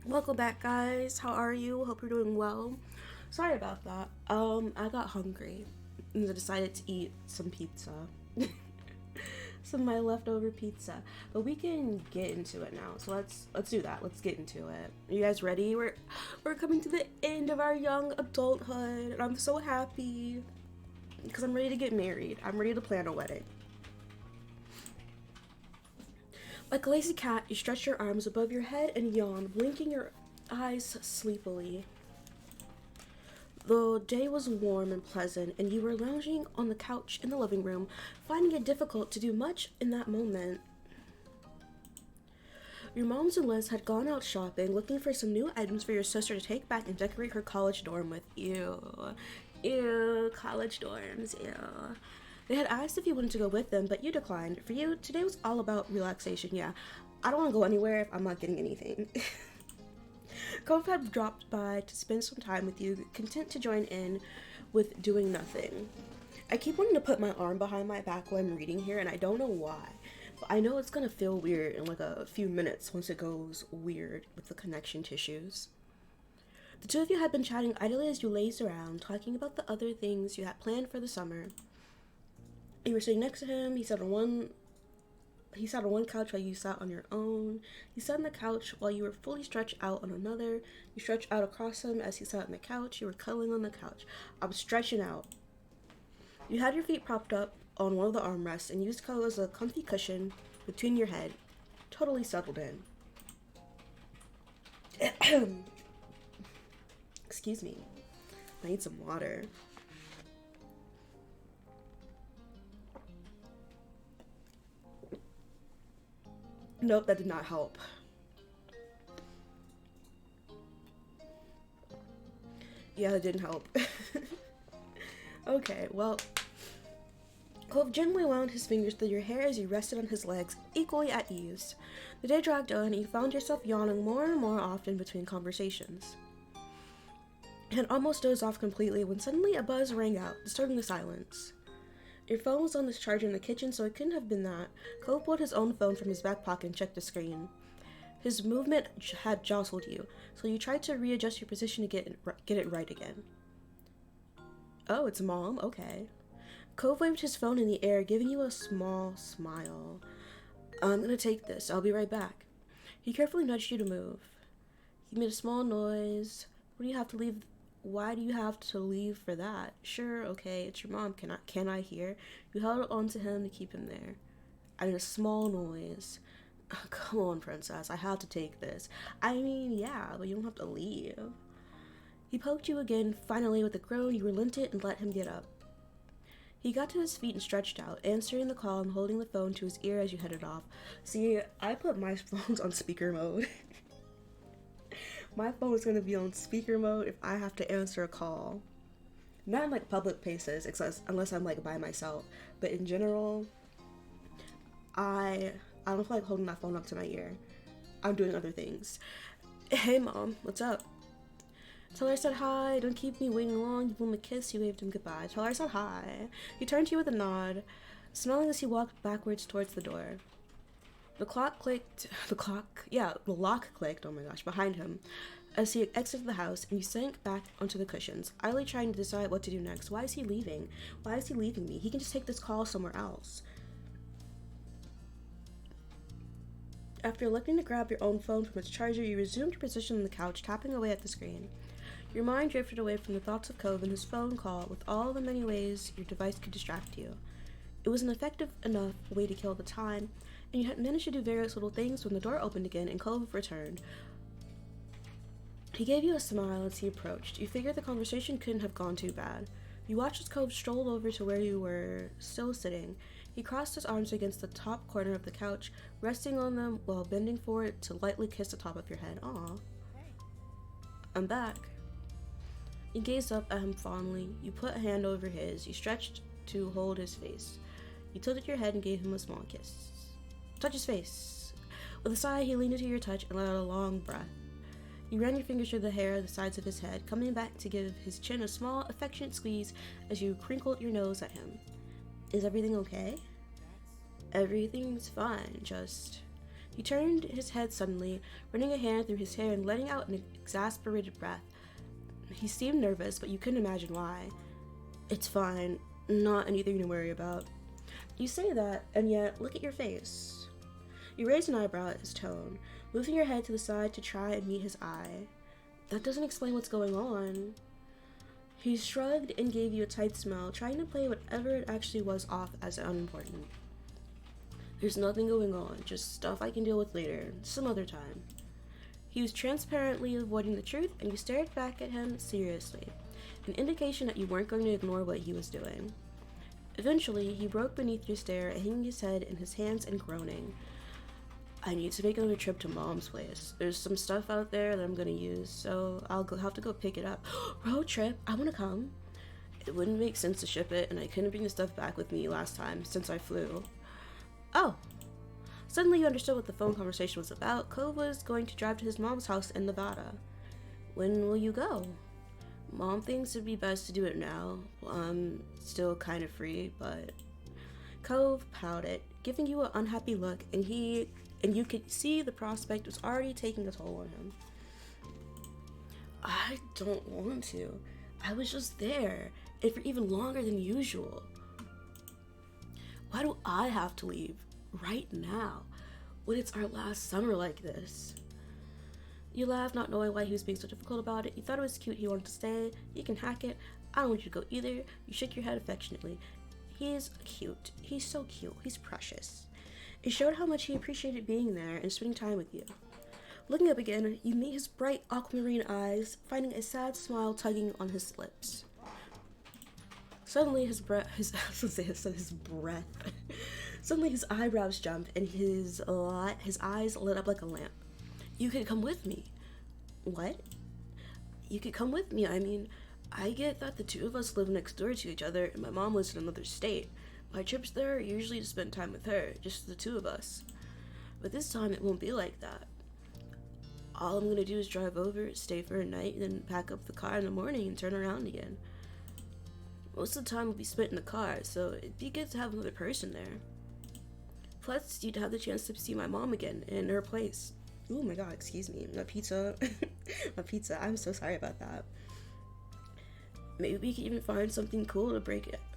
Welcome back, guys. How are you? Hope you're doing well. Sorry about that. I got hungry and I decided to eat some pizza. Some of my leftover pizza. But we can get into it now. So let's do that. Let's get into it. Are you guys ready? We're coming to the end of our young adulthood, and I'm so happy because I'm ready to get married. I'm ready to plan a wedding. Like a lazy cat, you stretch your arms above your head and yawn, blinking your eyes sleepily. The day was warm and pleasant, and you were lounging on the couch in the living room, finding it difficult to do much in that moment. Your moms and Liz had gone out shopping, looking for some new items for your sister to take back and decorate her college dorm with. Ew. Ew, college dorms, ew. They had asked if you wanted to go with them, but you declined. For you, today was all about relaxation, yeah. I don't want to go anywhere if I'm not getting anything. Cove had dropped by to spend some time with you, content to join in with doing nothing. I keep wanting to put my arm behind my back while I'm reading here, and I don't know why. But I know it's gonna feel weird in like a few minutes once it goes weird with the connection tissues. The two of you had been chatting idly as you lazed around, talking about the other things you had planned for the summer. You were sitting next to him. He sat on one couch while you sat on your own. He sat on the couch while you were fully stretched out on another. You stretched out across him as he sat on the couch. You were cuddling on the couch. I'm stretching out. You had your feet propped up on one of the armrests and used Cuddle as a comfy cushion between your head. Totally settled in. Excuse me. I need some water. Nope, that did not help. Yeah, that didn't help. Okay, well, Clove gently wound his fingers through your hair as you rested on his legs, equally at ease. The day dragged on, and you found yourself yawning more and more often between conversations. You had almost dozed off completely when suddenly a buzz rang out, disturbing the silence. Your phone was on this charger in the kitchen, so it couldn't have been that. Cove pulled his own phone from his back pocket and checked the screen. His movement had jostled you, so you tried to readjust your position to get it right again. Oh, it's Mom? Okay. Cove waved his phone in the air, giving you a small smile. I'm gonna take this. I'll be right back. He carefully nudged you to move. He made a small noise. What do you have to leave? Why do you have to leave for that? Sure, okay, it's your mom. Can I hear? You held on to him to keep him there. I made a small noise. Oh, come on, princess. I have to take this. I mean, yeah, but you don't have to leave. He poked you again. Finally, with a groan, you relented and let him get up. He got to his feet and stretched out, answering the call and holding the phone to his ear as you headed off. See, I put my phones on speaker mode. My phone is going to be on speaker mode if I have to answer a call. Not in like public places, unless I'm like by myself. But in general, I don't feel like holding my phone up to my ear. I'm doing other things. Hey Mom, what's up? Taylor said hi. Don't keep me waiting long. You blew him a kiss. You waved him goodbye. Taylor said hi. He turned to you with a nod, smiling as he walked backwards towards the door. The lock clicked, oh my gosh, behind him as he exited the house, and you sank back onto the cushions, idly trying to decide what to do next. Why is he leaving? Why is he leaving me? He can just take this call somewhere else. After electing to grab your own phone from its charger, you resumed your position on the couch, tapping away at the screen. Your mind drifted away from the thoughts of Cove and his phone call with all the many ways your device could distract you. It was an effective enough way to kill the time, and you had managed to do various little things when the door opened again and Cove returned. He gave you a smile as he approached. You figured the conversation couldn't have gone too bad. You watched as Cove strolled over to where you were still sitting. He crossed his arms against the top corner of the couch, resting on them while bending forward to lightly kiss the top of your head. Aw. I'm back. You gazed up at him fondly. You put a hand over his. You stretched to hold his face. You tilted your head and gave him a small kiss. Touch his face. With a sigh, he leaned into your touch and let out a long breath. You ran your fingers through the hair at the sides of his head, coming back to give his chin a small, affectionate squeeze as you crinkled your nose at him. Is everything okay? Everything's fine, just... He turned his head suddenly, running a hand through his hair and letting out an exasperated breath. He seemed nervous, but you couldn't imagine why. It's fine. Not anything to worry about. You say that, and yet, look at your face. You raise an eyebrow at his tone, moving your head to the side to try and meet his eye. That doesn't explain what's going on. He shrugged and gave you a tight smile, trying to play whatever it actually was off as unimportant. There's nothing going on, just stuff I can deal with later, some other time. He was transparently avoiding the truth, and you stared back at him seriously, an indication that you weren't going to ignore what he was doing. Eventually, he broke beneath your stare, hanging his head in his hands and groaning. I need to make another trip to Mom's place. There's some stuff out there that I'm gonna use, so have to go pick it up. Road trip, I wanna come. It wouldn't make sense to ship it, and I couldn't bring the stuff back with me last time, since I flew. Oh. Suddenly you understood what the phone conversation was about. Cove was going to drive to his mom's house in Nevada. When will you go? Mom thinks it'd be best to do it now. I'm still kind of free, but... Cove pouted, giving you an unhappy look, and you could see the prospect was already taking a toll on him. I don't want to. I was just there, and for even longer than usual. Why do I have to leave right now, when it's our last summer like this? You laughed, not knowing why he was being so difficult about it. You thought it was cute he wanted to stay. You can hack it. I don't want you to go either. You shook your head affectionately. He's cute. He's so cute. He's precious. It showed how much he appreciated being there and spending time with you. Looking up again, you meet his bright aquamarine eyes, finding a sad smile tugging on his lips. Suddenly his Suddenly his eyebrows jumped and his eyes lit up like a lamp. You could come with me. What? You could come with me. I mean, I get that the two of us live next door to each other and my mom lives in another state. My trips there are usually to spend time with her, just the two of us. But this time it won't be like that. All I'm gonna do is drive over, stay for a night, and then pack up the car in the morning and turn around again. Most of the time will be spent in the car, so it'd be good to have another person there. Plus, you'd have the chance to see my mom again in her place. Oh my god, excuse me. My pizza. My pizza. I'm so sorry about that. Maybe we could even find something cool to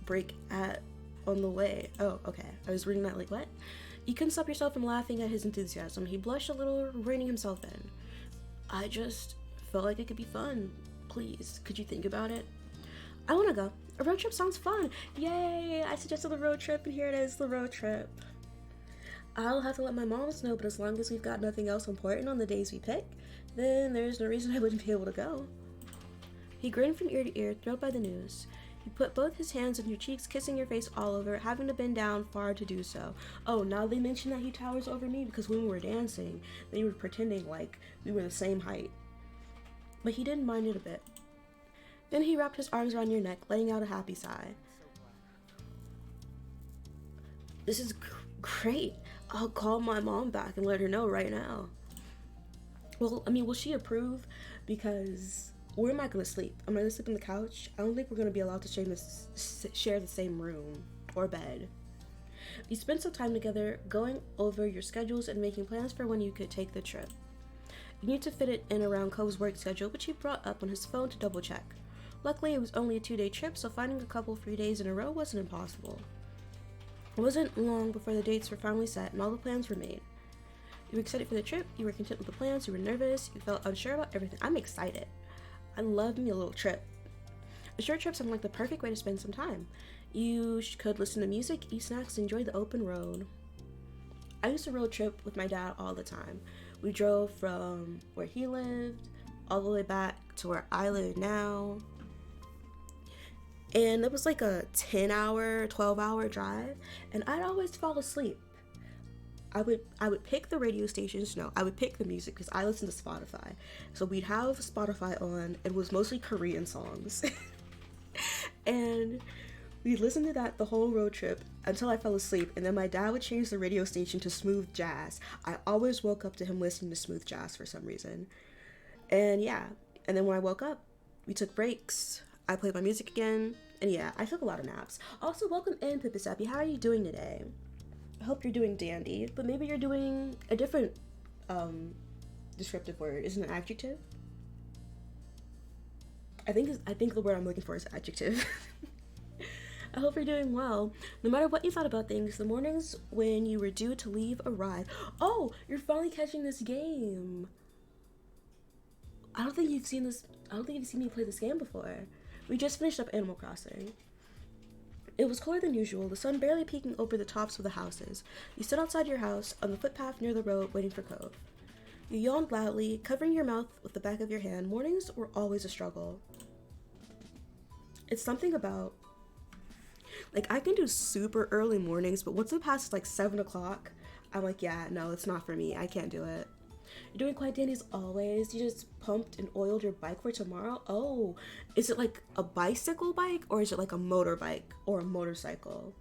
break at on the way. Oh, okay. I was reading that like, what? You couldn't stop yourself from laughing at his enthusiasm. He blushed a little, reining himself in. I just felt like it could be fun. Please, could you think about it? I want to go. A road trip sounds fun. Yay! I suggested a road trip, and here it is, the road trip. I'll have to let my moms know, but as long as we've got nothing else important on the days we pick, then there's no reason I wouldn't be able to go. He grinned from ear to ear, thrilled by the news. He put both his hands on your cheeks, kissing your face all over, having to bend down far to do so. Oh, now they mention that he towers over me because when we were dancing, they were pretending like we were the same height. But he didn't mind it a bit. Then he wrapped his arms around your neck, letting out a happy sigh. This is great. I'll call my mom back and let her know right now. Well, I mean, will she approve? Because where am I going to sleep? I'm going to sleep on the couch. I don't think we're going to be allowed to share the same room or bed. You spent some time together going over your schedules and making plans for when you could take the trip. You need to fit it in around Cove's work schedule, which he brought up on his phone to double check. Luckily, it was only a 2-day trip, so finding a couple free days in a row wasn't impossible. It wasn't long before the dates were finally set and all the plans were made. You were excited for the trip, you were content with the plans, you were nervous, you felt unsure about everything. I'm excited. I love me a little trip. A short trip sounded like the perfect way to spend some time. You could listen to music, eat snacks, and enjoy the open road. I used to road trip with my dad all the time. We drove from where he lived all the way back to where I live now. And it was like a 10-hour, 12-hour drive, and I'd always fall asleep. I would pick the radio stations. No, I would pick the music because I listen to Spotify. So we'd have Spotify on. It was mostly Korean songs. And we'd listen to that the whole road trip until I fell asleep, and then my dad would change the radio station to smooth jazz. I always woke up to him listening to smooth jazz for some reason. And yeah, and then when I woke up, we took breaks. I played my music again, and yeah, I took a lot of naps. Also, welcome in, Pippisappy. How are you doing today? I hope you're doing dandy, but maybe you're doing a different descriptive word. Is it an adjective? I think the word I'm looking for is adjective. I hope you're doing well. No matter what you thought about things, the mornings when you were due to leave arrived. Oh, you're finally catching this game. I don't think you've seen me play this game before. We just finished up Animal Crossing. It was cooler than usual, the sun barely peeking over the tops of the houses. You stood outside your house, on the footpath near the road, waiting for Cove. You yawned loudly, covering your mouth with the back of your hand. Mornings were always a struggle. It's something about, like, I can do super early mornings, but once it passes like 7 o'clock, I'm like, yeah, no, it's not for me. I can't do it. You're doing quite dandy as always. You just pumped and oiled your bike for tomorrow. Oh, is it like a bicycle bike, or is it like a motorbike or a motorcycle?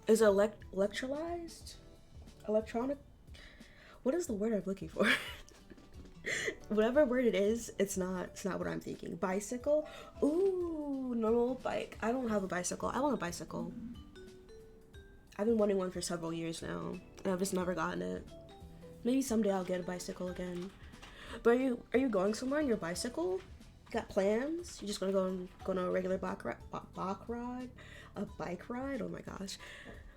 Is it electrolyzed? Electronic? What is the word I'm looking for? Whatever word it is, it's not what I'm thinking. Bicycle? Ooh, normal bike. I don't have a bicycle. I want a bicycle. I've been wanting one for several years now, and I've just never gotten it. Maybe someday I'll get a bicycle again. But are you going somewhere on your bicycle? Got plans? You're just gonna go on a regular bike ride? A bike ride? Oh my gosh.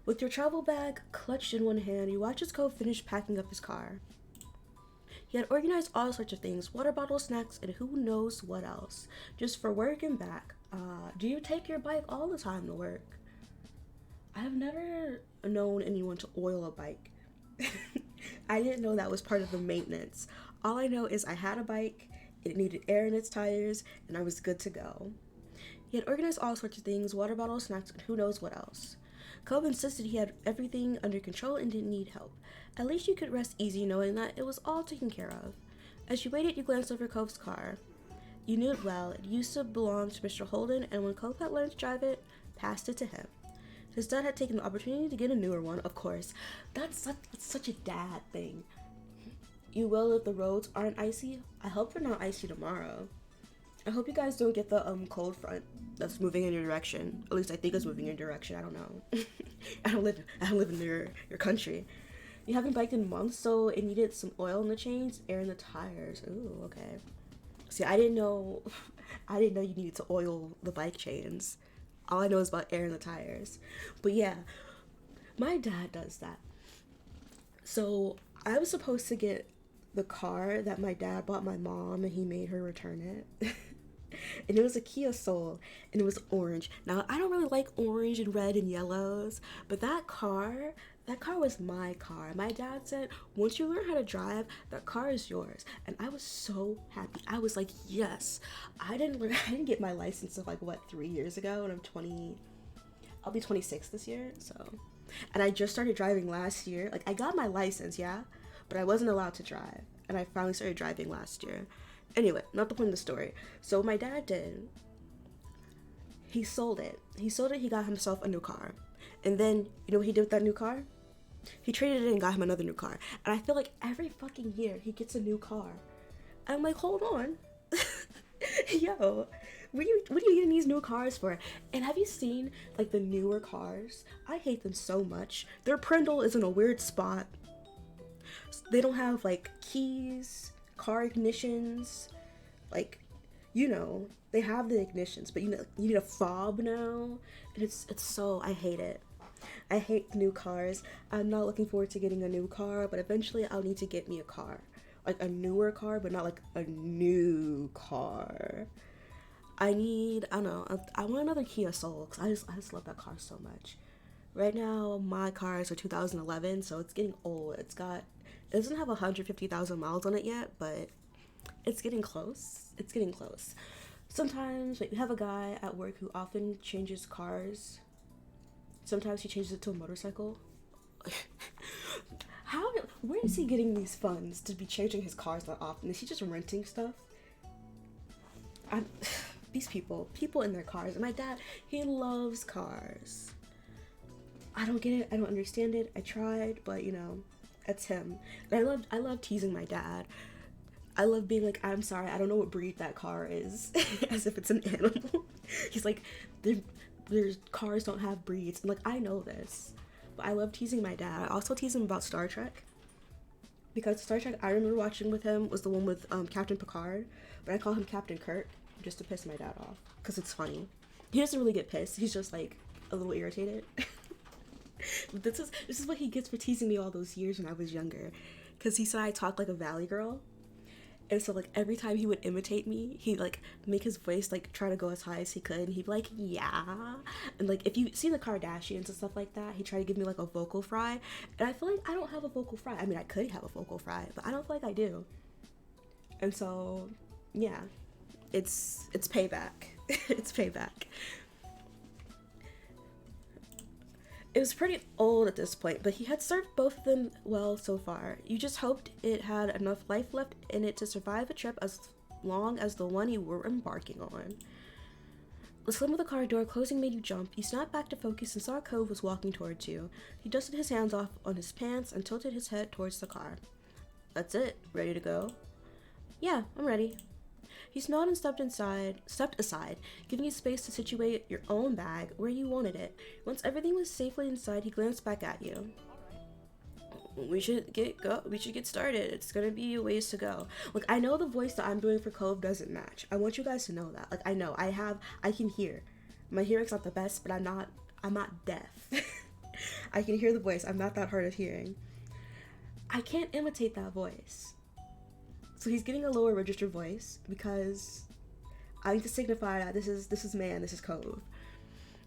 With your travel bag clutched in one hand, you watch his Cove finish packing up his car. He had organized all sorts of things, water bottles, snacks, and who knows what else, just for work and back. Do you take your bike all the time to work? I have never known anyone to oil a bike. I didn't know that was part of the maintenance. All I know is I had a bike, it needed air in its tires, and I was good to go. He had organized all sorts of things, water bottles, snacks, and who knows what else. Cove insisted he had everything under control and didn't need help. At least you could rest easy knowing that it was all taken care of. As you waited, you glanced over Cove's car. You knew it well. It used to belong to Mr. Holden, and when Cove had learned to drive it, passed it to him. His dad had taken the opportunity to get a newer one, of course. That's such a dad thing. You will if the roads aren't icy. I hope they're not icy tomorrow. I hope you guys don't get the cold front that's moving in your direction. At least I think it's moving in your direction. I don't know. I don't live in your country. You haven't biked in months, so it needed some oil in the chains, air in the tires. Ooh, okay. See, I didn't know you needed to oil the bike chains. All I know is about air in the tires. But yeah, my dad does that. So I was supposed to get the car that my dad bought my mom, and he made her return it. And it was a Kia Soul, and it was orange. Now, I don't really like orange and red and yellows, but that car was my car. My dad said, once you learn how to drive, that car is yours. And I was so happy. I was like, yes. I didn't get my license until 3 years ago, and I'll be 26 this year, so. And I just started driving last year. Like, I got my license, yeah, but I wasn't allowed to drive. And I finally started driving last year. Anyway, not the point of the story. So what my dad did, he sold it. He got himself a new car. And then, you know what he did with that new car? He traded it and got him another new car. And I feel like every fucking year he gets a new car. And I'm like, hold on. Yo, what are you getting these new cars for? And have you seen, the newer cars? I hate them so much. Their prindle is in a weird spot. They don't have, keys, car ignitions. They have the ignitions, but you need a fob now. And it's so, I hate it. I hate new cars. I'm not looking forward to getting a new car, but eventually I'll need to get me a car. A newer car, but not a new car. I want another Kia Soul, because I just love that car so much. Right now, my car is a 2011, so it's getting old. It doesn't have 150,000 miles on it yet, but it's getting close. It's getting close. Sometimes, we have a guy at work who often changes cars. Sometimes he changes it to a motorcycle. Where is he getting these funds to be changing his cars that often? Is he just renting stuff? These people in their cars. And my dad, he loves cars. I don't get it. I don't understand it. I tried, but that's him. And I love teasing my dad. I love being like, I'm sorry, I don't know what breed that car is. As if it's an animal. He's like, their cars don't have breeds. I'm like, I know this. but I love teasing my dad. I also tease him about Star Trek. Because Star Trek I remember watching with him was the one with Captain Picard, but I call him Captain Kirk just to piss my dad off because it's funny. He doesn't really get pissed. He's just like a little irritated. But this is what he gets for teasing me all those years when I was younger, because he said I talk like a valley girl. And so, like, every time he would imitate me, he'd, like, make his voice, like, try to go as high as he could. And he'd be like, yeah. And, like, if you see the Kardashians and stuff like that, he'd try to give me, like, a vocal fry. And I feel like I don't have a vocal fry. I mean, I could have a vocal fry, but I don't feel like I do. And so, yeah. It's payback. It's payback. It was pretty old at this point, but he had served both of them well so far. You just hoped it had enough life left in it to survive a trip as long as the one you were embarking on. The slam of the car door closing made you jump. You snapped back to focus and saw Cove was walking towards you. He dusted his hands off on his pants and tilted his head towards the car. That's it. Ready to go? Yeah, I'm ready. He smiled and stepped aside, giving you space to situate your own bag where you wanted it. Once everything was safely inside, he glanced back at you. We should get started. It's gonna be a ways to go. Look, I know the voice that I'm doing for Cove doesn't match. I want you guys to know that. Like, I know, I can hear. My hearing's not the best, but I'm not deaf. I can hear the voice. I'm not that hard of hearing. I can't imitate that voice. So he's getting a lower register voice because I need to signify that this is man, this is Cove.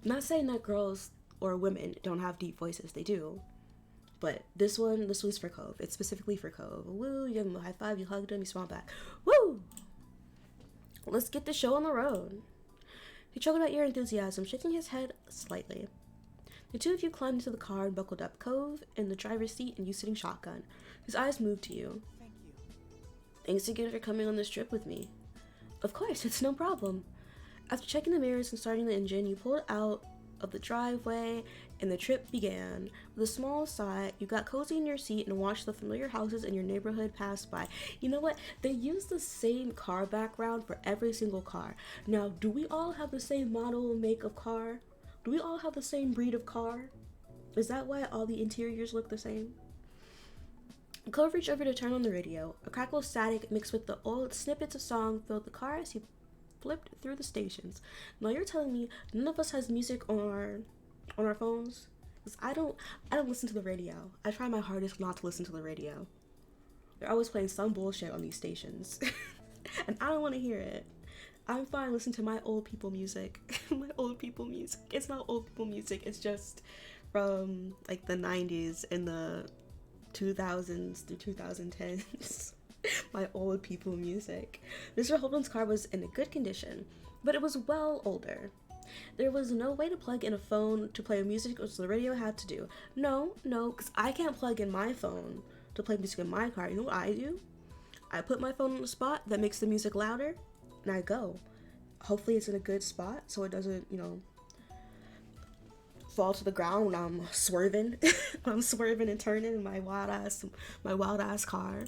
I'm not saying that girls or women don't have deep voices, they do. But this one's for Cove. It's specifically for Cove. Woo, you give him a high five, you hugged him, you smiled back. Woo! Let's get the show on the road. He chuckled at your enthusiasm, shaking his head slightly. The two of you climbed into the car and buckled up, Cove in the driver's seat and you sitting shotgun. His eyes moved to you. Thanks again for coming on this trip with me. Of course, it's no problem. After checking the mirrors and starting the engine, you pulled out of the driveway and the trip began. With a small sigh, you got cozy in your seat and watched the familiar houses in your neighborhood pass by. You know what? They use the same car background for every single car. Now, do we all have the same model and make of car? Do we all have the same breed of car? Is that why all the interiors look the same? Cove reached over to turn on the radio. A crackle of static mixed with the old snippets of song filled the car as he flipped through the stations. Now you're telling me none of us has music on our phones? Because I don't listen to the radio. I try my hardest not to listen to the radio. They're always playing some bullshit on these stations. And I don't want to hear it. I'm fine listening to my old people music. My old people music. It's not old people music. It's just from like the 90s and the 2000s through 2010s. My old people music. Mr. Holden's car was in a good condition, but it was well older. There was no way to plug in a phone to play music, which the radio had to do. No, because I can't plug in my phone to play music in my car. You know what I do? I put my phone in a spot that makes the music louder, and I go. Hopefully it's in a good spot so it doesn't, fall to the ground when I'm swerving. I'm swerving and turning in my wild ass car.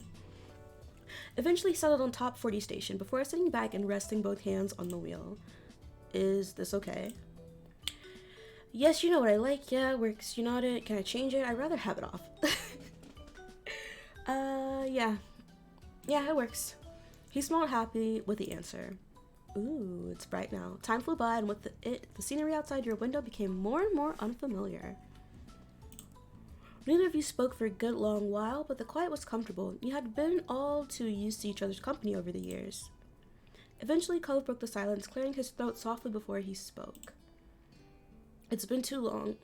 Eventually settled on top 40 station before sitting back and resting both hands on the wheel. Is this okay? Yes, you know what I like. Yeah, it works. You know it. Can I change it? I'd rather have it off. Yeah. Yeah, it works. He smiled happy with the answer. Ooh, it's bright now. Time flew by, and with the scenery outside your window became more and more unfamiliar. Neither of you spoke for a good long while, but the quiet was comfortable. You had been all too used to each other's company over the years. Eventually, Cove broke the silence, clearing his throat softly before he spoke. It's been too long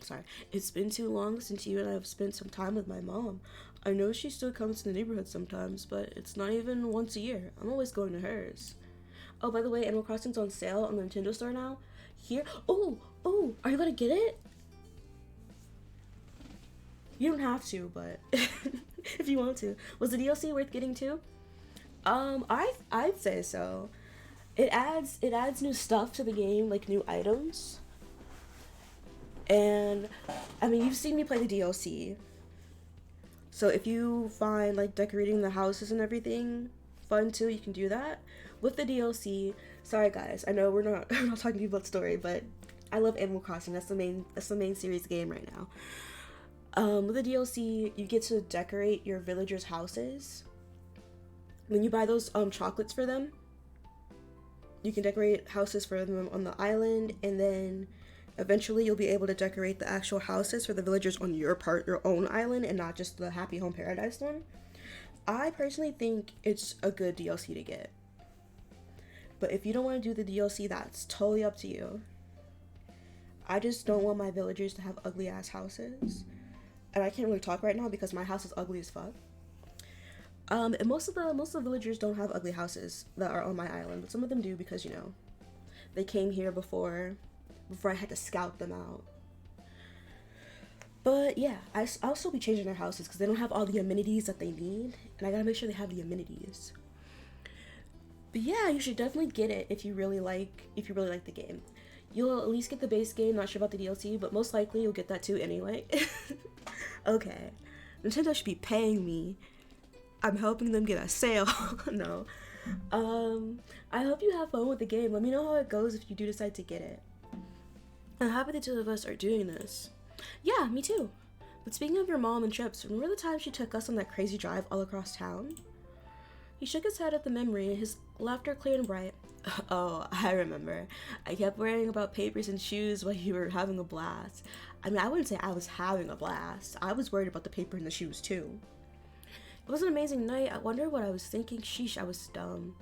since you and I have spent some time with my mom. I know she still comes to the neighborhood sometimes, but it's not even once a year. I'm always going to hers. Oh, by the way, Animal Crossing's on sale on the Nintendo store now. Here. Oh, are you gonna get it? You don't have to, but if you want to. Was the DLC worth getting too? I'd say so. It adds new stuff to the game, like new items. And I mean, you've seen me play the DLC. So if you find like decorating the houses and everything fun too, you can do that. With the DLC, sorry guys, I know we're not talking to you about story, but I love Animal Crossing. That's the main series game right now. With the DLC, you get to decorate your villagers' houses. When you buy those chocolates for them, you can decorate houses for them on the island, and then eventually you'll be able to decorate the actual houses for the villagers on your own island, and not just the Happy Home Paradise one. I personally think it's a good DLC to get. But if you don't want to do the DLC, that's totally up to you. I just don't want my villagers to have ugly ass houses. And I can't really talk right now because my house is ugly as fuck. And most of the villagers don't have ugly houses that are on my island, but some of them do because, you know, they came here before I had to scout them out. But yeah, I'll still be changing their houses because they don't have all the amenities that they need, and I gotta make sure they have the amenities. But yeah, you should definitely get it if you really like the game. You'll at least get the base game, not sure about the DLC, but most likely you'll get that too anyway. Okay. Nintendo should be paying me. I'm helping them get a sale. No. I hope you have fun with the game. Let me know how it goes if you do decide to get it. I'm happy the two of us are doing this. Yeah, me too. But speaking of your mom and trips, remember the time she took us on that crazy drive all across town? He shook his head at the memory, his laughter clear and bright. Oh, I remember. I kept worrying about papers and shoes while you were having a blast. I mean, I wouldn't say I was having a blast. I was worried about the paper and the shoes too. It was an amazing night. I wonder what I was thinking. Sheesh, I was dumb.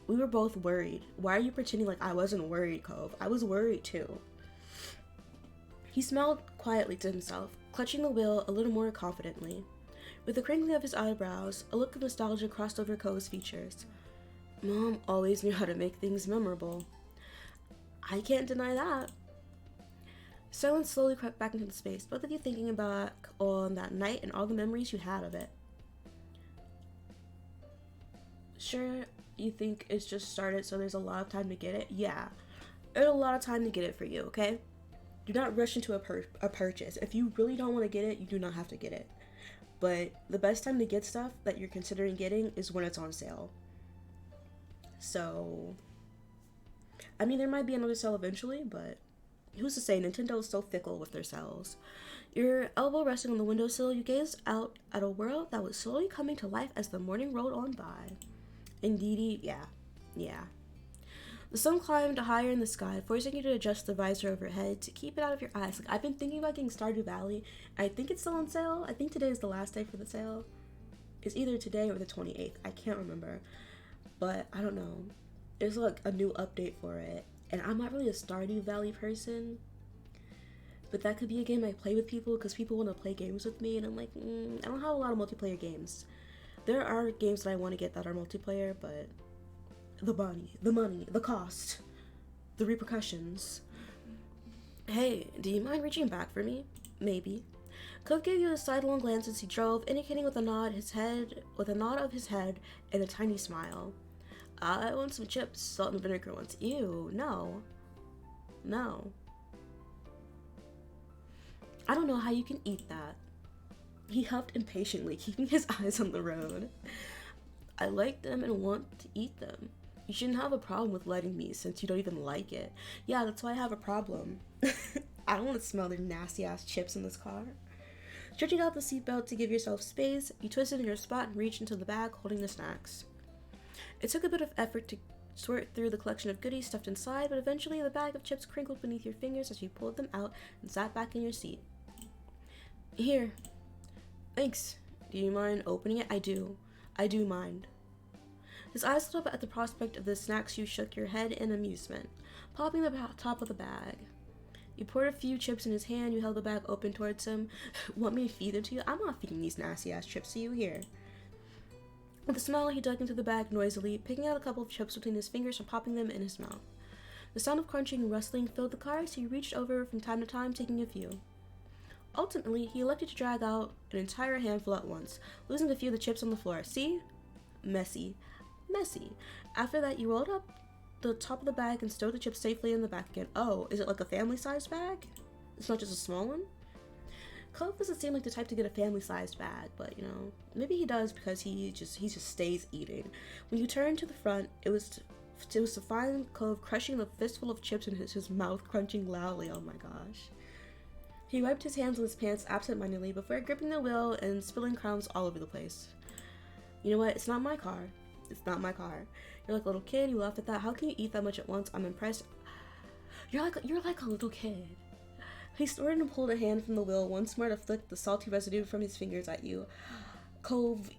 We were both worried. Why are you pretending like I wasn't worried, Cove? I was worried too. He smiled quietly to himself, clutching the wheel a little more confidently. With a crinkling of his eyebrows, a look of nostalgia crossed over Cove's features. Mom always knew how to make things memorable. I can't deny that. Silence slowly crept back into the space, both of you thinking back on that night and all the memories you had of it. Sure, you think it's just started, so there's a lot of time to get it? Yeah, there's a lot of time to get it for you, okay? Do not rush into a purchase. If you really don't want to get it, you do not have to get it. But the best time to get stuff that you're considering getting is when it's on sale. So, I mean, there might be another sale eventually, but who's to say? Nintendo is so fickle with their sales. Your elbow resting on the windowsill, you gazed out at a world that was slowly coming to life as the morning rolled on by. Indeedy, yeah. The sun climbed higher in the sky, forcing you to adjust the visor overhead to keep it out of your eyes. Like, I've been thinking about getting Stardew Valley. I think it's still on sale. I think today is the last day for the sale. It's either today or the 28th. I can't remember. But I don't know. There's like a new update for it. And I'm not really a Stardew Valley person. But that could be a game I play with people because people want to play games with me. And I'm like, I don't have a lot of multiplayer games. There are games that I want to get that are multiplayer, but the money, the cost, the repercussions. Hey, do you mind reaching back for me? Maybe. Cove gave you a sidelong glance as he drove, indicating with a nod of his head and a tiny smile. I want some chips, salt and vinegar ones. Ew, no. I don't know how you can eat that. He huffed impatiently, keeping his eyes on the road. I like them and want to eat them. You shouldn't have a problem with letting me since you don't even like it. Yeah, that's why I have a problem. I don't want to smell their nasty ass chips in this car. Stretching out the seatbelt to give yourself space, you twisted in your spot and reached into the bag holding the snacks. It took a bit of effort to sort through the collection of goodies stuffed inside, but eventually the bag of chips crinkled beneath your fingers as you pulled them out and sat back in your seat. Here. Thanks. Do you mind opening it? I do mind. His eyes lit up at the prospect of the snacks. You shook your head in amusement, popping the top of the bag. You poured a few chips in his hand. You held the bag open towards him. Want me to feed them to you? I'm not feeding these nasty ass chips to you. Here. With a smile, he dug into the bag noisily, picking out a couple of chips between his fingers and popping them in his mouth. The sound of crunching and rustling filled the car, so he reached over from time to time, taking a few. Ultimately, he elected to drag out an entire handful at once, losing a few of the chips on the floor. See? Messy. After that, you rolled up the top of the bag and stowed the chips safely in the back again. Oh, is it like a family-sized bag? It's not just a small one? Cove doesn't seem like the type to get a family-sized bag, but, you know, maybe he does because he just stays eating. When you turned to the front, it was to find Cove crushing the fistful of chips in his mouth, crunching loudly. Oh my gosh. He wiped his hands on his pants absent-mindedly before gripping the wheel and spilling crumbs all over the place. You know what? It's not my car. It's not my car. You're like a little kid. You laughed at that. How can you eat that much at once? I'm impressed. You're like a little kid. He snorted and pulled a hand from the wheel once more to flick the salty residue from his fingers at you. Cove,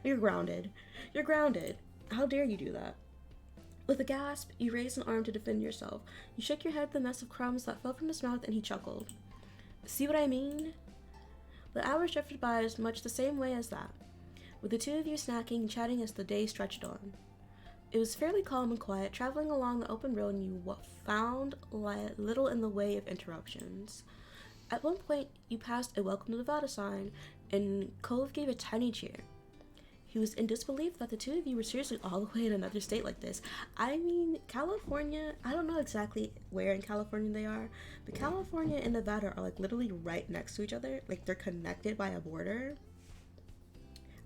you're grounded. You're grounded. How dare you do that? With a gasp, you raised an arm to defend yourself. You shook your head at the mess of crumbs that fell from his mouth, and he chuckled. See what I mean? The hours drifted by as much the same way as that, with the two of you snacking and chatting as the day stretched on. It was fairly calm and quiet, traveling along the open road, and you found little in the way of interruptions. At one point, you passed a Welcome to Nevada sign, and Cove gave a tiny cheer. He was in disbelief that the two of you were seriously all the way in another state like this. I mean, California, I don't know exactly where in California they are, but California and Nevada are like literally right next to each other. Like they're connected by a border.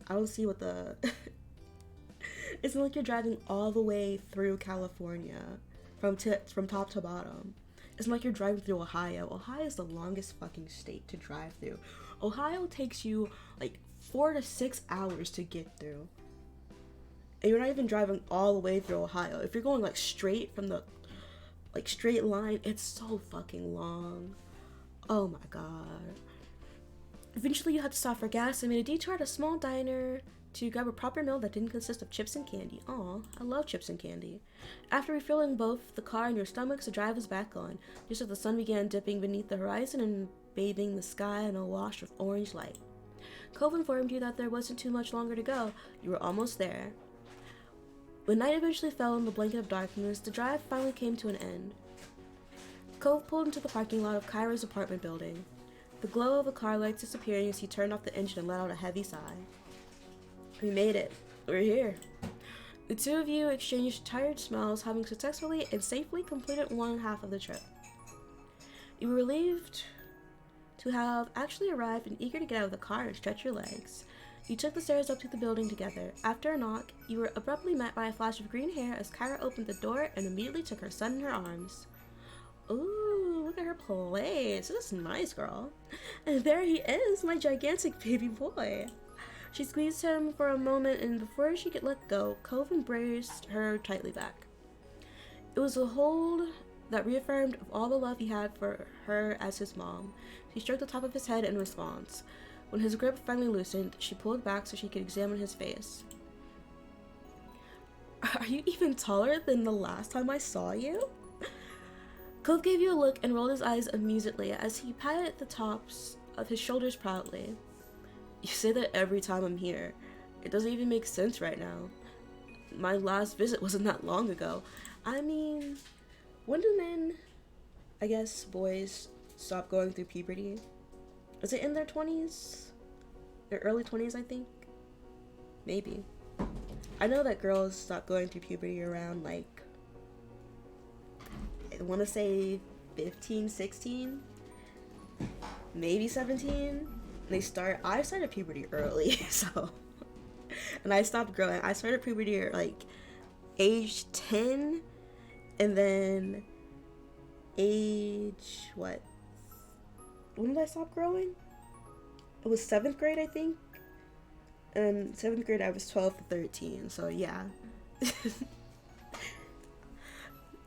I don't see what the... It's not like you're driving all the way through California from top to bottom. It's not like you're driving through Ohio. Ohio is the longest fucking state to drive through. Ohio takes you like 4 to 6 hours to get through. And you're not even driving all the way through Ohio. If you're going like straight from the straight line, it's so fucking long. Oh my god. Eventually you had to stop for gas and made a detour at a small diner to grab a proper meal that didn't consist of chips and candy. Aw, I love chips and candy. After refueling both the car and your stomachs, the drive was back on, just as the sun began dipping beneath the horizon and bathing the sky in a wash of orange light. Cove informed you that there wasn't too much longer to go. You were almost there. When night eventually fell in the blanket of darkness, the drive finally came to an end. Cove pulled into the parking lot of Kyra's apartment building, the glow of the car lights disappearing as he turned off the engine and let out a heavy sigh. We made it. We're here. The two of you exchanged tired smiles, having successfully and safely completed one half of the trip. You were relieved to have actually arrived and eager to get out of the car and stretch your legs. You took the stairs up to the building together. After a knock, you were abruptly met by a flash of green hair as Kyra opened the door and immediately took her son in her arms. Ooh, look at her play. This is nice, girl. And there he is, my gigantic baby boy. She squeezed him for a moment, and before she could let go, Cove embraced her tightly back. It was a hold that reaffirmed of all the love he had for her as his mom. She stroked the top of his head in response. When his grip finally loosened, she pulled back so she could examine his face. Are you even taller than the last time I saw you? Cove gave you a look and rolled his eyes amusedly as he patted the tops of his shoulders proudly. You say that every time I'm here. It doesn't even make sense right now. My last visit wasn't that long ago. I mean, when do men, I guess boys, stop going through puberty? Is it in their 20s? Their early 20s, I think? Maybe. I know that girls stop going through puberty around, like, I want to say 15, 16? Maybe 17? I started puberty early, so, and I stopped growing. I started puberty at like age 10, and then age, when did I stop growing? It was 7th grade, I think, and 7th grade I was 12 to 13, so yeah.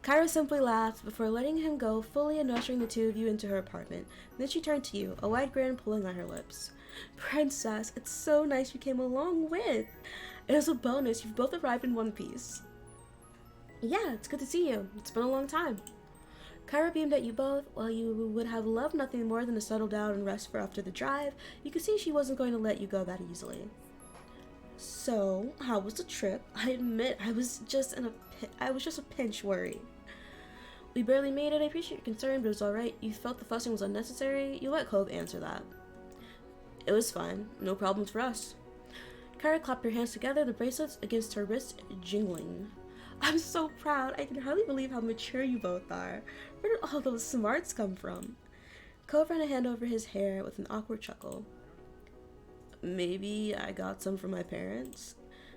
Kyra simply laughed before letting him go fully and ushering the two of you into her apartment. Then she turned to you, a wide grin pulling on her lips. Princess, it's so nice you came along with. It is a bonus, you've both arrived in one piece. Yeah, it's good to see you. It's been a long time. Kyra beamed at you both. While you would have loved nothing more than to settle down and rest for after the drive, you could see she wasn't going to let you go that easily. So, how was the trip? I admit, I was just a pinch worried. We barely made it. I appreciate your concern, but it was alright. You felt the fussing was unnecessary. You let Cove answer that. It was fine. No problems for us. Kyra clapped her hands together, the bracelets against her wrists jingling. I'm so proud. I can hardly believe how mature you both are. Where did all those smarts come from? Cove ran a hand over his hair with an awkward chuckle. Maybe I got some from my parents.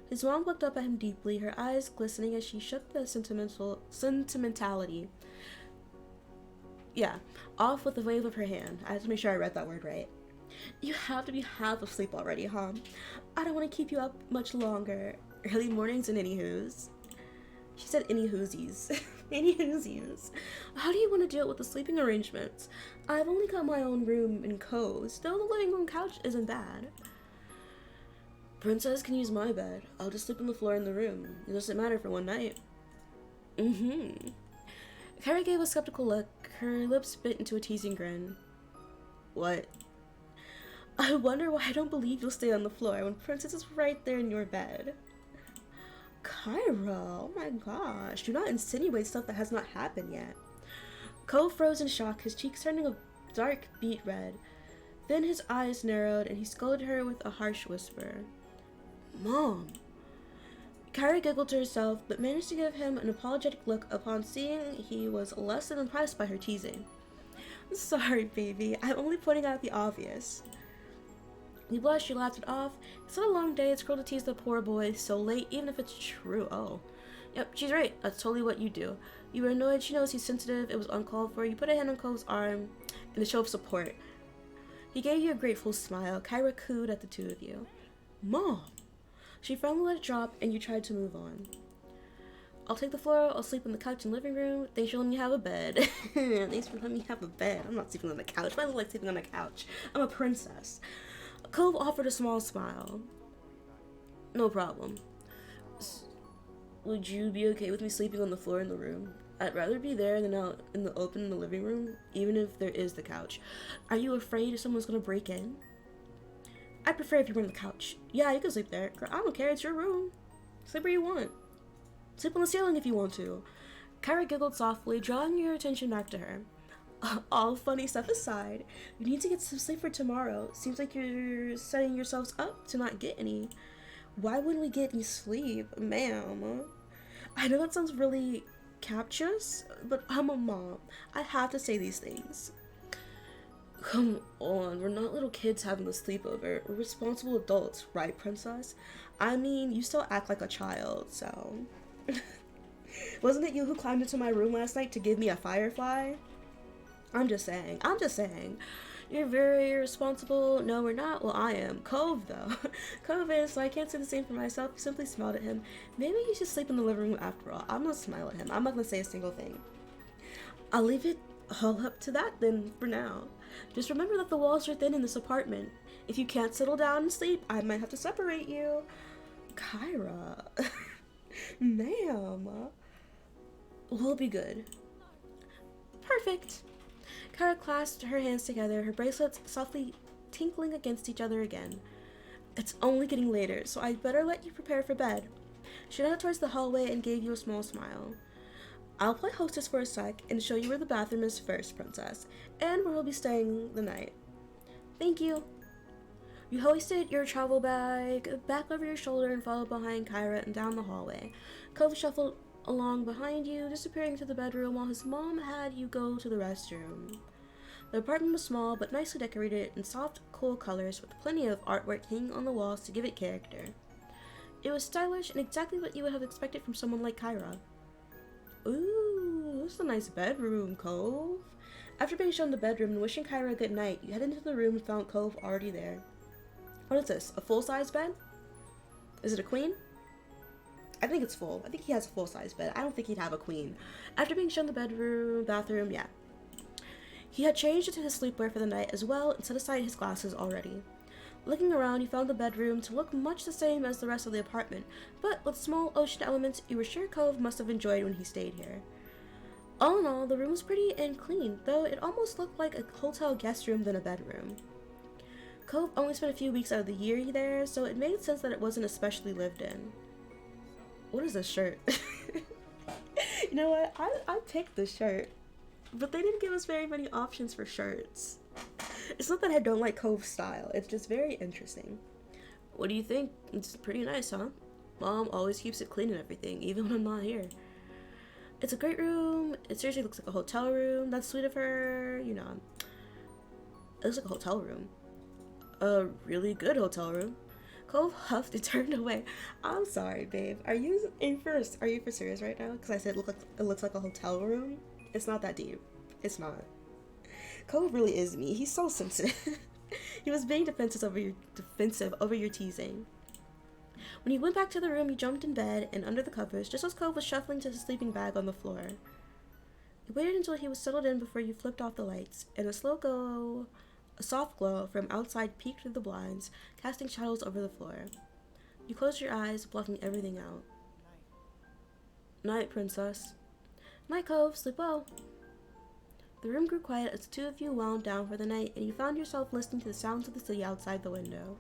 His mom looked up at him deeply, her eyes glistening as she shook the sentimentality. Yeah, off with a wave of her hand. I have to make sure I read that word right. You have to be half asleep already, huh? I don't want to keep you up much longer. Early mornings and any-hoos. She said any-hoosies. Any-hoosies. How do you want to deal with the sleeping arrangements? I've only got my own room in Cove. Still, the living room couch isn't bad. Princess can use my bed. I'll just sleep on the floor in the room. It doesn't matter for one night. Mm-hmm. Kara gave a skeptical look. Her lips bit into a teasing grin. What? I wonder why I don't believe you'll stay on the floor when Princess is right there in your bed. Kyra, oh my gosh, do not insinuate stuff that has not happened yet. Cove froze in shock, his cheeks turning a dark beet red. Then his eyes narrowed and he scolded her with a harsh whisper. Mom. Kyra giggled to herself, but managed to give him an apologetic look upon seeing he was less than impressed by her teasing. Sorry, baby, I'm only pointing out the obvious. You blushed, you laughed it off. It's not a long day, it's cruel to tease the poor boy so late, even if it's true. Oh. Yep, she's right. That's totally what you do. You were annoyed, she knows he's sensitive, it was uncalled for. You put a hand on Cove's arm in a show of support. He gave you a grateful smile. Kyra cooed at the two of you. Mom! She finally let it drop, and you tried to move on. I'll take the floor, I'll sleep on the couch in the living room. Thanks for letting me have a bed. Thanks for letting me have a bed. I'm not sleeping on the couch. I like sleeping on the couch. I'm a princess. Cove offered a small smile. No problem. Would you be okay with me sleeping on the floor in the room? I'd rather be there than out in the open in the living room, even if there is the couch. Are you afraid someone's gonna break in? I'd prefer if you were on the couch. Yeah, you can sleep there. Girl, I don't care, it's your room. Sleep where you want. Sleep on the ceiling if you want to. Kyra giggled softly, drawing your attention back to her. All funny stuff aside, you need to get some sleep for tomorrow. Seems like you're setting yourselves up to not get any. Why wouldn't we get any sleep, ma'am? I know that sounds really captious, but I'm a mom. I have to say these things. Come on, we're not little kids having a sleepover. We're responsible adults, right, princess? I mean, you still act like a child, so... Wasn't it you who climbed into my room last night to give me a firefly? I'm just saying. You're very irresponsible. No, we're not. Well, I am. Cove, though. Cove is, so I can't say the same for myself. He simply smiled at him. Maybe you should sleep in the living room after all. I'm gonna smile at him. I'm not gonna say a single thing. I'll leave it all up to that then, for now. Just remember that the walls are thin in this apartment. If you can't settle down and sleep, I might have to separate you. Kyra. Ma'am. We'll be good. Perfect. Kyra clasped her hands together, her bracelets softly tinkling against each other again. It's only getting later, so I'd better let you prepare for bed. She nodded towards the hallway and gave you a small smile. I'll play hostess for a sec and show you where the bathroom is first, princess, and where we'll be staying the night. Thank you. You hoisted your travel bag back over your shoulder and followed behind Kyra and down the hallway. Cove shuffled along behind you, disappearing to the bedroom while his mom had you go to the restroom. The apartment was small but nicely decorated in soft, cool colors with plenty of artwork hanging on the walls to give it character. It was stylish and exactly what you would have expected from someone like Kyra. Ooh, this is a nice bedroom, Cove. After being shown the bedroom and wishing Kyra a good night, you headed into the room and found Cove already there. What is this, a full-size bed? Is it a queen? I think it's full. I think he has a full-size bed. I don't think he'd have a queen. After being shown the bathroom, yeah. He had changed into his sleepwear for the night as well and set aside his glasses already. Looking around, you found the bedroom to look much the same as the rest of the apartment, but with small ocean elements you were sure Cove must have enjoyed when he stayed here. All in all, the room was pretty and clean, though it almost looked like a hotel guest room than a bedroom. Cove only spent a few weeks out of the year there, so it made sense that it wasn't especially lived in. What is this shirt? You know what? I picked this shirt, but they didn't give us very many options for shirts. It's not that I don't like Cove's style, it's just very interesting. What do you think? It's pretty nice, huh? Mom always keeps it clean and everything, even when I'm not here. It's a great room. It seriously looks like a hotel room. That's sweet of her, you know. It looks like a hotel room. A really good hotel room. Cove huffed and turned away. I'm sorry, babe. Are you for serious right now? Because I said it looks like a hotel room. It's not that deep. It's not. Cove really is me. He's so sensitive. He was being defensive over your teasing. When you went back to the room, you jumped in bed and under the covers, just as Cove was shuffling to his sleeping bag on the floor. You waited until he was settled in before you flipped off the lights, and a soft glow from outside peeked through the blinds, casting shadows over the floor. You closed your eyes, blocking everything out. Night, princess. Night, Cove. Sleep well. The room grew quiet as the two of you wound down for the night, and you found yourself listening to the sounds of the city outside the window.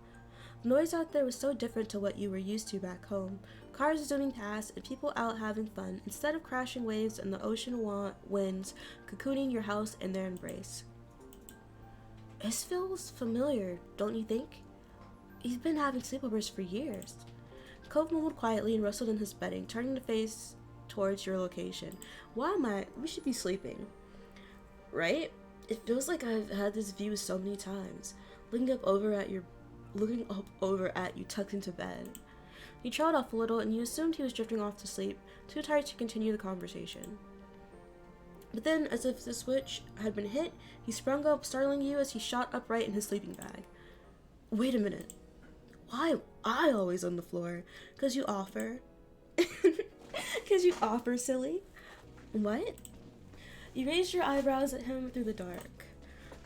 The noise out there was so different to what you were used to back home. Cars zooming past and people out having fun, instead of crashing waves and the ocean winds cocooning your house in their embrace. This feels familiar, don't you think? You've been having sleepovers for years. Cove mumbled quietly and rustled in his bedding, turning to face towards your location. We should be sleeping. Right? It feels like I've had this view so many times, looking up over at you tucked into bed. He trailed off a little, and you assumed he was drifting off to sleep, too tired to continue the conversation. But then, as if the switch had been hit, he sprung up, startling you as he shot upright in his sleeping bag. Wait a minute. Why am I always on the floor? 'Cause you offer. 'Cause you offer, silly. What? You raised your eyebrows at him through the dark.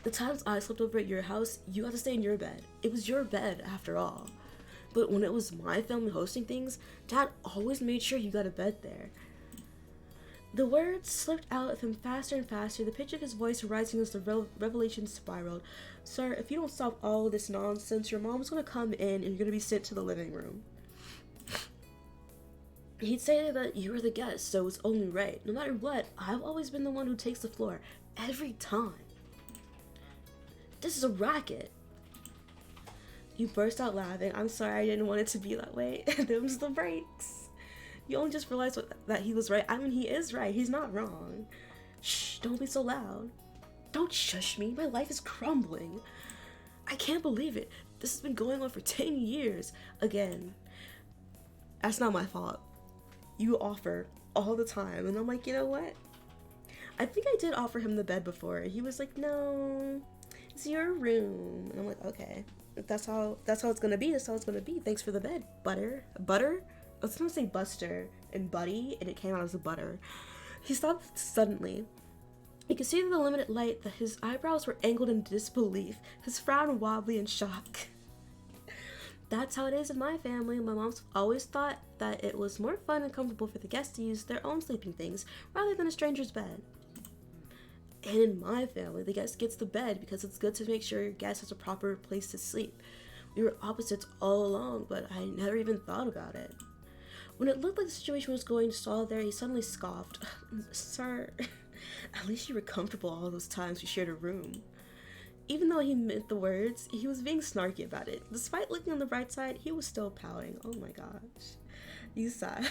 The times I slept over at your house, you got to stay in your bed. It was your bed, after all. But when it was my family hosting things, Dad always made sure you got a bed there. The words slipped out of him faster and faster, the pitch of his voice rising as the revelation spiraled. Sir, if you don't stop all of this nonsense, your mom's gonna come in and you're gonna be sent to the living room. He'd say that you were the guest, so it's only right. No matter what, I've always been the one who takes the floor. Every time. This is a racket. You burst out laughing. I'm sorry, I didn't want it to be that way. Them's the breaks. You only just realized that he was right. I mean, he is right. He's not wrong. Shh, don't be so loud. Don't shush me. My life is crumbling. I can't believe it. This has been going on for 10 years. Again, that's not my fault. You offer all the time. And I'm like, you know what? I think I did offer him the bed before. He was like, no, it's your room. And I'm like, okay. If that's how it's gonna be, that's how it's gonna be. Thanks for the bed, butter? I was gonna say Buster and Buddy, and it came out as a butter. He stopped suddenly. You could see in the limited light that his eyebrows were angled in disbelief, his frown wobbly in shock. That's how it is in my family. My mom's always thought that it was more fun and comfortable for the guests to use their own sleeping things rather than a stranger's bed. And in my family, the guest gets the bed because it's good to make sure your guest has a proper place to sleep. We were opposites all along, but I never even thought about it. When it looked like the situation was going to stall there, he suddenly scoffed. Sir, at least you were comfortable all those times we shared a room. Even though he meant the words, he was being snarky about it. Despite looking on the bright side, he was still pouting. Oh my gosh. You sighed.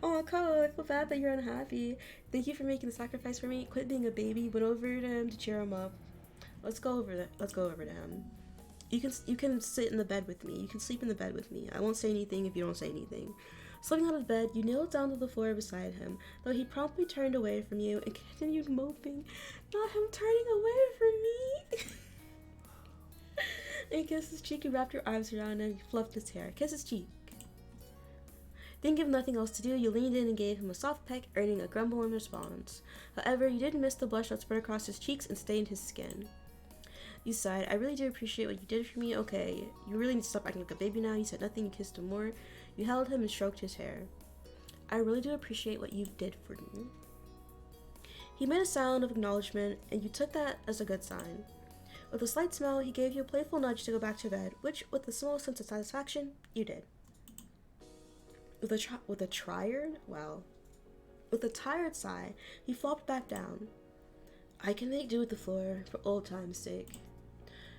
Oh, Cole, I feel bad that you're unhappy. Thank you for making the sacrifice for me. Quit being a baby. Went over to him to cheer him up. Let's go over to him. You can sit in the bed with me. You can sleep in the bed with me. I won't say anything if you don't say anything. Slipping out of bed, you kneeled down to the floor beside him, though he promptly turned away from you and continued moping. Not him turning away from me. And kissed his cheek. You wrapped your arms around him. You fluffed his hair. Kiss his cheek. Thinking of nothing else to do, you leaned in and gave him a soft peck, earning a grumble in response. However, you didn't miss the blush that spread across his cheeks and stained his skin. You sighed. I really do appreciate what you did for me. Okay, you really need to stop acting like a baby now. You said nothing. You kissed him more. You held him and stroked his hair. I really do appreciate what you did for me. He made a sound of acknowledgement, and you took that as a good sign. With a slight smile, he gave you a playful nudge to go back to bed, which, with a small sense of satisfaction, you did. With a tired sigh, he flopped back down. I can make do with the floor for old time's sake.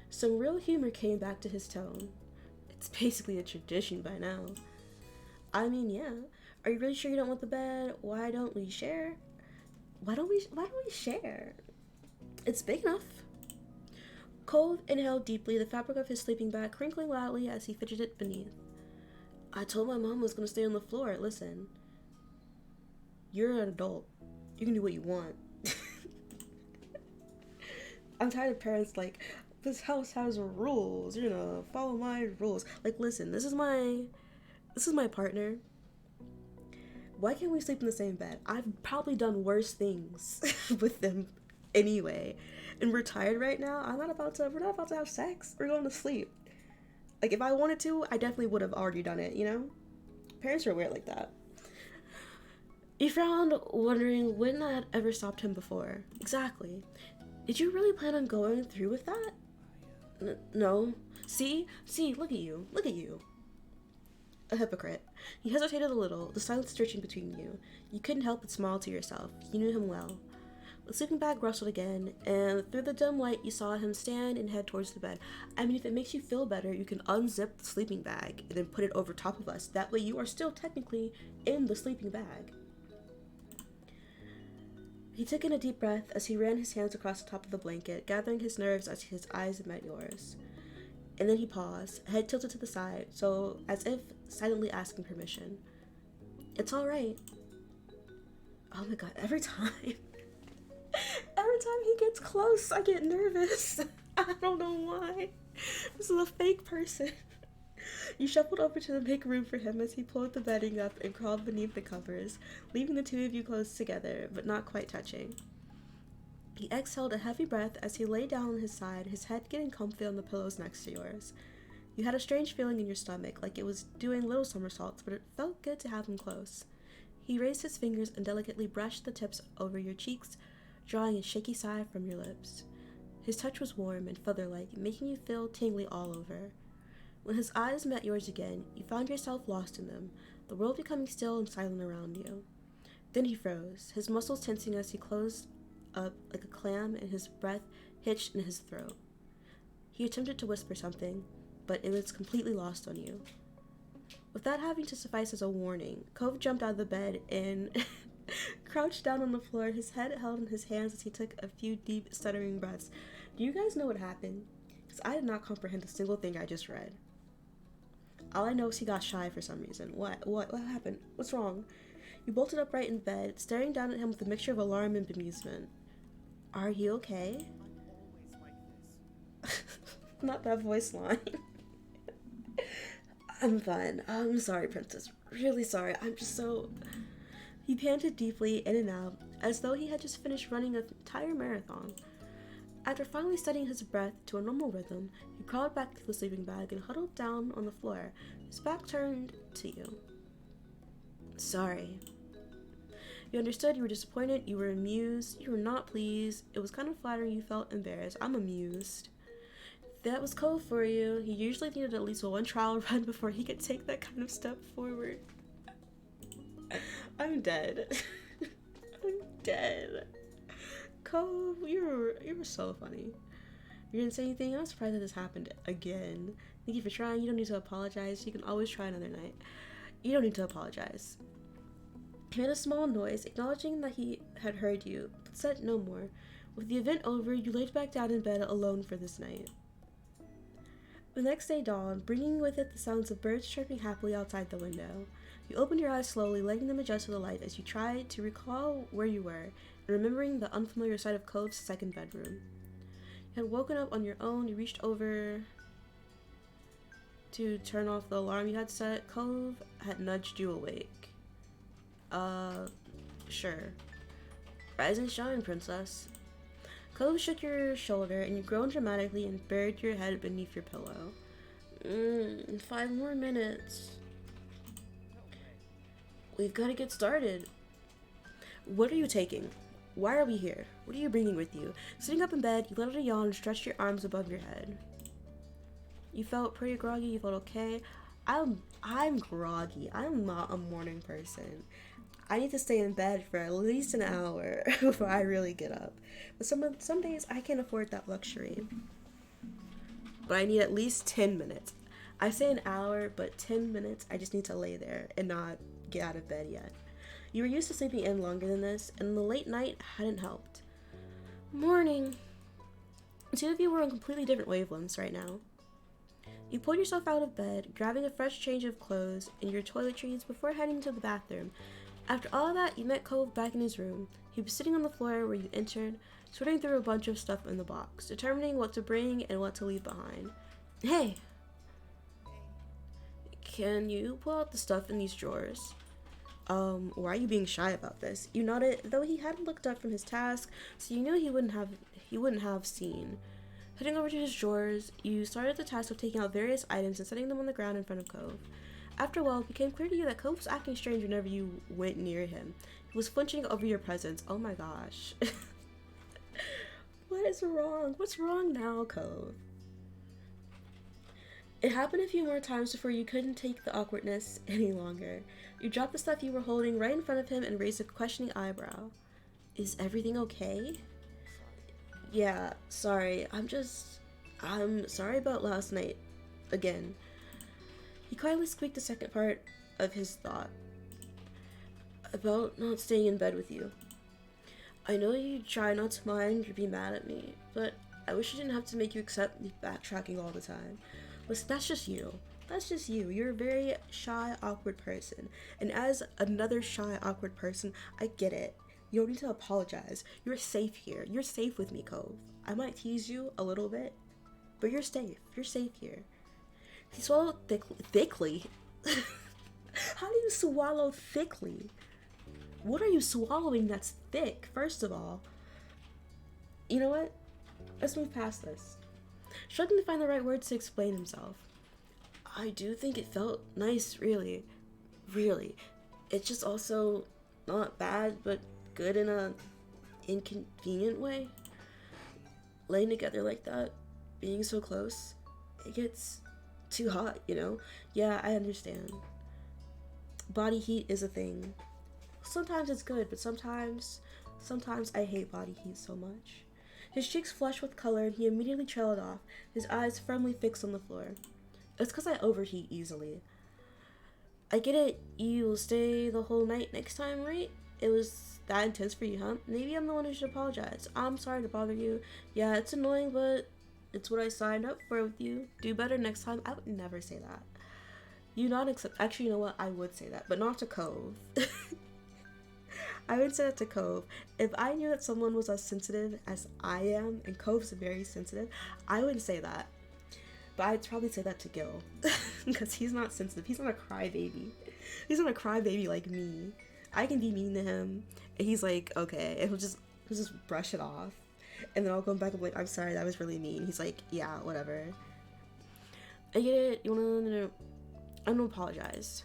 Some real humor came back to his tone. It's basically a tradition by now. I mean, yeah. Are you really sure you don't want the bed? Why don't we share? Why don't we share? It's big enough. Cole inhaled deeply, the fabric of his sleeping bag crinkling loudly as he fidgeted beneath. I told my mom I was going to stay on the floor. Listen, you're an adult. You can do what you want. I'm tired of parents like, this house has rules, you know, follow my rules. Like, listen, this is my partner. Why can't we sleep in the same bed? I've probably done worse things with them anyway. And we're tired right now. We're not about to have sex. We're going to sleep. Like, if I wanted to, I definitely would have already done it, you know? Parents are weird like that. He frowned, wondering when that had ever stopped him before. Exactly. Did you really plan on going through with that? No. See, look at you. Look at you. A hypocrite. He hesitated a little, the silence stretching between you. You couldn't help but smile to yourself. You knew him well. The sleeping bag rustled again, and through the dim light you saw him stand and head towards the bed. I mean, if it makes you feel better, you can unzip the sleeping bag and then put it over top of us. That way you are still technically in the sleeping bag. He took in a deep breath as he ran his hands across the top of the blanket, gathering his nerves as his eyes met yours. And then he paused, head tilted to the side, so as if silently asking permission. It's all right. Oh my god, every time he gets close, I get nervous. I don't know why. This is a fake person. You shuffled over to make room for him as he pulled the bedding up and crawled beneath the covers, leaving the two of you close together, but not quite touching. He exhaled a heavy breath as he lay down on his side, his head getting comfy on the pillows next to yours. You had a strange feeling in your stomach, like it was doing little somersaults, but it felt good to have him close. He raised his fingers and delicately brushed the tips over your cheeks, drawing a shaky sigh from your lips. His touch was warm and feather-like, making you feel tingly all over. When his eyes met yours again, you found yourself lost in them, the world becoming still and silent around you. Then he froze, his muscles tensing as he closed up like a clam and his breath hitched in his throat. He attempted to whisper something, but it was completely lost on you. With that having to suffice as a warning, Cove jumped out of the bed and crouched down on the floor, his head held in his hands as he took a few deep, stuttering breaths. Do you guys know what happened? Because I did not comprehend a single thing I just read. All I know is he got shy for some reason. What happened? What's wrong? You bolted upright in bed, staring down at him with a mixture of alarm and bemusement. Are you okay? Not that voice line. I'm fine. I'm sorry, Princess. Really sorry. I'm just so... He panted deeply in and out, as though he had just finished running an entire marathon. After finally steadying his breath to a normal rhythm, he crawled back to the sleeping bag and huddled down on the floor, his back turned to you. Sorry. You understood, you were disappointed, you were amused, you were not pleased. It was kind of flattering you felt embarrassed. I'm amused. That was Cove for you. He usually needed at least one trial run before he could take that kind of step forward. I'm dead. I'm dead. Cove, you were so funny. You didn't say anything. I'm surprised that this happened again. Thank you for trying. You don't need to apologize. You can always try another night. You don't need to apologize. He made a small noise, acknowledging that he had heard you, but said no more. With the event over, you laid back down in bed alone for this night. The next day dawned, bringing with it the sounds of birds chirping happily outside the window. You opened your eyes slowly, letting them adjust to the light as you tried to recall where you were, and remembering the unfamiliar sight of Cove's second bedroom. You had woken up on your own. You reached over to turn off the alarm you had set. Cove had nudged you awake. Sure. Rise and shine, princess. Cove shook your shoulder, and you groaned dramatically and buried your head beneath your pillow. 5 more minutes. We've got to get started. What are you taking? Why are we here? What are you bringing with you? Sitting up in bed, you let out a yawn and stretched your arms above your head. You felt pretty groggy. You felt okay. I'm groggy. I'm not a morning person. I need to stay in bed for at least an hour before I really get up. But some days I can't afford that luxury. But I need at least 10 minutes. I say an hour, but 10 minutes, I just need to lay there and not get out of bed yet. You were used to sleeping in longer than this, and the late night hadn't helped. Morning. The two of you were on completely different wavelengths right now. You pulled yourself out of bed, grabbing a fresh change of clothes and your toiletries before heading to the bathroom. After all of that, you met Cove back in his room. He was sitting on the floor where you entered, sorting through a bunch of stuff in the box, determining what to bring and what to leave behind. Hey! Can you pull out the stuff in these drawers? Why are you being shy about this? You nodded, though he hadn't looked up from his task, so you knew he wouldn't have seen. Heading over to his drawers, you started the task of taking out various items and setting them on the ground in front of Cove. After a while, it became clear to you that Cove was acting strange whenever you went near him. He was flinching over your presence. Oh my gosh. What is wrong? What's wrong now, Cove? It happened a few more times before you couldn't take the awkwardness any longer. You dropped the stuff you were holding right in front of him and raised a questioning eyebrow. Is everything okay? Yeah, sorry. I'm sorry about last night. Again. He quietly squeaked the second part of his thought. About not staying in bed with you. I know you try not to mind or be mad at me, but I wish I didn't have to make you accept me backtracking all the time. Listen, that's just you. That's just you. You're a very shy, awkward person. And as another shy, awkward person, I get it. You don't need to apologize. You're safe here. You're safe with me, Cove. I might tease you a little bit, but you're safe. You're safe here. He swallowed thickly. How do you swallow thickly? What are you swallowing that's thick, first of all? You know what? Let's move past this. Struggling to find the right words to explain himself. I do think it felt nice, really. Really. It's just also not bad, but good in a inconvenient way. Laying together like that, being so close, it gets too hot, you know? Yeah, I understand. Body heat is a thing. Sometimes it's good, but sometimes I hate body heat so much. His cheeks flushed with color and he immediately trailed off, his eyes firmly fixed on the floor. It's because I overheat easily. I get it, you'll stay the whole night next time, right? It was that intense for you, huh? Maybe I'm the one who should apologize. I'm sorry to bother you. Yeah, it's annoying, but it's what I signed up for with you. Do better next time. I would never say that. You not accept. Actually, you know what? I would say that, but not to Cove. I would say that to Cove. If I knew that someone was as sensitive as I am, and Cove's very sensitive, I would say that. But I'd probably say that to Gil. Because he's not sensitive. He's not a crybaby. He's not a crybaby like me. I can be mean to him, and he's like, okay, and he'll just brush it off. And then I'll come back and be like, I'm sorry, that was really mean. He's like, yeah, whatever. I get it. You wanna I'm gonna apologize.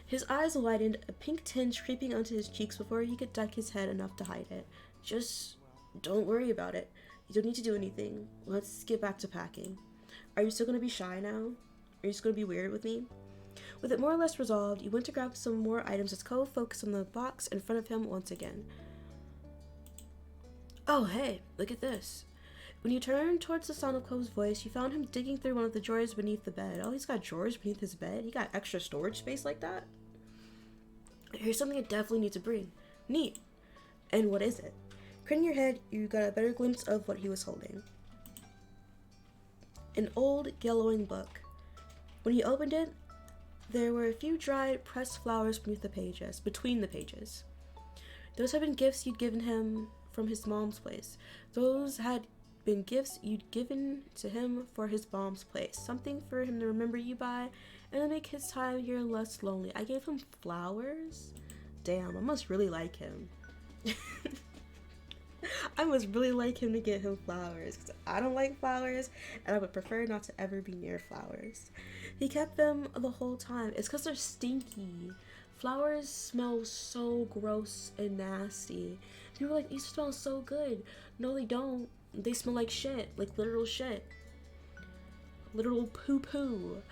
His eyes widened, a pink tinge creeping onto his cheeks before he could duck his head enough to hide it. Just don't worry about it. You don't need to do anything. Let's get back to packing. Are you still gonna be shy now? Are you just gonna be weird with me? With it more or less resolved, you went to grab some more items as Cove focused on the box in front of him once again. Oh, hey, look at this. When you turned towards the sound of Cove's voice, you found him digging through one of the drawers beneath the bed. Oh, he's got drawers beneath his bed? He got extra storage space like that? Here's something I definitely need to bring. Neat. And what is it? Craning your head, you got a better glimpse of what he was holding. An old, yellowing book. When he opened it, there were a few dried, pressed flowers between the pages. Those had been gifts you'd given him from his mom's place. Those had been gifts you'd given to him for his mom's place. Something for him to remember you by and to make his time here less lonely. I gave him flowers? Damn, I must really like him. I must really like him to get him flowers, because I don't like flowers, and I would prefer not to ever be near flowers. He kept them the whole time. It's because they're stinky. Flowers smell so gross and nasty. People are like, these smell so good. No, they don't. They smell like shit, like literal shit. Literal poo-poo.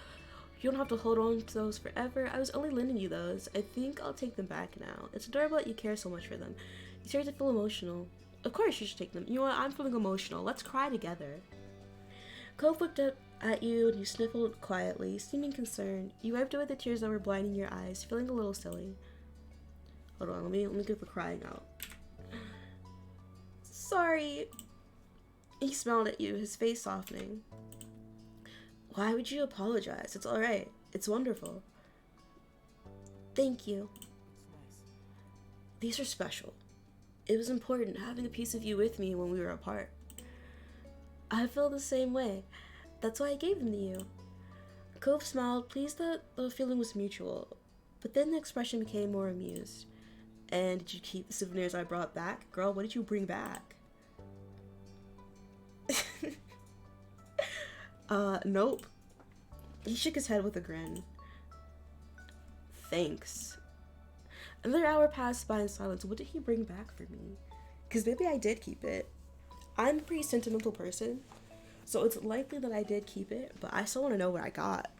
You don't have to hold on to those forever. I was only lending you those. I think I'll take them back now. It's adorable that you care so much for them. You start to feel emotional. Of course you should take them. You know what? I'm feeling emotional. Let's cry together. Cove looked up at you and you sniffled quietly, seeming concerned. You wiped away the tears that were blinding your eyes, feeling a little silly. Hold on, let me get the crying out. Sorry. He smiled at you, his face softening. Why would you apologize? It's alright. It's wonderful. Thank you. These are special. It was important having a piece of you with me when we were apart. I feel the same way. That's why I gave them to you. Cove smiled, pleased that the feeling was mutual, but then the expression became more amused. And did you keep the souvenirs I brought back? Girl, what did you bring back? Nope. He shook his head with a grin. Thanks. Another hour passed by in silence. What did he bring back for me? Because maybe I did keep it. I'm a pretty sentimental person, so it's likely that I did keep it, but I still want to know what I got,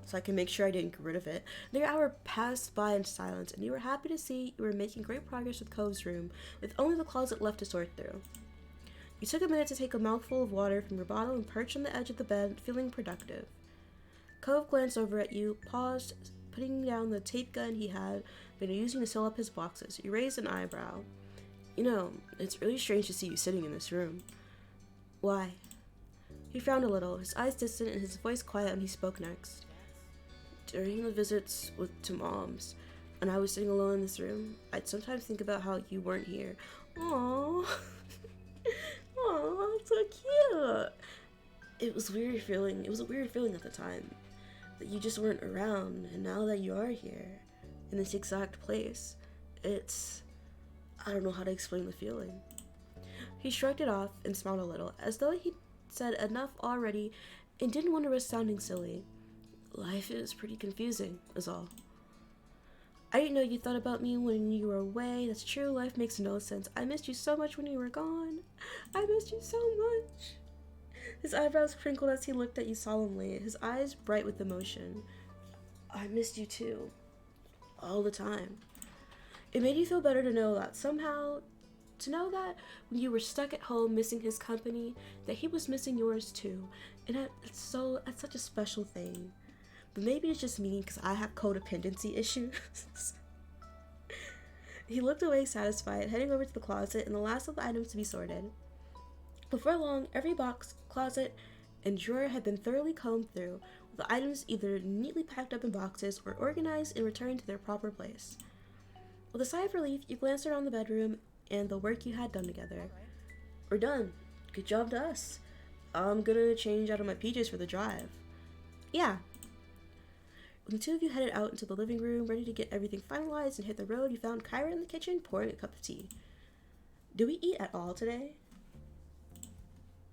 so I can make sure I didn't get rid of it. Another hour passed by in silence, and you were happy to see you were making great progress with Cove's room, with only the closet left to sort through. You took a minute to take a mouthful of water from your bottle and perched on the edge of the bed, feeling productive. Cove glanced over at you, paused, putting down the tape gun he had been using to sew up his boxes. You raised an eyebrow. You know, it's really strange to see you sitting in this room. Why? He frowned a little, his eyes distant and his voice quiet when he spoke next. During the visits to Mom's, when I was sitting alone in this room, I'd sometimes think about how you weren't here. Aww. Aww, so cute. It was a weird feeling at the time, that you just weren't around, and now that you are here, in this exact place, I don't know how to explain the feeling. He shrugged it off and smiled a little, as though he'd said enough already and didn't want to risk sounding silly. Life is pretty confusing, is all. I didn't know you thought about me when you were away. That's true, life makes no sense. I missed you so much when you were gone. I missed you so much. His eyebrows crinkled as he looked at you solemnly, his eyes bright with emotion. I missed you too. All the time. It made you feel better to know that to know that when you were stuck at home missing his company, that he was missing yours too. And that's such a special thing. But maybe it's just me because I have codependency issues. He looked away satisfied, heading over to the closet and the last of the items to be sorted. Before long, every box, closet, and drawer had been thoroughly combed through, with the items either neatly packed up in boxes or organized and returned to their proper place. With a sigh of relief, you glanced around the bedroom and the work you had done together. We're done. Good job to us. I'm gonna change out of my PJs for the drive. Yeah. When the two of you headed out into the living room, ready to get everything finalized and hit the road, you found Kyra in the kitchen pouring a cup of tea. Did we eat at all today?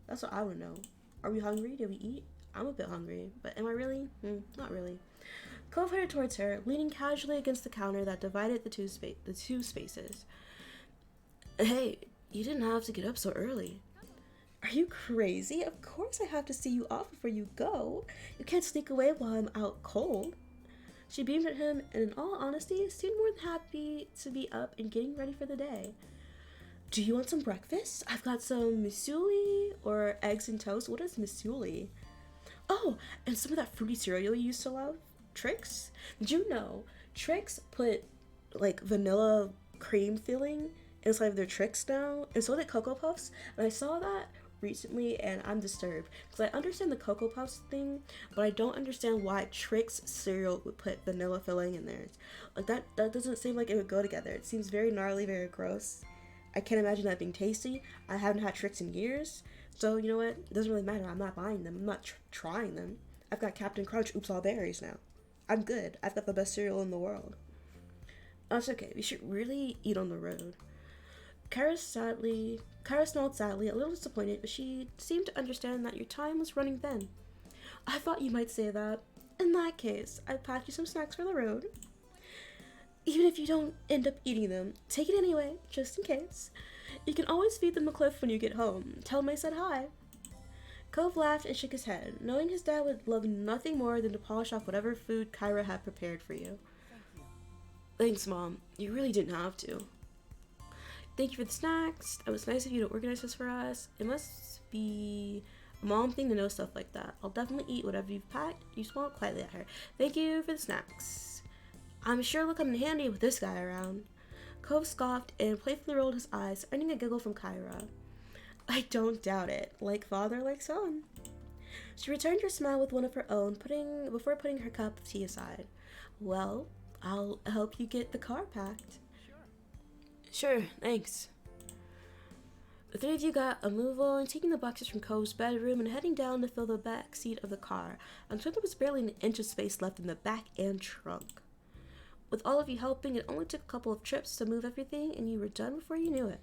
That's what I want to know. Are we hungry? Did we eat? I'm a bit hungry, but am I really? Not really. Cove headed towards her, leaning casually against the counter that divided the two spaces. Hey, you didn't have to get up so early. Are you crazy? Of course I have to see you off before you go. You can't sneak away while I'm out cold. She beamed at him and in all honesty seemed more than happy to be up and getting ready for the day. Do you want some breakfast? I've got some muesli or eggs and toast. What is muesli? Oh, and some of that fruity cereal you used to love? Trix? Did you know Trix put like vanilla cream filling inside of their Trix now? And so did Cocoa Puffs. And I saw that recently and I'm disturbed because I understand the Cocoa Puffs thing, but I don't understand why Trix cereal would put vanilla filling in theirs. Like that doesn't seem like it would go together. It seems very gnarly, very gross. I can't imagine that being tasty. I haven't had Trix in years, so you know what? It doesn't really matter. I'm not buying them. I'm not trying them. I've got Captain Crunch Oops All Berries now. I'm good. I've got the best cereal in the world. That's okay. We should really eat on the road. Kara smiled sadly, a little disappointed, but she seemed to understand that your time was running thin. I thought you might say that. In that case, I packed you some snacks for the road. Even if you don't end up eating them, take it anyway, just in case. You can always feed them to Cliff when you get home. Tell him I said hi. Cove laughed and shook his head, knowing his dad would love nothing more than to polish off whatever food Kyra had prepared for you. Thanks, Mom. You really didn't have to. Thank you for the snacks. It was nice of you to organize this for us. It must be a mom thing to know stuff like that. I'll definitely eat whatever you've packed. You smiled quietly at her. Thank you for the snacks. I'm sure it'll come in handy with this guy around. Cove scoffed and playfully rolled his eyes, earning a giggle from Kyra. I don't doubt it. Like father, like son. She returned her smile with one of her own, before putting her cup of tea aside. Well, I'll help you get the car packed. Sure. Sure, thanks. The three of you got a move on, taking the boxes from Cove's bedroom and heading down to fill the back seat of the car, until there was barely an inch of space left in the back and trunk. With all of you helping, it only took a couple of trips to move everything, and you were done before you knew it.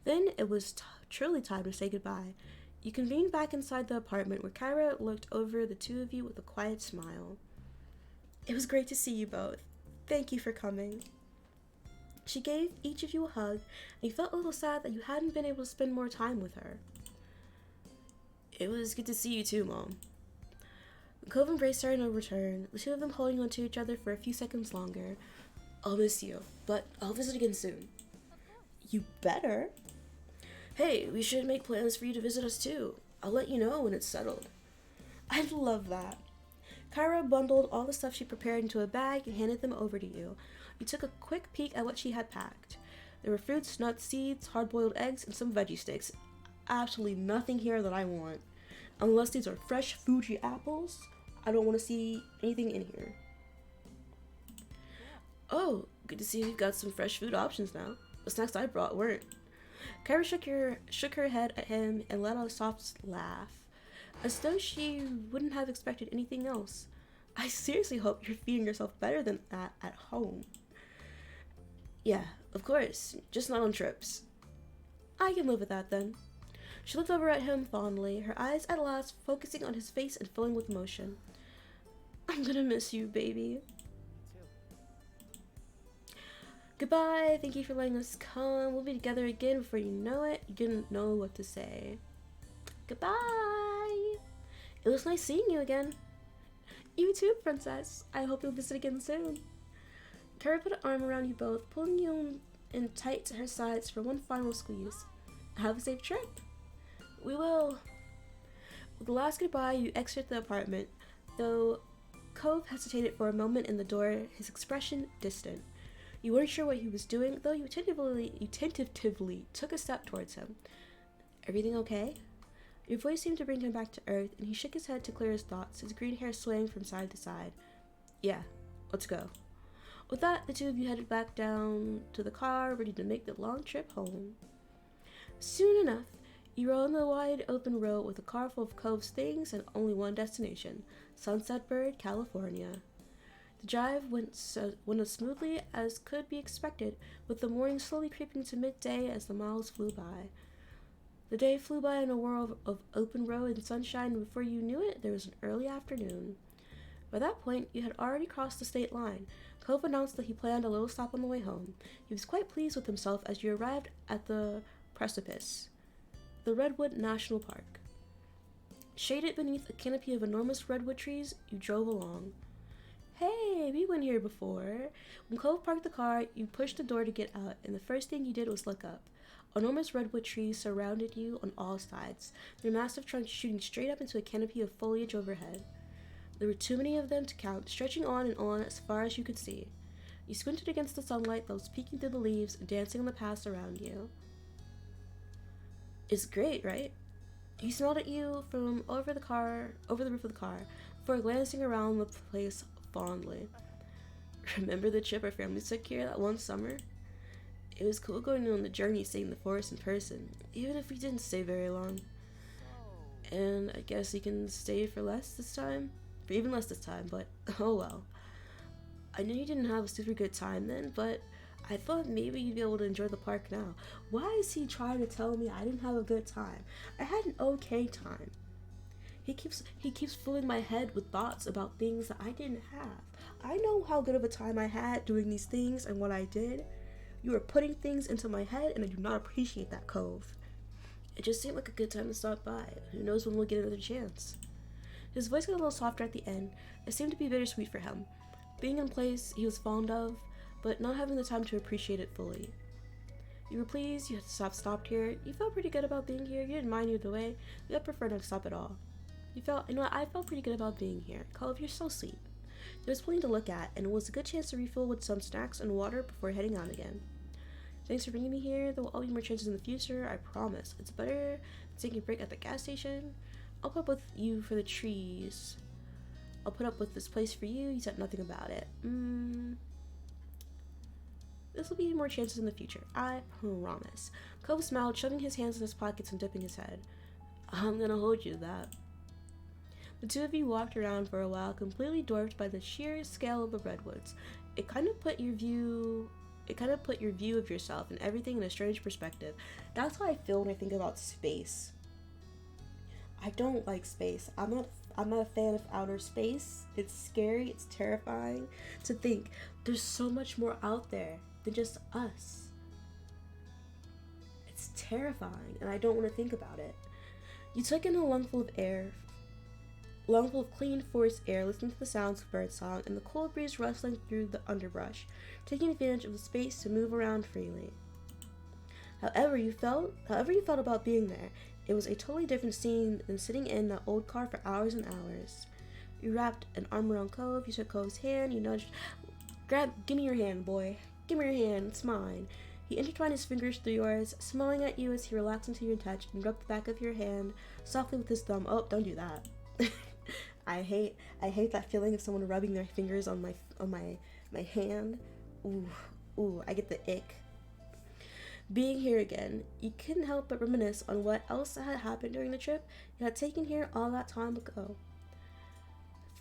Then it was truly time to say goodbye. You convened back inside the apartment, where Kyra looked over the two of you with a quiet smile. It was great to see you both. Thank you for coming. She gave each of you a hug, and you felt a little sad that you hadn't been able to spend more time with her. It was good to see you too, Mom. Cove embraced her in a return, the two of them holding onto each other for a few seconds longer. I'll miss you, but I'll visit again soon. You better. Hey, we should make plans for you to visit us too. I'll let you know when it's settled. I'd love that. Kyra bundled all the stuff she prepared into a bag and handed them over to you. You took a quick peek at what she had packed. There were fruits, nuts, seeds, hard-boiled eggs, and some veggie sticks. Absolutely nothing here that I want. Unless these are fresh Fuji apples, I don't want to see anything in here. Oh, good to see you've got some fresh food options now. The snacks I brought weren't. Kyra shook her head at him and let out a soft laugh, as though she wouldn't have expected anything else. I seriously hope you're feeding yourself better than that at home. Yeah, of course, just not on trips. I can live with that then. She looked over at him fondly, her eyes at last focusing on his face and filling with emotion. I'm gonna miss you, baby. Goodbye, thank you for letting us come. We'll be together again before you know it. You didn't know what to say. Goodbye. It was nice seeing you again. You too, princess. I hope you'll visit again soon. Kyra put an arm around you both, pulling you in tight to her sides for one final squeeze. Have a safe trip. We will. With the last goodbye, you exited the apartment, though Cove hesitated for a moment in the door, his expression distant. You weren't sure what he was doing, though you tentatively took a step towards him. Everything okay? Your voice seemed to bring him back to earth, and he shook his head to clear his thoughts, his green hair swaying from side to side. Yeah, let's go. With that, the two of you headed back down to the car, ready to make the long trip home. Soon enough, you were on the wide open road with a car full of Cove's things and only one destination, Sunset Bird, California. The drive went as smoothly as could be expected, with the morning slowly creeping to midday as the miles flew by. The day flew by in a whirl of open road and sunshine, and before you knew it, there was an early afternoon. By that point, you had already crossed the state line. Cove announced that he planned a little stop on the way home. He was quite pleased with himself as you arrived at the precipice, the Redwood National Park. Shaded beneath a canopy of enormous redwood trees, you drove along. Hey, we went here before. When Cove parked the car, you pushed the door to get out, and the first thing you did was look up. Enormous redwood trees surrounded you on all sides, their massive trunks shooting straight up into a canopy of foliage overhead. There were too many of them to count, stretching on and on as far as you could see. You squinted against the sunlight that was peeking through the leaves and dancing on the paths around you. It's great, right? He smiled at you from over the roof of the car, before glancing around the place fondly. Remember the trip our family took here that one summer? It was cool going on the journey, seeing the forest in person, even if we didn't stay very long. And I guess you can stay for even less this time, but oh well. I know you didn't have a super good time then, but I thought maybe you'd be able to enjoy the park now. Why is he trying to tell me I didn't have a good time? I had an okay time. He keeps filling my head with thoughts about things that I didn't have. I know how good of a time I had doing these things and what I did. You are putting things into my head, and I do not appreciate that, Cove. It just seemed like a good time to stop by. Who knows when we'll get another chance? His voice got a little softer at the end. It seemed to be bittersweet for him. Being in a place he was fond of, but not having the time to appreciate it fully. You were pleased you had stopped here. You felt pretty good about being here. You didn't mind either way. You would prefer not to stop at all. I felt pretty good about being here. Cove, you're so sweet. There was plenty to look at, and it was a good chance to refill with some snacks and water before heading on again. Thanks for bringing me here. There will always be more chances in the future, I promise. It's better than taking a break at the gas station. I'll put up with you for the trees. I'll put up with this place for you. You said nothing about it. This will be more chances in the future, I promise. Cove smiled, shoving his hands in his pockets and dipping his head. I'm gonna hold you to that. The two of you walked around for a while, completely dwarfed by the sheer scale of the redwoods. It kind of put your view of yourself and everything in a strange perspective. That's how I feel when I think about space. I don't like space. I'm not a fan of outer space. It's scary, it's terrifying to think there's so much more out there than just us. It's terrifying, and I don't want to think about it. You took in a lungful of clean forest air, listening to the sounds of birdsong and the cool breeze rustling through the underbrush, taking advantage of the space to move around freely. However you felt about being there, it was a totally different scene than sitting in that old car for hours and hours. You wrapped an arm around Cove, you took Cove's hand, you nudged, give me your hand, boy. Give me your hand, it's mine. He intertwined his fingers through yours, smiling at you as he relaxed into your touch and rubbed the back of your hand softly with his thumb. Oh, don't do that. I hate that feeling of someone rubbing their fingers on my hand. Ooh, I get the ick. Being here again, you couldn't help but reminisce on what else had happened during the trip you had taken here all that time ago.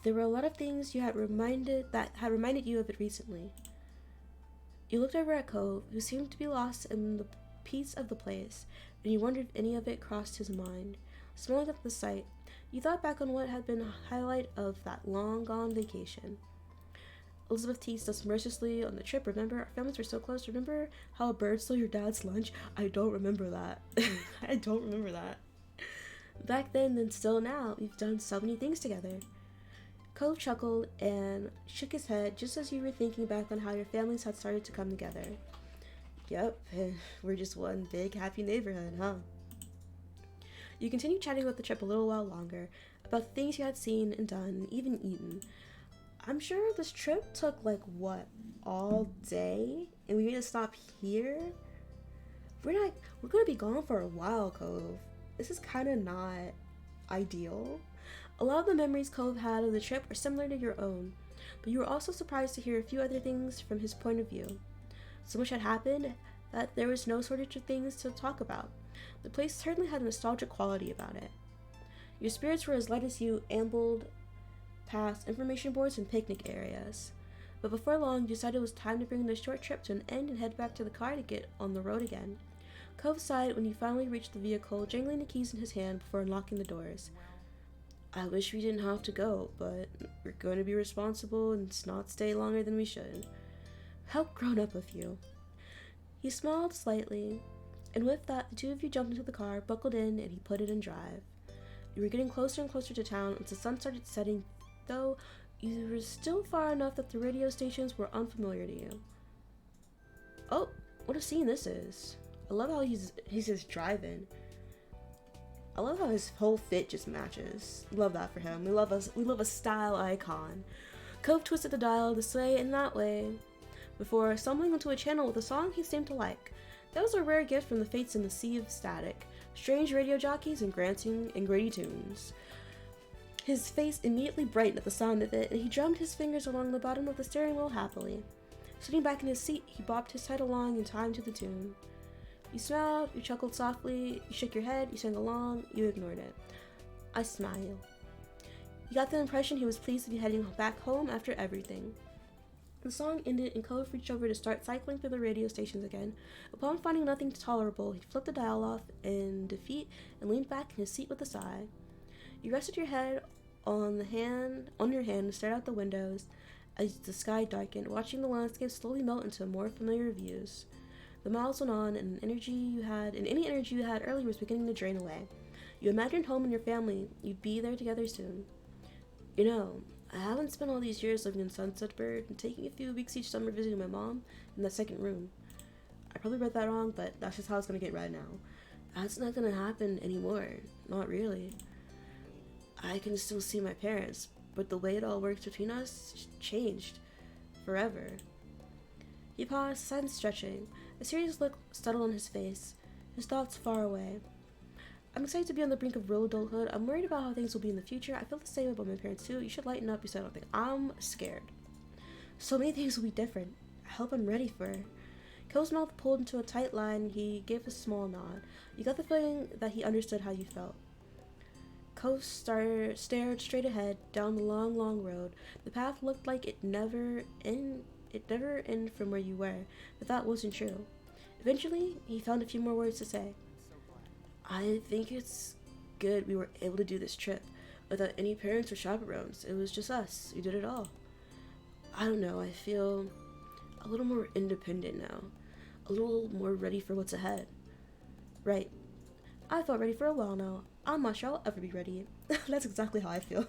There were a lot of things that had reminded you of it recently. You looked over at Cove, who seemed to be lost in the peace of the place, and you wondered if any of it crossed his mind. Smiling at the sight, you thought back on what had been a highlight of that long-gone vacation. Elizabeth teased us mercilessly on the trip. Remember, our families were so close. Remember how a bird stole your dad's lunch? I don't remember that. I don't remember that. Back then and still now, we've done so many things together. Cove chuckled and shook his head just as you were thinking back on how your families had started to come together. Yep, we're just one big happy neighborhood, huh? You continued chatting about the trip a little while longer, about the things you had seen and done and even eaten. I'm sure this trip took all day, and we made a stop here? We're gonna be gone for a while, Cove. This is kinda not ideal. A lot of the memories Cove had of the trip are similar to your own, but you were also surprised to hear a few other things from his point of view. So much had happened that there was no shortage of things to talk about. The place certainly had a nostalgic quality about it. Your spirits were as light as you ambled past information boards and picnic areas. But before long, you decided it was time to bring the short trip to an end and head back to the car to get on the road again. Cove sighed when you finally reached the vehicle, jangling the keys in his hand before unlocking the doors. I wish we didn't have to go, but we're going to be responsible and not stay longer than we should. How grown up of you. He smiled slightly, and with that, the two of you jumped into the car, buckled in, and he put it in drive. You were getting closer and closer to town as the sun started setting, though you were still far enough that the radio stations were unfamiliar to you. Oh, what a scene this is. I love how he's just driving. I love how his whole fit just matches. Love that for him. We love a style icon. Cove twisted the dial this way and that way before stumbling into a channel with a song he seemed to like. That was a rare gift from the fates in the sea of static, strange radio jockeys and gritty tunes. His face immediately brightened at the sound of it, and he drummed his fingers along the bottom of the steering wheel happily. Sitting back in his seat, he bobbed his head along in time to the tune. You smiled, you chuckled softly, you shook your head, you sang along, you ignored it. I smiled. You got the impression he was pleased to be heading back home after everything. The song ended and Cove reached over to start cycling through the radio stations again. Upon finding nothing tolerable, he flipped the dial off in defeat and leaned back in his seat with a sigh. You rested your head on your hand and stared out the windows as the sky darkened, watching the landscape slowly melt into more familiar views. The miles went on, and any energy you had earlier was beginning to drain away. You imagined home and your family. You'd be there together soon. You know, I haven't spent all these years living in Sunset Bird and taking a few weeks each summer visiting my mom in the second room. I probably read that wrong, but that's just how it's gonna get read now. That's not gonna happen anymore. Not really. I can still see my parents, but the way it all works between us changed. Forever. He paused, silent stretching. A serious look settled on his face, his thoughts far away. I'm excited to be on the brink of real adulthood. I'm worried about how things will be in the future. I feel the same about my parents too. You should lighten up, you said something. I'm scared. So many things will be different. I hope I'm ready for Cove's mouth pulled into a tight line. He gave a small nod. You got the feeling that he understood how you felt. Cove stared straight ahead down the long road. The path looked like it never ended from where you were, but that wasn't true. Eventually, he found a few more words to say. I think it's good we were able to do this trip without any parents or chaperones. It was just us. We did it all. I don't know, I feel a little more independent now. A little more ready for what's ahead. Right. I felt ready for a while now. I'm not sure I'll ever be ready. That's exactly how I feel.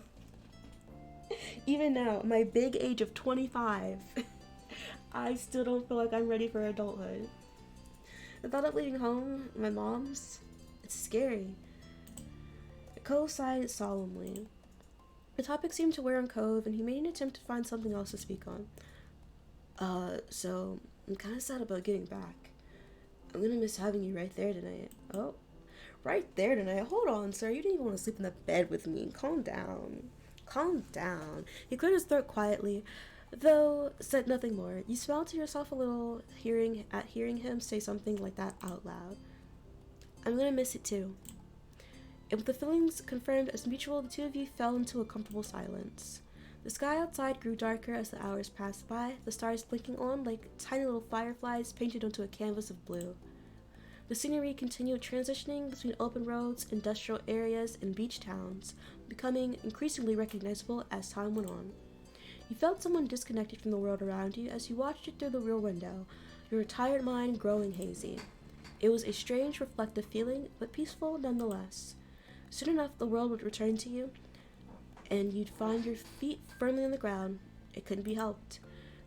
Even now, my big age of 25, I still don't feel like I'm ready for adulthood. The thought of leaving home, my mom's, it's scary. Cove sighed solemnly. The topic seemed to wear on Cove, and he made an attempt to find something else to speak on. So, I'm kinda sad about getting back. I'm gonna miss having you right there tonight. Oh, right there tonight? Hold on, sir. You didn't even want to sleep in the bed with me. Calm down. Calm down. He cleared his throat quietly, though said nothing more. You smiled to yourself a little, hearing him say something like that out loud. I'm gonna miss it too. And with the feelings confirmed as mutual, the two of you fell into a comfortable silence. The sky outside grew darker as the hours passed by, the stars blinking on like tiny little fireflies painted onto a canvas of blue. The scenery continued transitioning between open roads, industrial areas, and beach towns, becoming increasingly recognizable as time went on. You felt someone disconnected from the world around you as you watched it through the rear window, your tired mind growing hazy. It was a strange, reflective feeling, but peaceful nonetheless. Soon enough, the world would return to you, and you'd find your feet firmly on the ground. It couldn't be helped.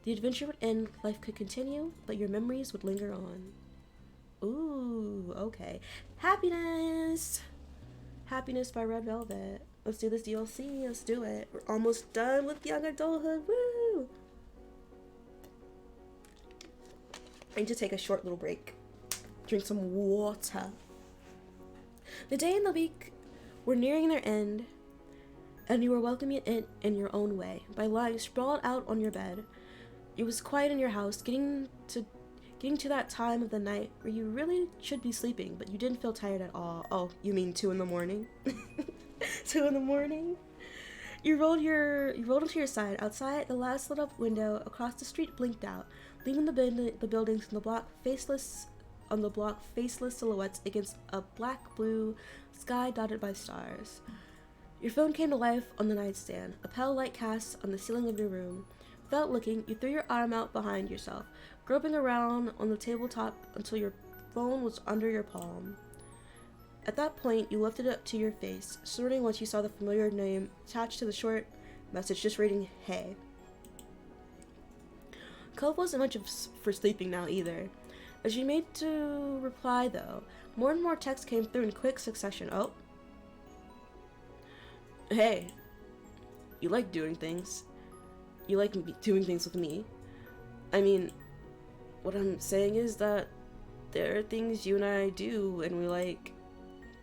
The adventure would end, life could continue, but your memories would linger on. Ooh, okay. Happiness! Happiness by Red Velvet. Let's do this DLC. Let's do it. We're almost done with young adulthood. Woo! I need to take a short little break. Drink some water. The day and the week were nearing their end, and you were welcoming it in your own way by lying sprawled out on your bed. It was quiet in your house, getting to that time of the night where you really should be sleeping, but you didn't feel tired at all. Oh, you mean 2 in the morning? 2 in the morning? You rolled into your side. Outside, the last lit up window across the street blinked out, leaving the buildings in the block faceless silhouettes against a black-blue sky dotted by stars. Your phone came to life on the nightstand, a pale light cast on the ceiling of your room. Without looking, you threw your arm out behind yourself, groping around on the tabletop until your phone was under your palm. At that point, you lifted it up to your face, snorting once you saw the familiar name attached to the short message just reading, "Hey." Cove wasn't much for sleeping now either. As you made to reply, though, more and more texts came through in quick succession. Oh. Hey. You like doing things. You like doing things with me. I mean, what I'm saying is that there are things you and I do and we like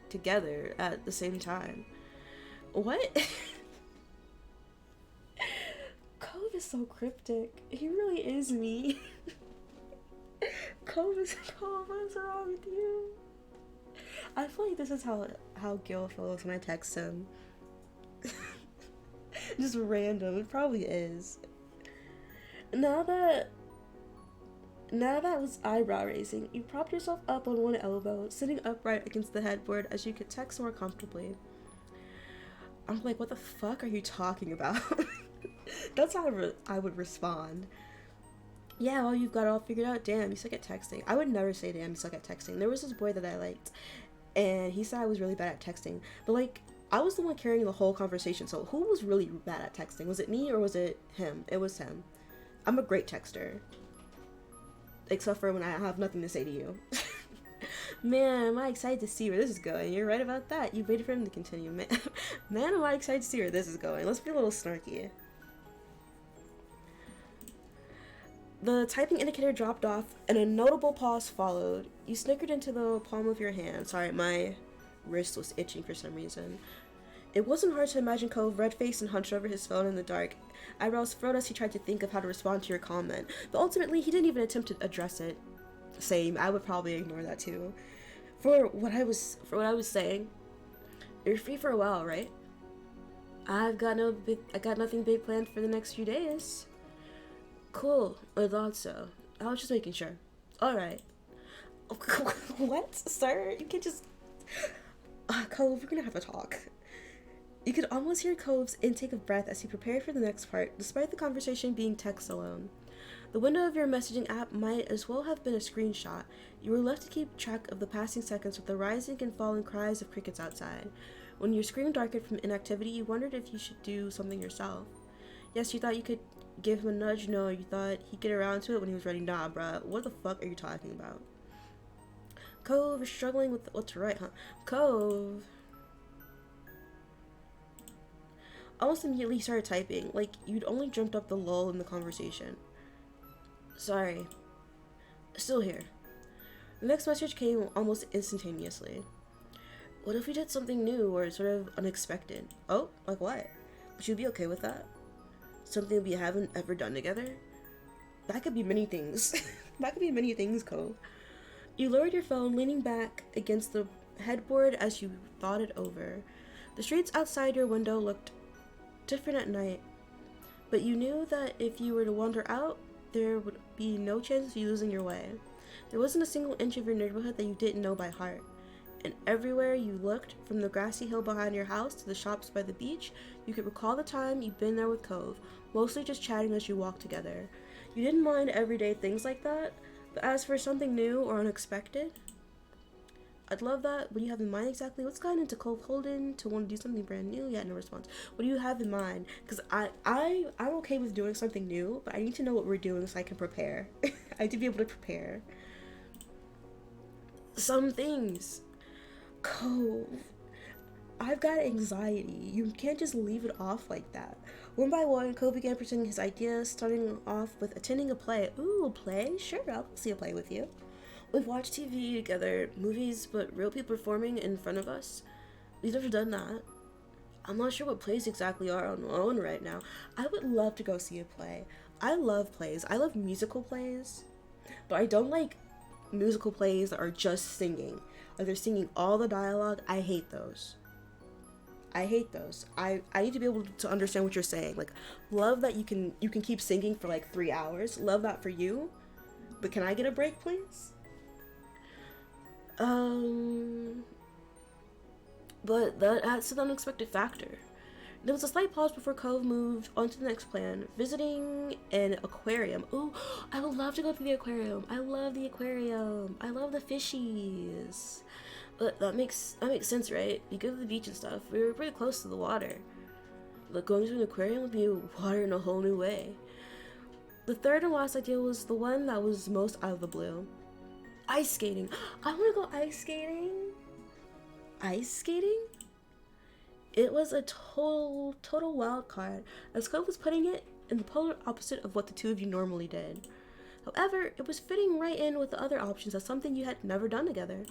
together at the same time. What? Cove is so cryptic. He really is me. Cove, what's wrong with you? I feel like this is how Gil feels when I text him. Just random. It probably is. Now that was eyebrow raising, you propped yourself up on one elbow, sitting upright against the headboard as you could text more comfortably. I'm like, what the fuck are you talking about? That's how I would respond. Yeah, well, you've got it all figured out. Damn, you suck at texting. I would never say, damn, you suck at texting. There was this boy that I liked, and he said I was really bad at texting. But, like, I was the one carrying the whole conversation, so who was really bad at texting? Was it me or was it him? It was him. I'm a great texter. Except for when I have nothing to say to you. Man, am I excited to see where this is going. You're right about that. You waited for him to continue. Man, am I excited to see where this is going. Let's be a little snarky. The typing indicator dropped off, and a notable pause followed. You snickered into the palm of your hand. Sorry, my wrist was itching for some reason. It wasn't hard to imagine Cove red-faced and hunched over his phone in the dark. Eyebrows furrowed as he tried to think of how to respond to your comment, but ultimately he didn't even attempt to address it. Same. I would probably ignore that too. For what I was saying, you're free for a while, right? I got nothing big planned for the next few days. Cool. I thought so. I was just making sure. All right. What, sir? You can just. Cove, we're gonna have a talk. You could almost hear Cove's intake of breath as he prepared for the next part, despite the conversation being text alone. The window of your messaging app might as well have been a screenshot. You were left to keep track of the passing seconds with the rising and falling cries of crickets outside. When your screen darkened from inactivity, you wondered if you should do something yourself. Yes, you thought you could give him a nudge. No, you thought he'd get around to it when he was ready. Nah, bruh. What the fuck are you talking about? Cove is struggling with what to write, huh? Cove. Almost immediately started typing, like you'd only dreamt up the lull in the conversation. Sorry. Still here. The next message came almost instantaneously. What if we did something new or sort of unexpected? Oh, like what? Would you be okay with that? Something we haven't ever done together? That could be many things. That could be many things, Cole. You lowered your phone, leaning back against the headboard as you thought it over. The streets outside your window looked different at night, but you knew that if you were to wander out, there would be no chance of you losing your way. There wasn't a single inch of your neighborhood that you didn't know by heart. And everywhere you looked, from the grassy hill behind your house to the shops by the beach, you could recall the time you'd been there with Cove, mostly just chatting as you walked together. You didn't mind everyday things like that, but as for something new or unexpected, I'd love that. What do you have in mind exactly? What's gotten into Cove Holden to want to do something brand new? Yeah, no response. What do you have in mind? Because I'm okay with doing something new, but I need to know what we're doing so I can prepare. I need to be able to prepare. Some things. Cove. I've got anxiety. You can't just leave it off like that. One by one, Cove began presenting his ideas, starting off with attending a play. Ooh, a play? Sure, I'll see a play with you. We've watched TV together, movies, but real people performing in front of us? We've never done that. I'm not sure what plays exactly are on loan right now. I would love to go see a play. I love plays. I love musical plays, but I don't like musical plays that are just singing. Like they're singing all the dialogue. I hate those. I hate those. I need to be able to understand what you're saying. Like, love that you can keep singing for like 3 hours. Love that for you. But can I get a break, please? But that adds to the unexpected factor. There was a slight pause before Cove moved on to the next plan, visiting an aquarium. Ooh, I would love to go to the aquarium. I love the aquarium. I love the fishies. But that makes sense, right? You go to the beach and stuff. We were pretty close to the water. But going to an aquarium would be water in a whole new way. The third and last idea was the one that was most out of the blue. Ice skating. I want to go ice skating. Ice skating? It was a total wild card, as Cove was putting it in the polar opposite of what the two of you normally did. However, it was fitting right in with the other options as something you had never done together.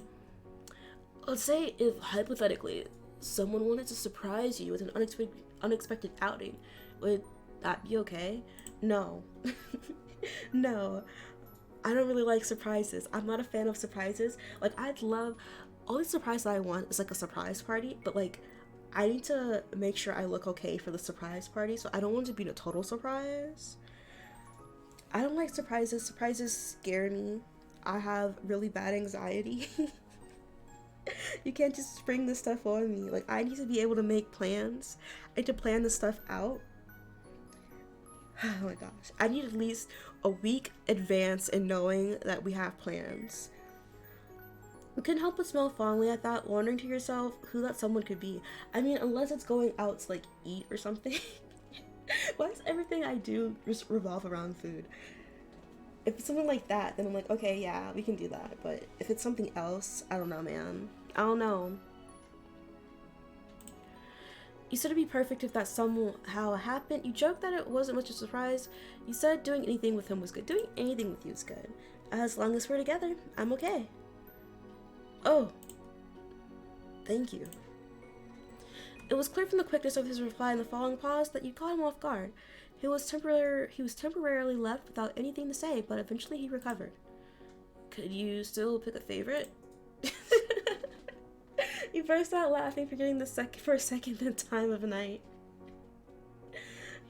Let's say if, hypothetically, someone wanted to surprise you with an unexpected outing, would that be okay? No. No. I don't really like surprises. I'm not a fan of surprises. Like, only surprise that I want is like a surprise party, but like, I need to make sure I look okay for the surprise party, so I don't want it to be a total surprise. I don't like surprises. Surprises scare me. I have really bad anxiety. You can't just spring this stuff on me. Like, I need to be able to make plans. I need to plan this stuff out. Oh my gosh. I need at least a week advance in knowing that we have plans. You couldn't help but smile fondly at that, wondering to yourself who that someone could be. I mean, unless it's going out to like eat or something. Why does everything I do just revolve around food? If it's something like that, then I'm like, okay, yeah, we can do that. But if it's something else, I don't know, man. I don't know. You said it'd be perfect if that somehow happened. You joked that it wasn't much of a surprise. You said doing anything with him was good. Doing anything with you is good. As long as we're together, I'm okay. Oh. Thank you. It was clear from the quickness of his reply and the following pause that you caught him off guard. He was temporarily left without anything to say, but eventually he recovered. Could you still pick a favorite? You burst out laughing, forgetting for a second the time of night.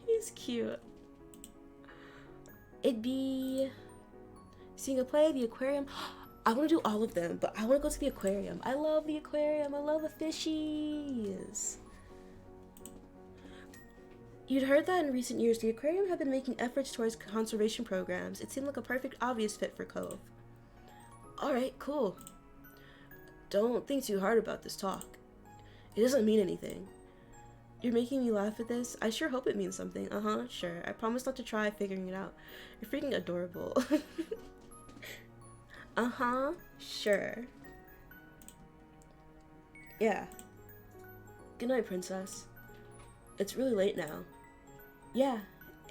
He's cute. It'd be seeing a play, the aquarium. I want to do all of them, but I want to go to the aquarium. I love the aquarium. I love the fishies. You'd heard that in recent years, the aquarium had been making efforts towards conservation programs. It seemed like a perfect, obvious fit for Cove. Alright, cool. Don't think too hard about this talk. It doesn't mean anything. You're making me laugh at this? I sure hope it means something. Sure. I promise not to try figuring it out. You're freaking adorable. Sure. Yeah. Good night, princess. It's really late now. Yeah,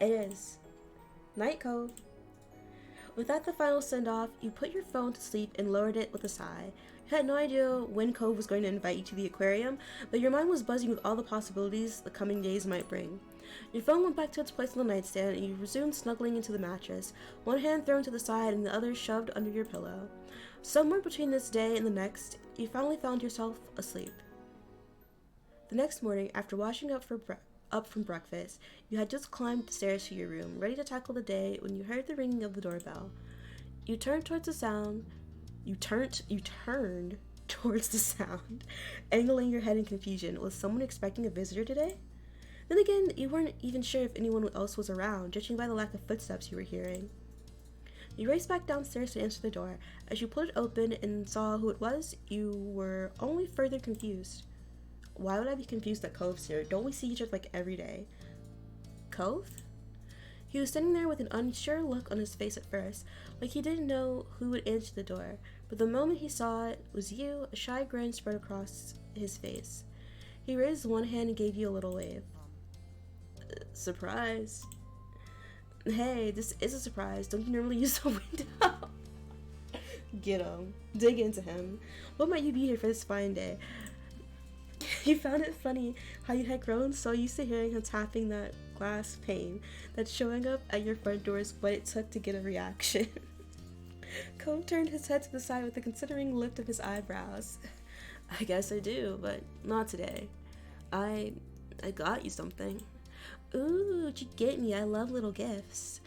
it is. Night, Cove. Without the final send-off, you put your phone to sleep and lowered it with a sigh. You had no idea when Cove was going to invite you to the aquarium, but your mind was buzzing with all the possibilities the coming days might bring. Your phone went back to its place on the nightstand, and you resumed snuggling into the mattress, one hand thrown to the side and the other shoved under your pillow. Somewhere between this day and the next, you finally found yourself asleep. The next morning, after washing up from breakfast, you had just climbed the stairs to your room, ready to tackle the day, when you heard the ringing of the doorbell. You turned towards the sound, angling your head in confusion. Was someone expecting a visitor today? Then again, you weren't even sure if anyone else was around, judging by the lack of footsteps you were hearing. You raced back downstairs to answer the door. As you pulled it open and saw who it was, you were only further confused. Why would I be confused that Cove's here? Don't we see each other like every day? Cove? He was standing there with an unsure look on his face at first, like he didn't know who would answer the door, but the moment he saw it was you, a shy grin spread across his face. He raised one hand and gave you a little wave. Surprise. Hey, this is a surprise. Don't you normally use the window? Get him. Dig into him. What might you be here for this fine day? You found it funny how you had grown so used to hearing him tapping that glass pane that showing up at your front door is what it took to get a reaction. Cove turned his head to the side with a considering lift of his eyebrows. I guess I do, but not today. I got you something. Ooh, what'd you get me? I love little gifts.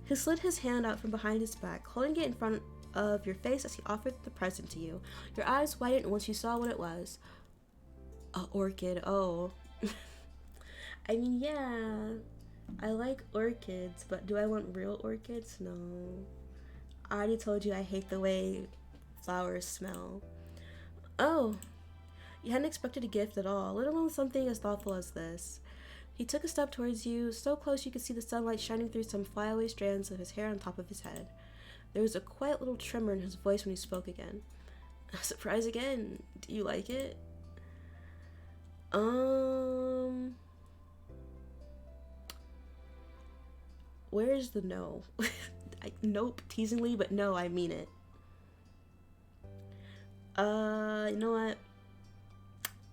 He slid his hand out from behind his back, holding it in front of your face as he offered the present to you. Your eyes widened once you saw what it was. A orchid, oh. I mean, yeah, I like orchids, but do I want real orchids? No. I already told you I hate the way flowers smell. Oh, you hadn't expected a gift at all, let alone something as thoughtful as this. He took a step towards you, so close you could see the sunlight shining through some flyaway strands of his hair on top of his head. There was a quiet little tremor in his voice when he spoke again. Surprise again. Do you like it? Where's the no? Nope, teasingly, but no, I mean it. You know what?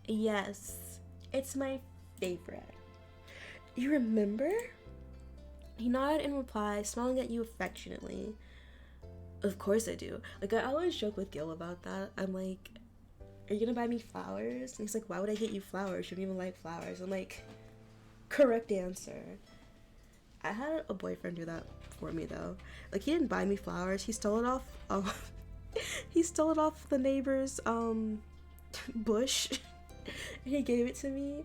Yes, it's my favorite. You remember? He nodded in reply, smiling at you affectionately. Of course I do. Like, I always joke with Gil about that. I'm like, are you gonna buy me flowers? And he's like, why would I get you flowers? You don't even like flowers. I'm like, correct answer. I had a boyfriend do that for me though. Like, he didn't buy me flowers. He stole it off. He stole it off the neighbor's bush, and he gave it to me.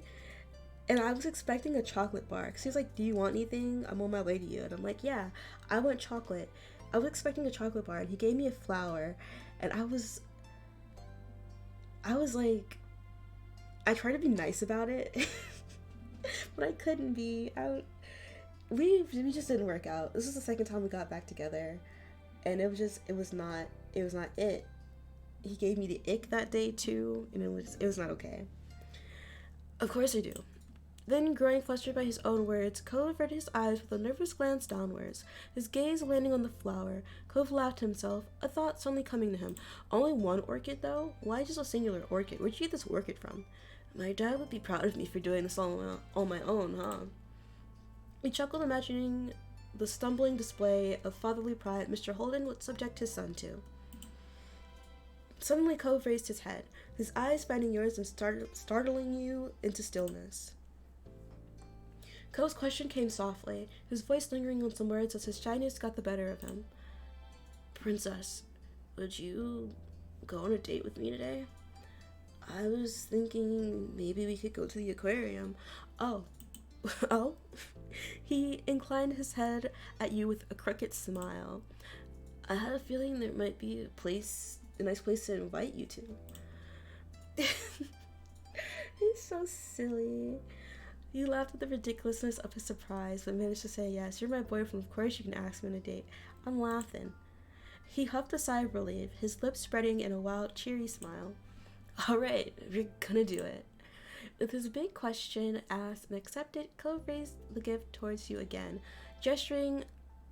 And I was expecting a chocolate bar. Cause he was like, do you want anything? I'm on my way to you. And I'm like, yeah, I want chocolate. I was expecting a chocolate bar, and he gave me a flower, and I was like, I tried to be nice about it, but I couldn't be. We just didn't work out. This was the second time we got back together, and it was not it. He gave me the ick that day too, and it was not okay. Of course I do. Then, growing flustered by his own words, Cove averted his eyes with a nervous glance downwards, his gaze landing on the flower. Cove laughed to himself, a thought suddenly coming to him. Only one orchid, though? Why just a singular orchid? Where'd you get this orchid from? My dad would be proud of me for doing this all on my own, huh? He chuckled, imagining the stumbling display of fatherly pride Mr. Holden would subject his son to. Suddenly, Cove raised his head, his eyes finding yours and startling you into stillness. Cove's question came softly, his voice lingering on some words as his shyness got the better of him. Princess, would you go on a date with me today? I was thinking maybe we could go to the aquarium. Oh. Oh? He inclined his head at you with a crooked smile. I had a feeling there might be a nice place to invite you to. He's so silly. He laughed at the ridiculousness of his surprise, but managed to say, yes, you're my boyfriend, of course you can ask me on a date. I'm laughing. He huffed a sigh of relief, his lips spreading in a wild, cheery smile. Alright, we're gonna do it. With his big question asked and accepted, Cove raised the gift towards you again, gesturing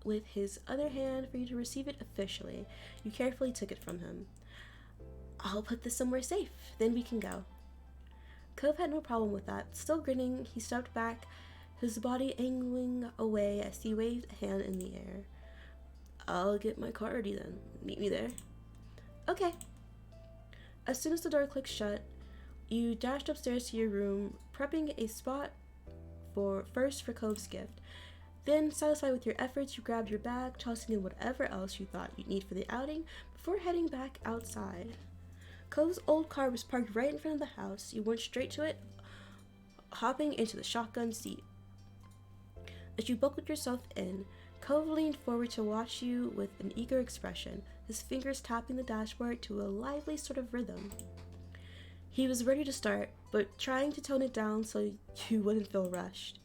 with his other hand for you to receive it officially. You carefully took it from him. I'll put this somewhere safe, then we can go. Cove had no problem with that. Still grinning, he stepped back, his body angling away as he waved a hand in the air. I'll get my car ready then. Meet me there. Okay. As soon as the door clicked shut, you dashed upstairs to your room, prepping a spot for Cove's gift. Then, satisfied with your efforts, you grabbed your bag, tossing in whatever else you thought you'd need for the outing before heading back outside. Cove's old car was parked right in front of the house. You went straight to it, hopping into the shotgun seat. As you buckled yourself in, Cove leaned forward to watch you with an eager expression, his fingers tapping the dashboard to a lively sort of rhythm. He was ready to start, but trying to tone it down so you wouldn't feel rushed.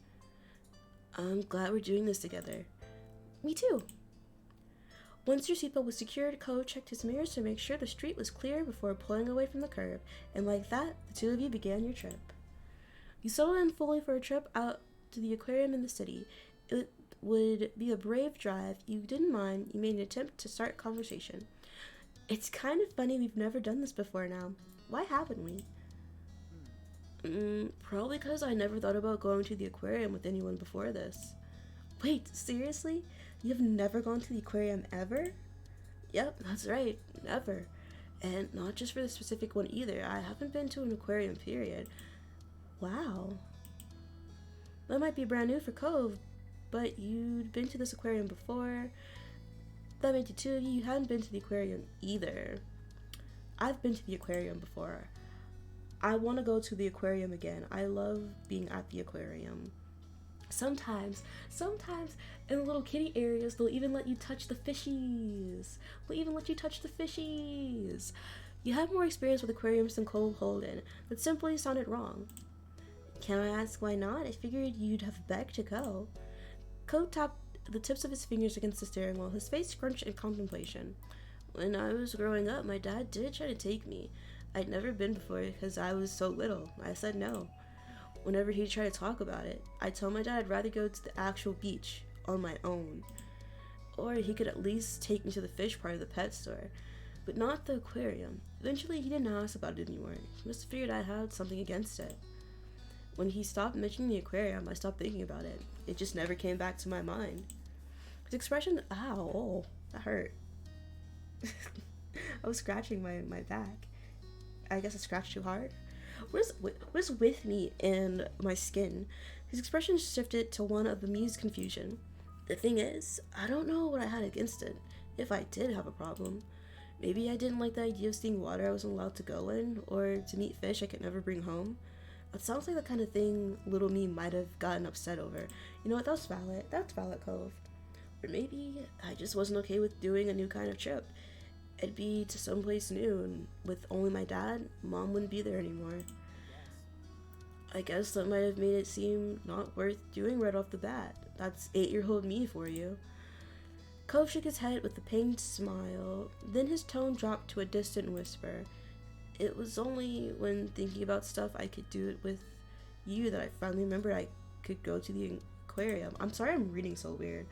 I'm glad we're doing this together. Me too. Once your seatbelt was secured, Cove checked his mirrors to make sure the street was clear before pulling away from the curb, and like that, the two of you began your trip. You settled in fully for a trip out to the aquarium in the city. It would be a brave drive. You didn't mind. You made an attempt to start conversation. It's kind of funny we've never done this before now. Why haven't we? Probably because I never thought about going to the aquarium with anyone before this. Wait, seriously? You've never gone to the aquarium ever? Yep, that's right, never. And not just for the specific one either. I haven't been to an aquarium, period. Wow. That might be brand new for Cove, but you'd been to this aquarium before. That made you two of you. You hadn't been to the aquarium either. I've been to the aquarium before. I want to go to the aquarium again. I love being at the aquarium. Sometimes in the little kitty areas, they'll even let you touch the fishies. You have more experience with aquariums than Cole Holden. That simply sounded wrong. Can I ask why not? I figured you'd have begged to go. Cole tapped the tips of his fingers against the steering wheel, his face scrunched in contemplation. When I was growing up, my dad did try to take me. I'd never been before because I was so little. I said no. Whenever he'd try to talk about it, I'd tell my dad I'd rather go to the actual beach on my own. Or he could at least take me to the fish part of the pet store, but not the aquarium. Eventually, he didn't ask about it anymore. He must have figured I had something against it. When he stopped mentioning the aquarium, I stopped thinking about it. It just never came back to my mind. His expression, that hurt. I was scratching my back. I guess I scratched too hard. What is with me and my skin? His expression shifted to one of amused confusion. The thing is, I don't know what I had against it, if I did have a problem. Maybe I didn't like the idea of seeing water I wasn't allowed to go in, or to meet fish I could never bring home. It sounds like the kind of thing little me might have gotten upset over. You know what, that's valid, Cove. Or maybe I just wasn't okay with doing a new kind of trip. It'd be to someplace new, and with only my dad, Mom wouldn't be there anymore. I guess that might have made it seem not worth doing right off the bat. That's 8-year-old me for you. Cove shook his head with a pained smile, then his tone dropped to a distant whisper. It was only when thinking about stuff I could do it with you that I finally remembered I could go to the aquarium. I'm sorry I'm reading so weird.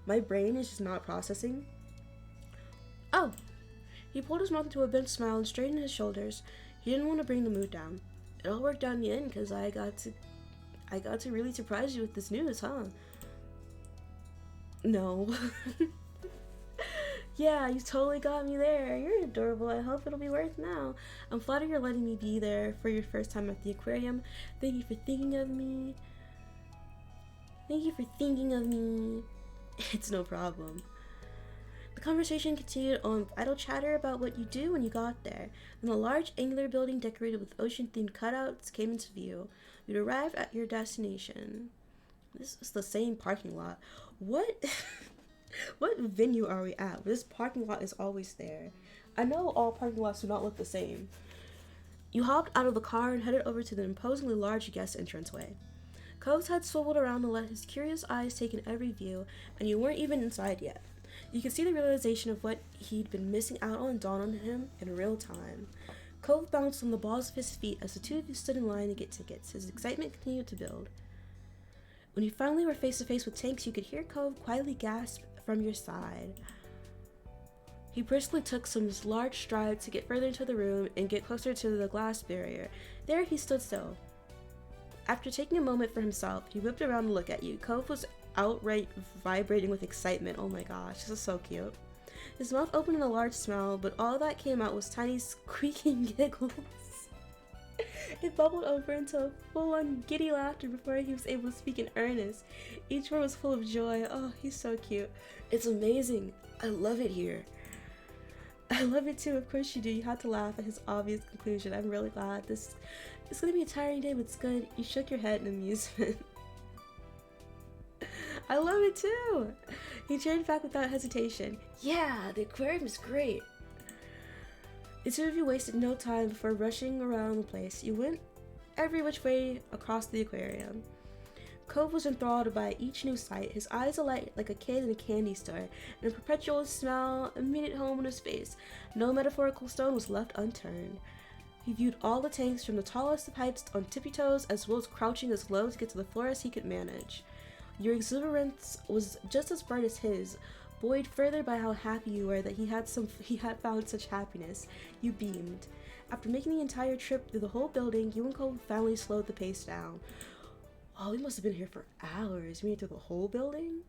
My brain is just not processing. Oh! He pulled his mouth into a bent smile and straightened his shoulders. He didn't want to bring the mood down. It all worked out in the end because I got to really surprise you with this news, huh? No. Yeah, you totally got me there. You're adorable. I hope it'll be worth now. I'm flattered you're letting me be there for your first time at the aquarium. Thank you for thinking of me. Thank you for thinking of me. It's no problem. The conversation continued on idle chatter about what you do when you got there. Then a large angular building decorated with ocean-themed cutouts came into view. You'd arrived at your destination. This is the same parking lot. What? What venue are we at? This parking lot is always there. I know all parking lots do not look the same. You hopped out of the car and headed over to the imposingly large guest entranceway. Cove's head swiveled around to let his curious eyes take in every view, and you weren't even inside yet. You could see the realization of what he'd been missing out on dawn on him in real time. Cove bounced on the balls of his feet as the two of you stood in line to get tickets. His excitement continued to build. When you finally were face to face with Tanks, you could hear Cove quietly gasp from your side. He briskly took some large strides to get further into the room and get closer to the glass barrier. There he stood still. After taking a moment for himself, he whipped around to look at you. Cove was outright vibrating with excitement. Oh my gosh, this is so cute. His mouth opened in a large smile, but all that came out was tiny squeaking giggles. It bubbled over into a full-on giddy laughter before he was able to speak in earnest. Each word was full of joy. Oh, he's so cute. It's amazing. I love it here. I love it too. Of course you do. You had to laugh at his obvious conclusion. I'm really glad. It's gonna be a tiring day, but it's good. You shook your head in amusement. I love it too. He turned back without hesitation. Yeah, the aquarium is great. The two of you wasted no time before rushing around the place. You went every which way across the aquarium. Cove was enthralled by each new sight, his eyes alight like a kid in a candy store, and a perpetual smile immediate home in his face. No metaphorical stone was left unturned. He viewed all the tanks from the tallest of heights on tippy toes, as well as crouching as low to get to the floor as he could manage. Your exuberance was just as bright as his, buoyed further by how happy you were that he had found such happiness. You beamed. After making the entire trip through the whole building, you and Cole finally slowed the pace down. Oh, we must have been here for hours. We made it through the whole building?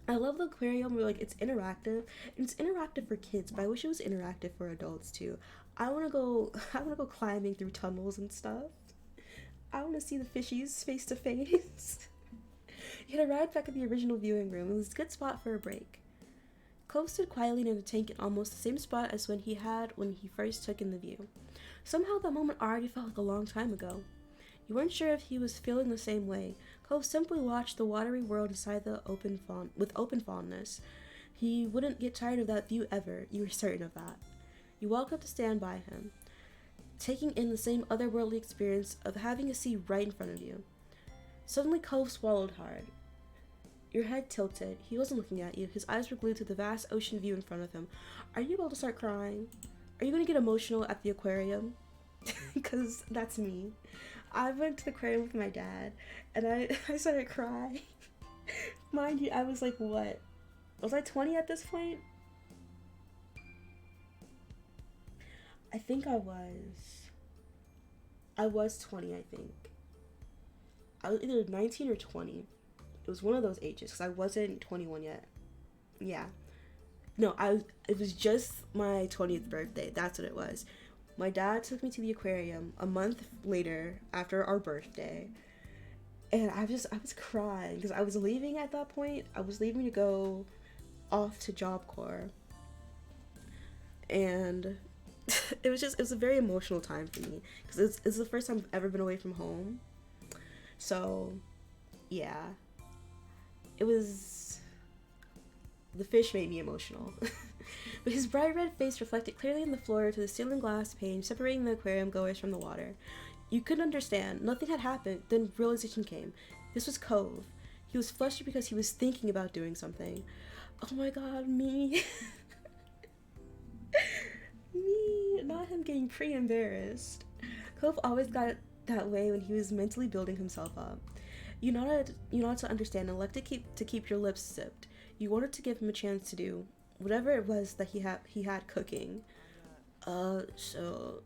I love the aquarium where like it's interactive. And it's interactive for kids, but I wish it was interactive for adults too. I wanna go climbing through tunnels and stuff. I wanna see the fishies face to face. You had arrived back at the original viewing room. It was a good spot for a break. Cove stood quietly near the tank in almost the same spot as when he first took in the view. Somehow that moment already felt like a long time ago. You weren't sure if he was feeling the same way. Cove simply watched the watery world inside with open fondness. He wouldn't get tired of that view ever. You were certain of that. You walked up to stand by him, taking in the same otherworldly experience of having a sea right in front of you. Suddenly, Cove swallowed hard. Your head tilted. He wasn't looking at you. His eyes were glued to the vast ocean view in front of him. Are you about to start crying? Are you going to get emotional at the aquarium? Because that's me. I went to the aquarium with my dad, and I started crying. Mind you, I was like, what? Was I 20 at this point? I think I was. I was 20, I think. I was either 19 or 20. It was one of those ages, because I wasn't 21 yet. Yeah. No, it was just my 20th birthday. That's what it was. My dad took me to the aquarium a month later after our birthday. And I was crying because I was leaving at that point. I was leaving to go off to Job Corps. And it was a very emotional time for me because it's the first time I've ever been away from home. So, yeah. The fish made me emotional. But his bright red face reflected clearly in the floor to the ceiling glass pane separating the aquarium goers from the water. You couldn't understand. Nothing had happened. Then realization came. This was Cove. He was flustered because he was thinking about doing something. Oh my god, me. Me. Not him getting pre-embarrassed. Cove always got that way when he was mentally building himself up. You nodded to understand and elected to keep your lips zipped. You wanted to give him a chance to do whatever it was that he had cooking. So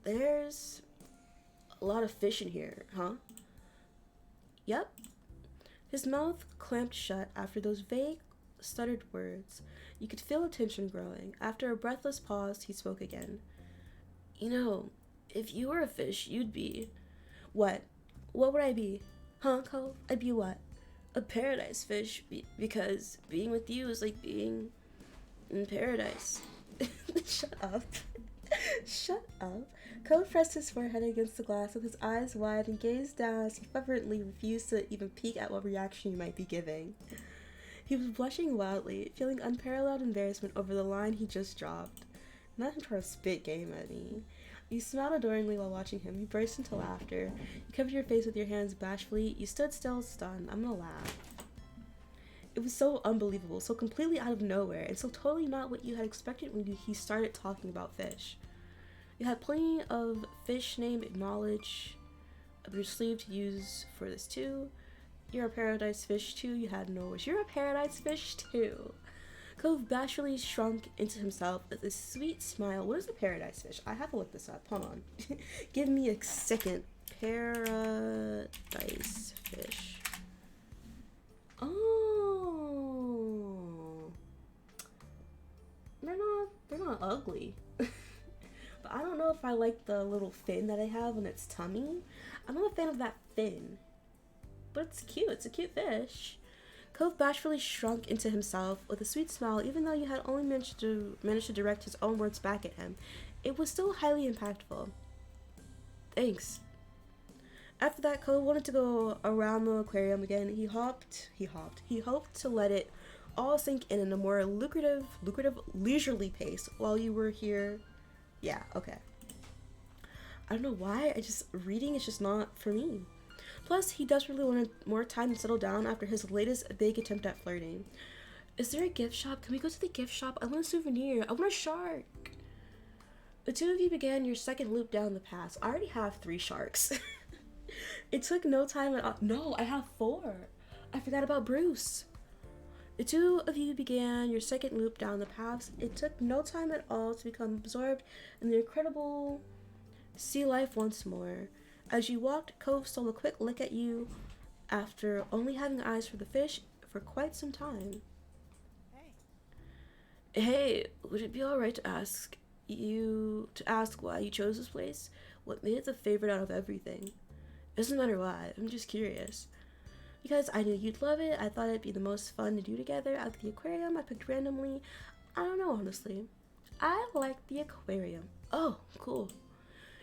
there's a lot of fish in here, huh? Yep. His mouth clamped shut after those vague stuttered words. You could feel the tension growing. After a breathless pause, he spoke again. You know, if you were a fish, you'd be... What? What would I be? Huh, Cole? I'd be what? A paradise fish, because being with you is like being in paradise. Shut up. Shut up. Cove pressed his forehead against the glass with his eyes wide and gazed down as he fervently refused to even peek at what reaction you might be giving. He was blushing wildly, feeling unparalleled embarrassment over the line he just dropped. Not him trying to spit game at me. You smiled adoringly while watching him. You burst into laughter. You covered your face with your hands bashfully. You stood still, stunned. I'm gonna laugh. It was so unbelievable, so completely out of nowhere, and so totally not what you had expected when he started talking about fish. You had plenty of fish name knowledge up your sleeve to use for this too. You're a paradise fish too. You had no wish. You're a paradise fish too. Cove bashfully shrunk into himself with a sweet smile. What is a paradise fish? I have to look this up. Hold on. Give me a second. Paradise fish. Oh. They're not ugly. But I don't know if I like the little fin that I have on its tummy. I'm not a fan of that fin. But it's cute. It's a cute fish. Cove bashfully shrunk into himself with a sweet smile, even though you had only managed to direct his own words back at him. It was still highly impactful. Thanks. After that, Cove wanted to go around the aquarium again. He hoped to let it all sink in a more lucrative, leisurely pace while you were here. Yeah, okay. I don't know why, reading is just not for me. Plus, he desperately wanted more time to settle down after his latest big attempt at flirting. Is there a gift shop? Can we go to the gift shop? I want a souvenir. I want a shark. The two of you began your second loop down the path. I already have 3 sharks. It took no time at all. No, I have 4. I forgot about Bruce. The two of you began your second loop down the paths. It took no time at all to become absorbed in the incredible sea life once more. As you walked, Cove stole a quick look at you after only having eyes for the fish for quite some time. Hey, would it be alright to ask why you chose this place? What made it the favorite out of everything? It doesn't matter why, I'm just curious. Because I knew you'd love it, I thought it'd be the most fun to do together. At the aquarium I picked randomly. I don't know, honestly. I like the aquarium. Oh, cool.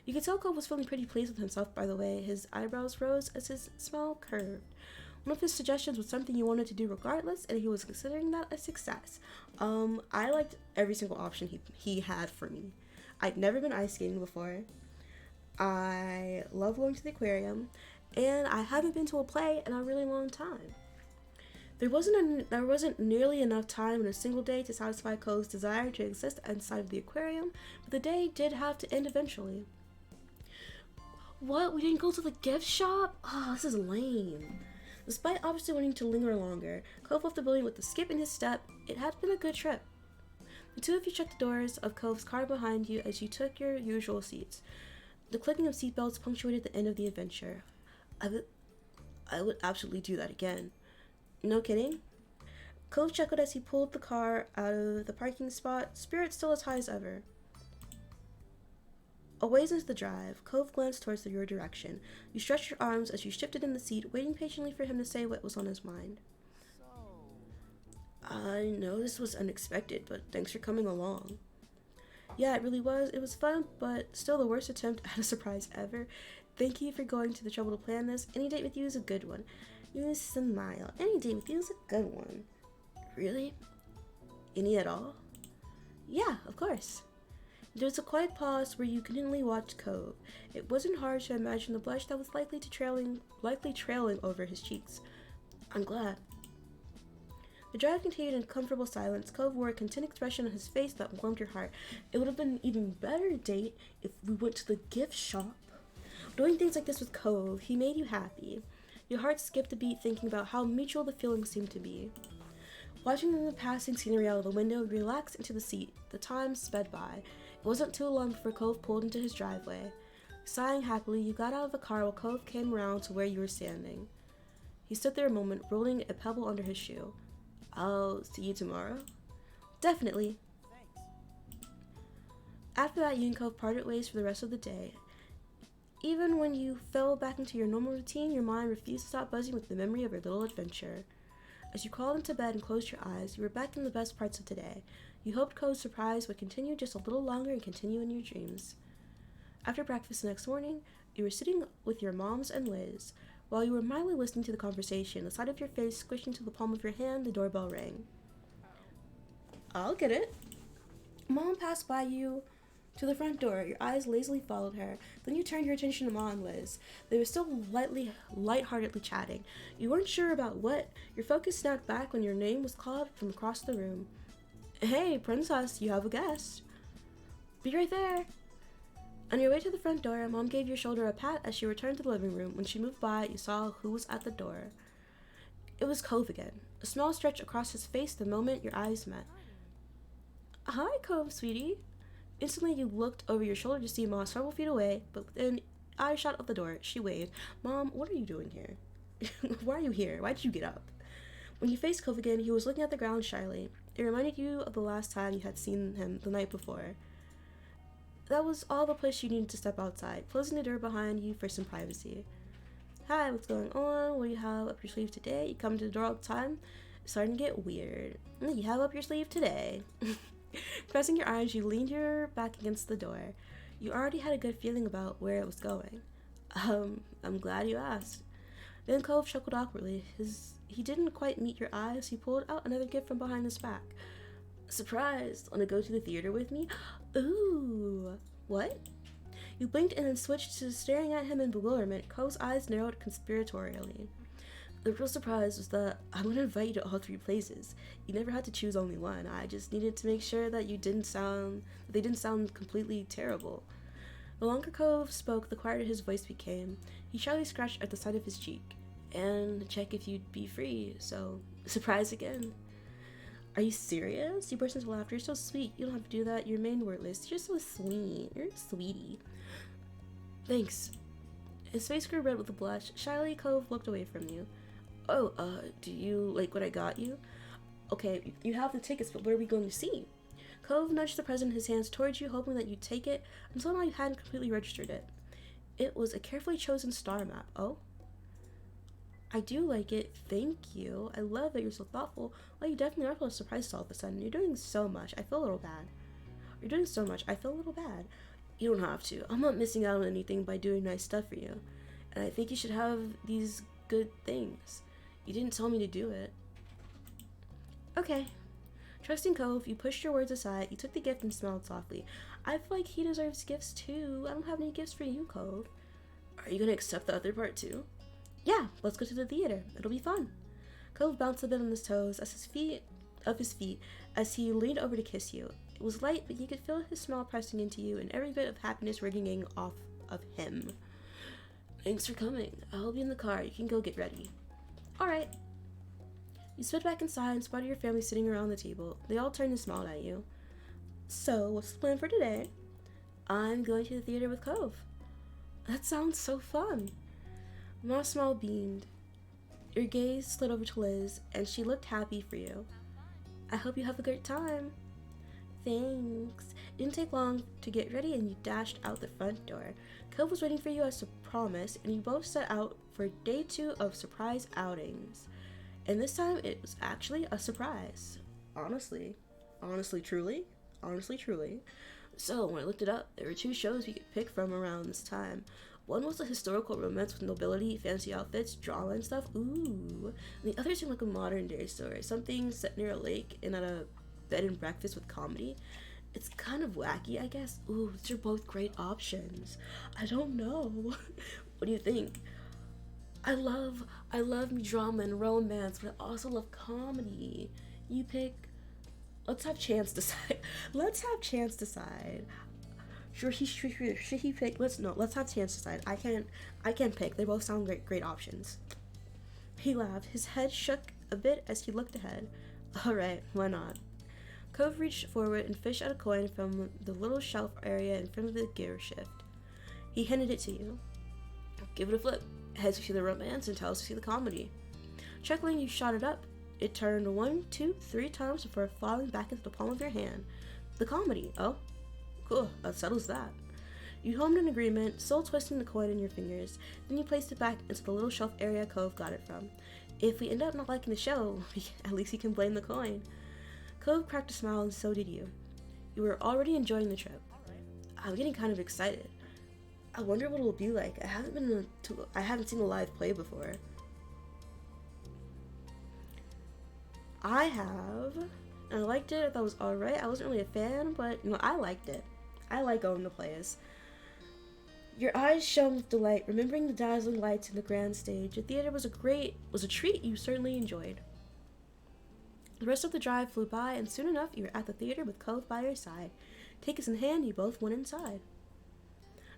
You could tell Cole was feeling pretty pleased with himself, by the way. His eyebrows rose as his smile curved. One of his suggestions was something you wanted to do regardless, and he was considering that a success. I liked every single option he had for me. I'd never been ice skating before. I love going to the aquarium, and I haven't been to a play in a really long time. There wasn't nearly enough time in a single day to satisfy Cole's desire to exist inside of the aquarium, but the day did have to end eventually. What? We didn't go to the gift shop? Oh, this is lame. Despite obviously wanting to linger longer, Cove left the building with a skip in his step. It had been a good trip. The two of you checked the doors of Cove's car behind you as you took your usual seats. The clicking of seatbelts punctuated the end of the adventure. I would absolutely do that again. No kidding? Cove chuckled as he pulled the car out of the parking spot, spirits still as high as ever. A ways into the drive, Cove glanced towards your direction. You stretched your arms as you shifted in the seat, waiting patiently for him to say what was on his mind. I know this was unexpected, but thanks for coming along. Yeah, it really was. It was fun, but still the worst attempt at a surprise ever. Thank you for going to the trouble to plan this. Any date with you is a good one. You smile. Any date with you is a good one. Really? Any at all? Yeah, of course. There was a quiet pause where you continually watched Cove. It wasn't hard to imagine the blush that was likely trailing over his cheeks. I'm glad. The drive continued in comfortable silence. Cove wore a content expression on his face that warmed your heart. It would have been an even better date if we went to the gift shop. Doing things like this with Cove, he made you happy. Your heart skipped a beat thinking about how mutual the feelings seemed to be. Watching the passing scenery out of the window, you relaxed into the seat. The time sped by. It wasn't too long before Cove pulled into his driveway. Sighing happily, you got out of the car while Cove came around to where you were standing. He stood there a moment, rolling a pebble under his shoe. I'll see you tomorrow. Definitely. After that, you and Cove parted ways for the rest of the day. Even when you fell back into your normal routine, your mind refused to stop buzzing with the memory of your little adventure. As you crawled into bed and closed your eyes, you were back in the best parts of today. You hoped Cove's surprise would continue just a little longer and continue in your dreams. After breakfast the next morning, you were sitting with your moms and Liz. While you were mildly listening to the conversation, the side of your face squished into the palm of your hand, the doorbell rang. I'll get it. Mom passed by you to the front door. Your eyes lazily followed her. Then you turned your attention to Ma and Liz. They were still lightheartedly chatting. You weren't sure about what. Your focus snapped back when your name was called from across the room. Hey, princess, you have a guest. Be right there. On your way to the front door, Mom gave your shoulder a pat as she returned to the living room. When she moved by, you saw who was at the door. It was Cove again. A smile stretched across his face the moment your eyes met. Hi, Cove, sweetie. Instantly, you looked over your shoulder to see Ma several feet away, but then eyes shot out the door. She waved. Mom, what are you doing here? Why are you here? Why did you get up? When you faced Cove again, he was looking at the ground shyly. It reminded you of the last time you had seen him the night before. That was all the place you needed to step outside, closing the door behind you for some privacy. Hi, what's going on? What do you have up your sleeve today? You come to the door all the time? It's starting to get weird. You have up your sleeve today. Pressing your eyes, you leaned your back against the door. You already had a good feeling about where it was going. I'm glad you asked. Then Cove chuckled awkwardly. He didn't quite meet your eyes. He pulled out another gift from behind his back. Surprised. Want to go to the theater with me? Ooh. What? You blinked and then switched to staring at him in bewilderment. Cove's eyes narrowed conspiratorially. The real surprise was that I'm going to invite you to all 3 places. You never had to choose only one. I just needed to make sure that they didn't sound completely terrible. The longer Cove spoke, the quieter his voice became. He shyly scratched at the side of his cheek. And to check if you'd be free, so surprise again. Are you serious? You burst into laughter. You're so sweet. You don't have to do that. You're main wordless. You're so sweet. You're a sweetie. Thanks. His face grew red with a blush. Shyly, Cove looked away from you. Oh, do you like what I got you? Okay, you have the tickets, but what are we going to see? Cove nudged the present in his hands towards you, hoping that you'd take it, until now you hadn't completely registered it. It was a carefully chosen star map. Oh? I do like it. Thank you. I love that you're so thoughtful. Well, you definitely are a little surprised all of a sudden. You're doing so much. I feel a little bad. You're doing so much. I feel a little bad. You don't have to. I'm not missing out on anything by doing nice stuff for you. And I think you should have these good things. You didn't tell me to do it. Okay. Trusting Cove, you pushed your words aside. You took the gift and smiled softly. I feel like he deserves gifts too. I don't have any gifts for you, Cove. Are you gonna accept the other part too? Yeah, let's go to the theater. It'll be fun. Cove bounced a bit on his toes as his feet as he leaned over to kiss you. It was light, but you could feel his smile pressing into you and every bit of happiness ringing off of him. Thanks for coming. I'll be in the car. You can go get ready. Alright. You slid back inside and spotted your family sitting around the table. They all turned and smiled at you. So, what's the plan for today? I'm going to the theater with Cove. That sounds so fun. Ma's smile beamed. Your gaze slid over to Liz, and she looked happy for you. I hope you have a great time. Thanks. It didn't take long to get ready, and you dashed out the front door. Cove was waiting for you as promised, and you both set out for day 2 of surprise outings. And this time, it was actually a surprise. Honestly, truly. So, when I looked it up, there were 2 shows we could pick from around this time. One was a historical romance with nobility, fancy outfits, drama and stuff. Ooh. And the other seemed like a modern day story. Something set near a lake and at a bed and breakfast with comedy. It's kind of wacky, I guess. Ooh, these are both great options. I don't know. What do you think? I love me drama and romance, but I also love comedy. You pick. Let's have Chance decide. Should he pick? Let's have Chance decide. I can't pick. They both sound great options. He laughed. His head shook a bit as he looked ahead. Alright, why not? Cove reached forward and fished out a coin from the little shelf area in front of the gear shift. He handed it to you. Give it a flip. Heads to see the romance and tails to see the comedy. Chuckling, you shot it up. It turned 1, 2, 3 times before falling back into the palm of your hand. The comedy. Oh, cool. That settles that. You hummed an agreement, still twisting the coin in your fingers. Then you placed it back into the little shelf area Cove got it from. If we end up not liking the show, at least you can blame the coin. Cove cracked a smile, and so did you. You were already enjoying the trip. I'm getting kind of excited. I wonder what it'll be like. I haven't seen a live play before. I have, and I liked it. I thought it was alright. I wasn't really a fan, but I liked it. I like going to plays. Your eyes shone with delight, remembering the dazzling lights in the grand stage. The theater was a treat you certainly enjoyed. The rest of the drive flew by, and soon enough you were at the theater with Cove by your side. Tickets in hand, you both went inside.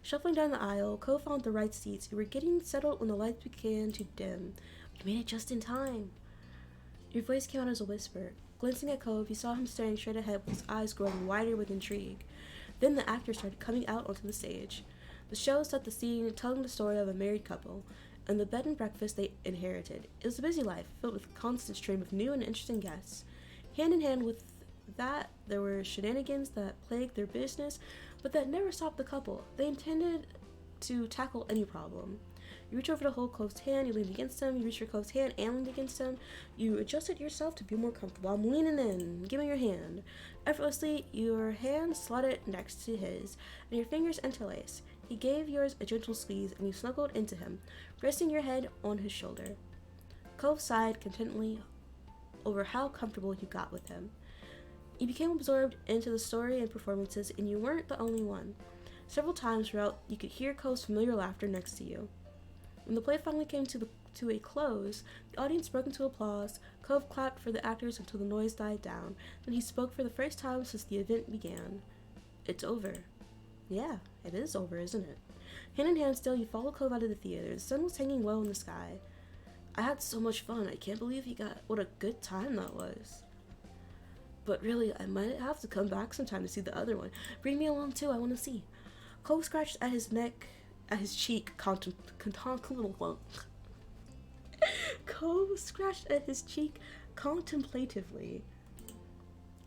Shuffling down the aisle, Cove found the right seats. You were getting settled when the lights began to dim. You made it just in time. Your voice came out as a whisper. Glancing at Cove, you saw him staring straight ahead with his eyes growing wider with intrigue. Then the actors started coming out onto the stage. The show set the scene, telling the story of a married couple and the bed and breakfast they inherited. It was a busy life, filled with a constant stream of new and interesting guests. Hand in hand with that, there were shenanigans that plagued their business, but that never stopped the couple. They intended to tackle any problem. You reach over to hold Cove's hand, you leaned against him, you reached for Cove's hand and leaned against him. You adjusted yourself to be more comfortable. I'm leaning in, give me your hand. Effortlessly, your hand slotted next to his, and your fingers interlaced. He gave yours a gentle squeeze, and you snuggled into him, resting your head on his shoulder. Cove sighed contentedly over how comfortable you got with him. You became absorbed into the story and performances, and you weren't the only one. Several times throughout, you could hear Cove's familiar laughter next to you. When the play finally came to a close, the audience broke into applause. Cove clapped for the actors until the noise died down. Then he spoke for the first time since the event began. It's over. Yeah, it is over, isn't it? Hand in hand still, you followed Cove out of the theater. The sun was hanging low in the sky. I had so much fun. I can't believe what a good time that was. But really, I might have to come back sometime to see the other one. Bring me along too, I want to see. Cove scratched at his cheek, Cove scratched at his cheek contemplatively.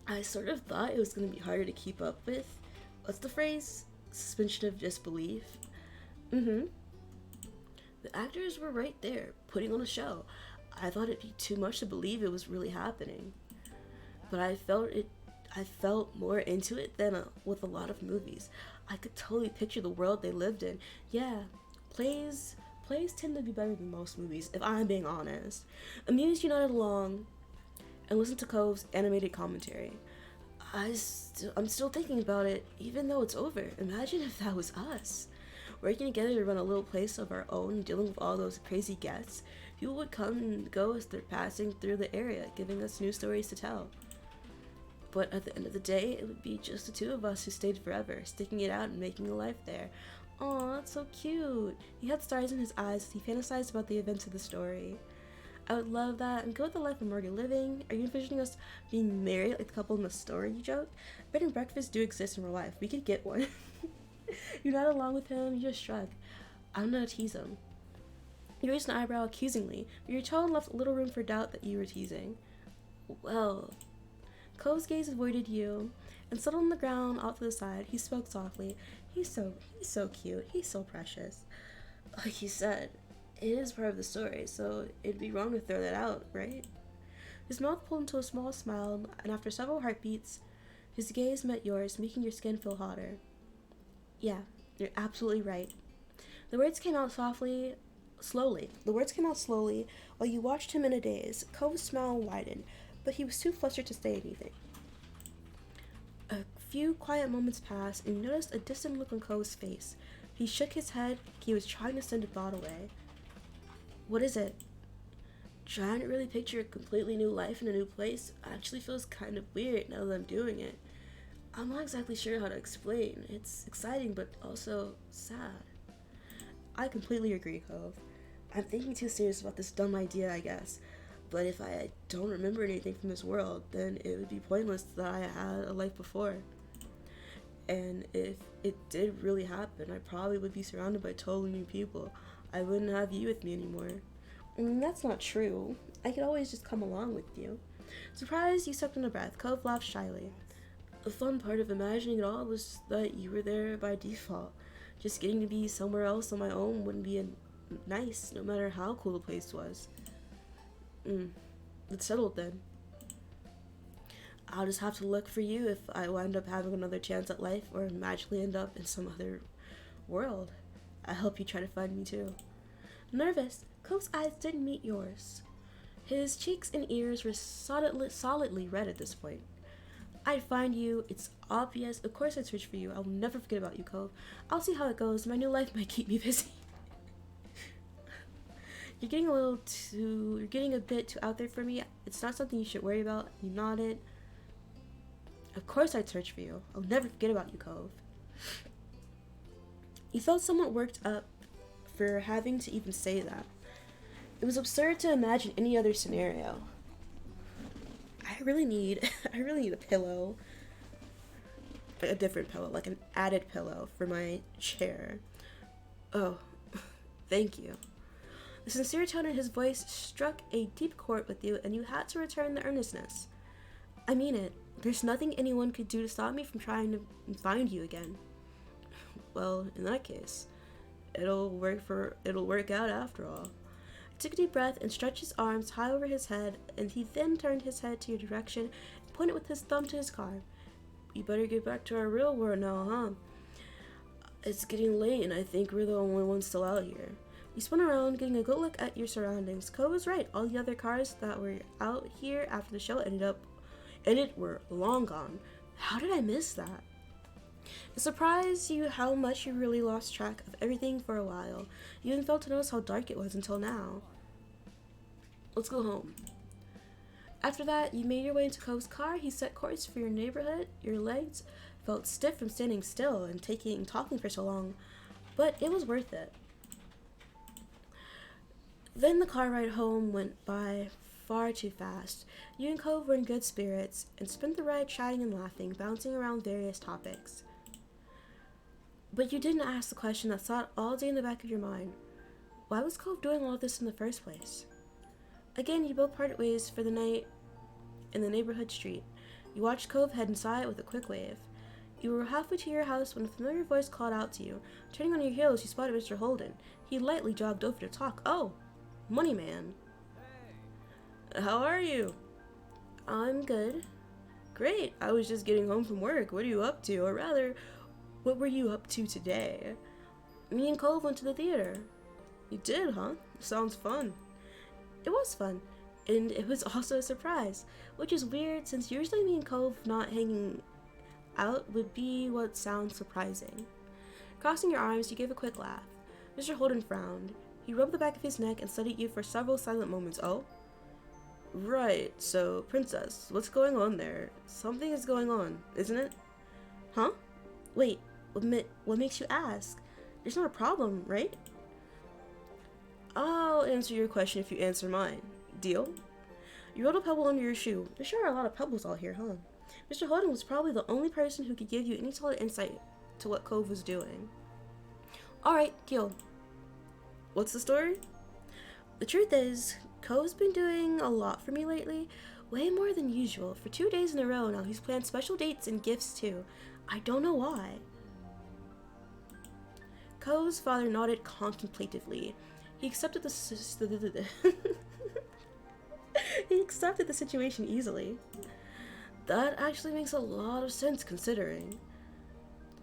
I sort of thought it was going to be harder to keep up with. What's the phrase? Suspension of disbelief. The actors were right there, putting on a show. I thought it'd be too much to believe it was really happening. But I felt more into it than with a lot of movies. I could totally picture the world they lived in. Yeah, plays tend to be better than most movies, if I'm being honest. Amused, you nodded along and listened to Cove's animated commentary. I'm still thinking about it, even though it's over. Imagine if that was us. Working together to run a little place of our own, dealing with all those crazy guests. People would come and go as they're passing through the area, giving us new stories to tell. But at the end of the day, it would be just the two of us who stayed forever, sticking it out and making a life there. Aw, that's so cute. He had stars in his eyes as he fantasized about the events of the story. I would love that and go with the life I'm already living. Are you envisioning us being married like the couple in the story, you joked? Bed and breakfasts do exist in real life. We could get one. You nodded along with him, you just shrugged. I'm gonna tease him. You raised an eyebrow accusingly, but your tone left little room for doubt that you were teasing. Well... Cove's gaze avoided you, and settled on the ground off to the side. He spoke softly. He's so cute. He's so precious. Like you said, it is part of the story, so it'd be wrong to throw that out, right? His mouth pulled into a small smile, and after several heartbeats, his gaze met yours, making your skin feel hotter. Yeah, you're absolutely right. The words came out slowly, while you watched him in a daze. Cove's smile widened, but he was too flustered to say anything. A few quiet moments passed, and you noticed a distant look on Cove's face. He shook his head. He was trying to send a thought away. What is it? Trying to really picture a completely new life in a new place actually feels kind of weird now that I'm doing it. I'm not exactly sure how to explain. It's exciting, but also sad. I completely agree, Cove. I'm thinking too serious about this dumb idea, I guess. But if I don't remember anything from this world, then it would be pointless that I had a life before. And if it did really happen, I probably would be surrounded by totally new people. I wouldn't have you with me anymore. That's not true. I could always just come along with you. Surprised, you sucked in a breath. Cove laughed shyly. The fun part of imagining it all was that you were there by default. Just getting to be somewhere else on my own wouldn't be nice, no matter how cool the place was. It's settled then. I'll just have to look for you if I wind up having another chance at life or magically end up in some other world. I hope you try to find me too. Nervous, Coke's eyes didn't meet yours. His cheeks and ears were solidly red at this point. I'd find you, it's obvious. Of course I'd search for you. I'll never forget about you, Cove. I'll see how it goes. My new life might keep me busy. You're getting a bit too out there for me. It's not something you should worry about. You nodded. Of course I'd search for you. I'll never forget about you, Cove. You felt somewhat worked up for having to even say that. It was absurd to imagine any other scenario. I really need a pillow. A different pillow, like an added pillow for my chair. Oh, thank you. The sincere tone in his voice struck a deep chord with you, and you had to return the earnestness. I mean it. There's nothing anyone could do to stop me from trying to find you again. Well, in that case, it'll work out after all. He took a deep breath and stretched his arms high over his head, and he then turned his head to your direction and pointed with his thumb to his car. You better get back to our real world now, huh? It's getting late, and I think we're the only ones still out here. You spun around, getting a good look at your surroundings. Cole was right. All the other cars that were out here after the show were long gone. How did I miss that? It surprised you how much you really lost track of everything for a while. You even failed to notice how dark it was until now. Let's go home. After that, you made your way into Cove's car. He set course for your neighborhood. Your legs felt stiff from standing still and talking for so long, but it was worth it. Then the car ride home went by far too fast. You and Cove were in good spirits and spent the ride chatting and laughing, bouncing around various topics. But you didn't ask the question that sat all day in the back of your mind. Why was Cove doing all of this in the first place? Again, you both parted ways for the night in the neighborhood street. You watched Cove head inside with a quick wave. You were halfway to your house when a familiar voice called out to you. Turning on your heels, you spotted Mr. Holden. He lightly jogged over to talk. Oh, Money Man. How are you? I'm good. Great. I was just getting home from work. What are you up to? Or rather, what were you up to today? Me and Cove went to the theater. You did, huh? Sounds fun. It was fun. And it was also a surprise, which is weird since usually me and Cove not hanging out would be what sounds surprising. Crossing your arms, you gave a quick laugh. Mr. Holden frowned. He rubbed the back of his neck and studied you for several silent moments. Oh? Right, so, Princess, what's going on there? Something is going on, isn't it? Huh? Wait, what makes you ask? There's not a problem, right? I'll answer your question if you answer mine. Deal? You rolled a pebble under your shoe. There sure are a lot of pebbles out here, huh? Mr. Holden was probably the only person who could give you any solid insight to what Cove was doing. Alright, deal. What's the story? The truth is, Cove's been doing a lot for me lately, way more than usual. For 2 days in a row now, he's planned special dates and gifts too. I don't know why. Cove's father nodded contemplatively. He accepted the he accepted the situation easily. That actually makes a lot of sense considering.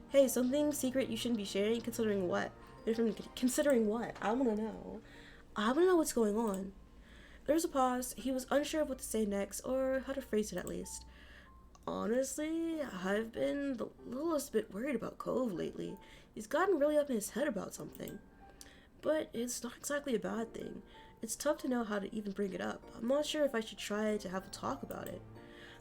Hey, something secret you shouldn't be sharing? Considering what? Considering what? I wanna know. I wanna know what's going on. There was a pause. He was unsure of what to say next, or how to phrase it at least. Honestly, I've been the littlest bit worried about Cove lately. He's gotten really up in his head about something. But it's not exactly a bad thing. It's tough to know how to even bring it up. I'm not sure if I should try to have a talk about it.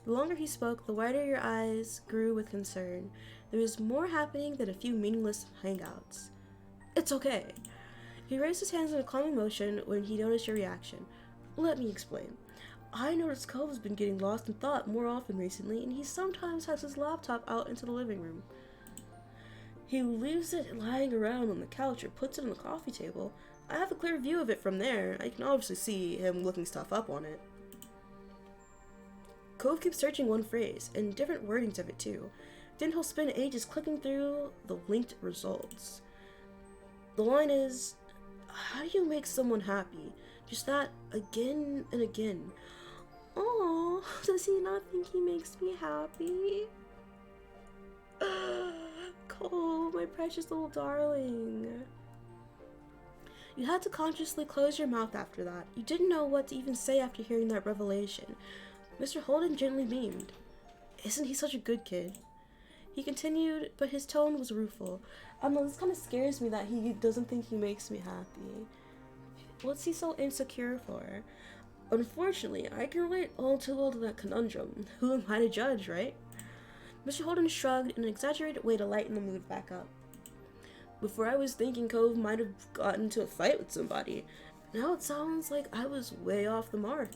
The longer he spoke, the wider your eyes grew with concern. There was more happening than a few meaningless hangouts. It's okay. He raised his hands in a calming motion when he noticed your reaction. Let me explain. I noticed Cove's been getting lost in thought more often recently, and he sometimes has his laptop out into the living room. He leaves it lying around on the couch or puts it on the coffee table. I have a clear view of it from there. I can obviously see him looking stuff up on it. Cove keeps searching one phrase, and different wordings of it too. Then he'll spend ages clicking through the linked results. The line is, how do you make someone happy? Just that again and again. Oh, does he not think he makes me happy? Cole, my precious little darling. You had to consciously close your mouth after that. You didn't know what to even say after hearing that revelation. Mr. Holden gently beamed. Isn't he such a good kid? He continued, but his tone was rueful. This kind of scares me that he doesn't think he makes me happy. What's he so insecure for? Unfortunately, I can relate all too well to that conundrum. Who am I to judge, right? Mr. Holden shrugged in an exaggerated way to lighten the mood back up. Before I was thinking Cove might have gotten into a fight with somebody. Now it sounds like I was way off the mark.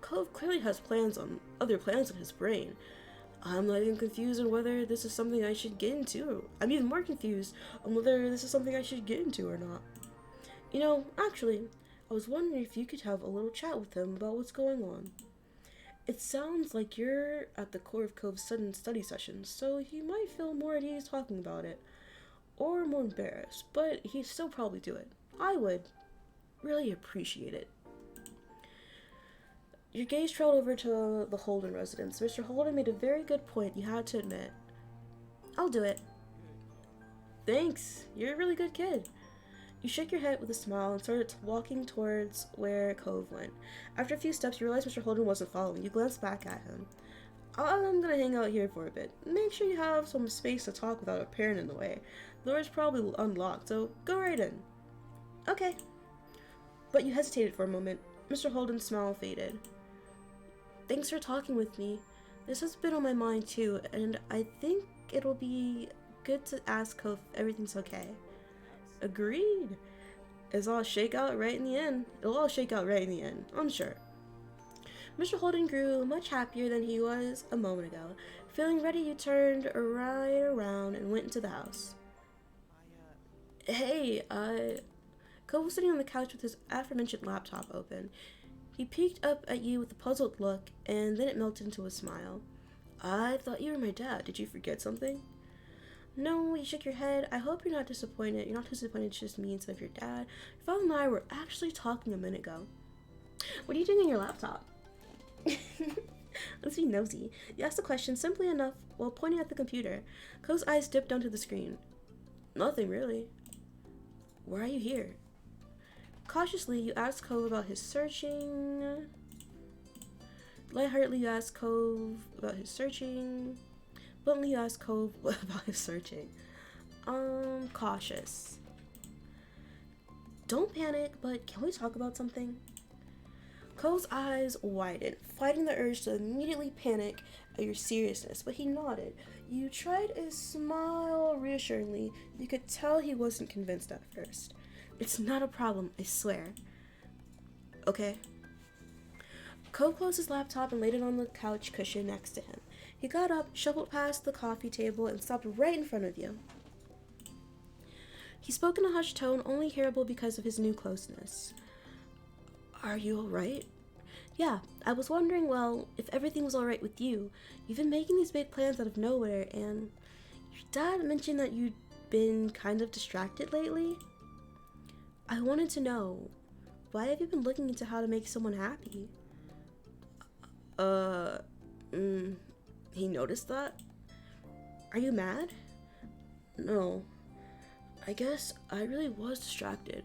Cove clearly has other plans in his brain. I'm not even confused on whether this is something I should get into. I'm even more confused on whether this is something I should get into or not. You know, actually, I was wondering if you could have a little chat with him about what's going on. It sounds like you're at the core of Cove's sudden study sessions, so he might feel more at ease talking about it. Or more embarrassed, but he'd still probably do it. I would really appreciate it. Your gaze trailed over to the Holden residence. Mr. Holden made a very good point, you had to admit. I'll do it. Thanks, you're a really good kid. You shook your head with a smile and started walking towards where Cove went. After a few steps, you realized Mr. Holden wasn't following. You glanced back at him. I'm gonna hang out here for a bit. Make sure you have some space to talk without a parent in the way. The door's probably unlocked, so go right in. Okay. But you hesitated for a moment. Mr. Holden's smile faded. Thanks for talking with me. This has been on my mind too, and I think it'll be good to ask Cove if everything's okay. Agreed. It'll all shake out right in the end. I'm sure. Mr. Holden grew much happier than he was a moment ago. Feeling ready, you turned right around and went into the house. Hey, Cole was sitting on the couch with his aforementioned laptop open. He peeked up at you with a puzzled look, and then it melted into a smile. I thought you were my dad. Did you forget something? No, you shook your head. I hope you're not disappointed. You're not disappointed it's just me instead of your dad. Your father and I were actually talking a minute ago. What are you doing on your laptop? Let's be nosy. You asked the question simply enough while pointing at the computer. Cole's eyes dipped down to the screen. Nothing, really. Why are you here? Cautiously, you asked Cove about his searching. Lightheartedly, you asked Cove about his searching. Bluntly, you asked Cove about his searching. Cautious. Don't panic, but can we talk about something? Cole's eyes widened, fighting the urge to immediately panic at your seriousness, but he nodded. You tried to smile reassuringly. You could tell he wasn't convinced at first. It's not a problem, I swear. Okay. Cole closed his laptop and laid it on the couch cushion next to him. He got up, shuffled past the coffee table, and stopped right in front of you. He spoke in a hushed tone, only hearable because of his new closeness. Are you alright? Yeah, I was wondering, well, if everything was alright with you. You've been making these big plans out of nowhere, and your dad mentioned that you'd been kind of distracted lately. I wanted to know, why have you been looking into how to make someone happy? He noticed that? Are you mad? No. I guess I really was distracted.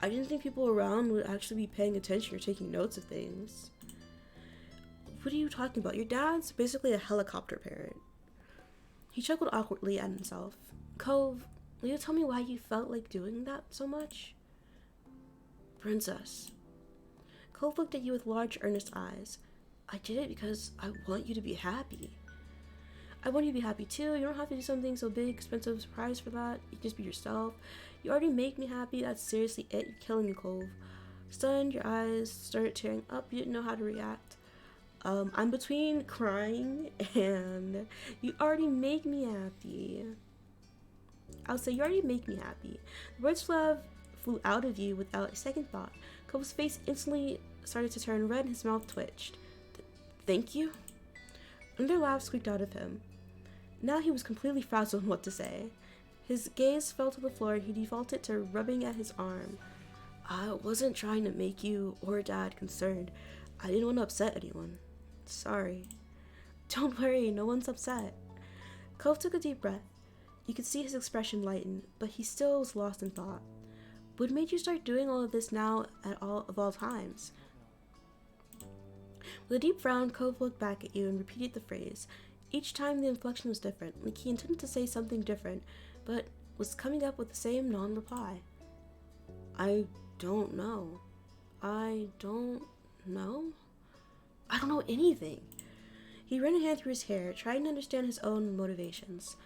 I didn't think people around would actually be paying attention or taking notes of things. What are you talking about? Your dad's basically a helicopter parent. He chuckled awkwardly at himself. Cove, will you tell me why you felt like doing that so much? Princess. Cove looked at you with large, earnest eyes. I did it because I want you to be happy. I want you to be happy too. You don't have to do something so big, expensive, surprise for that. You can just be yourself. You already make me happy. That's seriously it. You're killing me, Cove. Stunned, your eyes started tearing up. You didn't know how to react. I'm between crying and you already make me happy. I'll say you already make me happy. The words flew out of you without a second thought. Cove's face instantly started to turn red and his mouth twitched. Thank you? Another laugh squeaked out of him. Now he was completely frazzled on what to say. His gaze fell to the floor and he defaulted to rubbing at his arm. I wasn't trying to make you or Dad concerned. I didn't want to upset anyone. Sorry. Don't worry, no one's upset. Cove took a deep breath. You could see his expression lighten, but he still was lost in thought. What made you start doing all of this now of all times? With a deep frown, Cove looked back at you and repeated the phrase. Each time the inflection was different, like he intended to say something different, but was coming up with the same non-reply. I don't know. I don't know? I don't know anything. He ran a hand through his hair, trying to understand his own motivations.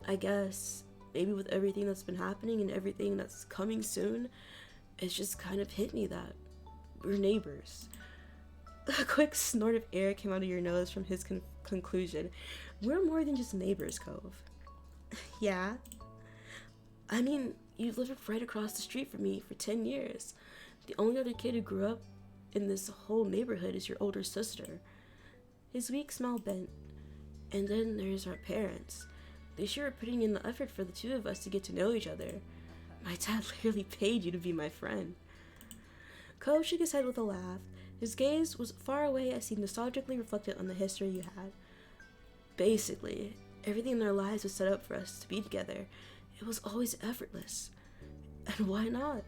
I guess maybe with everything that's been happening and everything that's coming soon, it's just kind of hit me that we're neighbors. A quick snort of air came out of your nose from his conclusion. We're more than just neighbors, Cove. Yeah? I mean, you've lived right across the street from me for 10 years. The only other kid who grew up in this whole neighborhood is your older sister. His weak smile bent. And then there's our parents. They sure are putting in the effort for the two of us to get to know each other. My dad literally paid you to be my friend. Cove shook his head with a laugh. His gaze was far away as he nostalgically reflected on the history you had. Basically, everything in our lives was set up for us to be together. It was always effortless. And why not?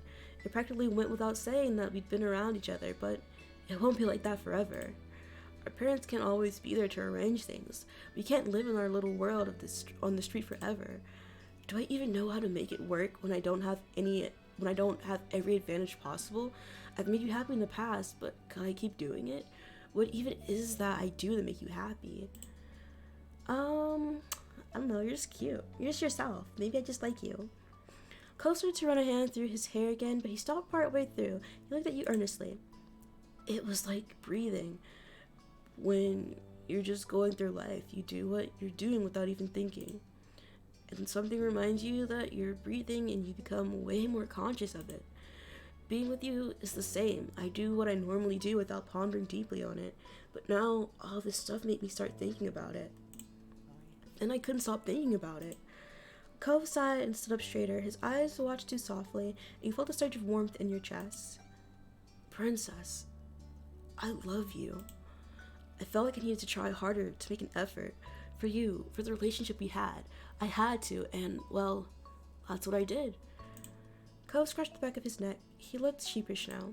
It practically went without saying that we'd been around each other, but it won't be like that forever. Our parents can't always be there to arrange things. We can't live in our little world of on the street forever. Do I even know how to make it work when I don't have every advantage possible? I've made you happy in the past, but can I keep doing it? What even is that I do to make you happy? I don't know, you're just cute. You're just yourself. Maybe I just like you. Cole started to run a hand through his hair again, but he stopped partway through. He looked at you earnestly. It was like breathing. When you're just going through life, you do what you're doing without even thinking. And something reminds you that you're breathing and you become way more conscious of it. Being with you is the same. I do what I normally do without pondering deeply on it, but now all this stuff made me start thinking about it. And I couldn't stop thinking about it. Cove sighed and stood up straighter. His eyes watched you softly, and you felt a surge of warmth in your chest. Princess, I love you. I felt like I needed to try harder to make an effort for you, for the relationship we had. I had to, and, well, that's what I did. Cove scratched the back of his neck. He looked sheepish now.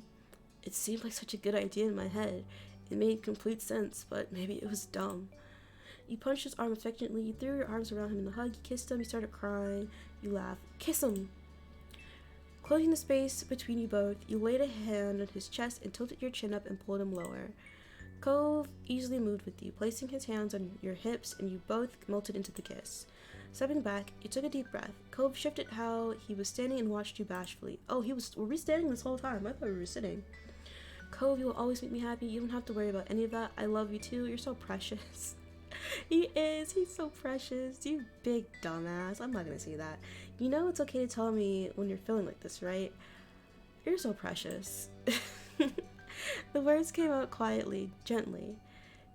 It seemed like such a good idea in my head. It made complete sense, but maybe it was dumb. You punched his arm affectionately. You threw your arms around him in a hug. You kissed him. You started crying. You laughed. Kiss him! Closing the space between you both, you laid a hand on his chest and tilted your chin up and pulled him lower. Cove easily moved with you, placing his hands on your hips, and you both melted into the kiss. Stepping back, you took a deep breath. Cove shifted how he was standing and watched you bashfully. Oh, were we standing this whole time? I thought we were sitting. Cove, you will always make me happy. You don't have to worry about any of that. I love you too. You're so precious. He is. He's so precious. You big dumbass. I'm not gonna say that. You know it's okay to tell me when you're feeling like this, right? You're so precious. The words came out quietly, gently.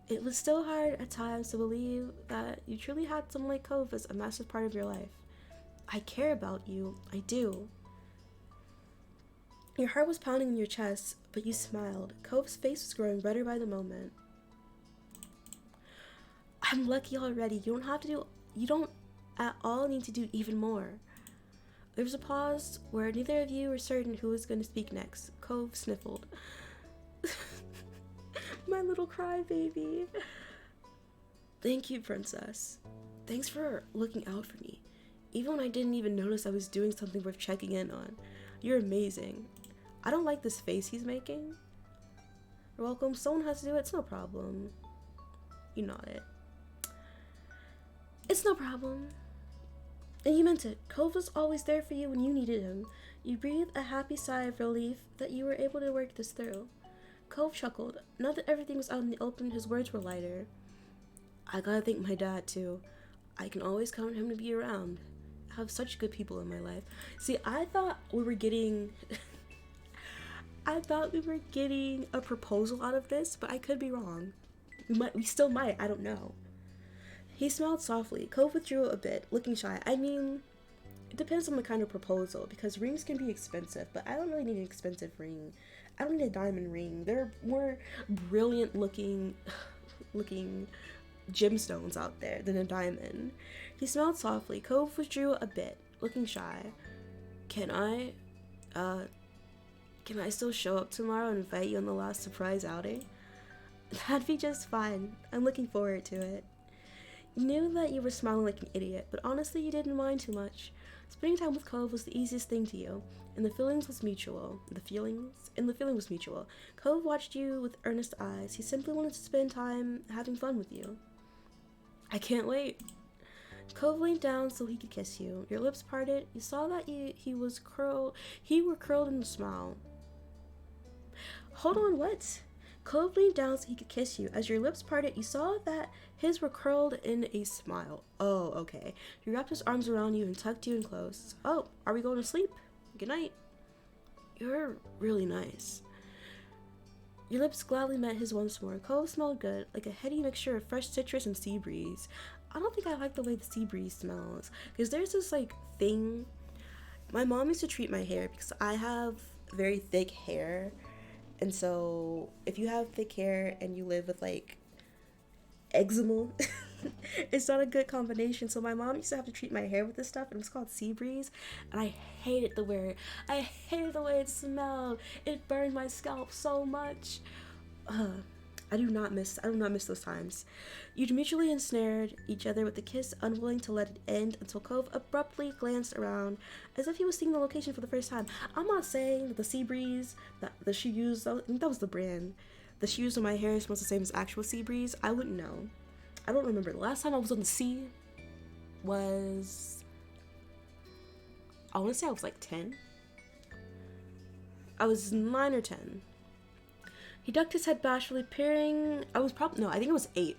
It was still hard at times to believe that you truly had someone like Cove as a massive part of your life. I care about you. I do. Your heart was pounding in your chest, but you smiled. Cove's face was growing redder by the moment. I'm lucky already. You don't at all need to do even more. There was a pause where neither of you were certain who was going to speak next. Cove sniffled. My little crybaby. Thank you, princess. Thanks for looking out for me. Even when I didn't even notice I was doing something worth checking in on. You're amazing. I don't like this face he's making. You're welcome. Someone has to do it. It's no problem. You nodded. It's no problem. And you meant it. Cove was always there for you when you needed him. You breathed a happy sigh of relief that you were able to work this through. Cove chuckled. Now that everything was out in the open, his words were lighter. I gotta thank my dad, too. I can always count on him to be around. have such good people in my life. See, I thought we were getting I thought we were getting a proposal out of this, but I could be wrong. We still might, I don't know. He smiled softly. Cove withdrew a bit, looking shy. I mean, it depends on the kind of proposal, because rings can be expensive, but I don't really need an expensive ring. I don't need a diamond ring. There are more brilliant looking gemstones out there than a diamond. He smiled softly. Cove withdrew a bit, looking shy. Can I still show up tomorrow and invite you on the last surprise outing? That'd be just fine. I'm looking forward to it. You knew that you were smiling like an idiot, but honestly you didn't mind too much. Spending time with Cove was the easiest thing to you, and the feeling was mutual. Cove watched you with earnest eyes. He simply wanted to spend time having fun with you. I can't wait. Cove leaned down so he could kiss you. Your lips parted. You saw that he were curled in a smile. Hold on, what? Cove leaned down so he could kiss you. As your lips parted, you saw that his were curled in a smile. Oh, okay. He wrapped his arms around you and tucked you in close. Oh, are we going to sleep? Good night. You're really nice. Your lips gladly met his once more. Cove smelled good, like a heady mixture of fresh citrus and sea breeze. I don't think I like the way the sea breeze smells, because there's this like thing. My mom used to treat my hair because I have very thick hair. And so if you have thick hair and you live with like eczema, it's not a good combination. So my mom used to have to treat my hair with this stuff, and it's called sea breeze, and I hated the way it smelled. It burned my scalp so much. I do not miss those times. You'd mutually ensnared each other with a kiss, unwilling to let it end, until Cove abruptly glanced around as if he was seeing the location for the first time. I'm not saying that the sea breeze that she used, I think that was the brand, that she used on my hair smells the same as actual sea breeze. I wouldn't know. I don't remember. The last time I was on the sea was, I want to say I was like 10. I was 9 or 10. He ducked his head bashfully, peering. I think it was 8.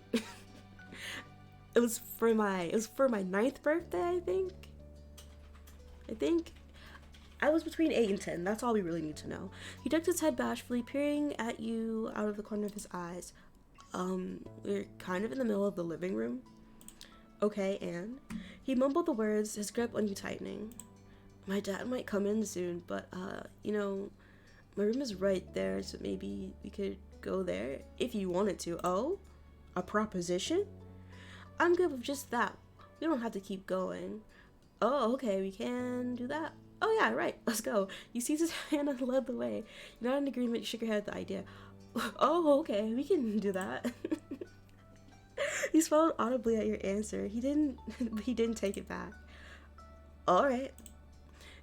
It was for my 9th birthday, I think. I was between 8 and 10. That's all we really need to know. He ducked his head bashfully, peering at you out of the corner of his eyes. We're kind of in the middle of the living room. Okay, and he mumbled the words, his grip on you tightening. My dad might come in soon, but my room is right there, so maybe we could go there if you wanted to. Oh? A proposition? I'm good with just that. We don't have to keep going. Oh, okay, we can do that. Oh yeah, right, let's go. You seized his hand and led the way. You're not in agreement, you shook your head at the idea. Oh, okay, we can do that. He smiled audibly at your answer. He didn't take it back. Alright.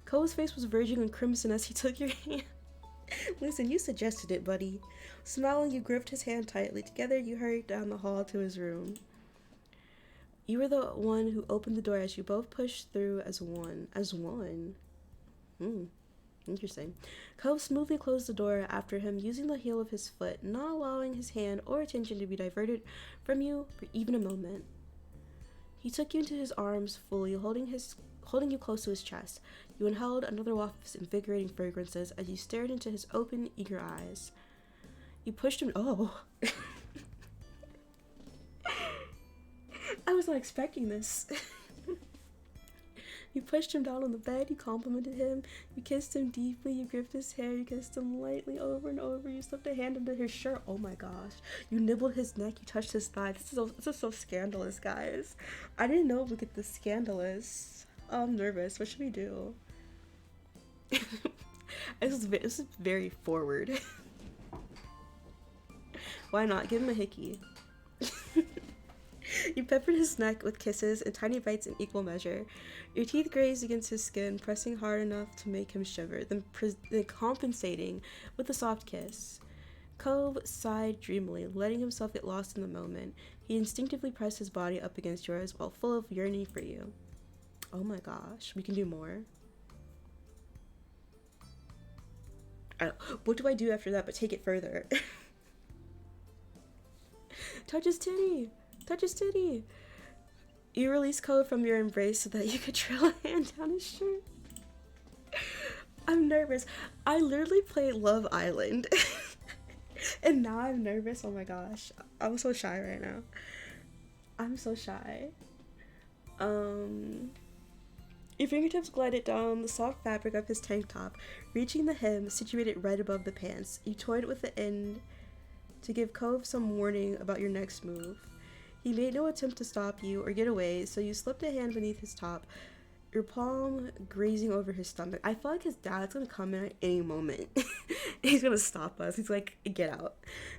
Cole's face was verging on crimson as he took your hand. Listen, you suggested it, buddy. Smiling, you gripped his hand tightly. Together, you hurried down the hall to his room. You were the one who opened the door as you both pushed through as one. Interesting. Cove smoothly closed the door after him, using the heel of his foot, not allowing his hand or attention to be diverted from you for even a moment. He took you into his arms fully, holding you close to his chest. You inhaled another waft of his invigorating fragrances as you stared into his open, eager eyes. You pushed him. Oh. I was not expecting this. You pushed him down on the bed, you complimented him, you kissed him deeply, you gripped his hair, you kissed him lightly over and over, you slipped a hand under his shirt. Oh my gosh. You nibbled his neck, you touched his thigh. This is so scandalous, guys. I didn't know it would get this scandalous. Oh, I'm nervous. What should we do? This is very forward. Why not? Give him a hickey. You peppered his neck with kisses and tiny bites in equal measure. Your teeth grazed against his skin, pressing hard enough to make him shiver, then compensating with a soft kiss. Cove sighed dreamily, letting himself get lost in the moment. He instinctively pressed his body up against yours while full of yearning for you. Oh my gosh, we can do more. What do I do after that but take it further? Touch his titty! Touch his titty! You release Cove from your embrace so that you could trail a hand down his shirt. I'm nervous. I literally played Love Island. And now I'm nervous. Oh my gosh. I'm so shy right now. I'm so shy. Your fingertips glided down the soft fabric of his tank top, reaching the hem situated right above the pants. You toyed with the end to give Cove some warning about your next move. He made no attempt to stop you or get away, so you slipped a hand beneath his top, your palm grazing over his stomach. I feel like his dad's gonna come in at any moment. He's gonna stop us. He's like, get out.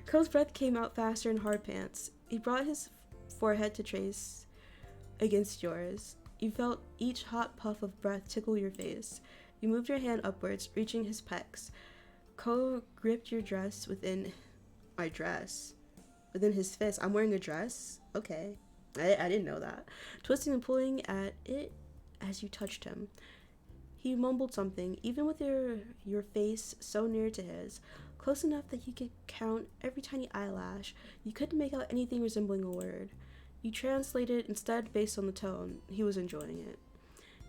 Cove's breath came out faster in hard pants. He brought his forehead to trace against yours. You felt each hot puff of breath tickle your face. You moved your hand upwards, reaching his pecs. Cove gripped your dress within my dress. Within his fist. I'm wearing a dress? Okay. I didn't know that. Twisting and pulling at it as you touched him. He mumbled something, even with your face so near to his, close enough that you could count every tiny eyelash. You couldn't make out anything resembling a word. You translated instead based on the tone. He was enjoying it.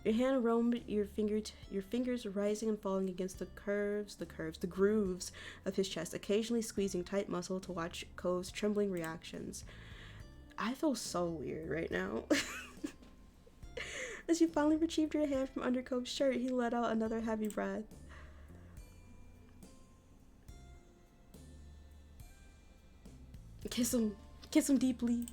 Your hand roamed your fingers rising and falling against the grooves of his chest, occasionally squeezing tight muscle to watch Cove's trembling reactions. I feel so weird right now. As you finally retrieved your hand from under Cove's shirt, he let out another heavy breath. Kiss him deeply.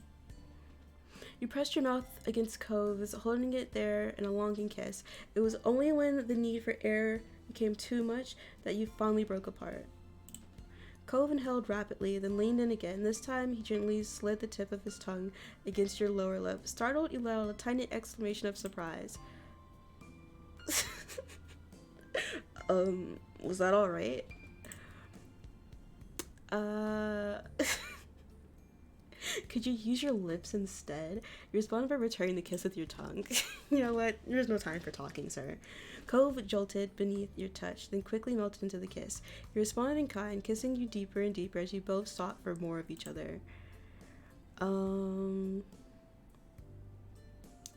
You pressed your mouth against Cove's, holding it there in a longing kiss. It was only when the need for air became too much that you finally broke apart. Cove inhaled rapidly, then leaned in again. This time, he gently slid the tip of his tongue against your lower lip. Startled, you let out a tiny exclamation of surprise. Was that alright? Could you use your lips instead? You responded by returning the kiss with your tongue. You know what? There's no time for talking, sir. Cove jolted beneath your touch, then quickly melted into the kiss. He responded in kind, kissing you deeper and deeper as you both sought for more of each other.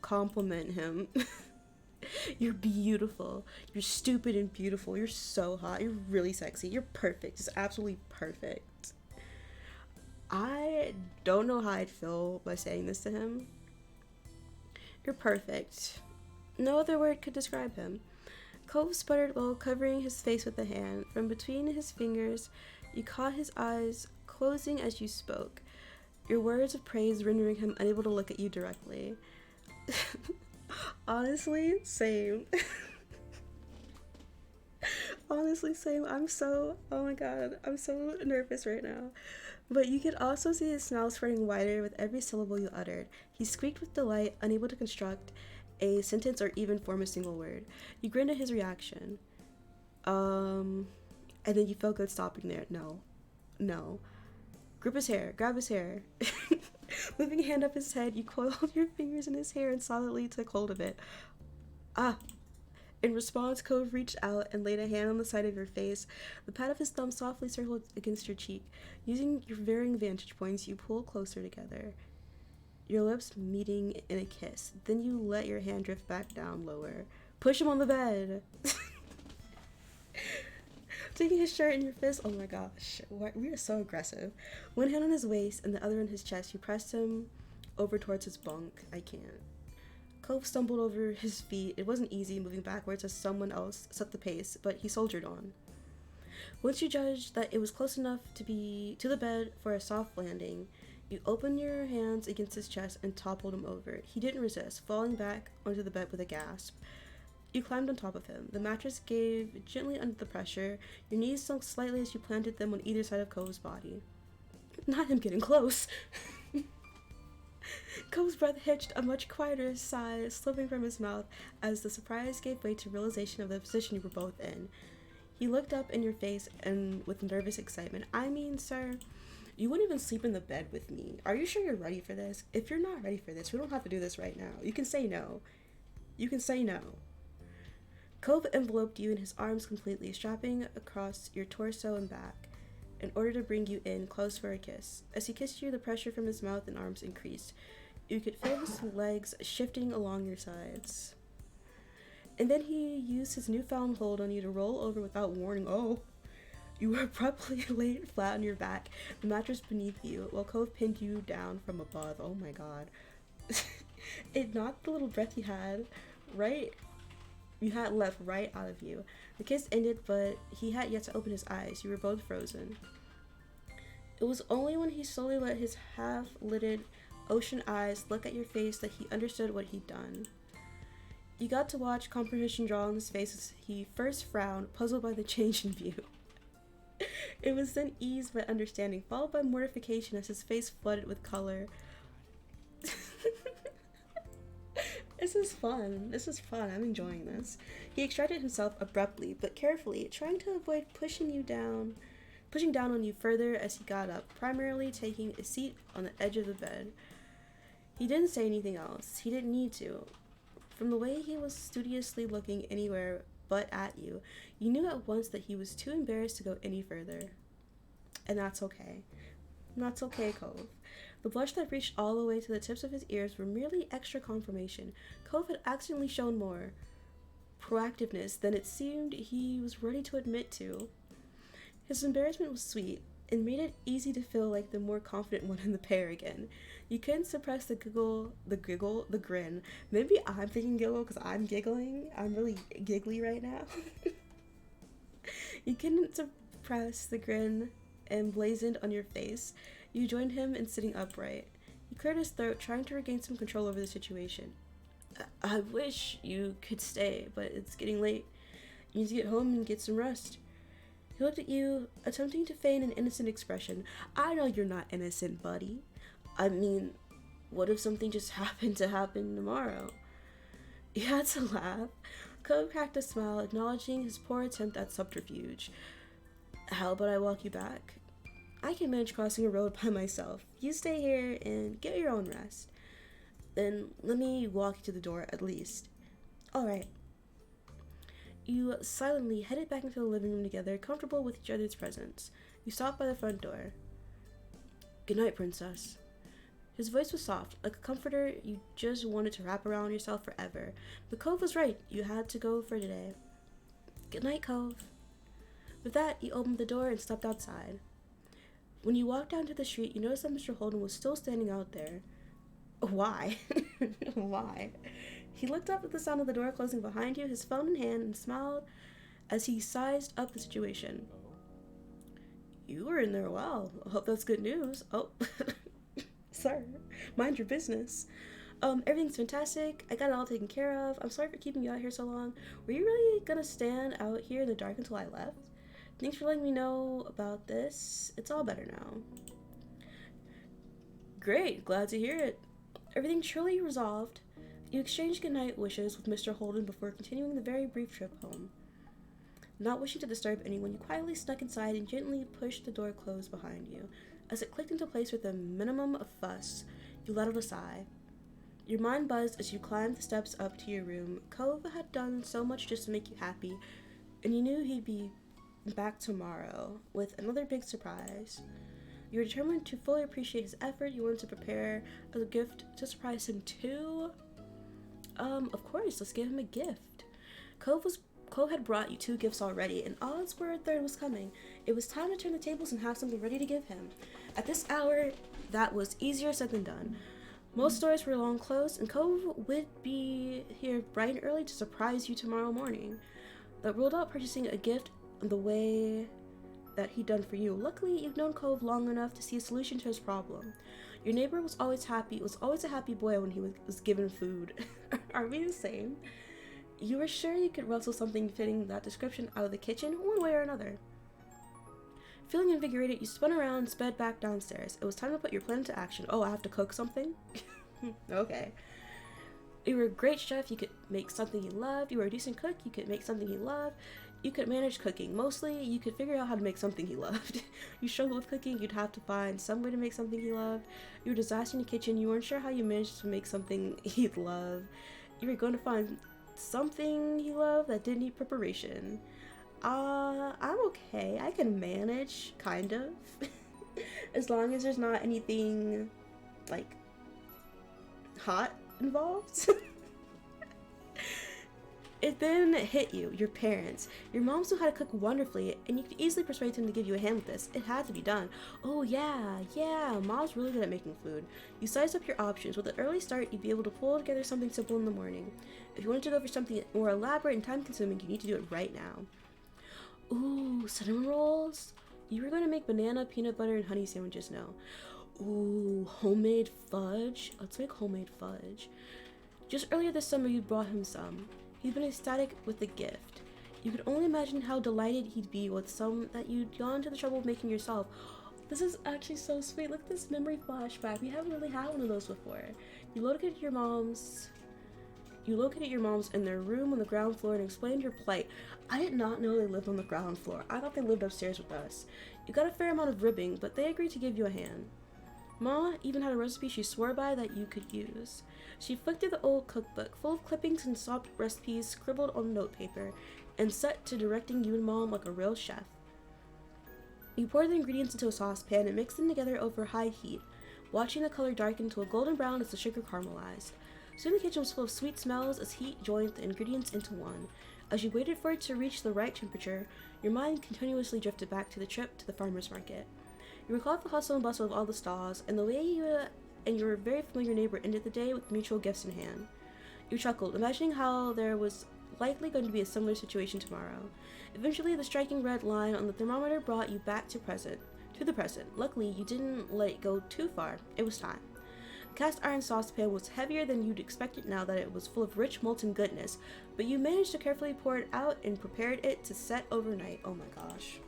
Compliment him. You're beautiful. You're stupid and beautiful. You're so hot. You're really sexy. You're perfect. Just absolutely perfect. I don't know how I'd feel by saying this to him. You're perfect. No other word could describe him. Cove sputtered while covering his face with a hand. From between his fingers, you caught his eyes closing as you spoke, your words of praise rendering him unable to look at you directly. Honestly, same. Honestly, same. Oh my god, I'm so nervous right now. But you could also see his smile spreading wider with every syllable you uttered. He squeaked with delight, unable to construct a sentence or even form a single word. You grinned at his reaction. And then you felt good stopping there. No. Grab his hair. Moving a hand up his head, you coiled your fingers in his hair and solidly took hold of it. Ah! In response, Cove reached out and laid a hand on the side of your face. The pad of his thumb softly circled against your cheek. Using your varying vantage points, you pulled closer together, your lips meeting in a kiss. Then you let your hand drift back down lower. Push him on the bed! Taking his shirt in your fist, oh my gosh, we are so aggressive. One hand on his waist and the other on his chest, you pressed him over towards his bunk. I can't. Cove stumbled over his feet. It wasn't easy moving backwards as someone else set the pace, but he soldiered on. Once you judged that it was close enough to the bed for a soft landing, you opened your hands against his chest and toppled him over. He didn't resist, falling back onto the bed with a gasp. You climbed on top of him. The mattress gave gently under the pressure. Your knees sunk slightly as you planted them on either side of Cove's body. Not him getting close. Cove's breath hitched, a much quieter sigh slipping from his mouth as the surprise gave way to realization of the position you were both in. He looked up in your face and with nervous excitement. I mean, sir, you wouldn't even sleep in the bed with me. Are you sure you're ready for this? If you're not ready for this, we don't have to do this right now. You can say no. Cove enveloped you in his arms completely, strapping across your torso and back in order to bring you in close for a kiss. As he kissed you, the pressure from his mouth and arms increased. You could feel his legs shifting along your sides. And then he used his newfound hold on you to roll over without warning. Oh, you were abruptly laid flat on your back, the mattress beneath you, while Cove pinned you down from above. Oh my god. It knocked the little breath you had left right out of you. The kiss ended, but he had yet to open his eyes. You were both frozen. It was only when he slowly let his half-lidded ocean eyes look at your face that he understood what he'd done. You got to watch comprehension draw on his face as he first frowned, puzzled by the change in view. It was then ease by understanding, followed by mortification as his face flooded with color. This is fun. I'm enjoying this. He extracted himself abruptly, but carefully, trying to avoid pushing down on you further as he got up, primarily taking a seat on the edge of the bed. He didn't say anything else. He didn't need to. From the way he was studiously looking anywhere but at you, you knew at once that he was too embarrassed to go any further. And that's okay. That's okay, Cove. The blush that reached all the way to the tips of his ears were merely extra confirmation. Cove had accidentally shown more proactiveness than it seemed he was ready to admit to. His embarrassment was sweet, and made it easy to feel like the more confident one in the pair again. You couldn't suppress the grin. Maybe I'm thinking giggle because I'm giggling. I'm really giggly right now. You couldn't suppress the grin emblazoned on your face. You joined him in sitting upright. He cleared his throat, trying to regain some control over the situation. I wish you could stay, but it's getting late. You need to get home and get some rest. He looked at you, attempting to feign an innocent expression. I know you're not innocent, buddy. I mean, what if something just happened to happen tomorrow? You had to laugh. Cove cracked a smile, acknowledging his poor attempt at subterfuge. How about I walk you back? I can manage crossing a road by myself. You stay here and get your own rest. Then let me walk you to the door at least. All right. You silently headed back into the living room together, comfortable with each other's presence. You stopped by the front door. Good night, princess. His voice was soft, like a comforter you just wanted to wrap around yourself forever. But Cove was right. You had to go for today. Good night, Cove. With that, you opened the door and stepped outside. When you walked down to the street, you noticed that Mr. Holden was still standing out there. Why? Why? He looked up at the sound of the door closing behind you, his phone in hand, and smiled as he sized up the situation. You were in there well. I hope that's good news. Oh, sir, mind your business. Everything's fantastic. I got it all taken care of. I'm sorry for keeping you out here so long. Were you really gonna stand out here in the dark until I left? Thanks for letting me know about this. It's all better now. Great, glad to hear it. Everything truly resolved. You exchanged goodnight wishes with Mr. Holden before continuing the very brief trip home. Not wishing to disturb anyone, you quietly snuck inside and gently pushed the door closed behind you. As it clicked into place with a minimum of fuss, you let out a sigh. Your mind buzzed as you climbed the steps up to your room. Cove had done so much just to make you happy, and you knew he'd be back tomorrow with another big surprise. You were determined to fully appreciate his effort. You wanted to prepare a gift to surprise him too. Of course, let's give him a gift. Cove had brought you 2 gifts already, and odds were a third was coming. It was time to turn the tables and have something ready to give him. At this hour, that was easier said than done. Most stores were long closed, and Cove would be here bright and early to surprise you tomorrow morning. But ruled out purchasing a gift the way that he'd done for you. Luckily, you've known Cove long enough to see a solution to his problem. Your neighbor was always happy. Was always a happy boy when he was given food. Are we the same? You were sure you could rustle something fitting that description out of the kitchen one way or another. Feeling invigorated, you spun around and sped back downstairs. It was time to put your plan into action. Oh, I have to cook something? Okay. You were a great chef. You could make something you loved. You were a decent cook. You could make something you loved. You could manage cooking. Mostly, you could figure out how to make something he loved. You struggled with cooking, you'd have to find some way to make something he loved. You were a disaster in the kitchen, you weren't sure how you managed to make something he'd love. You were going to find something he loved that didn't need preparation. I'm okay. I can manage, kind of. As long as there's not anything, like, hot involved. It then hit you, your parents. Your mom knew how to cook wonderfully, and you could easily persuade them to give you a hand with this. It had to be done. Oh yeah, mom's really good at making food. You sized up your options. With an early start, you'd be able to pull together something simple in the morning. If you wanted to go for something more elaborate and time-consuming, you need to do it right now. Ooh, cinnamon rolls? You were going to make banana, peanut butter, and honey sandwiches now. Ooh, homemade fudge? Let's make homemade fudge. Just earlier this summer, you brought him some. He'd been ecstatic with the gift. You could only imagine how delighted he'd be with some that you'd gone to the trouble of making yourself. This is actually so sweet. Look at this memory flashback. We haven't really had one of those before. You located your mom's in their room on the ground floor and explained your plight. I did not know they lived on the ground floor. I thought they lived upstairs with us. You got a fair amount of ribbing, but they agreed to give you a hand. Ma even had a recipe she swore by that you could use. She flicked through the old cookbook, full of clippings and sopped recipes scribbled on notepaper, and set to directing you and Mom like a real chef. You poured the ingredients into a saucepan and mixed them together over high heat, watching the color darken to a golden brown as the sugar caramelized. Soon the kitchen was full of sweet smells as heat joined the ingredients into one. As you waited for it to reach the right temperature, your mind continuously drifted back to the trip to the farmer's market. You recalled the hustle and bustle of all the stalls, and the way you and your very familiar neighbor ended the day with mutual gifts in hand. You chuckled, imagining how there was likely going to be a similar situation tomorrow. Eventually, the striking red line on the thermometer brought you back to the present. Luckily, you didn't let it go too far. It was time. The cast iron saucepan was heavier than you'd expected now that it was full of rich molten goodness, but you managed to carefully pour it out and prepared it to set overnight. Oh my gosh.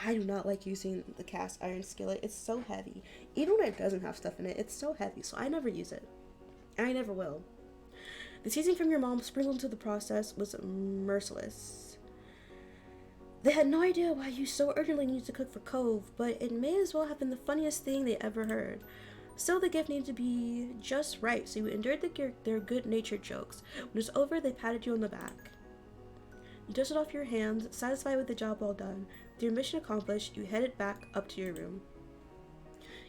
I do not like using the cast iron skillet. It's so heavy. Even when it doesn't have stuff in it, it's so heavy, so I never use it. And I never will. The teasing from your mom sprinkled into the process was merciless. They had no idea why you so urgently needed to cook for Cove, but it may as well have been the funniest thing they ever heard. Still, the gift needed to be just right, so you endured their good-natured jokes. When it was over, they patted you on the back. You dusted off your hands, satisfied with the job well done. With your mission accomplished, you headed back up to your room.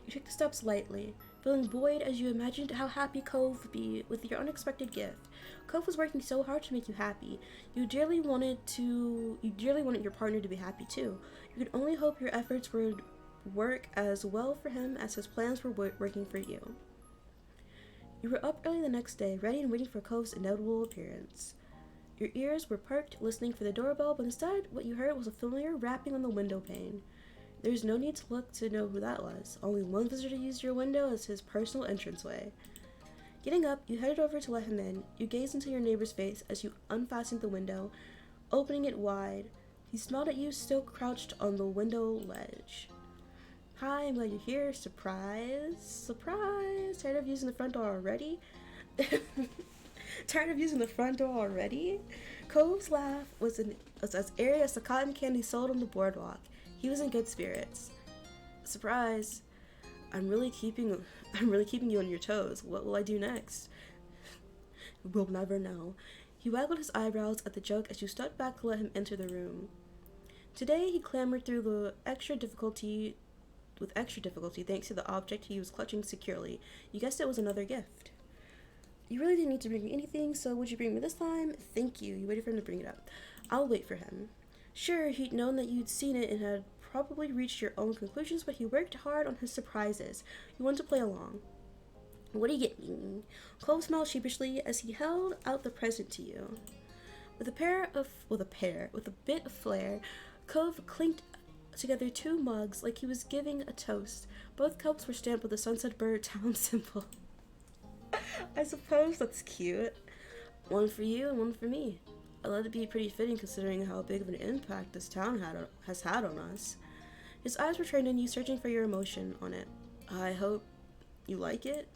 You took the steps lightly, feeling buoyed as you imagined how happy Cove would be with your unexpected gift. Cove was working so hard to make you happy. You dearly wanted your partner to be happy too. You could only hope your efforts would work as well for him as his plans were working for you. You were up early the next day, ready and waiting for Cove's inevitable appearance. Your ears were perked, listening for the doorbell, but instead, what you heard was a familiar rapping on the window pane. There was no need to look to know who that was. Only one visitor used your window as his personal entranceway. Getting up, you headed over to let him in. You gazed into your neighbor's face as you unfastened the window, opening it wide. He smiled at you, still crouched on the window ledge. Hi, I'm glad you're here. Surprise. Surprise. Tired of using the front door already? Tired of using the front door already? Cove's laugh was as airy as the cotton candy sold on the boardwalk. He was in good spirits. Surprise. I'm really keeping you on your toes. What will I do next? We'll never know. He waggled his eyebrows at the joke as you stepped back to let him enter the room. Today he clambered through with extra difficulty thanks to the object he was clutching securely. You guessed it was another gift. You really didn't need to bring me anything, so would you bring me this time? Thank you. You waited for him to bring it up. I'll wait for him. Sure, he'd known that you'd seen it and had probably reached your own conclusions, but he worked hard on his surprises. You wanted to play along. What do you get me? Cove smiled sheepishly as he held out the present to you. With a bit of flair, Cove clinked together two mugs like he was giving a toast. Both cups were stamped with the Sunset Bird Town symbol. I suppose that's cute. One for you and one for me. I let it be pretty fitting considering how big of an impact this town has had on us. His eyes were trained on you, searching for your emotion on it. I hope you like it.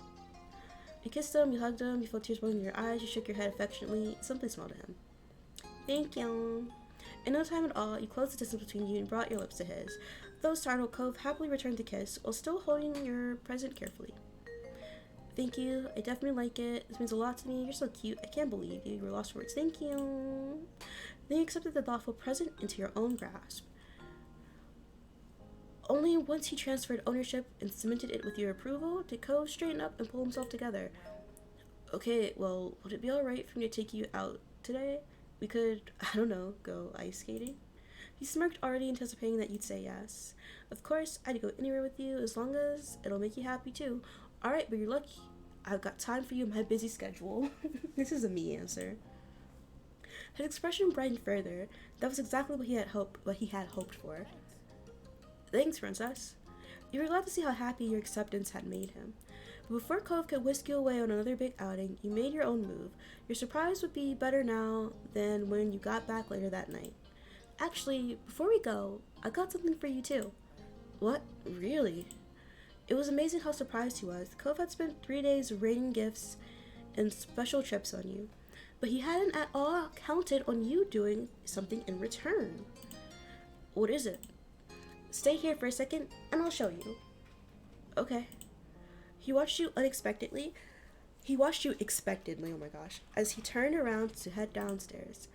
You kissed him, you hugged him, you felt tears welling in your eyes, you shook your head affectionately, you simply smiled at him. Thank you. In no time at all, you closed the distance between you and brought your lips to his. Though startled, Cove happily returned the kiss, while still holding your present carefully. Thank you. I definitely like it. This means a lot to me. You're so cute. I can't believe you. You were lost for words. Thank you. Then you accepted the thoughtful present into your own grasp. Only once he transferred ownership and cemented it with your approval did Cove straighten up and pull himself together. Okay, well, would it be alright for me to take you out today? We could, I don't know, go ice skating? He smirked, already anticipating that you'd say yes. Of course, I'd go anywhere with you as long as it'll make you happy too. Alright, but you're lucky. I've got time for you in my busy schedule. This is a me answer. His expression brightened further. That was exactly what he had hoped for. Thanks, princess. You were glad to see how happy your acceptance had made him. But before Cove could whisk you away on another big outing, you made your own move. Your surprise would be better now than when you got back later that night. Actually, before we go, I got something for you too. What? Really? It was amazing how surprised he was. Cove had spent 3 days raining gifts and special trips on you, but he hadn't at all counted on you doing something in return. What is it? Stay here for a second, and I'll show you. Okay. He watched you expectantly, oh my gosh, as he turned around to head downstairs.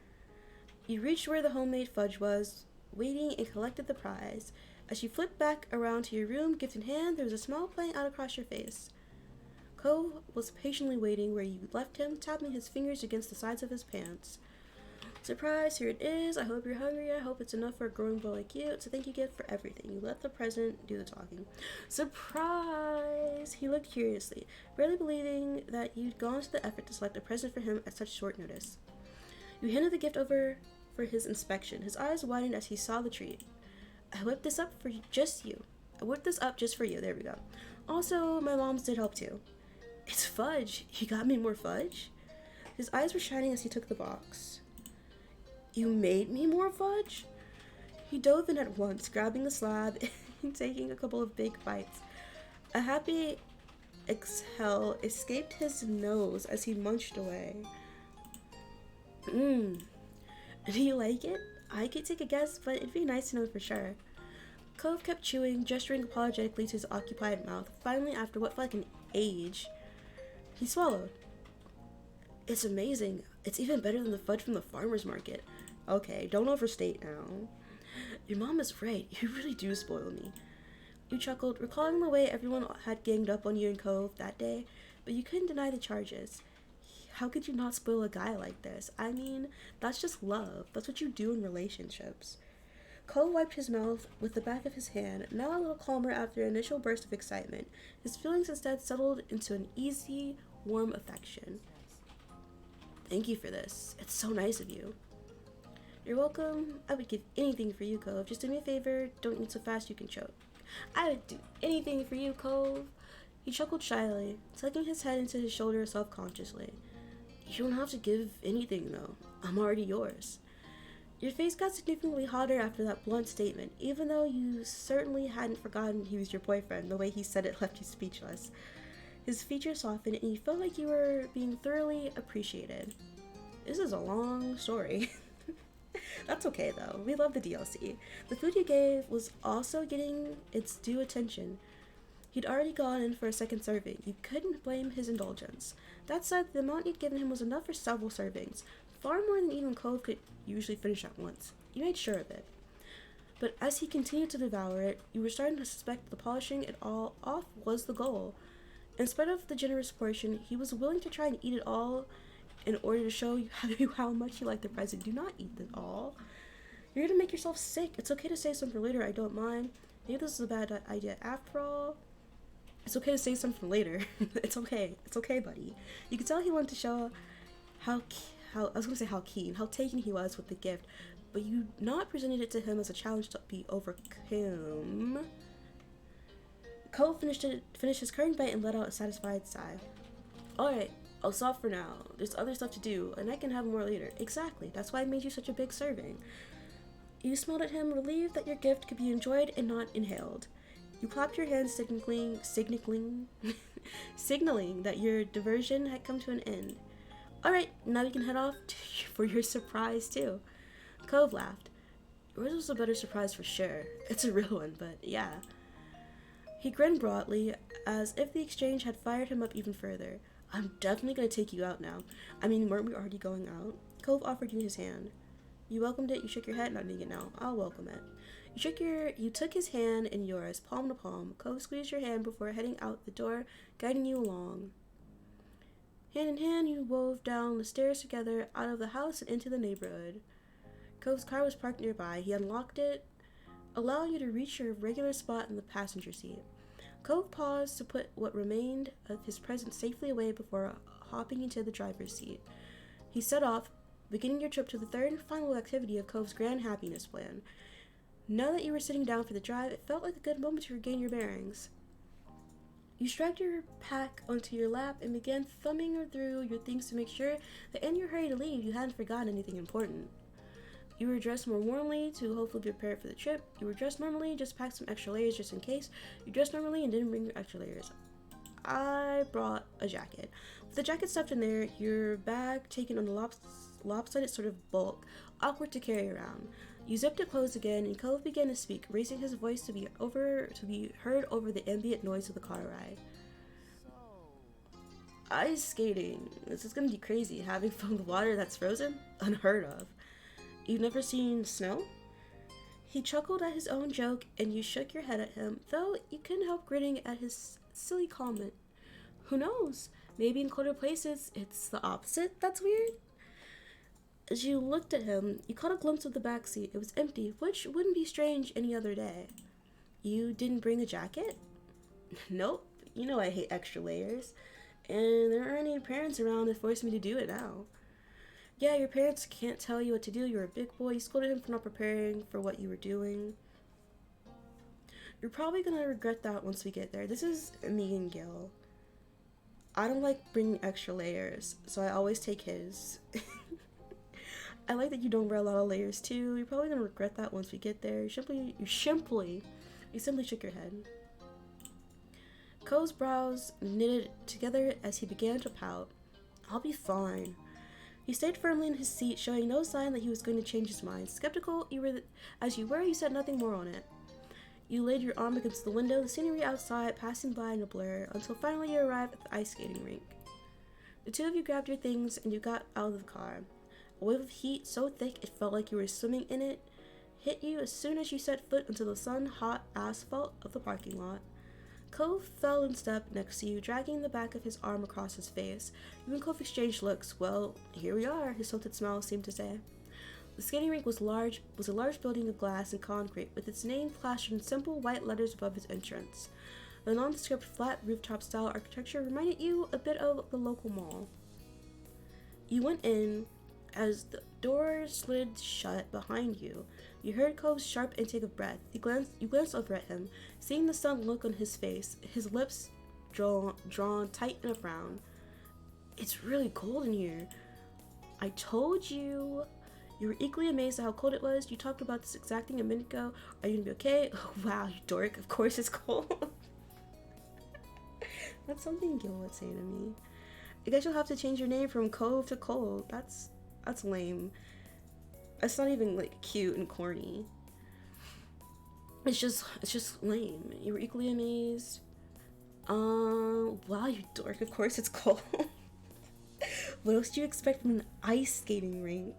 You reached where the homemade fudge was, waiting, and collected the prize. As you flipped back around to your room, gift in hand, there was a smile playing out across your face. Cove was patiently waiting where you left him, tapping his fingers against the sides of his pants. Surprise, here it is. I hope you're hungry. I hope it's enough for a growing boy like you. It's a thank you gift for everything. You let the present do the talking. Surprise! He looked curiously, barely believing that you'd gone to the effort to select a present for him at such short notice. You handed the gift over for his inspection. His eyes widened as he saw the treat. I whipped this up just for you. There we go. Also, my mom's did help too. It's fudge. You got me more fudge? His eyes were shining as he took the box. You made me more fudge? He dove in at once, grabbing the slab and taking a couple of big bites. A happy exhale escaped his nose as he munched away. Do you like it? I could take a guess, but it'd be nice to know for sure. Cove kept chewing, gesturing apologetically to his occupied mouth. Finally, after what felt like an age, he swallowed. It's amazing. It's even better than the fudge from the farmer's market. Okay, don't overstate now. Your mom is right. You really do spoil me. You chuckled, recalling the way everyone had ganged up on you and Cove that day, but you couldn't deny the charges. How could you not spoil a guy like this? I mean, that's just love. That's what you do in relationships. Cole wiped his mouth with the back of his hand, now a little calmer after an initial burst of excitement. His feelings instead settled into an easy, warm affection. Thank you for this. It's so nice of you. You're welcome. I would give anything for you, Cove. Just do me a favor. Don't eat so fast you can choke. I would do anything for you, Cove. He chuckled shyly, tucking his head into his shoulder self-consciously. You don't have to give anything, though. I'm already yours. Your face got significantly hotter after that blunt statement, even though you certainly hadn't forgotten he was your boyfriend. The way he said it left you speechless. His features softened, and you felt like you were being thoroughly appreciated. This is a long story. That's okay, though. We love the DLC. The food you gave was also getting its due attention. He'd already gone in for a second serving. You couldn't blame his indulgence. That said, the amount you'd given him was enough for several servings, far more than even Cove could usually finish at once. You made sure of it. But as he continued to devour it, you were starting to suspect the polishing it all off was the goal. In spite of the generous portion, he was willing to try and eat it all in order to show you how much you like the present. Do not eat it all. You're gonna make yourself sick. It's okay to save some for later, I don't mind. Maybe this is a bad idea after all. It's okay to save some for later. It's okay. It's okay, buddy. You could tell he wanted to show how taken he was with the gift, but you not presented it to him as a challenge to be overcome. Cole finished his current bite and let out a satisfied sigh. Alright, I'll stop for now. There's other stuff to do, and I can have more later. Exactly. That's why I made you such a big serving. You smiled at him, relieved that your gift could be enjoyed and not inhaled. You clapped your hands, signaling that your diversion had come to an end. Alright, now you can head off for your surprise, too. Cove laughed. Yours was a better surprise for sure. It's a real one, but yeah. He grinned broadly, as if the exchange had fired him up even further. I'm definitely gonna take you out now. I mean, weren't we already going out? Cove offered you his hand. You welcomed it, you shook your head, not needing it now. I'll welcome it. You took his hand in yours, palm to palm. Cove squeezed your hand before heading out the door, guiding you along. Hand in hand, you wove down the stairs together, out of the house and into the neighborhood. Cove's car was parked nearby. He unlocked it, allowing you to reach your regular spot in the passenger seat. Cove paused to put what remained of his present safely away before hopping into the driver's seat. He set off, beginning your trip to the third and final activity of Cove's grand happiness plan. Now that you were sitting down for the drive, it felt like a good moment to regain your bearings. You strapped your pack onto your lap and began thumbing through your things to make sure that in your hurry to leave, you hadn't forgotten anything important. You were dressed more warmly to hopefully be prepared for the trip. You were dressed normally, just packed some extra layers just in case. You dressed normally and didn't bring your extra layers. I brought a jacket. With the jacket stuffed in there, your bag taken on the lopsided sort of bulk, awkward to carry around. You zipped it closed again, and Cove began to speak, raising his voice to be heard over the ambient noise of the car ride. Ice skating. This is gonna be crazy. Having fun with water that's frozen? Unheard of. You've never seen snow? He chuckled at his own joke, and you shook your head at him, though you couldn't help grinning at his silly comment. Who knows? Maybe in colder places, it's the opposite that's weird? As you looked at him, you caught a glimpse of the back seat. It was empty, which wouldn't be strange any other day. You didn't bring a jacket? Nope. You know I hate extra layers. And there aren't any parents around to force me to do it now. Yeah, your parents can't tell you what to do. You're a big boy. You scolded him for not preparing for what you were doing. You're probably gonna regret that once we get there. This is me and Gil. I don't like bringing extra layers, so I always take his. I like that you don't wear a lot of layers too. You're probably gonna regret that once we get there. You simply shook your head. Cole's brows knitted together as he began to pout. I'll be fine. He stayed firmly in his seat, showing no sign that he was going to change his mind. Skeptical as you were, you said nothing more on it. You laid your arm against the window, the scenery outside passing by in a blur, until finally you arrived at the ice skating rink. The two of you grabbed your things and you got out of the car. A wave of heat so thick it felt like you were swimming in it hit you as soon as you set foot onto the sun-hot asphalt of the parking lot. Cove fell in step next to you, dragging the back of his arm across his face. You and Cove exchanged looks. Well, here we are, his salted smile seemed to say. The skating rink was a large building of glass and concrete, with its name plastered in simple white letters above its entrance. The nondescript flat rooftop-style architecture reminded you a bit of the local mall. You went in. As the door slid shut behind you, you heard Cove's sharp intake of breath. You glanced over at him, seeing the sun look on his face, his lips drawn tight in a frown. It's really cold in here. I told you. You were equally amazed at how cold it was. You talked about this exact thing a minute ago. Are you gonna be okay? Oh, wow, you dork. Of course it's cold. That's something Gil would say to me. I guess you'll have to change your name from Cove to Cold. That's lame. It's not even like cute and corny. It's just lame. You were equally amazed. Wow, you dork. Of course it's cold. What else do you expect from an ice skating rink?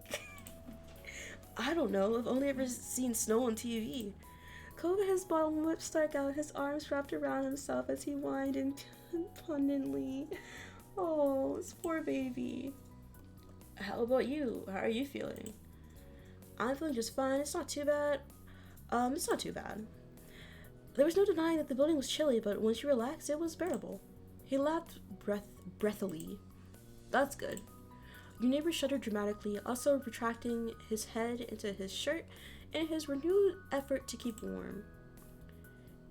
I don't know. I've only ever seen snow on TV. Cove, his bottom lip stuck out, his arms wrapped around himself as he whined impudently. Oh, this poor baby. How about you? How are you feeling? I'm feeling just fine. It's not too bad. It's not too bad. There was no denying that the building was chilly, but once you relaxed, it was bearable. He laughed breathily. That's good. Your neighbor shuddered dramatically, also retracting his head into his shirt in his renewed effort to keep warm.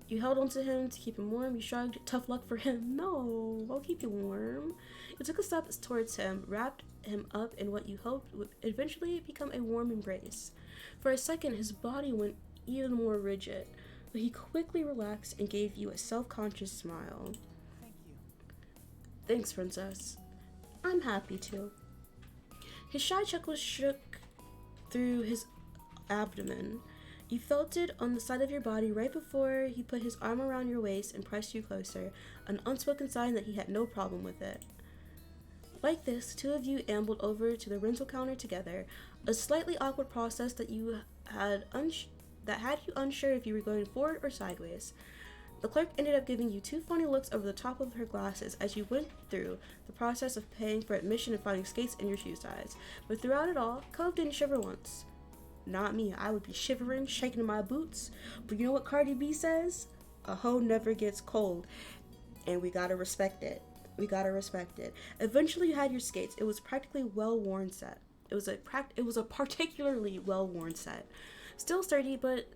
You held onto him to keep him warm. You shrugged. Tough luck for him. No, I'll keep you warm. You took a step towards him, wrapped him up in what you hoped would eventually become a warm embrace. For a second, his body went even more rigid, but he quickly relaxed and gave you a self-conscious smile. Thank you. Thanks, princess. I'm happy to. His shy chuckle shook through his abdomen. You felt it on the side of your body right before he put his arm around your waist and pressed you closer, an unspoken sign that he had no problem with it. Like this, the two of you ambled over to the rental counter together, a slightly awkward process that had you unsure if you were going forward or sideways. The clerk ended up giving you two funny looks over the top of her glasses as you went through the process of paying for admission and finding skates in your shoe size. But throughout it all, Cove didn't shiver once. Not me, I would be shivering, shaking in my boots. But you know what Cardi B says? A hoe never gets cold. And we gotta respect it. Eventually you had your skates. It was practically well-worn set. It was a particularly well-worn set. Still sturdy, but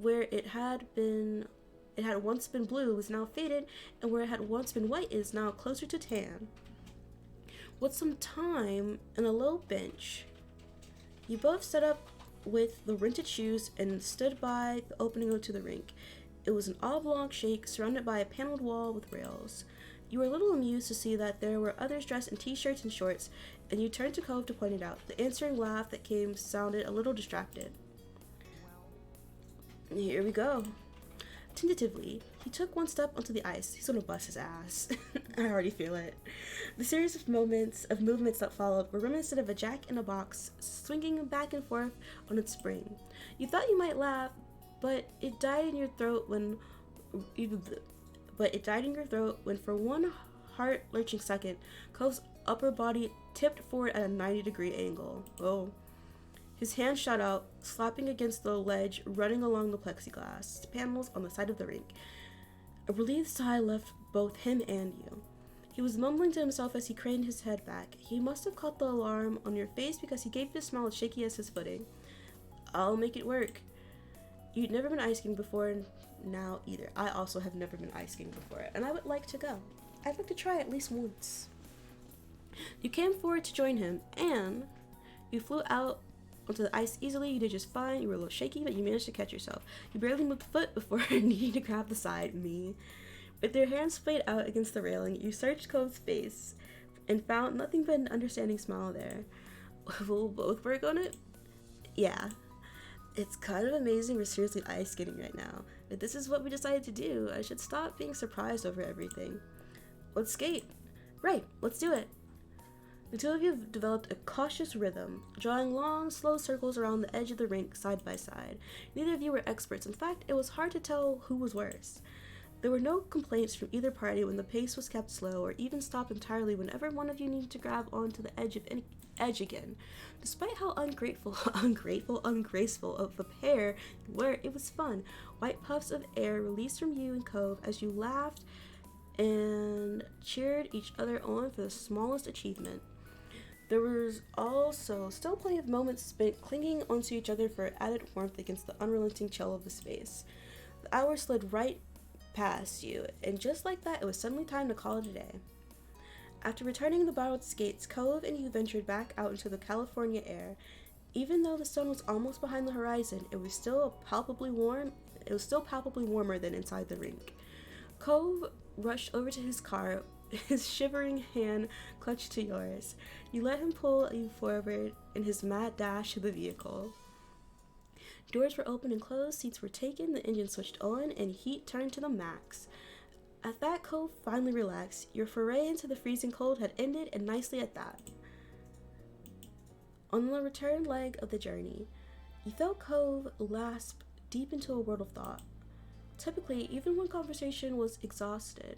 where it had once been blue was now faded, and where it had once been white is now closer to tan. With some time and a low bench, you both set up with the rented shoes and stood by the opening to the rink. It was an oblong shape surrounded by a paneled wall with rails. You were a little amused to see that there were others dressed in t-shirts and shorts, and you turned to Cove to point it out. The answering laugh that came sounded a little distracted. Here we go. Tentatively, he took one step onto the ice. He's gonna bust his ass. I already feel it. The series of movements that followed were reminiscent of a jack-in-a-box swinging back and forth on its spring. You thought you might laugh, but it died in your throat when for one heart-lurching second, Cove's upper body tipped forward at a 90-degree angle. Oh. His hand shot out, slapping against the ledge running along the plexiglass panels on the side of the rink. A relieved sigh left both him and you. He was mumbling to himself as he craned his head back. He must have caught the alarm on your face because he gave you a smile as shaky as his footing. I'll make it work. You'd never been ice skating before now either. I also have never been ice skating before, and I would like to go. I'd like to try at least once. You came forward to join him, and you flew out onto the ice easily. You did just fine. You were a little shaky, but you managed to catch yourself. You barely moved a foot before needing to grab the side. Me. With your hands splayed out against the railing, you searched Cove's face and found nothing but an understanding smile there. We'll both work on it? Yeah. It's kind of amazing we're seriously ice skating right now. If this is what we decided to do, I should stop being surprised over everything. Let's skate. Right, let's do it. The two of you have developed a cautious rhythm, drawing long, slow circles around the edge of the rink side by side. Neither of you were experts. In fact, it was hard to tell who was worse. There were no complaints from either party when the pace was kept slow, or even stopped entirely whenever one of you needed to grab onto the edge again. Despite how ungraceful of the pair you were, it was fun. White puffs of air released from you and Cove as you laughed and cheered each other on for the smallest achievement. There was also still plenty of moments spent clinging onto each other for added warmth against the unrelenting chill of the space. The hours slid right past you, and just like that, it was suddenly time to call it a day. After returning the borrowed skates, Cove and you ventured back out into the California air. Even though the sun was almost behind the horizon, it was still palpably warmer than inside the rink. Cove rushed over to his car, his shivering hand clutched to yours. You let him pull you forward in his mad dash to the vehicle. Doors were open and closed, seats were taken, the engine switched on, and heat turned to the max. At that, Cove finally relaxed. Your foray into the freezing cold had ended, and nicely at that. On the return leg of the journey, you felt Cove lasp deep into a world of thought. Typically, even when conversation was exhausted,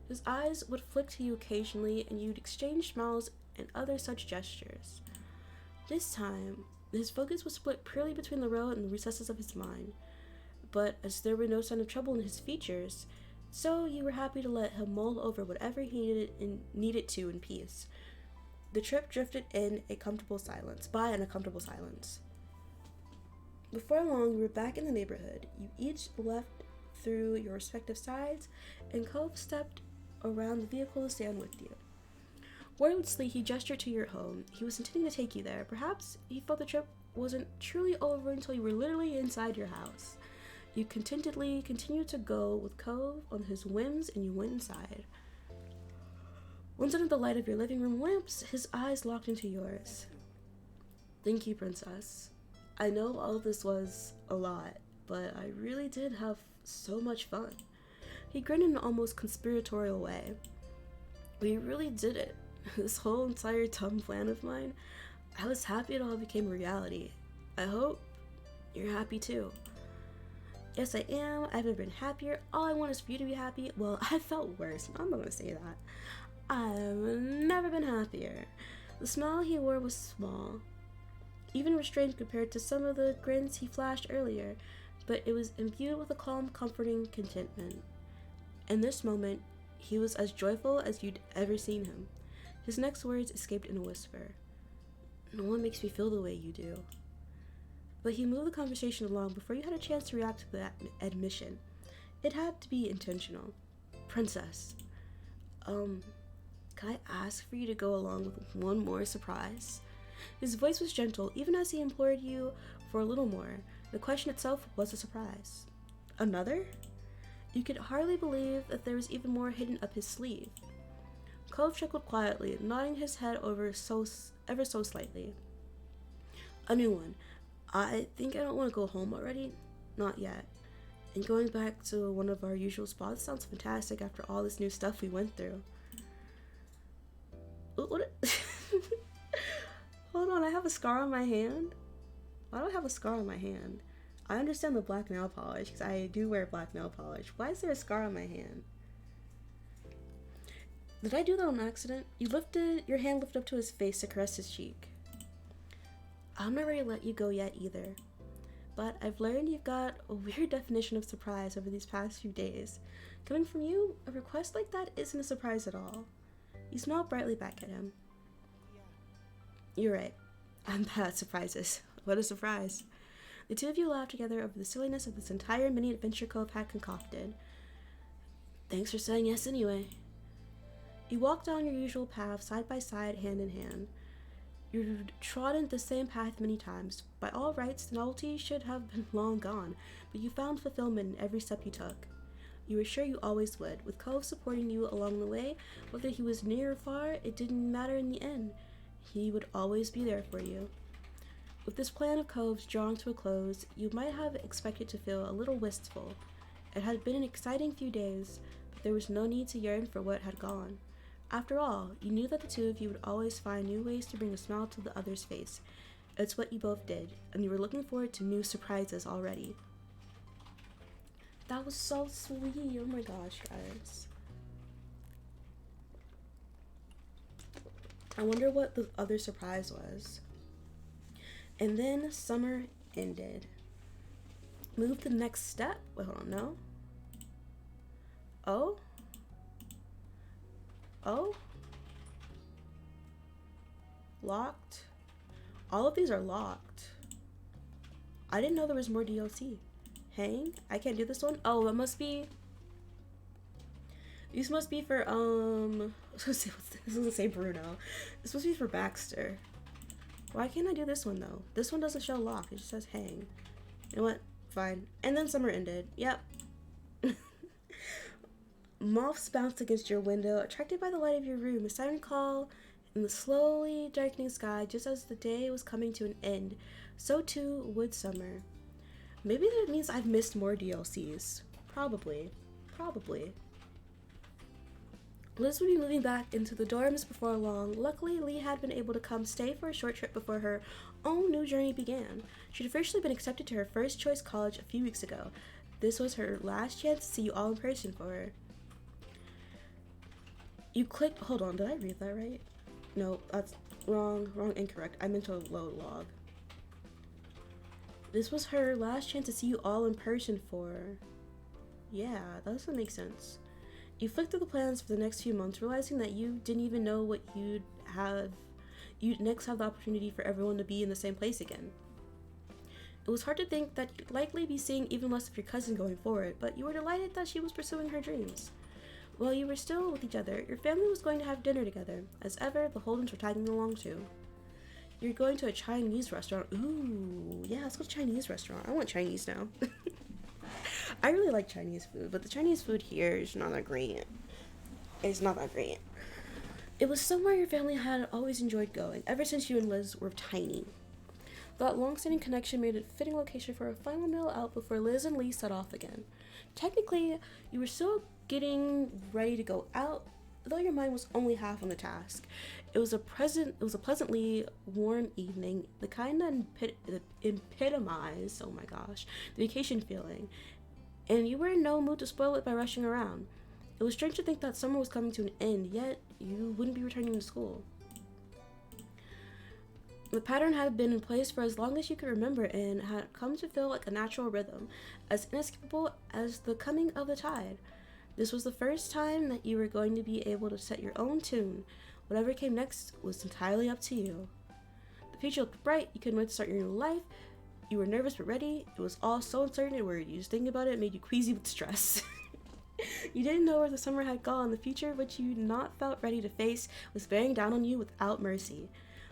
his eyes would flick to you occasionally, and you'd exchange smiles and other such gestures. This time, his focus was split purely between the road and the recesses of his mind. But as there were no sign of trouble in his features, so you were happy to let him mull over whatever he needed to in peace. The trip drifted in a comfortable silence. Before long, you were back in the neighborhood. You each left through your respective sides, and Cove stepped around the vehicle to stand with you. Wordlessly, he gestured to your home. He was intending to take you there. Perhaps he felt the trip wasn't truly over until you were literally inside your house. You contentedly continued to go with Cove on his whims, and you went inside. Once under the light of your living room lamps, his eyes locked into yours. Thank you, Princess. I know all of this was a lot, but I really did have so much fun. He grinned in an almost conspiratorial way. We really did it. This whole entire dumb plan of mine, I was happy it all became a reality. I hope you're happy too. Yes, I am. I've never been happier. All I want is for you to be happy. Well, I felt worse. I'm not gonna say that. I've never been happier. The smile he wore was small, even restrained compared to some of the grins he flashed earlier, but it was imbued with a calm, comforting contentment. In this moment, he was as joyful as you'd ever seen him. His next words escaped in a whisper. No one makes me feel the way you do. But he moved the conversation along before you had a chance to react to that admission. It had to be intentional. Princess, can I ask for you to go along with one more surprise? His voice was gentle, even as he implored you for a little more. The question itself was a surprise. Another? You could hardly believe that there was even more hidden up his sleeve. Cove chuckled quietly, nodding his head ever so slightly. A new one. I think I don't want to go home already. Not yet. And going back to one of our usual spots sounds fantastic after all this new stuff we went through. What? Hold on, I have a scar on my hand? Why do I have a scar on my hand? I understand the black nail polish, because I do wear black nail polish. Why is there a scar on my hand? Did I do that on accident? Your hand lifted up to his face to caress his cheek. I'm not ready to let you go yet either. But I've learned you've got a weird definition of surprise over these past few days. Coming from you, a request like that isn't a surprise at all. You smiled brightly back at him. You're right. I'm bad at surprises. What a surprise. The two of you laughed together over the silliness of this entire mini adventure Cove had concocted. Thanks for saying yes anyway. You walked down your usual path, side by side, hand in hand. You trodden the same path many times. By all rights, the novelty should have been long gone, but you found fulfillment in every step you took. You were sure you always would. With Cove supporting you along the way, whether he was near or far, it didn't matter in the end. He would always be there for you. With this plan of Cove's drawing to a close, you might have expected to feel a little wistful. It had been an exciting few days, but there was no need to yearn for what had gone. After all, you knew that the two of you would always find new ways to bring a smile to the other's face. It's what you both did, and you were looking forward to new surprises already. That was so sweet. Oh my gosh, guys. I wonder what the other surprise was. And then summer ended. Move to the next step. Wait, hold on, no? Oh? Oh? Locked? All of these are locked. I didn't know there was more DLC. Hang? I can't do this one? Oh, it must be... These must be for, this doesn't say Bruno. This must be for Baxter. Why can't I do this one, though? This one doesn't show lock. It just says hang. You know what? Fine. And then summer ended. Yep. Moths bounced against your window, attracted by the light of your room. A siren call in the slowly darkening sky just as the day was coming to an end. So too would summer. Maybe that means I've missed more DLCs. Probably. Liz would be moving back into the dorms before long. Luckily, Lee had been able to come stay for a short trip before her own new journey began. She'd officially been accepted to her first choice college a few weeks ago. This was her last chance to see you all in person for her. You clicked, hold on, did I read that right? No, that's wrong, incorrect. I meant to load log. This was her last chance to see you all in person for... Yeah, that doesn't make sense. You flicked through the plans for the next few months, realizing that you didn't even know what you'd next have the opportunity for everyone to be in the same place again. It was hard to think that you'd likely be seeing even less of your cousin going forward, but you were delighted that she was pursuing her dreams. While you were still with each other, your family was going to have dinner together. As ever, the Holdens were tagging along too. You're going to a Chinese restaurant. Ooh, yeah, let's go to a Chinese restaurant. I want Chinese now. I really like Chinese food, but the Chinese food here is not that great. It's not that great. It was somewhere your family had always enjoyed going, ever since you and Liz were tiny. That long-standing connection made it a fitting location for a final meal out before Liz and Lee set off again. Technically, you were still getting ready to go out, though your mind was only half on the task. It was a pleasantly warm evening, the kind that epitomized, oh my gosh, the vacation feeling. And you were in no mood to spoil it by rushing around. It was strange to think that summer was coming to an end, yet you wouldn't be returning to school. The pattern had been in place for as long as you could remember and had come to feel like a natural rhythm, as inescapable as the coming of the tide. This was the first time that you were going to be able to set your own tune. Whatever came next was entirely up to you. The future looked bright, you couldn't wait to start your new life. You were nervous but ready. It was all so uncertain and weird. You just thinking about it made you queasy with stress. You didn't know where the summer had gone. The future which you not felt ready to face was bearing down on you without mercy.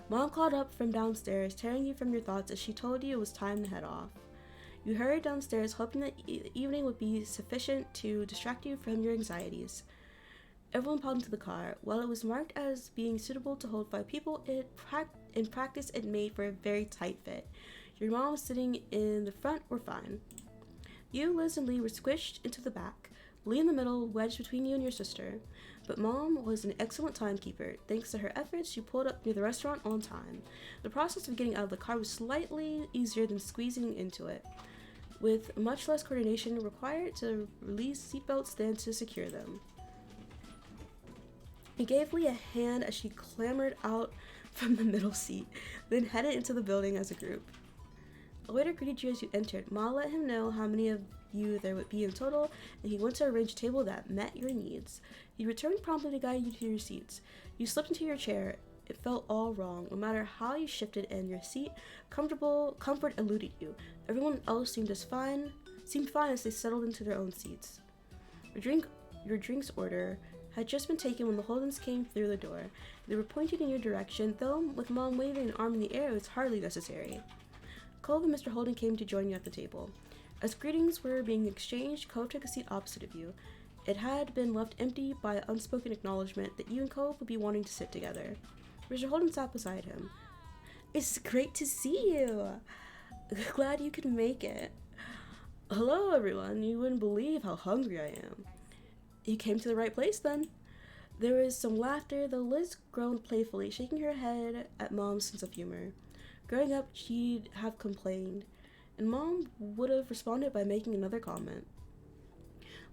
Mom called up from downstairs, tearing you from your thoughts as she told you it was time to head off. You hurried downstairs, hoping that the evening would be sufficient to distract you from your anxieties. Everyone piled into the car. While it was marked as being suitable to hold 5 people, in practice it made for a very tight fit. Your mom was sitting in the front were fine. You, Liz, and Lee were squished into the back, Lee in the middle, wedged between you and your sister. But Mom was an excellent timekeeper. Thanks to her efforts, she pulled up near the restaurant on time. The process of getting out of the car was slightly easier than squeezing into it, with much less coordination required to release seatbelts than to secure them. You gave Lee a hand as she clambered out from the middle seat, then headed into the building as a group. A waiter greeted you as you entered. Ma let him know how many of you there would be in total, and he went to arrange a table that met your needs. He returned promptly to guide you to your seats. You slipped into your chair. It felt all wrong. No matter how you shifted in your seat, comfort eluded you. Everyone else seemed fine as they settled into their own seats. Your drinks order had just been taken when the Holdens came through the door. They were pointing in your direction, though with Mom waving an arm in the air, it was hardly necessary. Cove and Mr. Holden came to join you at the table. As greetings were being exchanged, Cove took a seat opposite of you. It had been left empty by unspoken acknowledgement that you and Cove would be wanting to sit together. Mr. Holden sat beside him. It's great to see you. Glad you could make it. Hello, everyone. You wouldn't believe how hungry I am. You came to the right place, then. There was some laughter, though Liz groaned playfully, shaking her head at Mom's sense of humor. Growing up, she'd have complained, and Mom would have responded by making another comment.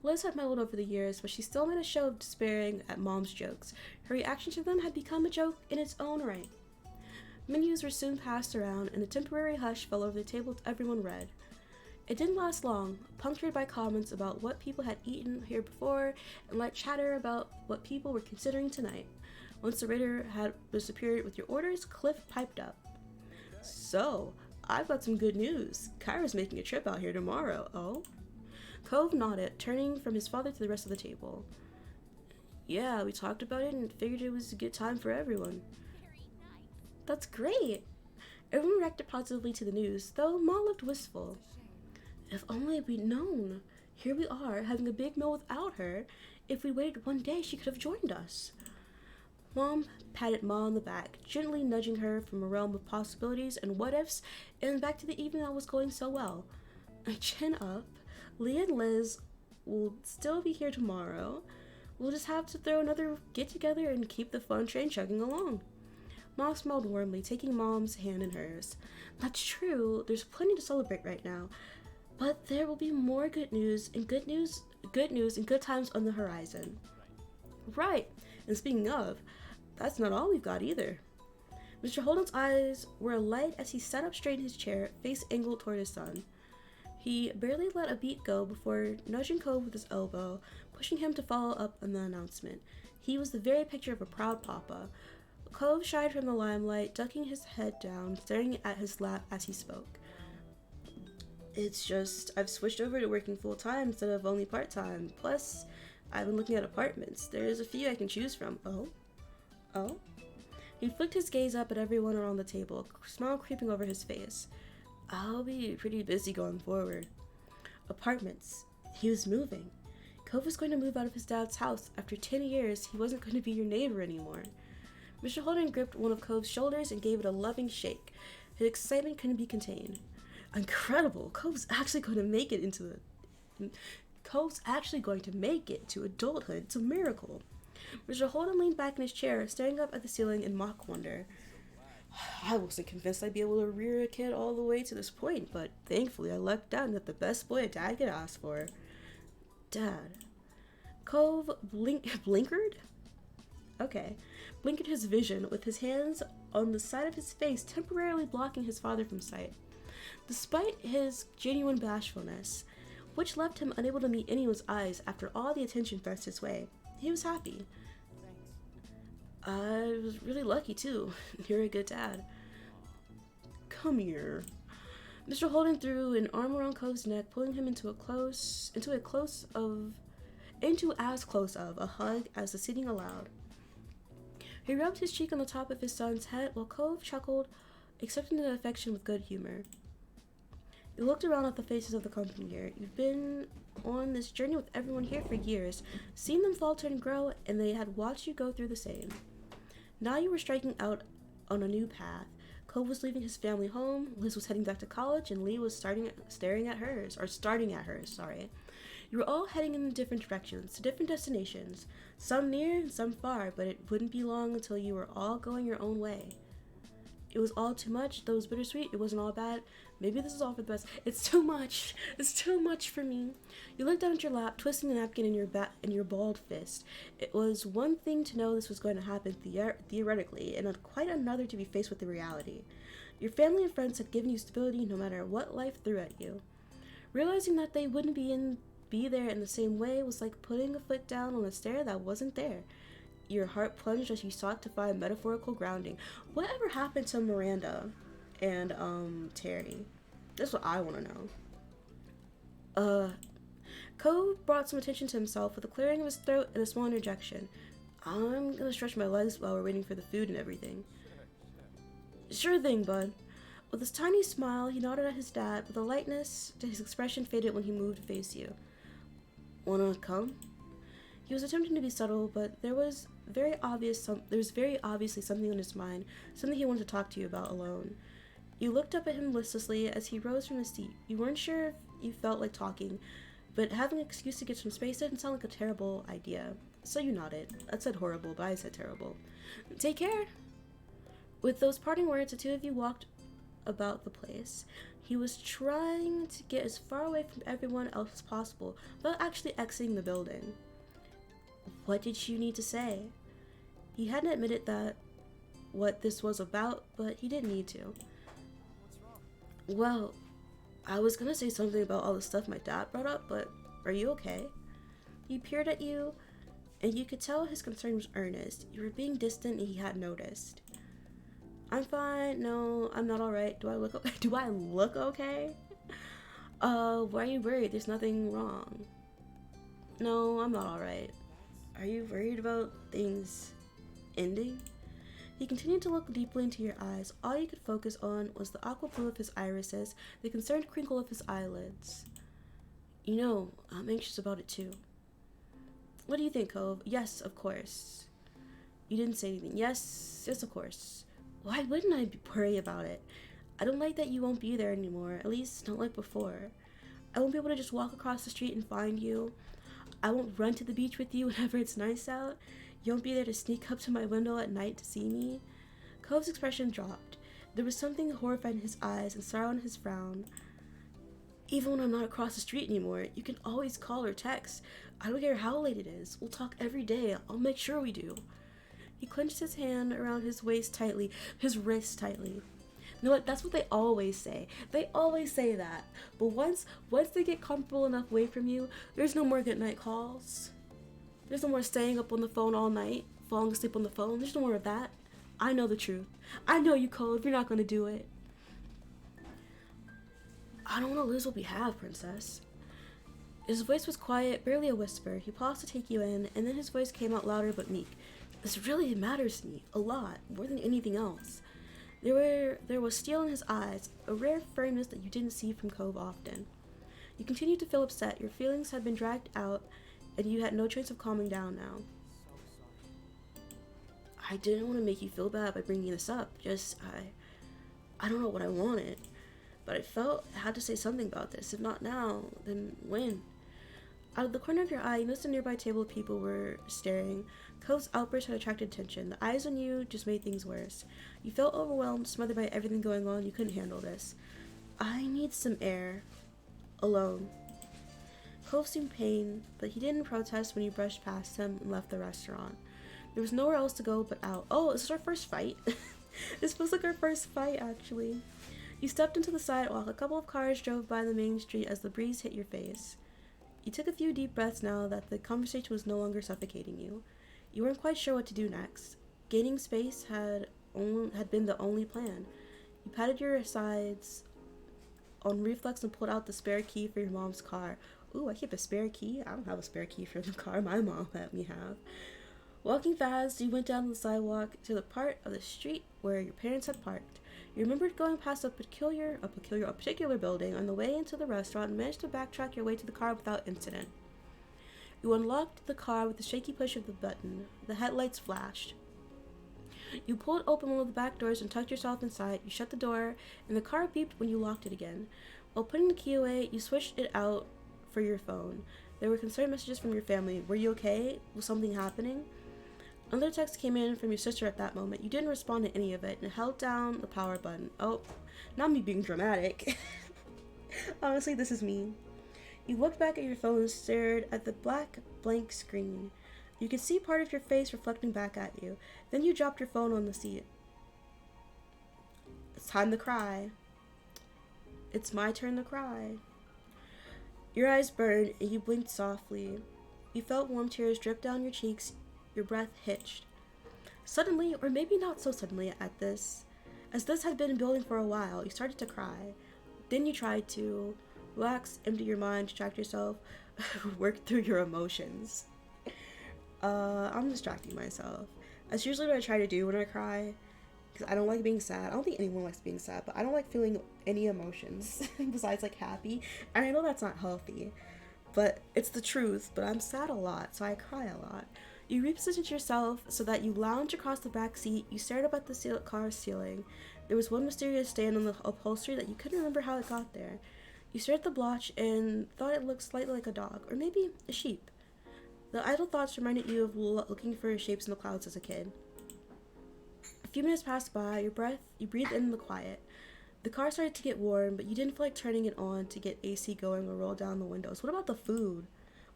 Liz had mellowed over the years, but she still made a show of despairing at Mom's jokes. Her reaction to them had become a joke in its own right. Menus were soon passed around, and a temporary hush fell over the table everyone read. It didn't last long, punctured by comments about what people had eaten here before, and light chatter about what people were considering tonight. Once the waiter had disappeared with your orders, Cliff piped up. So, I've got some good news. Kyra's making a trip out here tomorrow. Oh? Cove nodded, turning from his father to the rest of the table. Yeah, we talked about it and figured it was a good time for everyone. That's great! Everyone reacted positively to the news, though Ma looked wistful. If only we'd known. Here we are, having a big meal without her. If we waited one day, she could have joined us. Mom patted Ma on the back, gently nudging her from a realm of possibilities and what-ifs, and back to the evening that was going so well. Chin up. Leah and Liz will still be here tomorrow. We'll just have to throw another get-together and keep the fun train chugging along. Ma smiled warmly, taking Mom's hand in hers. That's true. There's plenty to celebrate right now. But there will be more good news and good times on the horizon. Right. And speaking of, that's not all we've got either. Mr. Holden's eyes were alight as he sat up straight in his chair, face angled toward his son. He barely let a beat go before nudging Cove with his elbow, pushing him to follow up on the announcement. He was the very picture of a proud papa. Cove shied from the limelight, ducking his head down, staring at his lap as he spoke. It's just, I've switched over to working full-time instead of only part-time. Plus, I've been looking at apartments. There's a few I can choose from. Oh? He flicked his gaze up at everyone around the table, a smile creeping over his face. I'll be pretty busy going forward. Apartments. He was moving. Cove was going to move out of his dad's house. After 10 years, he wasn't going to be your neighbor anymore. Mr. Holden gripped one of Cove's shoulders and gave it a loving shake. His excitement couldn't be contained. Incredible! Cove's actually going to make it to adulthood. It's a miracle. Mr. Holden leaned back in his chair, staring up at the ceiling in mock wonder. I wasn't convinced I'd be able to rear a kid all the way to this point, but thankfully I lucked out and got the best boy a dad could ask for. Dad. Cove blinkered? Okay. Blinkered his vision, with his hands on the side of his face, temporarily blocking his father from sight. Despite his genuine bashfulness, which left him unable to meet anyone's eyes after all the attention thrust his way, he was happy. I was really lucky too. You're a good dad. Come here. Mr. Holden threw an arm around Cove's neck, pulling him into as close of a hug as the seating allowed. He rubbed his cheek on the top of his son's head while Cove chuckled, accepting the affection with good humor. He looked around at the faces of the company here. You've been on this journey with everyone here for years, seen them falter and grow, and they had watched you go through the same. Now you were striking out on a new path. Cove was leaving his family home, Liz was heading back to college, and Lee was starting at hers. You were all heading in different directions, to different destinations, some near and some far, but it wouldn't be long until you were all going your own way. It was all too much, though it was bittersweet, it wasn't all bad. Maybe this is all for the best. It's too much. It's too much for me. You looked down at your lap, twisting the napkin in your balled fist. It was one thing to know this was going to happen theoretically, and quite another to be faced with the reality. Your family and friends had given you stability no matter what life threw at you. Realizing that they wouldn't be there in the same way was like putting a foot down on a stair that wasn't there. Your heart plunged as you sought to find metaphorical grounding. Whatever happened to Miranda and Terry? That's what I want to know. Cove brought some attention to himself with a clearing of his throat and a small interjection. I'm gonna stretch my legs while we're waiting for the food and everything. Sure thing, bud. With his tiny smile, he nodded at his dad, but the lightness to his expression faded when he moved to face you. Wanna come? He was attempting to be subtle, but there was very obviously something on his mind, something he wanted to talk to you about alone. You looked up at him listlessly as he rose from his seat. You weren't sure if you felt like talking, but having an excuse to get some space didn't sound like a terrible idea. So you nodded. I said horrible, but I said terrible. Take care. With those parting words, the two of you walked about the place. He was trying to get as far away from everyone else as possible, without actually exiting the building. What did you need to say? He hadn't admitted that what this was about, but he didn't need to. Well, I was gonna say something about all the stuff my dad brought up, but are you okay? He peered at you, and you could tell his concern was earnest. You were being distant, and he had noticed. I'm fine. No, I'm not alright. Do I look okay? Why are you worried? There's nothing wrong. No, I'm not alright. Are you worried about things ending? He continued to look deeply into your eyes. All you could focus on was the aqua blue of his irises, the concerned crinkle of his eyelids. You know, I'm anxious about it too. What do you think, Cove? Yes, of course. You didn't say anything. Yes, of course. Why wouldn't I worry about it? I don't like that you won't be there anymore, at least not like before. I won't be able to just walk across the street and find you. I won't run to the beach with you whenever it's nice out. You won't be there to sneak up to my window at night to see me. Cove's expression dropped. There was something horrified in his eyes and sorrow in his frown. Even when I'm not across the street anymore, you can always call or text. I don't care how late it is. We'll talk every day. I'll make sure we do. He clenched his hand around his wrist tightly. You know what? That's what they always say. They always say that. But once they get comfortable enough away from you, there's no more goodnight calls. There's no more staying up on the phone all night, falling asleep on the phone. There's no more of that. I know the truth. I know you, Code. You're not going to do it. I don't want to lose what we have, Princess. His voice was quiet, barely a whisper. He paused to take you in, and then his voice came out louder but meek. This really matters to me, a lot, more than anything else. There was steel in his eyes, a rare firmness that you didn't see from Cove often. You continued to feel upset. Your feelings had been dragged out, and you had no chance of calming down now. I didn't want to make you feel bad by bringing this up. I don't know what I wanted, but I felt I had to say something about this. If not now, then when? Out of the corner of your eye, you noticed a nearby table of people were staring. Cove's outburst had attracted attention. The eyes on you just made things worse. You felt overwhelmed, smothered by everything going on. You couldn't handle this. I need some air. Alone. Cove seemed pained, but he didn't protest when you brushed past him and left the restaurant. There was nowhere else to go but out. Oh, is this our first fight? This feels like our first fight, actually. You stepped into the sidewalk. A couple of cars drove by the main street as the breeze hit your face. You took a few deep breaths now that the conversation was no longer suffocating you. You weren't quite sure what to do next. Gaining space had been the only plan. You patted your sides on reflex and pulled out the spare key for your mom's car. Ooh, I keep a spare key? I don't have a spare key for the car my mom let me have. Walking fast, you went down the sidewalk to the part of the street where your parents had parked. You remembered going past a particular building on the way into the restaurant and managed to backtrack your way to the car without incident. You unlocked the car with a shaky push of the button. The headlights flashed. You pulled open one of the back doors and tucked yourself inside. You shut the door, and the car beeped when you locked it again. While putting the key away, you switched it out for your phone. There were concerned messages from your family. Were you okay? Was something happening? Another text came in from your sister at that moment. You didn't respond to any of it and held down the power button. Oh, not me being dramatic. Honestly, this is me. You looked back at your phone and stared at the black, blank screen. You could see part of your face reflecting back at you. Then you dropped your phone on the seat. It's time to cry. It's my turn to cry. Your eyes burned and you blinked softly. You felt warm tears drip down your cheeks. Your breath hitched. Suddenly, or maybe not so suddenly as this had been building for a while, you started to cry. Then you tried to relax, empty your mind, distract yourself, work through your emotions. I'm distracting myself. That's usually what I try to do when I cry, because I don't like being sad. I don't think anyone likes being sad, but I don't like feeling any emotions besides like happy. And I know that's not healthy, but it's the truth. But I'm sad a lot, so I cry a lot. You repositioned yourself so that you lounged across the back seat. You stared up at the car's ceiling. There was one mysterious stain on the upholstery that you couldn't remember how it got there. You stared at the blotch and thought it looked slightly like a dog, or maybe a sheep. The idle thoughts reminded you of looking for shapes in the clouds as a kid. A few minutes passed by. You breathed in the quiet. The car started to get warm, but you didn't feel like turning it on to get AC going or roll down the windows. What about the food?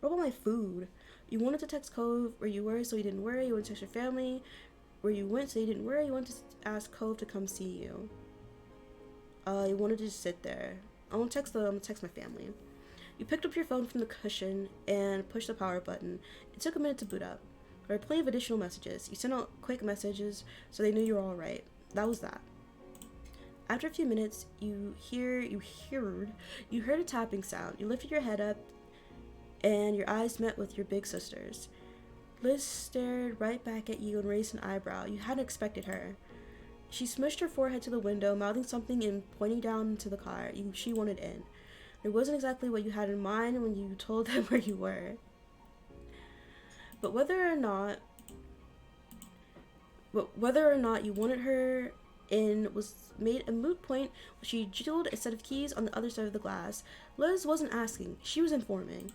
What about my food? You wanted to text Cove where you were so you didn't worry. You wanted to text your family where you went so you didn't worry. You wanted to ask Cove to come see you. You wanted to just sit there. I want to text them. I'm going to text my family. You picked up your phone from the cushion and pushed the power button. It took a minute to boot up. There were plenty of additional messages. You sent out quick messages so they knew you were all right. That was that. After a few minutes, you heard a tapping sound. You lifted your head up and your eyes met with your big sister's. Liz stared right back at you and raised an eyebrow. You hadn't expected her. She smushed her forehead to the window, mouthing something and pointing down into the car. She wanted in. It wasn't exactly what you had in mind when you told them where you were. But whether or not you wanted her in was made a moot point when she jiggled a set of keys on the other side of the glass. Liz wasn't asking. She was informing.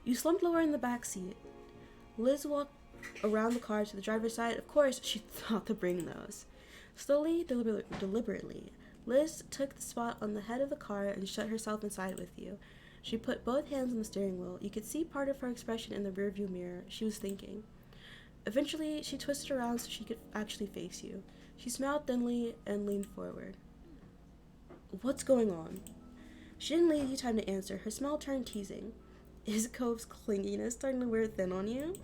You slumped lower in the back seat. Liz walked around the car to the driver's side. Of course, she thought to bring those. Slowly, deliberately, Liz took the spot on the head of the car and shut herself inside with you. She put both hands on the steering wheel. You could see part of her expression in the rearview mirror. She was thinking. Eventually, she twisted around so she could actually face you. She smiled thinly and leaned forward. What's going on? She didn't leave you time to answer. Her smile turned teasing. Is Cove's clinginess starting to wear thin on you?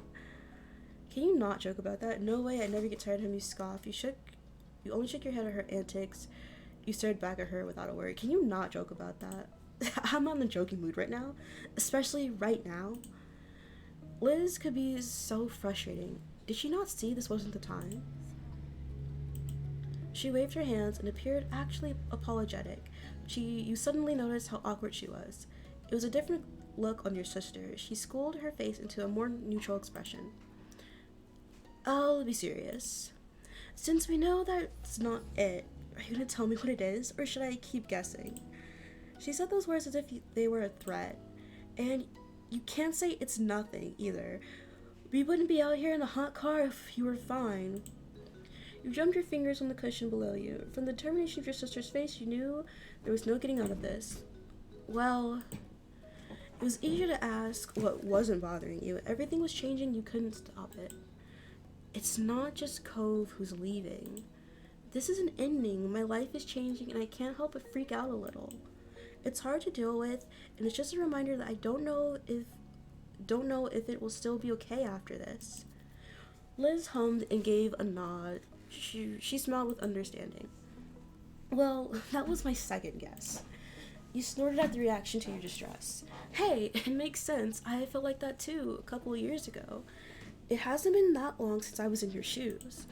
Can you not joke about that? No way, I never get tired of him, you scoffed. You only shook your head at her antics. You stared back at her without a word. Can you not joke about that? I'm not in a joking mood right now. Especially right now. Liz could be so frustrating. Did she not see this wasn't the time? She waved her hands and appeared actually apologetic. You suddenly noticed how awkward she was. It was a different look on your sister. She schooled her face into a more neutral expression. I'll be serious. Since we know that's not it, are you going to tell me what it is, or should I keep guessing? She said those words as if they were a threat, and You can't say it's nothing either. We wouldn't be out here in a hot car if you were fine. You drummed your fingers on the cushion below you. From the determination of your sister's face, you knew there was no getting out of this. Well, it was easier to ask what wasn't bothering you. Everything was changing, you couldn't stop it. It's not just Cove who's leaving. This is an ending. My life is changing and I can't help but freak out a little. It's hard to deal with, and it's just a reminder that I don't know if it will still be okay after this. Liz hummed and gave a nod. She smiled with understanding. Well, that was my second guess. You snorted at the reaction to your distress. Hey, it makes sense. I felt like that too, a couple of years ago. It hasn't been that long since I was in your shoes.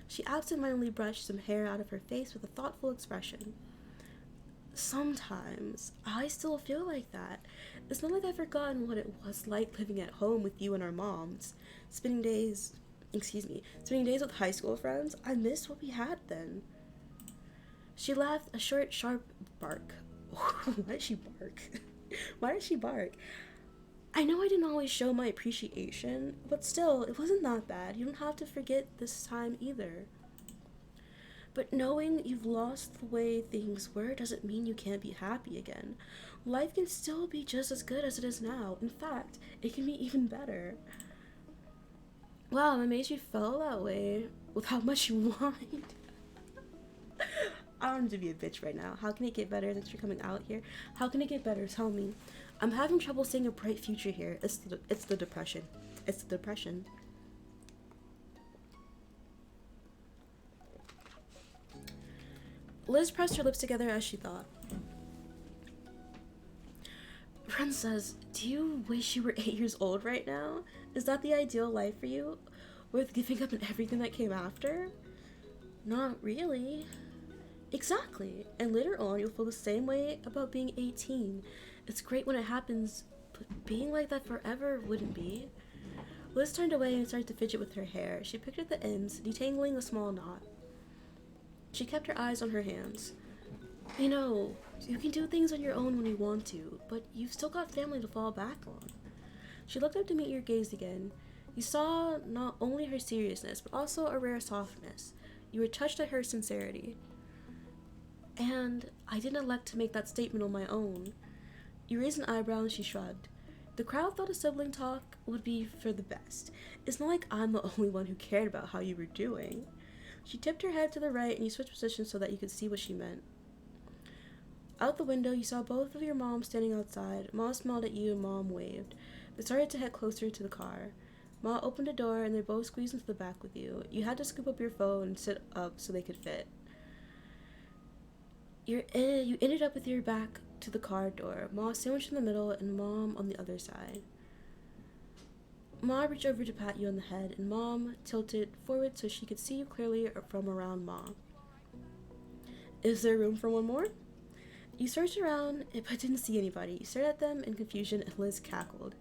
She absentmindedly brushed some hair out of her face with a thoughtful expression. Sometimes, I still feel like that. It's not like I've forgotten what it was like living at home with you and our moms. Spending days with high school friends. I miss what we had then. She laughed, a short, sharp bark. Why did she bark? Why did she bark? I know I didn't always show my appreciation, but still, it wasn't that bad. You don't have to forget this time either. But knowing you've lost the way things were doesn't mean you can't be happy again. Life can still be just as good as it is now. In fact, it can be even better. Wow, I'm amazed you felt that way with how much you whined. I don't need to be a bitch right now. How can it get better since you're coming out here? How can it get better? Tell me. I'm having trouble seeing a bright future here. It's the depression. It's the depression. Liz pressed her lips together as she thought. Princess, do you wish you were 8 years old right now? Is that the ideal life for you? Worth giving up on everything that came after? Not really. Exactly. And later on, you'll feel the same way about being 18. It's great when it happens, but being like that forever wouldn't be. Liz turned away and started to fidget with her hair. She picked at the ends, detangling a small knot. She kept her eyes on her hands. You know, you can do things on your own when you want to, but you've still got family to fall back on. She looked up to meet your gaze again. You saw not only her seriousness, but also a rare softness. You were touched at her sincerity. And I didn't elect to make that statement on my own. You raised an eyebrow and she shrugged. The crowd thought a sibling talk would be for the best. It's not like I'm the only one who cared about how you were doing. She tipped her head to the right and you switched positions so that you could see what she meant. Out the window, you saw both of your moms standing outside. Ma smiled at you and Mom waved. They started to head closer to the car. Ma opened a door and they both squeezed into the back with you. You had to scoop up your phone and sit up so they could fit. You ended up with your back to the car door, Ma sandwiched in the middle and Mom on the other side. Ma reached over to pat you on the head, and Mom tilted forward so she could see you clearly from around Ma. Is there room for one more? You searched around, but didn't see anybody. You stared at them in confusion, and Liz cackled.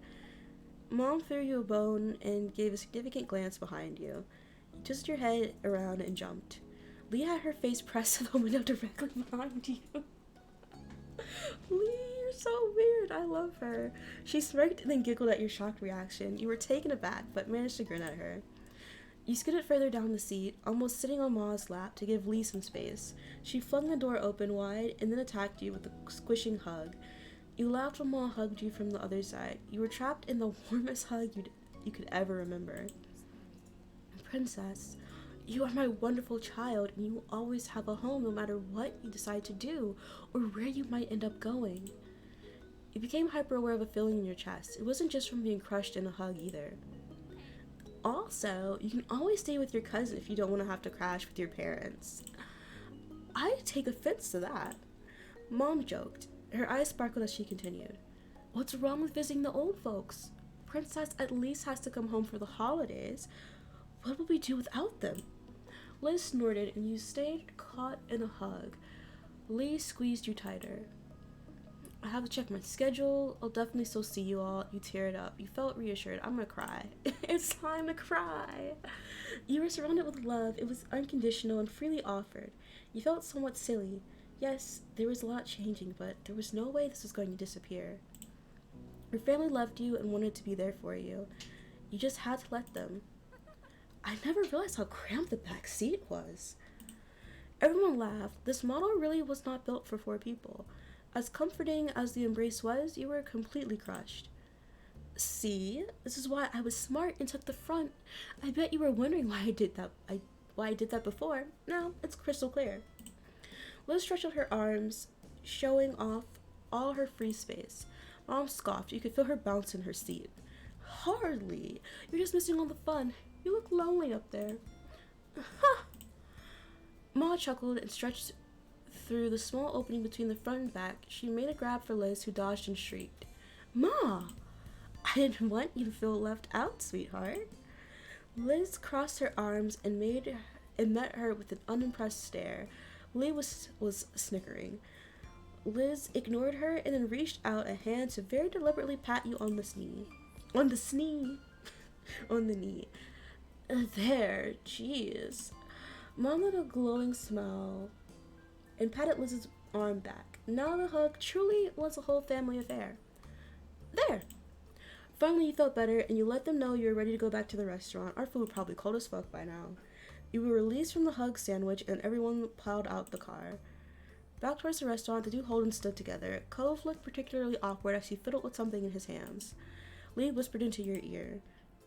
Mom threw you a bone and gave a significant glance behind you. You twisted your head around and jumped. Lee had her face pressed to the window directly behind you. Lee, you're so weird. I love her. She smirked and then giggled at your shocked reaction. You were taken aback, but managed to grin at her. You scooted further down the seat, almost sitting on Ma's lap to give Lee some space. She flung the door open wide and then attacked you with a squishing hug. You laughed when Ma hugged you from the other side. You were trapped in the warmest hug you could ever remember. Princess, you are my wonderful child, and you will always have a home no matter what you decide to do or where you might end up going. You became hyper-aware of a feeling in your chest. It wasn't just from being crushed in a hug either. Also, you can always stay with your cousin if you don't want to have to crash with your parents. I take offense to that. Mom joked. Her eyes sparkled as she continued. What's wrong with visiting the old folks? Princess at least has to come home for the holidays. What would we do without them? Liz snorted and you stayed caught in a hug. Lee squeezed you tighter. I have to check my schedule. I'll definitely still see you all. You teared up. You felt reassured. I'm gonna cry. It's time to cry. You were surrounded with love. It was unconditional and freely offered. You felt somewhat silly. Yes, there was a lot changing, but there was no way this was going to disappear. Your family loved you and wanted to be there for you. You just had to let them. I never realized how cramped the back seat was. Everyone laughed. This model really was not built for 4 people. As comforting as the embrace was, you were completely crushed. See, this is why I was smart and took the front. I bet you were wondering why I did that. Why I did that before. Now it's crystal clear. Liz stretched out her arms, showing off all her free space. Mom scoffed. You could feel her bounce in her seat. Hardly. You're just missing all the fun. You look lonely up there. Ha! Ma chuckled and stretched through the small opening between the front and back. She made a grab for Liz, who dodged and shrieked. Ma! I didn't want you to feel left out, sweetheart. Liz crossed her arms and met her with an unimpressed stare. Lee was snickering. Liz ignored her and then reached out a hand to very deliberately pat you on the knee. On the knee. There, jeez. Mom let a glowing smile and patted Liz's arm back. Now the hug truly was a whole family affair. There. Finally, you felt better, and you let them know you were ready to go back to the restaurant. Our food probably cold as fuck by now. You were released from the hug sandwich, and everyone piled out the car. Back towards the restaurant, the two Holden stood together. Cove looked particularly awkward as he fiddled with something in his hands. Lee whispered into your ear.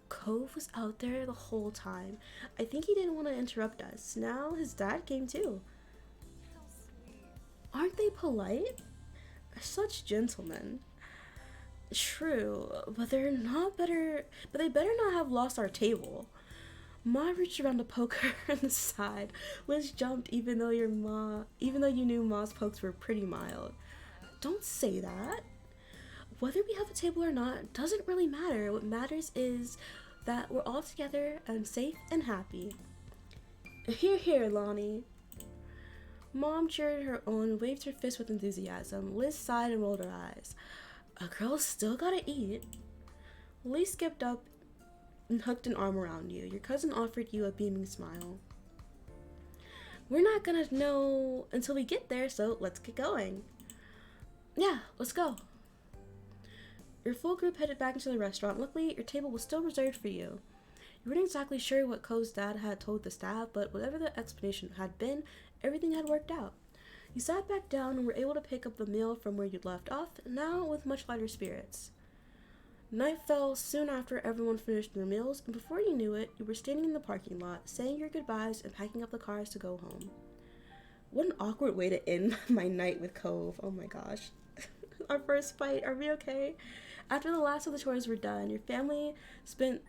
Cove was out there the whole time. I think he didn't want to interrupt us. Now his dad came too. Aren't they polite? Such gentlemen. True, but they better not have lost our table. Ma reached around to poke her in the side. Liz jumped even though you knew Ma's pokes were pretty mild. Don't say that. Whether we have a table or not doesn't really matter. What matters is that we're all together and safe and happy. Hear, hear, Lonnie. Mom cheered her on and waved her fist with enthusiasm. Liz sighed and rolled her eyes. A girl's still gotta eat. Lee skipped up and hooked an arm around you. Your cousin offered you a beaming smile. We're not gonna know until we get there, so let's get going. Yeah, let's go. Your full group headed back into the restaurant. Luckily, your table was still reserved for you. You weren't exactly sure what Co's dad had told the staff, but whatever the explanation had been, everything had worked out. You sat back down and were able to pick up the meal from where you'd left off, now with much lighter spirits. Night fell soon after everyone finished their meals, and before you knew it, you were standing in the parking lot, saying your goodbyes and packing up the cars to go home. What an awkward way to end my night with Cove. Oh my gosh. Our first fight. Are we okay? After the last of the chores were done, your family spent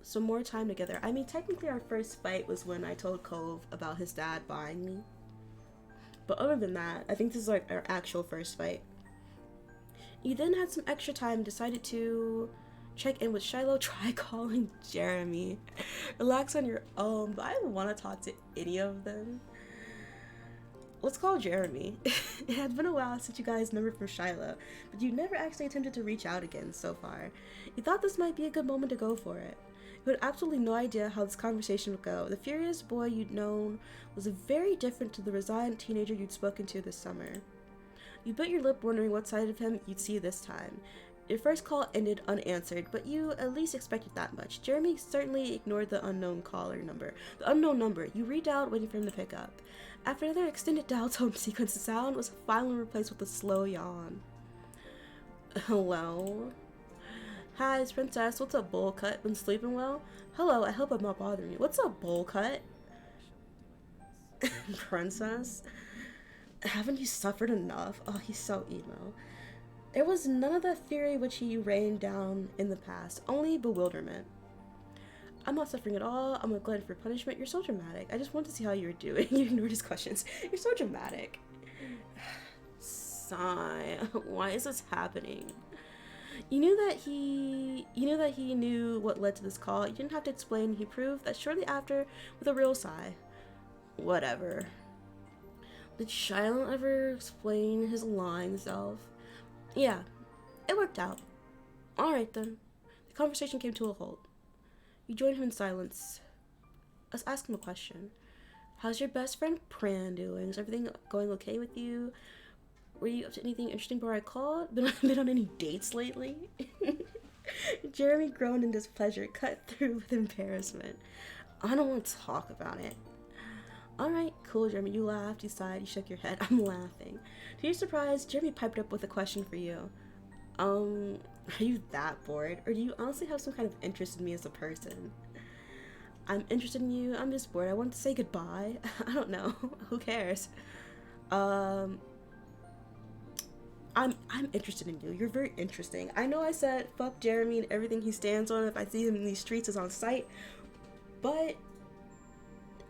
some more time together. I mean, technically our first fight was when I told Cove about his dad buying me. But other than that, I think this is like our actual first fight. You then had some extra time and decided to check in with Shiloh. Try calling Jeremy. Relax on your own, but I don't want to talk to any of them. Let's call Jeremy. It had been a while since you guys numbered from Shiloh, but you never actually attempted to reach out again so far. You thought this might be a good moment to go for it. You had absolutely no idea how this conversation would go. The furious boy you'd known was very different to the resigned teenager you'd spoken to this summer. You bit your lip wondering what side of him you'd see this time. Your first call ended unanswered, but you at least expected that much. Jeremy certainly ignored the unknown number. You redialed waiting for him to pick up. After another extended dial tone sequence, the sound was finally replaced with a slow yawn. Hello? Hi, it's Princess. What's up, bowl cut? Been sleeping well? Hello, I hope I'm not bothering you. What's up, bowl cut? Princess? Haven't you suffered enough? Oh, he's so emo. There was none of the fury which he rained down in the past, only bewilderment. I'm not suffering at all. I'm a glutton for punishment. You're so dramatic. I just wanted to see how you were doing. You ignored his questions. You're so dramatic. Sigh. Why is this happening? You knew that he knew what led to this call. You didn't have to explain. He proved that shortly after with a real sigh. Whatever. Did Shiloh ever explain his lying self? Yeah, it worked out. Alright then. The conversation came to a halt. You joined him in silence. Let's ask him a question. How's your best friend Pran doing? Is everything going okay with you? Were you up to anything interesting before I called? Been on any dates lately? Jeremy groaned in displeasure, cut through with embarrassment. I don't want to talk about it. Alright, cool, Jeremy. You laughed, you sighed, you shook your head. I'm laughing. To your surprise, Jeremy piped up with a question for you. Are you that bored? Or do you honestly have some kind of interest in me as a person? I'm interested in you. I'm just bored. I want to say goodbye. I don't know. Who cares? I'm interested in you. You're very interesting. I know I said fuck Jeremy and everything he stands on if I see him in these streets is on sight, but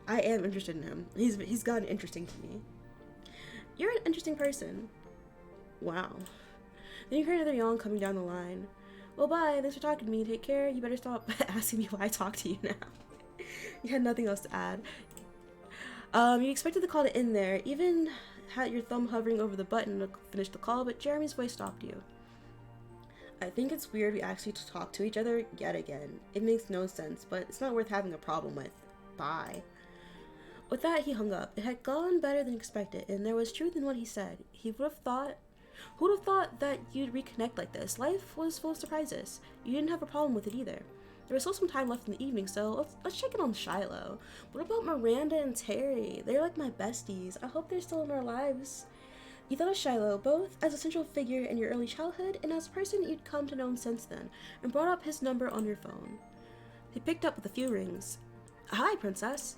I am interested in him. He's gotten interesting to me. You're an interesting person. Wow. Then you heard another yawn coming down the line. Well, bye. Thanks for talking to me. Take care. You better stop asking me why I talk to you now. You had nothing else to add. You expected the call to end there. Even had your thumb hovering over the button to finish the call, but Jeremy's voice stopped you. I think it's weird we asked you to talk to each other yet again. It makes no sense, but it's not worth having a problem with. Bye. With that, he hung up. It had gone better than expected, and there was truth in what he said. Who'd have thought that you'd reconnect like this? Life was full of surprises. You didn't have a problem with it either. There was still some time left in the evening, so let's check in on Shiloh. What about Miranda and Terry? They're like my besties. I hope they're still in our lives. You thought of Shiloh, both as a central figure in your early childhood and as a person you'd come to know since then, and brought up his number on your phone. He picked up with a few rings. Hi, Princess.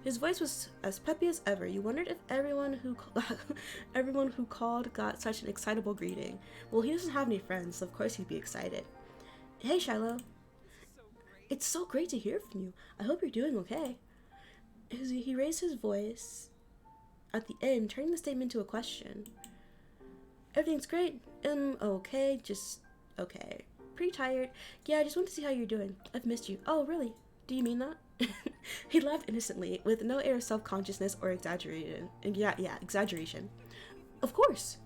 His voice was as peppy as ever. You wondered if everyone who called got such an excitable greeting. Well, he doesn't have any friends, so of course he'd be excited. Hey, Shiloh. It's so great to hear from you. I hope you're doing okay. He raised his voice at the end, turning the statement to a question. Everything's great. Okay, just okay. Pretty tired. Yeah, I just want to see how you're doing. I've missed you. Oh, really? Do you mean that? He laughed innocently, with no air of self-consciousness or exaggeration. Exaggeration. Of course.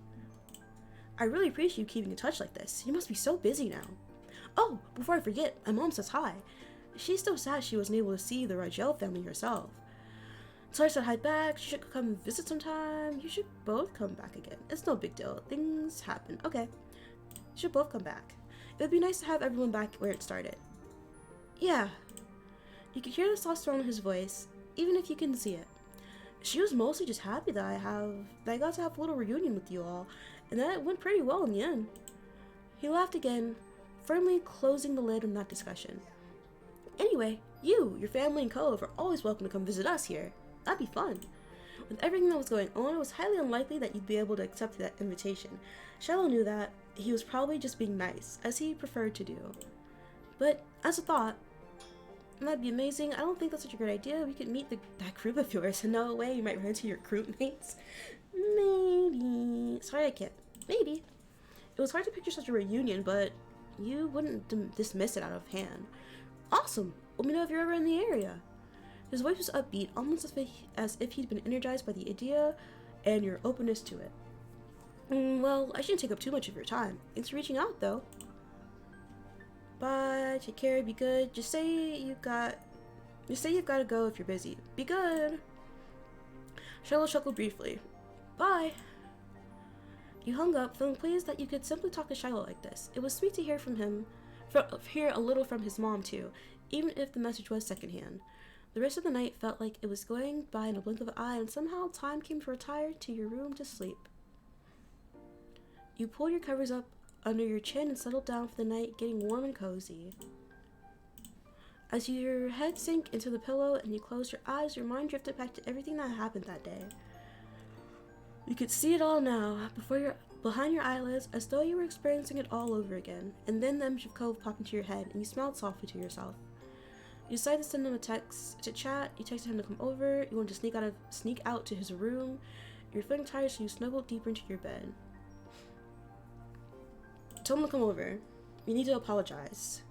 I really appreciate you keeping in touch like this. You must be so busy now. Oh, before I forget, my mom says hi. She's still sad she wasn't able to see the Rigel family herself. So I said hi back. She should come visit sometime. You should both come back again. It's no big deal. Things happen. Okay. You should both come back. It would be nice to have everyone back where it started. Yeah. You could hear the soft tone in his voice, even if you couldn't see it. She was mostly just happy that I got to have a little reunion with you all, and that it went pretty well in the end. He laughed again, firmly closing the lid on that discussion. Anyway, your family and Cove are always welcome to come visit us here. That'd be fun. With everything that was going on, it was highly unlikely that you'd be able to accept that invitation. Shiloh knew that he was probably just being nice, as he preferred to do. But as a thought, that'd be amazing. I don't think that's such a great idea. We could meet that group of yours, and no way you might run into your group mates. Maybe. Sorry, I can't. Maybe. It was hard to picture such a reunion, but you wouldn't dismiss it out of hand. Awesome. Let me know if you're ever in the area. His voice was upbeat, almost as if he'd been energized by the idea and your openness to it. Well, I shouldn't take up too much of your time. Thanks for reaching out, though. Bye. Take care. Be good. Just say you've got to go if you're busy. Be good. Shiloh chuckled briefly. Bye. You hung up, feeling pleased that you could simply talk to Shiloh like this. It was sweet to hear from him, hear a little from his mom too, even if the message was secondhand. The rest of the night felt like it was going by in a blink of an eye, and somehow time came to retire to your room to sleep. You pulled your covers up under your chin and settled down for the night, getting warm and cozy. As your head sank into the pillow and you closed your eyes, your mind drifted back to everything that happened that day. You could see it all now, behind your eyelids, as though you were experiencing it all over again. And then the image of Cove popped into your head, and you smiled softly to yourself. You decided to send him a text to chat. You texted him to come over. You wanted to sneak out to his room. You're feeling tired, so you snuggled deeper into your bed. Told him to come over. You need to apologize.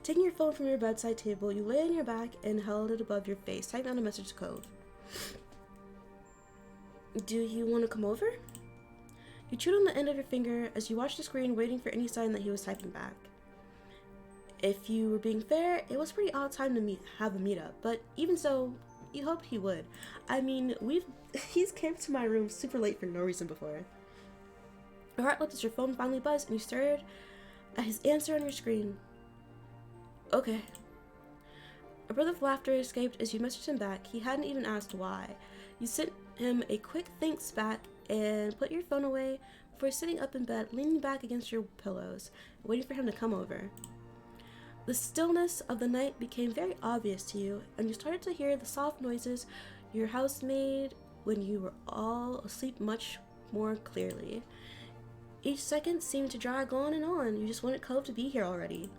Taking your phone from your bedside table, you lay on your back and held it above your face, typing out a message to Cove. Do you want to come over? You chewed on the end of your finger as you watched the screen, waiting for any sign that he was typing back. If you were being fair, it was a pretty odd time to have a meetup, but even so, you hoped he would. I mean, he's came to my room super late for no reason before. Your heart leapt as your phone finally buzzed and you stared at his answer on your screen. Okay. A breath of laughter escaped as you messaged him back. He hadn't even asked why. You sent him a quick thanks back and put your phone away before sitting up in bed, leaning back against your pillows, waiting for him to come over. The stillness of the night became very obvious to you, and you started to hear the soft noises your house made when you were all asleep much more clearly. Each second seemed to drag on and on. You just wanted Cove to be here already.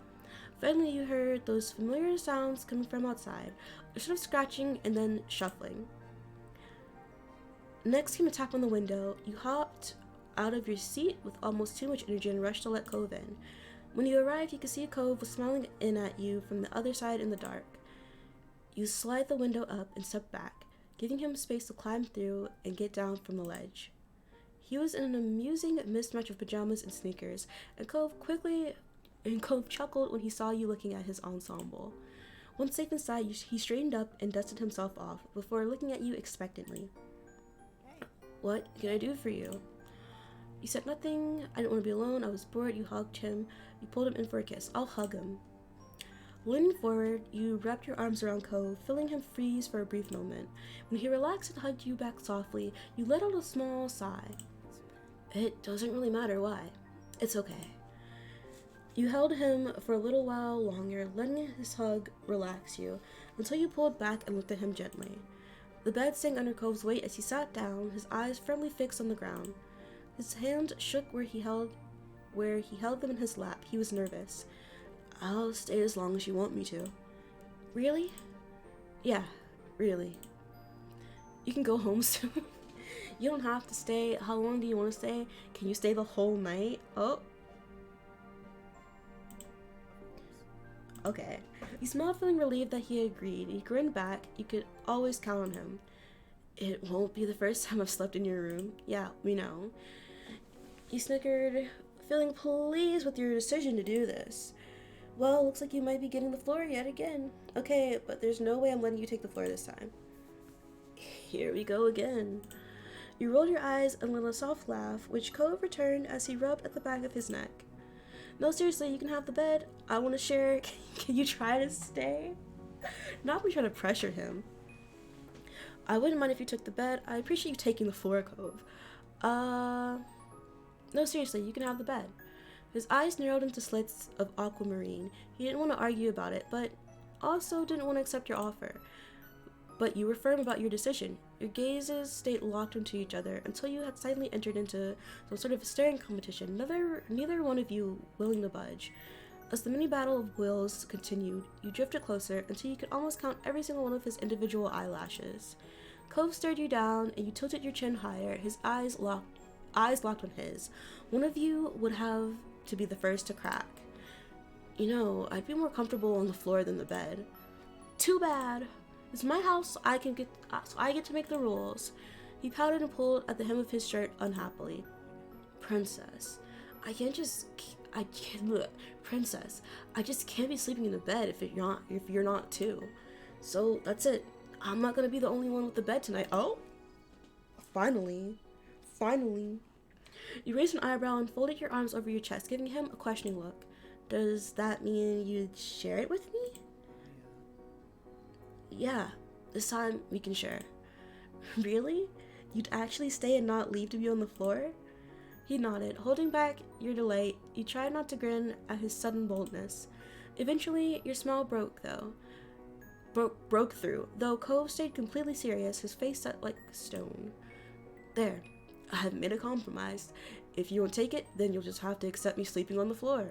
Finally, you heard those familiar sounds coming from outside, a sort of scratching and then shuffling. Next came a tap on the window. You hopped out of your seat with almost too much energy and rushed to let Cove in. When you arrived, you could see Cove was smiling in at you from the other side in the dark. You slide the window up and step back, giving him space to climb through and get down from the ledge. He was in an amusing mismatch of pajamas and sneakers, and Cove chuckled when he saw you looking at his ensemble. Once safe inside, he straightened up and dusted himself off before looking at you expectantly. What can I do for you? You said nothing. I didn't want to be alone. I was bored. You hugged him. You pulled him in for a kiss. I'll hug him. Leaning forward, you wrapped your arms around Cove, feeling him freeze for a brief moment. When he relaxed and hugged you back softly, you let out a small sigh. It doesn't really matter why. It's okay. You held him for a little while longer, letting his hug relax you, until you pulled back and looked at him gently. The bed sank under Cove's weight as he sat down, his eyes firmly fixed on the ground. His hand shook where he held them in his lap. He was nervous. I'll stay as long as you want me to. Really? Yeah, really. You can go home soon. You don't have to stay. How long do you want to stay? Can you stay the whole night? Oh. Okay. You smiled, feeling relieved that he agreed. He grinned back. You could always count on him. It won't be the first time I've slept in your room. Yeah, we know. You snickered, feeling pleased with your decision to do this. Well, looks like you might be getting the floor yet again. Okay, but there's no way I'm letting you take the floor this time. Here we go again. You rolled your eyes and let a soft laugh, which Cove returned as he rubbed at the back of his neck. No, seriously, you can have the bed. I want to share. Can you try to stay? Not me trying to pressure him. I wouldn't mind if you took the bed. I appreciate you taking the floor, Cove. No, seriously, you can have the bed. His eyes narrowed into slits of aquamarine. He didn't want to argue about it, but also didn't want to accept your offer. But you were firm about your decision. Your gazes stayed locked into each other until you had silently entered into some sort of staring competition, neither one of you willing to budge. As the mini battle of wills continued, you drifted closer until you could almost count every single one of his individual eyelashes. Cove stared you down, and you tilted your chin higher, his eyes locked on his. One of you would have to be the first to crack. You know, I'd be more comfortable on the floor than the bed. Too bad. It's my house, so I get to make the rules. He pouted and pulled at the hem of his shirt unhappily. Princess, I just can't be sleeping in the bed if you're not too. So that's it. I'm not gonna be the only one with the bed tonight. Oh? Finally. You raised an eyebrow and folded your arms over your chest, giving him a questioning look. Does that mean you'd share it with me? Yeah, this time we can share. Really? You'd actually stay and not leave to be on the floor? He nodded, holding back your delight. You tried not to grin at his sudden boldness. Eventually, your smile broke through, though Cove stayed completely serious, his face set like stone. There, I have made a compromise. If you won't take it, then you'll just have to accept me sleeping on the floor.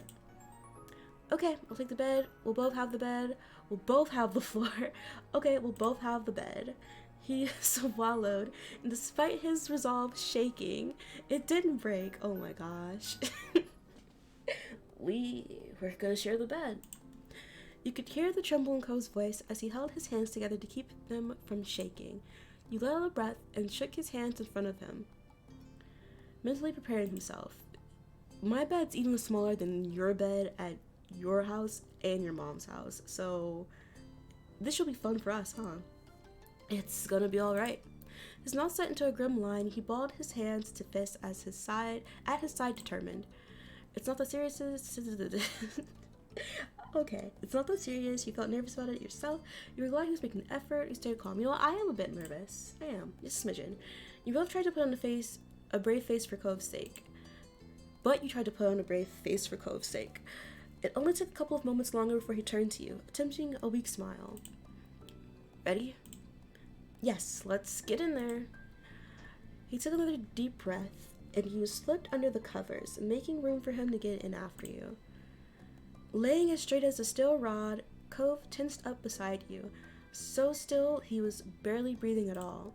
Okay, we'll take the bed. We'll both have the bed. We'll both have the floor. Okay, we'll both have the bed. He swallowed, and despite his resolve shaking, it didn't break. Oh my gosh. We're gonna share the bed. You could hear the tremble in Cove's voice as he held his hands together to keep them from shaking. You let out a breath and shook his hands in front of him, mentally preparing himself. My bed's even smaller than your bed at your house and your mom's house, so this should be fun for us, huh? It's gonna be alright. His mouth set into a grim line, he balled his hands to fists at his side determined. It's not that serious. Okay, it's not that serious. You felt nervous about it yourself. You were glad he was making an effort. You stayed calm. You know, I am a bit nervous. I am, just a smidgen. You both tried to put on a brave face for Cove's sake. But you tried to put on a brave face for Cove's sake. It only took a couple of moments longer before he turned to you, attempting a weak smile. Ready? Yes, let's get in there. He took another deep breath, and you slipped under the covers, making room for him to get in after you. Laying as straight as a steel rod, Cove tensed up beside you, so still he was barely breathing at all.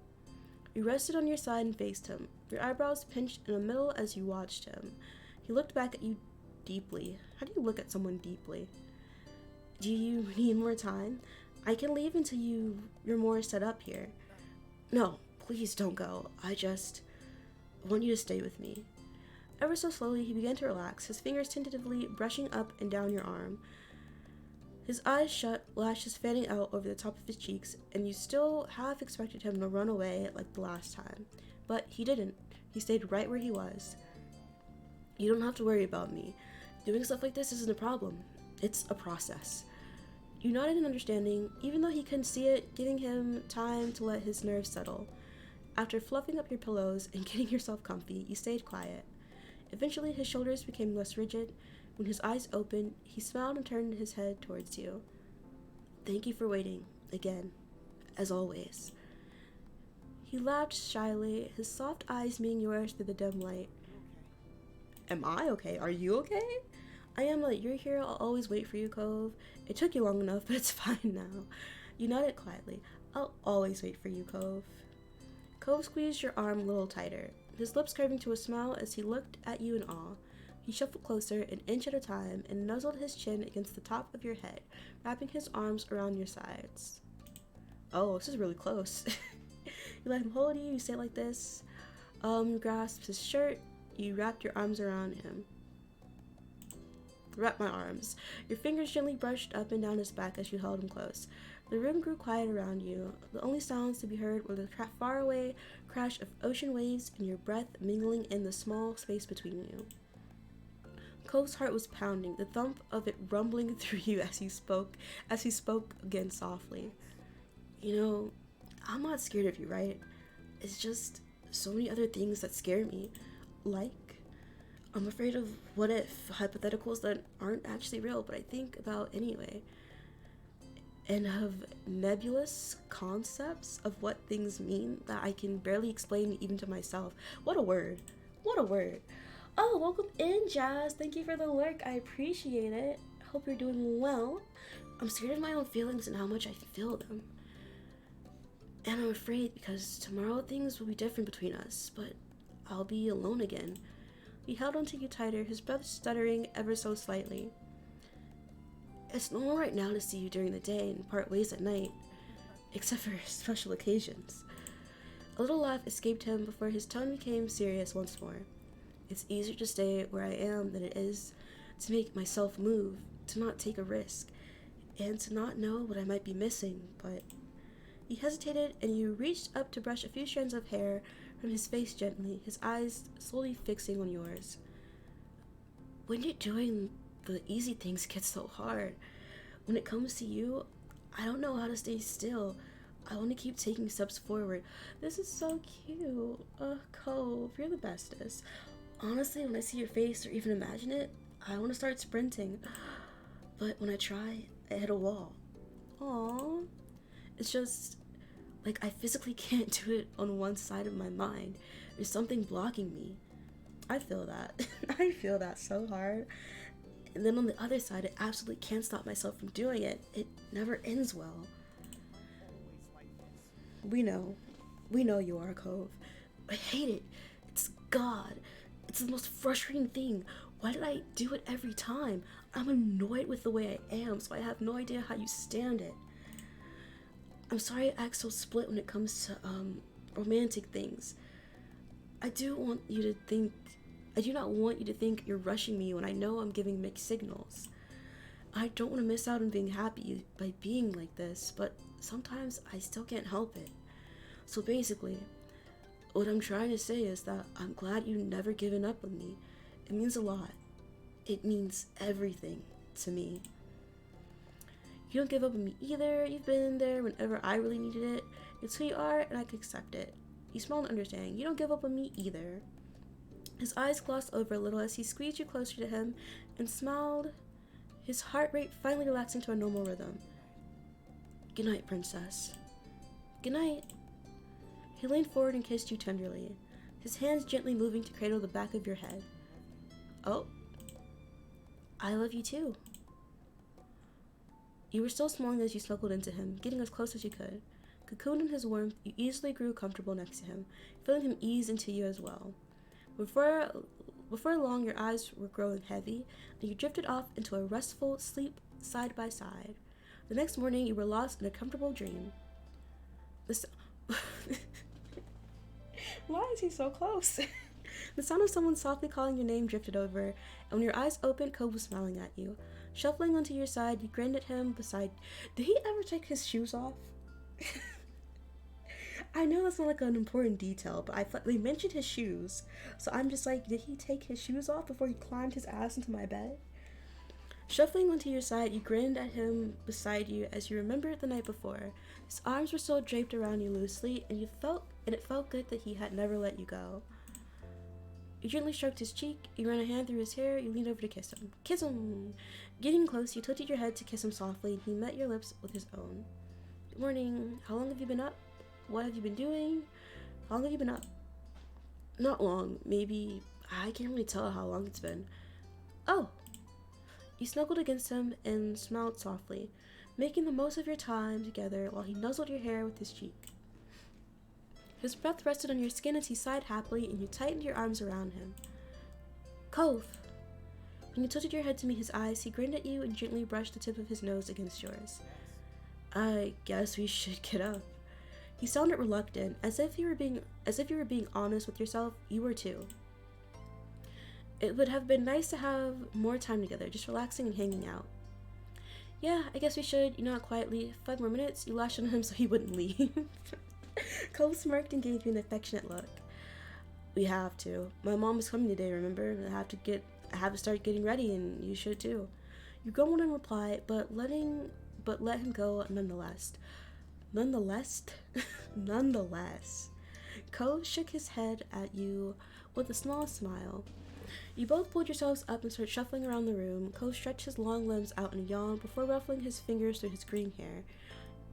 You rested on your side and faced him, your eyebrows pinched in the middle as you watched him. He looked back at you deeply. How do you look at someone deeply? Do you need more time? I can leave until you're more set up here. No, please don't go. I just want you to stay with me. Ever so slowly, he began to relax, his fingers tentatively brushing up and down your arm. His eyes shut, lashes fanning out over the top of his cheeks, and you still half expected him to run away like the last time. But he didn't. He stayed right where he was. You don't have to worry about me. Doing stuff like this isn't a problem. It's a process. You nodded in understanding, even though he couldn't see it, giving him time to let his nerves settle. After fluffing up your pillows and getting yourself comfy, you stayed quiet. Eventually, his shoulders became less rigid. When his eyes opened, he smiled and turned his head towards you. Thank you for waiting, again, as always. He laughed shyly, his soft eyes meeting yours through the dim light. Am I okay? Are you okay? I am. You're here. I'll always wait for you, Cove. It took you long enough, but it's fine now. You nodded quietly. I'll always wait for you, Cove. Cove squeezed your arm a little tighter, his lips curving to a smile as he looked at you in awe. He shuffled closer, an inch at a time, and nuzzled his chin against the top of your head, wrapping his arms around your sides. Oh, this is really close. You let him hold you, you stayed like this. You grasped his shirt, you wrapped your arms around him. Wrap my arms. Your fingers gently brushed up and down his back as you held him close. The room grew quiet around you. The only sounds to be heard were the faraway crash of ocean waves and your breath mingling in the small space between you. Cove's heart was pounding, the thump of it rumbling through you as he spoke again softly. You know, I'm not scared of you, right? It's just so many other things that scare me. Like, I'm afraid of what if hypotheticals that aren't actually real, but I think about anyway. And of nebulous concepts of what things mean that I can barely explain even to myself. What a word. What a word. Oh, welcome in, Jazz. Thank you for the lurk. I appreciate it. Hope you're doing well. I'm scared of my own feelings and how much I feel them. And I'm afraid because tomorrow things will be different between us, but I'll be alone again. He held onto you tighter, his breath stuttering ever so slightly. It's normal right now to see you during the day and part ways at night, except for special occasions. A little laugh escaped him before his tone became serious once more. It's easier to stay where I am than it is to make myself move, to not take a risk, and to not know what I might be missing, but... He hesitated, and you reached up to brush a few strands of hair from his face gently, his eyes slowly fixing on yours. When you're doing the easy things get so hard. When it comes to you, I don't know how to stay still. I want to keep taking steps forward. This is so cute. Cove, you're the bestest. Honestly, when I see your face or even imagine it, I want to start sprinting. But when I try, I hit a wall. Aww. It's just, like, I physically can't do it on one side of my mind. There's something blocking me. I feel that. I feel that so hard. And then on the other side, I absolutely can't stop myself from doing it. It never ends well. We know you are, Cove. I hate it. It's God. It's the most frustrating thing. Why did I do it every time? I'm annoyed with the way I am, so I have no idea how you stand it. I'm sorry I act so split when it comes to, romantic things. I do not want you to think you're rushing me when I know I'm giving mixed signals. I don't want to miss out on being happy by being like this, but sometimes I still can't help it. So basically, What I'm trying to say is that I'm glad you never given up on me. It means a lot. It means everything to me. You don't give up on me either. You've been there whenever I really needed it. It's who you are, and I can accept it. You smiled understanding. You don't give up on me either. His eyes glossed over a little as he squeezed you closer to him and smiled, his heart rate finally relaxing to a normal rhythm. Good night, princess. Good night. He leaned forward and kissed you tenderly, his hands gently moving to cradle the back of your head. Oh, I love you too. You were still smiling as you snuggled into him, getting as close as you could. Cocooned in his warmth, you easily grew comfortable next to him, feeling him ease into you as well. Before long, your eyes were growing heavy, and you drifted off into a restful sleep side by side. The next morning, you were lost in a comfortable dream. Why is he so close? The sound of someone softly calling your name drifted over, and when your eyes opened, Cove was smiling at you. Shuffling onto your side, you grinned at him beside... Did he ever take his shoes off? I know that's not like an important detail, but they mentioned his shoes, so I'm just like, did he take his shoes off before he climbed his ass into my bed? Shuffling onto your side, you grinned at him beside you as you remembered the night before. His arms were still draped around you loosely, and it felt good that he had never let you go. You gently stroked his cheek, you ran a hand through his hair, you leaned over to kiss him. Kiss him! Getting close, you tilted your head to kiss him softly, and he met your lips with his own. Good morning. How long have you been up? What have you been doing? How long have you been up? Not long. Maybe... I can't really tell how long it's been. Oh! You snuggled against him and smiled softly, making the most of your time together while he nuzzled your hair with his cheek. His breath rested on your skin as he sighed happily, and you tightened your arms around him. Cove! When you tilted your head to meet his eyes, he grinned at you and gently brushed the tip of his nose against yours. I guess we should get up. He sounded reluctant, as if you were being honest with yourself. You were too. It would have been nice to have more time together, just relaxing and hanging out. Yeah, I guess we should. You nodded quietly. 5 more minutes. You lashed on him so he wouldn't leave. Cole smirked and gave you an affectionate look. We have to. My mom is coming today, remember? I have to start getting ready, and you should too. You grumbled in reply, but let him go nonetheless. Nonetheless. Cove shook his head at you with a small smile. You both pulled yourselves up and started shuffling around the room. Cove stretched his long limbs out in a yawn before ruffling his fingers through his green hair.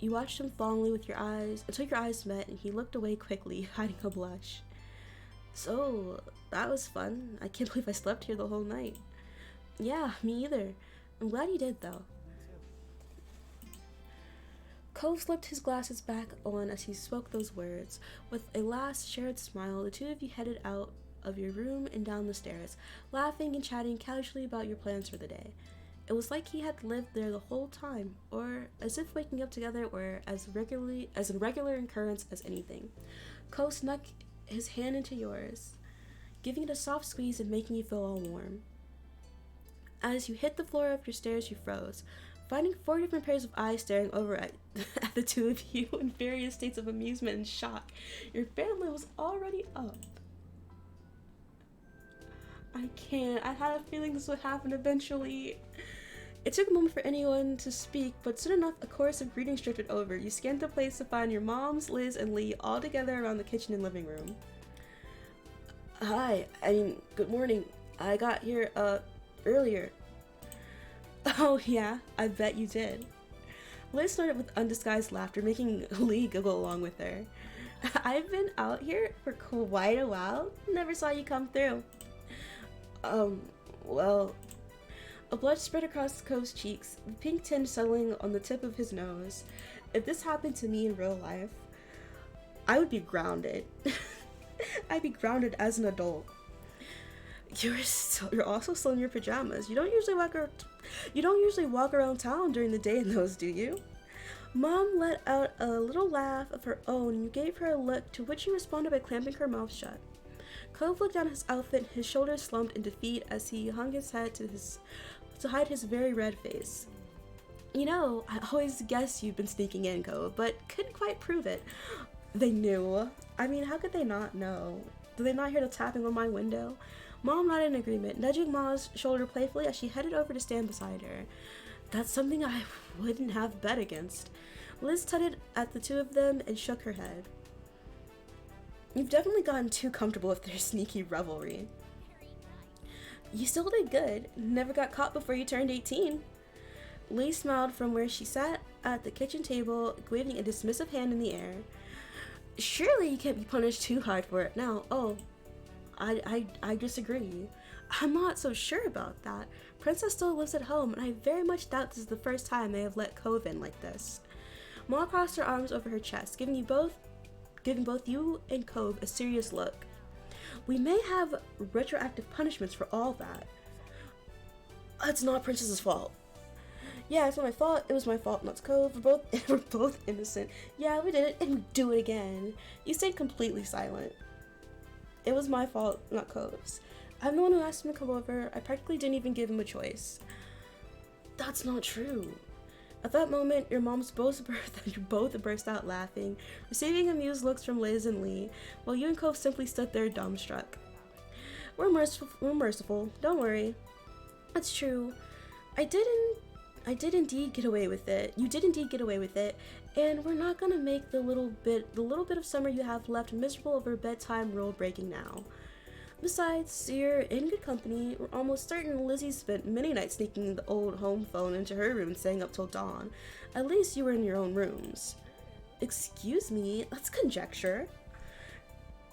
You watched him fondly with your eyes until your eyes met, and he looked away quickly, hiding a blush. So, that was fun. I can't believe I slept here the whole night. Yeah, me either. I'm glad you did, though. Cove slipped his glasses back on as he spoke those words. With a last shared smile, the two of you headed out of your room and down the stairs, laughing and chatting casually about your plans for the day. It was like he had lived there the whole time, or as if waking up together were as a regular occurrence as anything. Cove snuck his hand into yours, giving it a soft squeeze and making you feel all warm. As you hit the floor of your stairs, you froze, finding 4 different pairs of eyes staring over at the two of you in various states of amusement and shock. Your family was already up. I can't. I had a feeling this would happen eventually. It took a moment for anyone to speak, but soon enough, a chorus of greetings drifted over. You scanned the place to find your moms, Liz, and Lee all together around the kitchen and living room. Good morning. I got here, earlier. Oh yeah, I bet you did. Liz started with undisguised laughter, making Lee giggle along with her. I've been out here for quite a while. Never saw you come through. Well... A blush spread across Cove's cheeks, the pink tinge settling on the tip of his nose. If this happened to me in real life, I would be grounded. I'd be grounded as an adult. You're also still in your pajamas. You don't usually walk around town during the day in those, do you? Mom let out a little laugh of her own, and you gave her a look to which she responded by clamping her mouth shut. Cove looked down at his outfit, his shoulders slumped in defeat as he hung his head to hide his very red face. You know, I always guessed you'd been sneaking in, Cove, but couldn't quite prove it. They knew. I mean, how could they not know? Did they not hear the tapping on my window? Mom nodded in agreement, nudging Ma's shoulder playfully as she headed over to stand beside her. That's something I wouldn't have bet against. Liz tutted at the two of them and shook her head. You've definitely gotten too comfortable with their sneaky revelry. You still did good. Never got caught before you turned 18. Lee smiled from where she sat at the kitchen table, waving a dismissive hand in the air. Surely you can't be punished too hard for it now. Oh, I disagree. I'm not so sure about that. Princess still lives at home, and I very much doubt this is the first time they have let Cove in like this. Ma crossed her arms over her chest, giving both you and Cove a serious look. We may have retroactive punishments for all that. It's not Princess's fault. Yeah, it's not my fault. It was my fault, not Cove. We're both innocent. Yeah, we did it, and we do it again. You stayed completely silent. It was my fault, not Cove's. I'm the one who asked him to come over. I practically didn't even give him a choice. That's not true. At that moment, you both burst out laughing, receiving amused looks from Liz and Lee, while you and Cove simply stood there dumbstruck. We're merciful. Don't worry. That's true. I did indeed get away with it. You did indeed get away with it, and we're not gonna make the little bit of summer you have left miserable over bedtime rule breaking now. Besides, you're in good company. We're almost certain Lizzie spent many nights sneaking the old home phone into her room and staying up till dawn. At least you were in your own rooms. Excuse me, that's conjecture.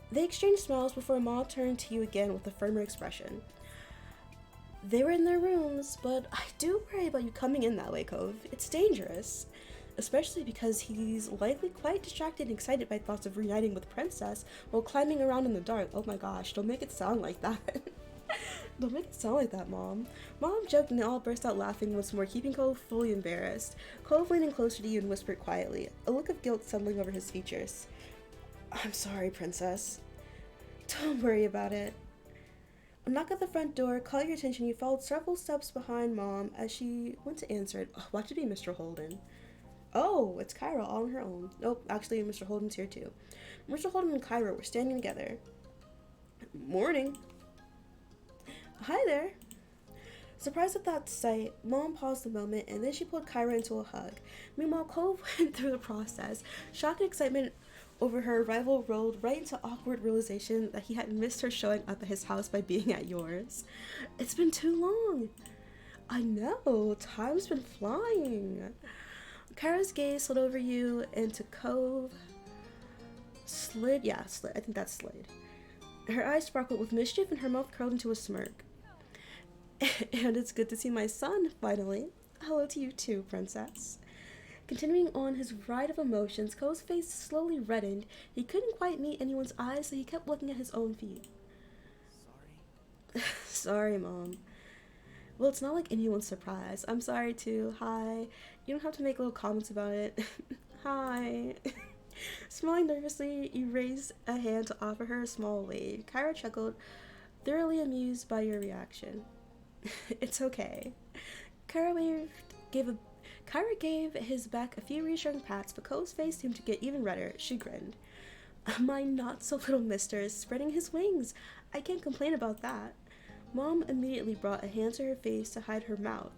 They exchanged smiles before Ma turned to you again with a firmer expression. They were in their rooms, but I do worry about you coming in that way, Cove. It's dangerous. Especially because he's likely quite distracted and excited by thoughts of reuniting with Princess while climbing around in the dark. Oh my gosh, don't make it sound like that. Don't make it sound like that, Mom. Mom joked and they all burst out laughing once more, keeping Cove fully embarrassed. Cove leaning closer to you and whispered quietly, a look of guilt settling over his features. I'm sorry, Princess. Don't worry about it. A knock at the front door caught your attention. You followed several steps behind Mom as she went to answer it. Oh, watch it be Mr. Holden. Oh, it's Kyra all on her own. Nope, actually, Mr. Holden's here too. Mr. Holden and Kyra were standing together. Morning. Hi there. Surprised at that sight, Mom paused a moment and then she pulled Kyra into a hug. Meanwhile, Cove went through the process. Shock and excitement over her arrival rolled right into awkward realization that he had missed her showing up at his house by being at yours. It's been too long. I know, time's been flying. Kyra's gaze slid over you into Cove. Slid? Yeah, slid. I think that's slid. Her eyes sparkled with mischief and her mouth curled into a smirk. And it's good to see my son, finally. Hello to you too, Princess. Continuing on his ride of emotions, Cove's face slowly reddened. He couldn't quite meet anyone's eyes, so he kept looking at his own feet. Sorry. Sorry, Mom. Well, it's not like anyone's surprised. I'm sorry too. Hi. You don't have to make little comments about it. Hi. Smiling nervously, you raised a hand to offer her a small wave. Kyra chuckled, thoroughly amused by your reaction. It's okay. Kyra gave his back a few reassuring pats, but Cove's face seemed to get even redder. She grinned. My not-so-little mister is spreading his wings. I can't complain about that. Mom immediately brought a hand to her face to hide her mouth,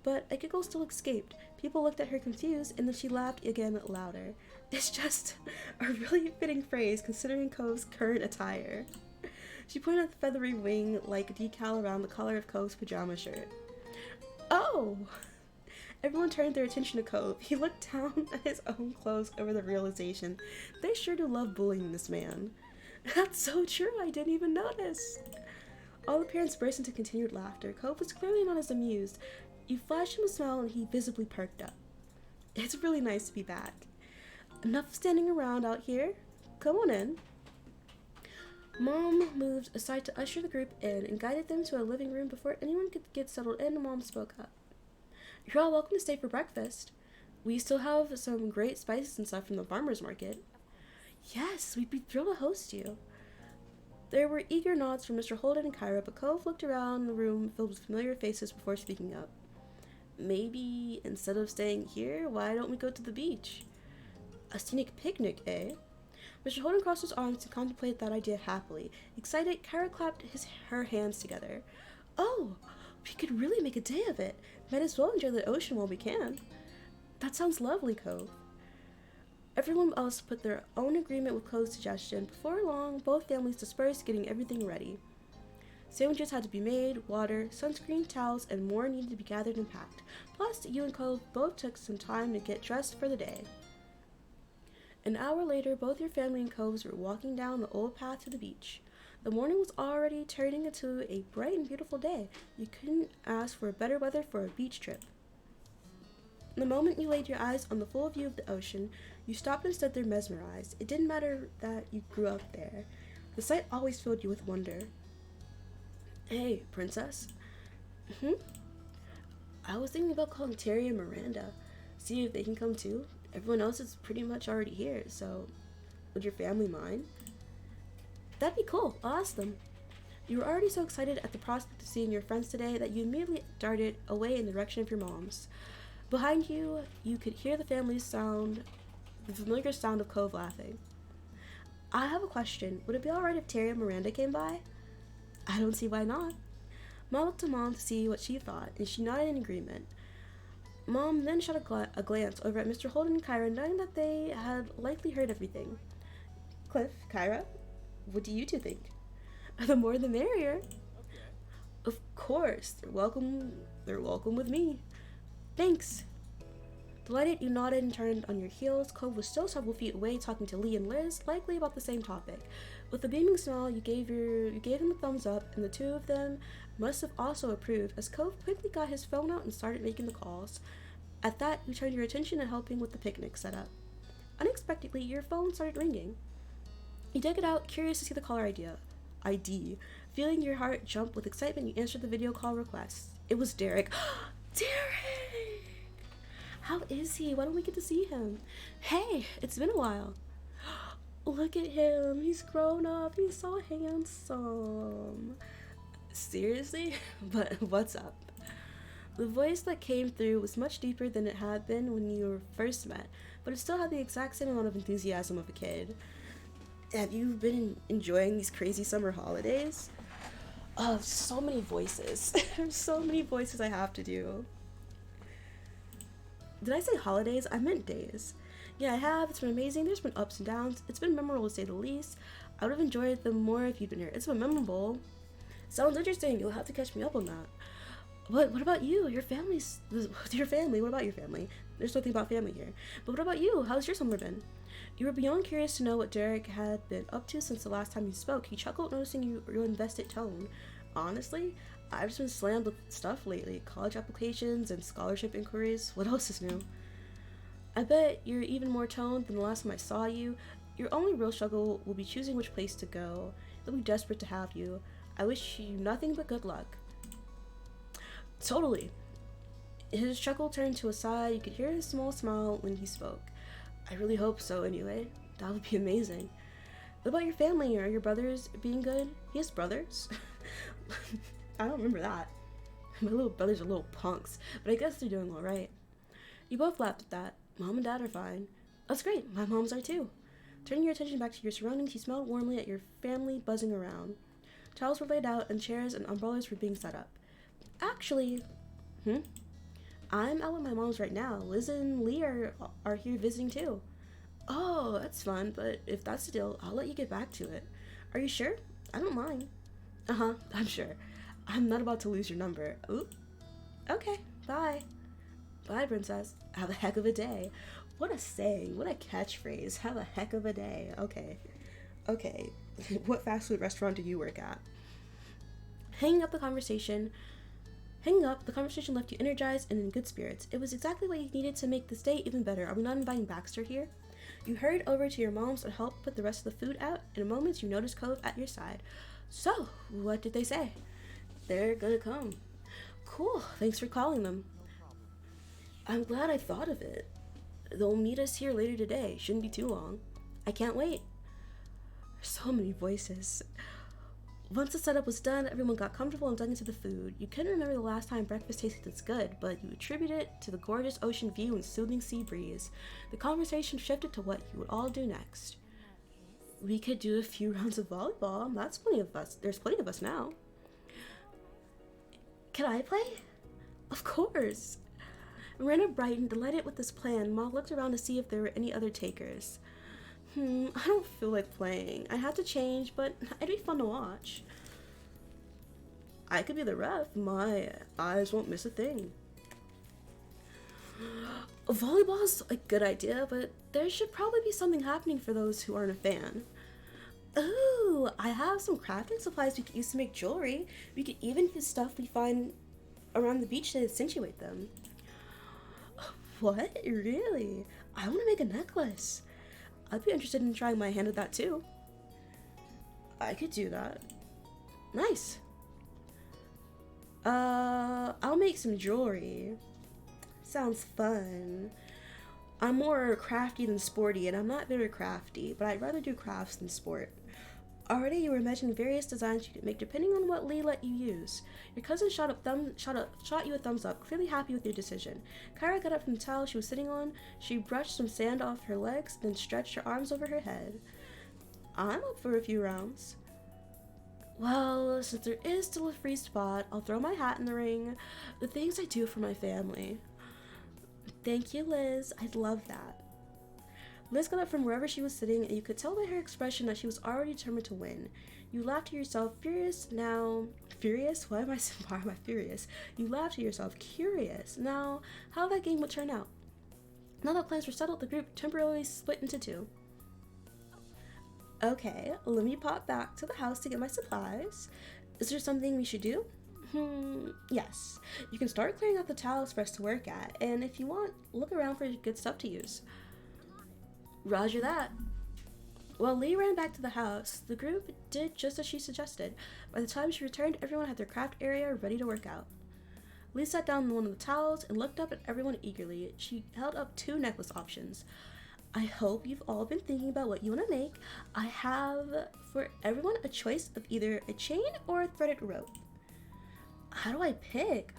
but a giggle still escaped. People looked at her confused, and then she laughed again louder. It's just a really fitting phrase considering Cove's current attire. She pointed at the feathery wing like a decal around the collar of Cove's pajama shirt. Oh! Everyone turned their attention to Cove. He looked down at his own clothes over the realization. They sure do love bullying this man. That's so true, I didn't even notice. All the parents burst into continued laughter. Cove was clearly not as amused. You flashed him a smile and he visibly perked up. It's really nice to be back. Enough standing around out here. Come on in. Mom moved aside to usher the group in and guided them to a living room before anyone could get settled in. Mom spoke up. You're all welcome to stay for breakfast. We still have some great spices and stuff from the farmer's market. Yes, we'd be thrilled to host you. There were eager nods from Mr. Holden and Kyra, but Cove looked around the room filled with familiar faces before speaking up. Maybe instead of staying here, why don't we go to the beach? A scenic picnic, eh? Mr. Holden crossed his arms to contemplate that idea happily. Excited, Kyra clapped her hands together. Oh, we could really make a day of it. Might as well enjoy the ocean while we can. That sounds lovely, Cove. Everyone else put their own agreement with Cove's suggestion. Before long, both families dispersed, getting everything ready. Sandwiches had to be made, water, sunscreen, towels, and more needed to be gathered and packed. Plus, you and Cove both took some time to get dressed for the day. An hour later, both your family and Cove's were walking down the old path to the beach. The morning was already turning into a bright and beautiful day. You couldn't ask for better weather for a beach trip. The moment you laid your eyes on the full view of the ocean, you stopped and stood there mesmerized. It didn't matter that you grew up there. The sight always filled you with wonder. Hey, princess. I was thinking about calling Terry and Miranda. See if they can come too. Everyone else is pretty much already here, so would your family mind? That'd be cool. I'll ask them. You were already so excited at the prospect of seeing your friends today that you immediately darted away in the direction of your mom's. Behind you, you could hear the familiar sound of Cove laughing. I have a question. Would it be alright if Terry and Miranda came by? I don't see why not. Mom looked to Mom to see what she thought, and she nodded in agreement. Mom then shot a glance over at Mr. Holden and Kyra, knowing that they had likely heard everything. Cliff, Kyra, what do you two think? The more the merrier. Okay. Of course, they're welcome with me. Thanks. Delighted, you nodded and turned on your heels. Cove was still several feet away talking to Lee and Liz, likely about the same topic. With a beaming smile, you gave him a thumbs up, and the two of them must have also approved, as Cove quickly got his phone out and started making the calls. At that, you turned your attention to helping with the picnic setup. Unexpectedly, your phone started ringing. You dug it out, curious to see the caller ID. Feeling your heart jump with excitement, you answered the video call request. It was Derek. Derek! How is he? Why don't we get to see him? Hey, it's been a while. Look at him. He's grown up. He's so handsome. Seriously? But what's up? The voice that came through was much deeper than it had been when you were first met, but it still had the exact same amount of enthusiasm of a kid. Have you been enjoying these crazy summer holidays? Oh, so many voices. There's so many voices I have to do. Did I say holidays? I meant days. Yeah, I have. It's been amazing. There's been ups and downs. It's been memorable to say the least. I would have enjoyed them more if you'd been here. It's been memorable. Sounds interesting. You'll have to catch me up on that. But what about you? Your family. What about your family? There's nothing about family here. But what about you? How's your summer been? You were beyond curious to know what Derek had been up to since the last time you spoke. He chuckled, noticing your invested tone. Honestly, I've just been slammed with stuff lately. College applications and scholarship inquiries. What else is new? I bet you're even more toned than the last time I saw you. Your only real struggle will be choosing which place to go. They'll be desperate to have you. I wish you nothing but good luck. Totally. His chuckle turned to a sigh. You could hear his small smile when he spoke. I really hope so anyway. That would be amazing. What about your family? Are your brothers being good? He has brothers? I don't remember that. My little brothers are little punks, but I guess they're doing alright. You both laughed at that. Mom and Dad are fine. That's great. My moms are too. Turning your attention back to your surroundings, you smelled warmly at your family buzzing around. Towels were laid out and chairs and umbrellas were being set up. Actually, I'm out with my moms right now. Liz and Lee are here visiting too. Oh, that's fun, but if that's the deal, I'll let you get back to it. Are you sure? I don't mind. Uh-huh, I'm sure. I'm not about to lose your number. Oop. Okay, bye. Bye, princess. Have a heck of a day. What a saying. What a catchphrase. Have a heck of a day. Okay. What fast food restaurant do you work at? Hanging up, the conversation left you energized and in good spirits. It was exactly what you needed to make this day even better. Are we not inviting Baxter here? You hurried over to your mom's and helped put the rest of the food out. In a moment, you noticed Cove at your side. So, what did they say? They're gonna come. Cool. Thanks for calling them. I'm glad I thought of it. They'll meet us here later today. Shouldn't be too long. I can't wait. So many voices. Once the setup was done, everyone got comfortable and dug into the food. You couldn't remember the last time breakfast tasted this good, but you attribute it to the gorgeous ocean view and soothing sea breeze. The conversation shifted to what you would all do next. We could do a few rounds of volleyball. That's plenty of us. There's plenty of us now. Can I play? Of course. Miranda brightened, delighted with this plan. Mom looked around to see if there were any other takers. I don't feel like playing. I had to change, but it'd be fun to watch. I could be the ref. My eyes won't miss a thing. Volleyball's a good idea, but there should probably be something happening for those who aren't a fan. Ooh, I have some crafting supplies we could use to make jewelry. We could even use stuff we find around the beach to accentuate them. What? Really? I want to make a necklace. I'd be interested in trying my hand at that too. I could do that. Nice. I'll make some jewelry. Sounds fun. I'm more crafty than sporty, and I'm not very crafty, but I'd rather do crafts than sport. Already you were imagining various designs you could make depending on what Lee let you use. Your cousin shot you a thumbs up, clearly happy with your decision. Kyra got up from the towel she was sitting on. She brushed some sand off her legs, then stretched her arms over her head. I'm up for a few rounds. Well, since there is still a free spot, I'll throw my hat in the ring. The things I do for my family. Thank you, Liz. I'd love that. Liz got up from wherever she was sitting, and you could tell by her expression that she was already determined to win. You laughed to yourself, furious now. Furious? Why am I furious? You laughed to yourself, curious. Now, how that game would turn out. Now that plans were settled, the group temporarily split into two. Okay, let me pop back to the house to get my supplies. Is there something we should do? Yes. You can start clearing out the towels for us to work at, and if you want, look around for good stuff to use. Roger that. While Lee ran back to the house, the group did just as she suggested. By the time she returned, everyone had their craft area ready to work out. Lee sat down on one of the towels and looked up at everyone eagerly. She held up 2 necklace options. I hope you've all been thinking about what you want to make. I have for everyone a choice of either a chain or a threaded rope. How do I pick?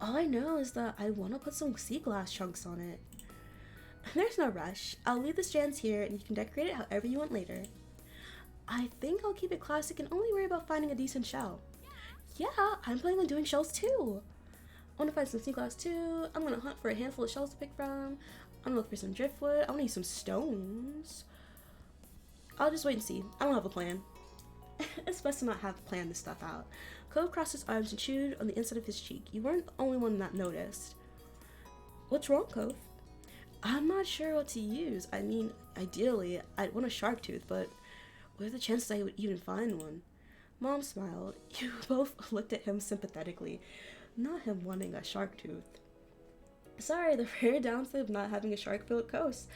All I know is that I want to put some sea glass chunks on it. There's no rush. I'll leave the strands here and you can decorate it however you want later. I think I'll keep it classic and only worry about finding a decent shell. Yeah, I'm planning on doing shells too. I want to find some sea glass too. I'm going to hunt for a handful of shells to pick from. I'm going to look for some driftwood. I want to use some stones. I'll just wait and see. I don't have a plan. It's best to not have planned this stuff out. Cove crossed his arms and chewed on the inside of his cheek. You weren't the only one that noticed. What's wrong, Cove? I'm not sure what to use. I mean, ideally, I'd want a shark tooth, but what are the chances I would even find one? Mom smiled. You both looked at him sympathetically, not him wanting a shark tooth. Sorry, the rare downside of not having a shark-built coast.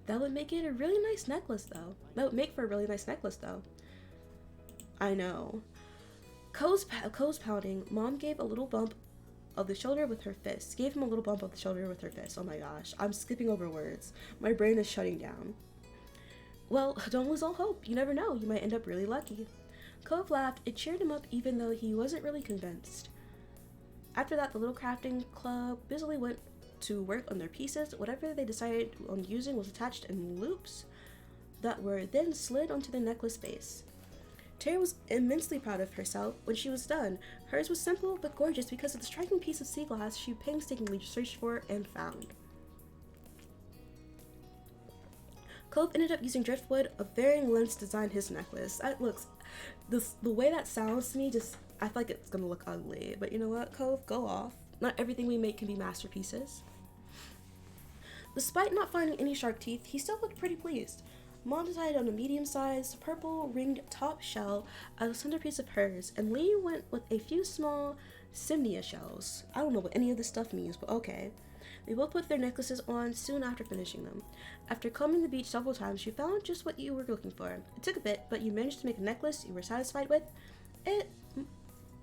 That would make it a really nice necklace, though. That would make for a really nice necklace, though. I know. Co's pouting. Mom gave a little bump of the shoulder with her fist. Gave him a little bump of the shoulder with her fist. Oh my gosh. I'm skipping over words. My brain is shutting down. Well, don't lose all hope. You never know. You might end up really lucky. Cove laughed. It cheered him up even though he wasn't really convinced. After that, the little crafting club busily went to work on their pieces. Whatever they decided on using was attached in loops that were then slid onto the necklace base. Terry was immensely proud of herself when she was done. Hers was simple but gorgeous because of the striking piece of sea glass she painstakingly searched for and found. Cove ended up using driftwood of varying lengths to design his necklace. That looks, the way that sounds to me, I feel like it's gonna look ugly. But you know what, Cove, go off. Not everything we make can be masterpieces. Despite not finding any shark teeth, he still looked pretty pleased. Mom decided on a medium-sized, purple ringed top shell as a centerpiece of hers, and Lee went with a few small Simnia shells. I don't know what any of this stuff means, but okay. They both put their necklaces on soon after finishing them. After combing the beach several times, you found just what you were looking for. It took a bit, but you managed to make a necklace you were satisfied with.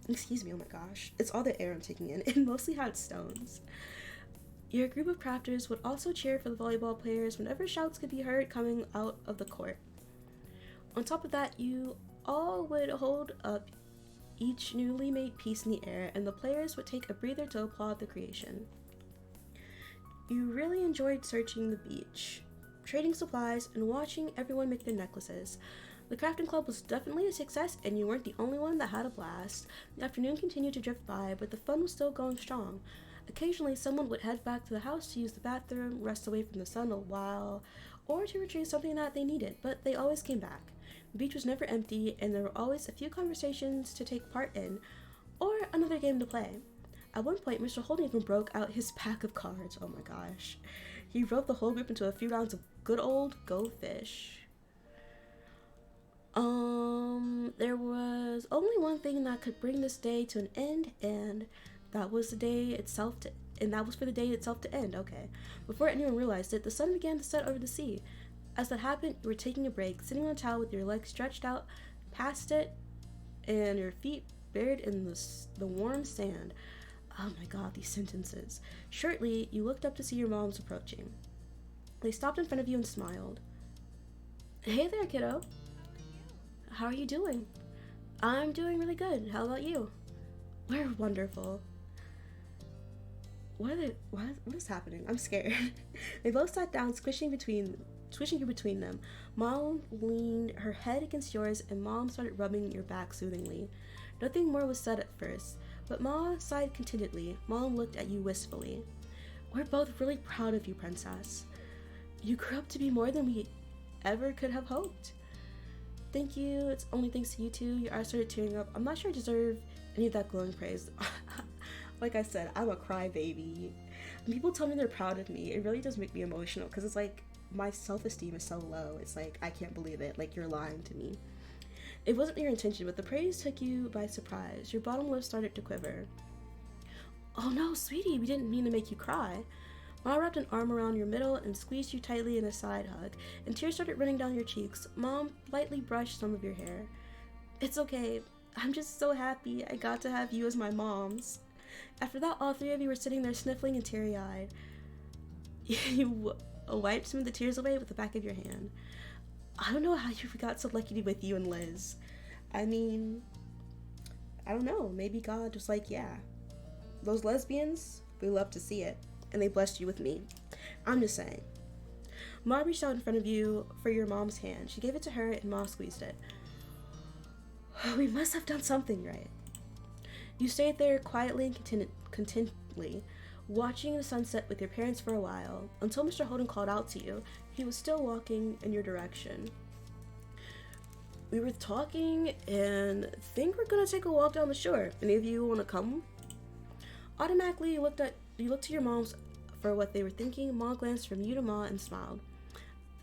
Excuse me, oh my gosh. It's all the air I'm taking in. It mostly had stones. Your group of crafters would also cheer for the volleyball players whenever shouts could be heard coming out of the court. On top of that, you all would hold up each newly made piece in the air, and the players would take a breather to applaud the creation. You really enjoyed searching the beach, trading supplies, and watching everyone make their necklaces. The crafting club was definitely a success, and you weren't the only one that had a blast. The afternoon continued to drift by, but the fun was still going strong. Occasionally, someone would head back to the house to use the bathroom, rest away from the sun a while, or to retrieve something that they needed, but they always came back. The beach was never empty, and there were always a few conversations to take part in, or another game to play. At one point, Mr. Holden even broke out his pack of cards. Oh my gosh. He roped the whole group into a few rounds of good old Go Fish. There was only one thing that could bring this day to an end, and that was for the day itself to end. Okay. Before anyone realized it, the sun began to set over the sea. As that happened, you were taking a break, sitting on a towel with your legs stretched out past it, and your feet buried in the warm sand. Oh my god, these sentences. Shortly, you looked up to see your moms approaching. They stopped in front of you and smiled. Hey there, kiddo. How are you doing? I'm doing really good. How about you? We're wonderful. What is happening? I'm scared. They both sat down, squishing you between them. Mom leaned her head against yours, and Mom started rubbing your back soothingly. Nothing more was said at first, but Ma sighed contentedly. Mom looked at you wistfully. We're both really proud of you, Princess. You grew up to be more than we ever could have hoped. Thank you. It's only thanks to you two. Your eyes started tearing up. I'm not sure I deserve any of that glowing praise. Like I said, I'm a crybaby. When people tell me they're proud of me, it really does make me emotional, because it's like my self-esteem is so low. It's like, I can't believe it. Like, you're lying to me. It wasn't your intention, but the praise took you by surprise. Your bottom lip started to quiver. Oh no, sweetie, we didn't mean to make you cry. Ma wrapped an arm around your middle and squeezed you tightly in a side hug, and tears started running down your cheeks. Mom lightly brushed some of your hair. It's okay. I'm just so happy I got to have you as my moms. After that, all three of you were sitting there sniffling and teary-eyed. You wiped some of the tears away with the back of your hand. I don't know how you got so lucky to be with you and Liz. I mean, I don't know. Maybe God was like, yeah, those lesbians, we love to see it. And they blessed you with me. I'm just saying. Ma reached out in front of you for your mom's hand. She gave it to her, and Ma squeezed it. We must have done something right. You stayed there quietly and contentedly, watching the sunset with your parents for a while, until Mr. Holden called out to you. He was still walking in your direction. We were talking and think we're gonna take a walk down the shore. Any of you wanna come? Automatically, you looked to your moms for what they were thinking. Ma glanced from you to Ma and smiled.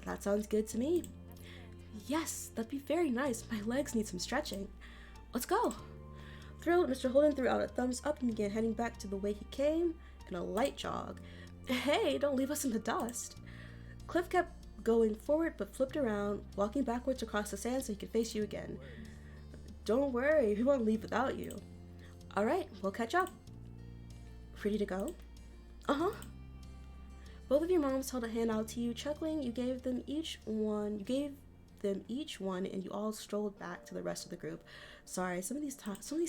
That sounds good to me. Yes, that'd be very nice. My legs need some stretching. Let's go. Thrilled, Mr. Holden threw out a thumbs up and began heading back to the way he came in a light jog. Hey, don't leave us in the dust. Cliff kept going forward but flipped around, walking backwards across the sand so he could face you again. Don't worry, we won't leave without you. Alright, we'll catch up. Ready to go? Uh-huh. Both of your moms held a hand out to you, chuckling. You gave them each one, and you all strolled back to the rest of the group. Sorry, some of these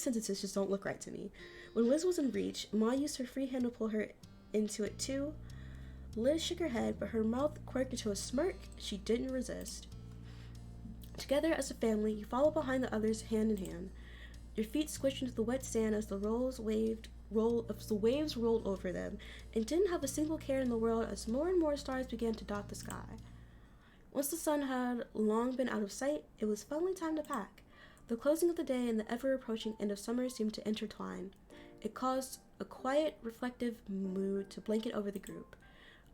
sentences just don't look right to me. When Liz was in reach, Ma used her free hand to pull her into it too. Liz shook her head, but her mouth quirked into a smirk. She didn't resist. Together as a family, you followed behind the others hand in hand. Your feet squished into the wet sand as the waves rolled over them, and didn't have a single care in the world as more and more stars began to dot the sky. Once the sun had long been out of sight, it was finally time to pack. The closing of the day and the ever-approaching end of summer seemed to intertwine. It caused a quiet, reflective mood to blanket over the group.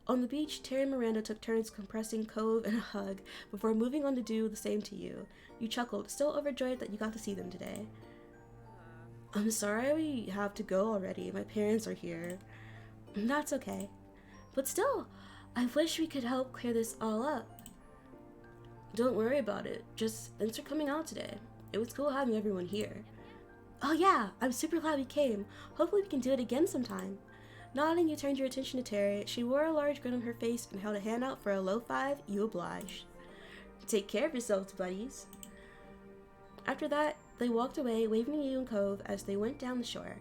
On the beach, Terry and Miranda took turns compressing Cove in a hug before moving on to do the same to you. You chuckled, still overjoyed that you got to see them today. I'm sorry we have to go already. My parents are here. That's okay. But still, I wish we could help clear this all up. Don't worry about it. Just thanks for coming out today. It was cool having everyone here. Oh yeah, I'm super glad we came. Hopefully we can do it again sometime. Nodding, you turned your attention to Terry. She wore a large grin on her face and held a hand out for a low five. You obliged. Take care of yourselves, buddies. After that, they walked away, waving you and Cove as they went down the shore.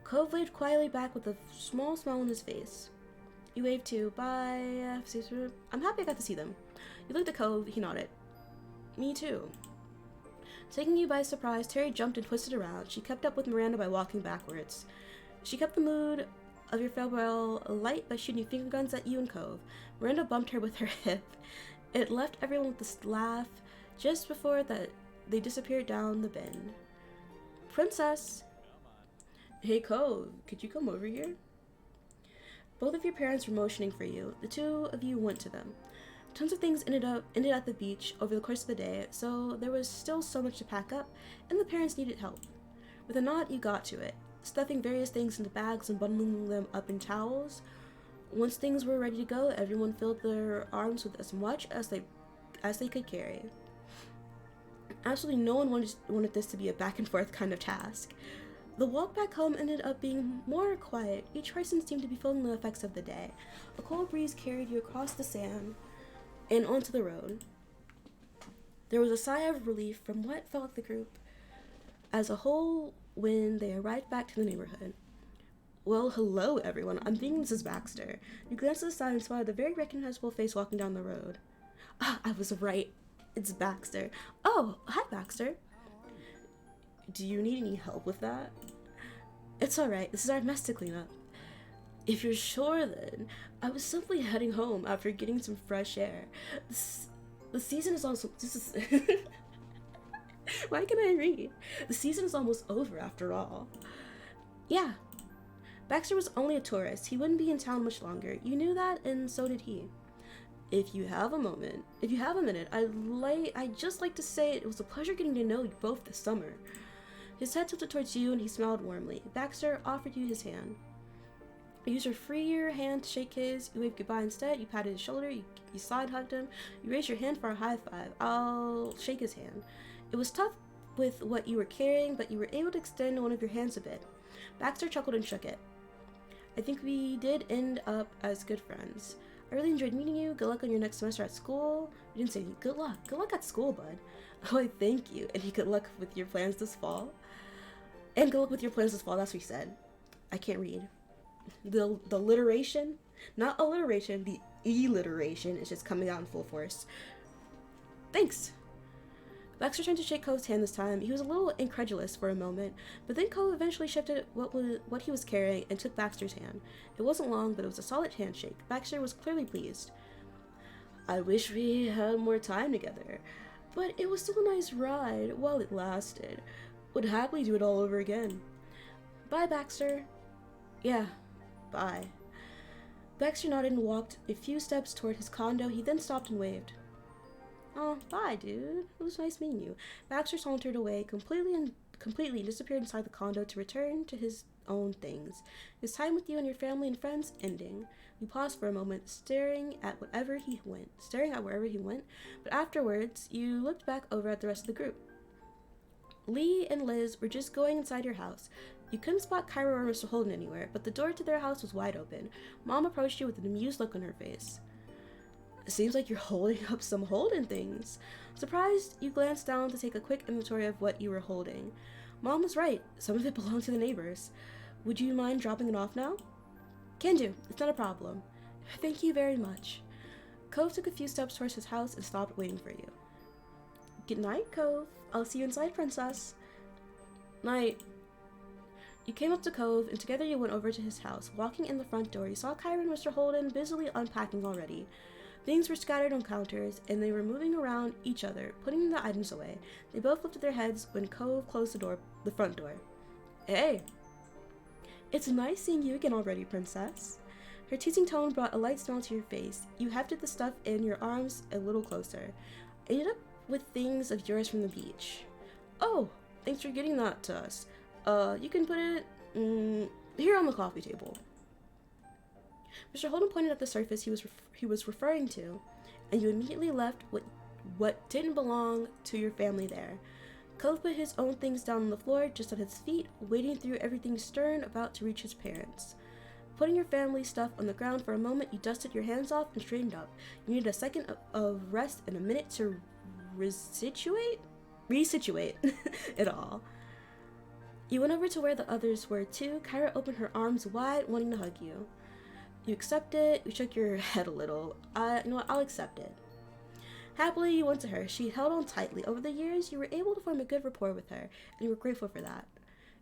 Cove waved quietly back with a small smile on his face. You waved too. Bye. I'm happy I got to see them. You looked at Cove. He nodded. Me too. Taking you by surprise, Terry jumped and twisted around. She kept up with Miranda by walking backwards. She kept the mood of your farewell light by shooting finger guns at you and Cove. Miranda bumped her with her hip. It left everyone with a laugh just before that they disappeared down the bend. Princess! Hey Cove, could you come over here? Both of your parents were motioning for you. The two of you went to them. Tons of things ended at the beach over the course of the day, so there was still so much to pack up, and the parents needed help. With a nod, you got to it, stuffing various things into bags and bundling them up in towels. Once things were ready to go, everyone filled their arms with as much as they could carry. Absolutely no one wanted this to be a back and forth kind of task. The walk back home ended up being more quiet. Each person seemed to be feeling the effects of the day. A cold breeze carried you across the sand and onto the road. There was a sigh of relief from what felt like the group as a whole when they arrived back to the neighborhood. Well, hello everyone, I'm thinking this is Baxter. You glanced to the side and spotted a very recognizable face walking down the road. Ah, I was right. It's Baxter. Oh, hi Baxter. Do you need any help with that? It's alright, this is our mess to clean up. If you're sure then, I was simply heading home after getting some fresh air. The season is also, why can I read? The season is almost over after all. Yeah. Baxter was only a tourist. He wouldn't be in town much longer. You knew that, and so did he. If you have a minute, I'd just like to say it was a pleasure getting to know you both this summer. His head tilted towards you, and he smiled warmly. Baxter offered you his hand. You used your freer hand to shake his. You waved goodbye instead. You patted his shoulder. You side-hugged him. You raised your hand for a high five. I'll shake his hand. It was tough with what you were carrying, but you were able to extend one of your hands a bit. Baxter chuckled and shook it. I think we did end up as good friends. I really enjoyed meeting you. Good luck on your next semester at school. You didn't say any. Good luck. Good luck at school, bud. Oh, I thank you. And good luck with your plans this fall. And good luck with your plans this fall. That's what he said. I can't read. The alliteration, not alliteration, the alliteration is just coming out in full force. Thanks. Baxter turned to shake Cove's hand this time. He was a little incredulous for a moment, but then Cove eventually shifted what he was carrying and took Baxter's hand. It wasn't long, but it was a solid handshake. Baxter was clearly pleased. I wish we had more time together, but it was still a nice ride while it lasted. Would happily do it all over again. Bye, Baxter. Yeah, bye. Baxter nodded and walked a few steps toward his condo. He then stopped and waved. Oh, bye, dude. It was nice meeting you. Baxter sauntered away completely and disappeared inside the condo to return to his own things. His time with you and your family and friends ending. We paused for a moment, staring at wherever he went, but afterwards, you looked back over at the rest of the group. Lee and Liz were just going inside your house. You couldn't spot Kyra or Mr. Holden anywhere, but the door to their house was wide open. Mom approached you with an amused look on her face. It seems like you're holding up some Holden things. Surprised, you glanced down to take a quick inventory of what you were holding. Mom was right. Some of it belonged to the neighbors. Would you mind dropping it off now? Can do. It's not a problem. Thank you very much. Cove took a few steps towards his house and stopped waiting for you. Good night, Cove. I'll see you inside, Princess. Night. You came up to Cove, and together you went over to his house. Walking in the front door, you saw Kyra and Mr. Holden busily unpacking already. Things were scattered on counters, and they were moving around each other, putting the items away. They both lifted their heads when Cove closed the front door. Hey! It's nice seeing you again already, Princess. Her teasing tone brought a light smile to your face. You hefted the stuff in your arms a little closer. Ended up with things of yours from the beach. Oh, thanks for getting that to us. You can put it here on the coffee table. Mr. Holden pointed at the surface he was referring to, and you immediately left what didn't belong to your family there. Cove put his own things down on the floor just at his feet, wading through everything stern, about to reach his parents. Putting your family stuff on the ground for a moment, you dusted your hands off and straightened up. You needed a second of rest and a minute to resituate it all. You went over to where the others were too. Kyra opened her arms wide, wanting to hug you. You accepted. You shook your head a little. You know what? I'll accept it. Happily, you went to her. She held on tightly. Over the years, you were able to form a good rapport with her, and you were grateful for that.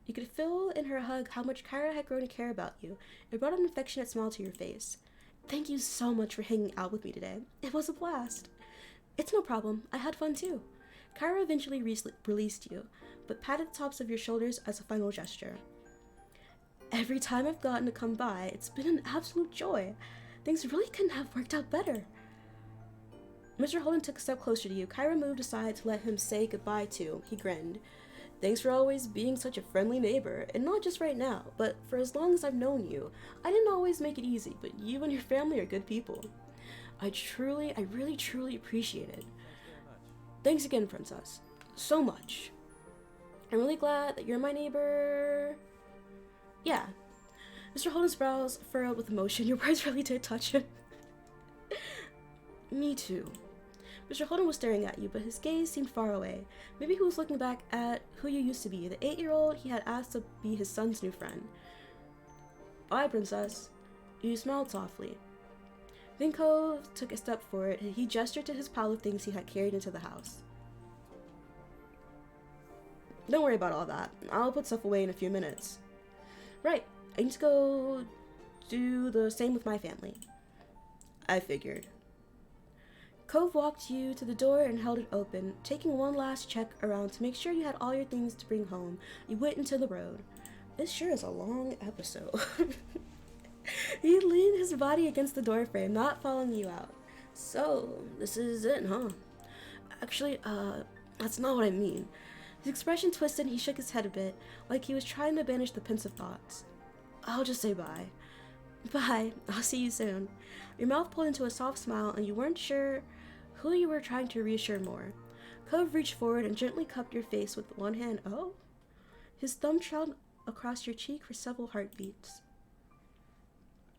You could feel in her hug how much Kyra had grown to care about you. It brought an affectionate smile to your face. Thank you so much for hanging out with me today. It was a blast. It's no problem. I had fun too. Kyra eventually released you, but patted the tops of your shoulders as a final gesture. Every time I've gotten to come by, it's been an absolute joy. Things really couldn't have worked out better. Mr. Holden took a step closer to you. Kyra moved aside to let him say goodbye too. He grinned. Thanks for always being such a friendly neighbor, and not just right now, but for as long as I've known you. I didn't always make it easy, but you and your family are good people. I really truly appreciate it. Thanks again, Princess. So much. I'm really glad that you're my neighbor. Yeah. Mr. Holden's brows furrowed with emotion. Your words really did touch him. Me too. Mr. Holden was staring at you, but his gaze seemed far away. Maybe he was looking back at who you used to be, the 8-year-old he had asked to be his son's new friend. Bye, Princess. You smiled softly. Then Cove took a step forward, and he gestured to his pile of things he had carried into the house. Don't worry about all that. I'll put stuff away in a few minutes. Right. I need to go do the same with my family. I figured. Cove walked you to the door and held it open. Taking one last check around to make sure you had all your things to bring home, you went into the road. This sure is a long episode. He leaned his body against the doorframe, not following you out. So, this is it, huh? Actually, that's not what I mean. His expression twisted and he shook his head a bit, like he was trying to banish the pensive thoughts. I'll just say bye. Bye. I'll see you soon. Your mouth pulled into a soft smile and you weren't sure who you were trying to reassure more. Cove reached forward and gently cupped your face with one hand. Oh? His thumb trailed across your cheek for several heartbeats.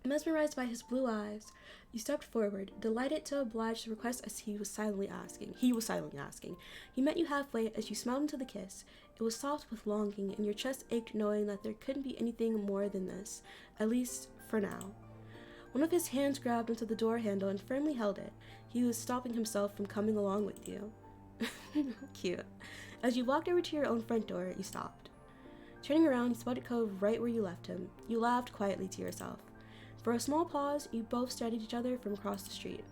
Mesmerized by his blue eyes, you stepped forward, delighted to oblige the request as he was silently asking. He met you halfway as you smiled into the kiss. It was soft with longing, and your chest ached knowing that there couldn't be anything more than this, at least for now. One of his hands grabbed onto the door handle and firmly held it. He was stopping himself from coming along with you. Cute. As you walked over to your own front door, you stopped. Turning around, you spotted Cove right where you left him. You laughed quietly to yourself. For a small pause, you both stared at each other from across the street.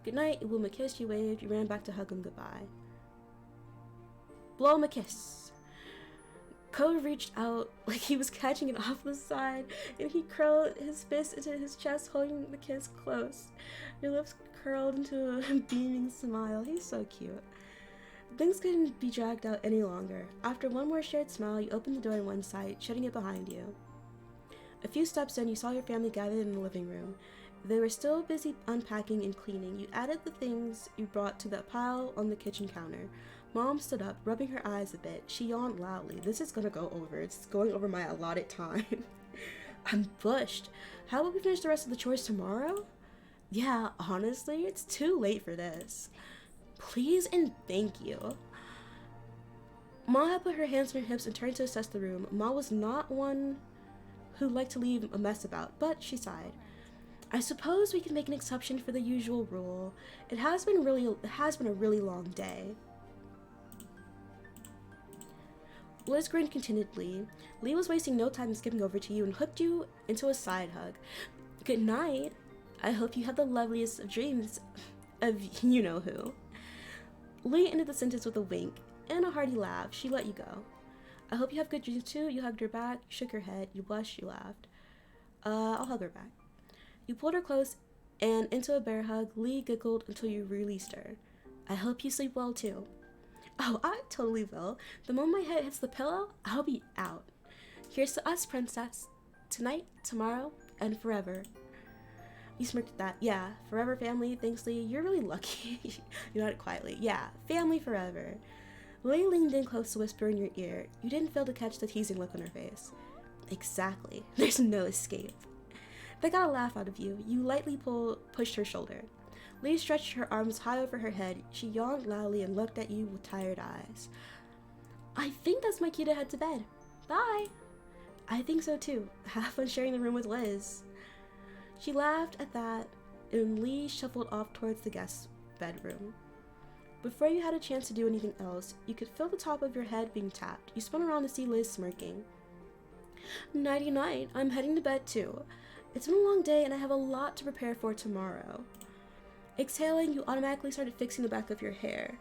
Good night, you blew him a kiss, you waved, you ran back to hug him goodbye. Blow him a kiss. Cove reached out like he was catching it off the side, and he curled his fist into his chest, holding the kiss close. Your lips curled into a beaming smile. He's so cute. Things couldn't be dragged out any longer. After one more shared smile, you opened the door on one side, shutting it behind you. A few steps in, you saw your family gathered in the living room. They were still busy unpacking and cleaning. You added the things you brought to the pile on the kitchen counter. Mom stood up, rubbing her eyes a bit. She yawned loudly. This is gonna go over. It's going over my allotted time. I'm bushed. How about we finish the rest of the chores tomorrow? Yeah, honestly, it's too late for this. Please and thank you. Ma had put her hands on her hips and turned to assess the room. Ma was not one who liked to leave a mess about, but she sighed. I suppose we can make an exception for the usual rule. It has been a really long day. Liz grinned contentedly. Lee was wasting no time skipping over to you and hooked you into a side hug. Good night. I hope you have the loveliest of dreams of you-know-who. Lee ended the sentence with a wink and a hearty laugh. She let you go. I hope you have good dreams too. You hugged her back, shook her head, you blushed, you laughed. I'll hug her back. You pulled her close and into a bear hug. Lee giggled until you released her. I hope you sleep well too. Oh, I totally will. The moment my head hits the pillow, I'll be out. Here's to us, princess. Tonight, tomorrow, and forever. You smirked at that. Yeah, forever family, thanks Lee. You're really lucky. You nodded quietly. Yeah, family forever. Lee leaned in close to whisper in your ear. You didn't fail to catch the teasing look on her face. Exactly. There's no escape. They got a laugh out of you. You lightly pushed her shoulder. Lee stretched her arms high over her head. She yawned loudly and looked at you with tired eyes. I think that's my cue to head to bed. Bye. I think so too. Have fun sharing the room with Liz. She laughed at that, and Lee shuffled off towards the guest bedroom. Before you had a chance to do anything else, you could feel the top of your head being tapped. You spun around to see Liz smirking. Nighty night, I'm heading to bed too. It's been a long day and I have a lot to prepare for tomorrow. Exhaling, you automatically started fixing the back of your hair.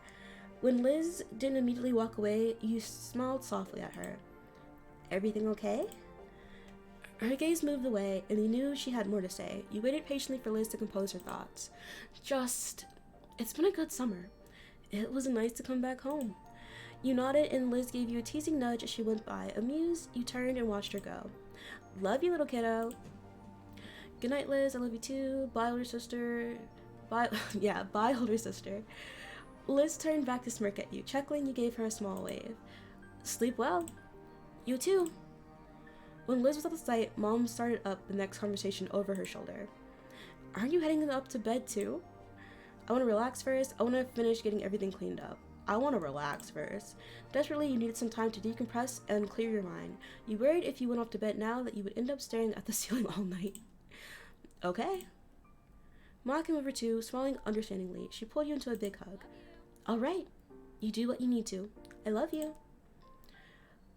When Liz didn't immediately walk away, you smiled softly at her. Everything okay? Her gaze moved away, and you knew she had more to say. You waited patiently for Liz to compose her thoughts. It's been a good summer. It was nice to come back home. You nodded, and Liz gave you a teasing nudge as she went by. Amused, you turned and watched her go. Love you, little kiddo. Good night, Liz. I love you too. Bye, older sister. Bye, older sister. Liz turned back to smirk at you. Chuckling, you gave her a small wave. Sleep well. You too. When Liz was out of sight, Mom started up the next conversation over her shoulder. Aren't you heading up to bed too? I want to relax first. I want to finish getting everything cleaned up. I want to relax first. Desperately, you needed some time to decompress and clear your mind. You worried if you went off to bed now that you would end up staring at the ceiling all night. Okay. Ma came over too, smiling understandingly. She pulled you into a big hug. All right. You do what you need to. I love you.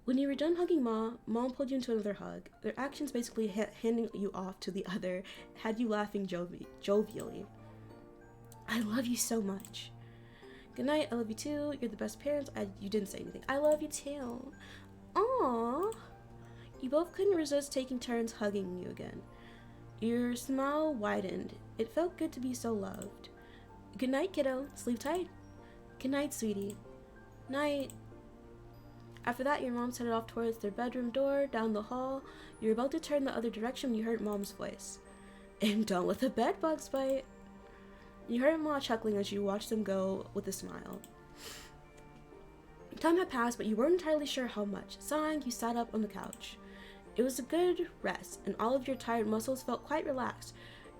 When you were done hugging Ma, Mom pulled you into another hug. Their actions basically handing you off to the other had you laughing jovially. I love you so much. Good night, I love you too. You're the best parents. You didn't say anything. I love you too. Aww. You both couldn't resist taking turns hugging you again. Your smile widened. It felt good to be so loved. Good night, kiddo. Sleep tight. Good night, sweetie. Night. After that, your mom headed off towards their bedroom door, down the hall. You were about to turn the other direction when you heard Mom's voice. And don't let the bed bugs bite. You heard Ma chuckling as you watched them go with a smile. Time had passed, but you weren't entirely sure how much. Sighing, you sat up on the couch. It was a good rest, and all of your tired muscles felt quite relaxed.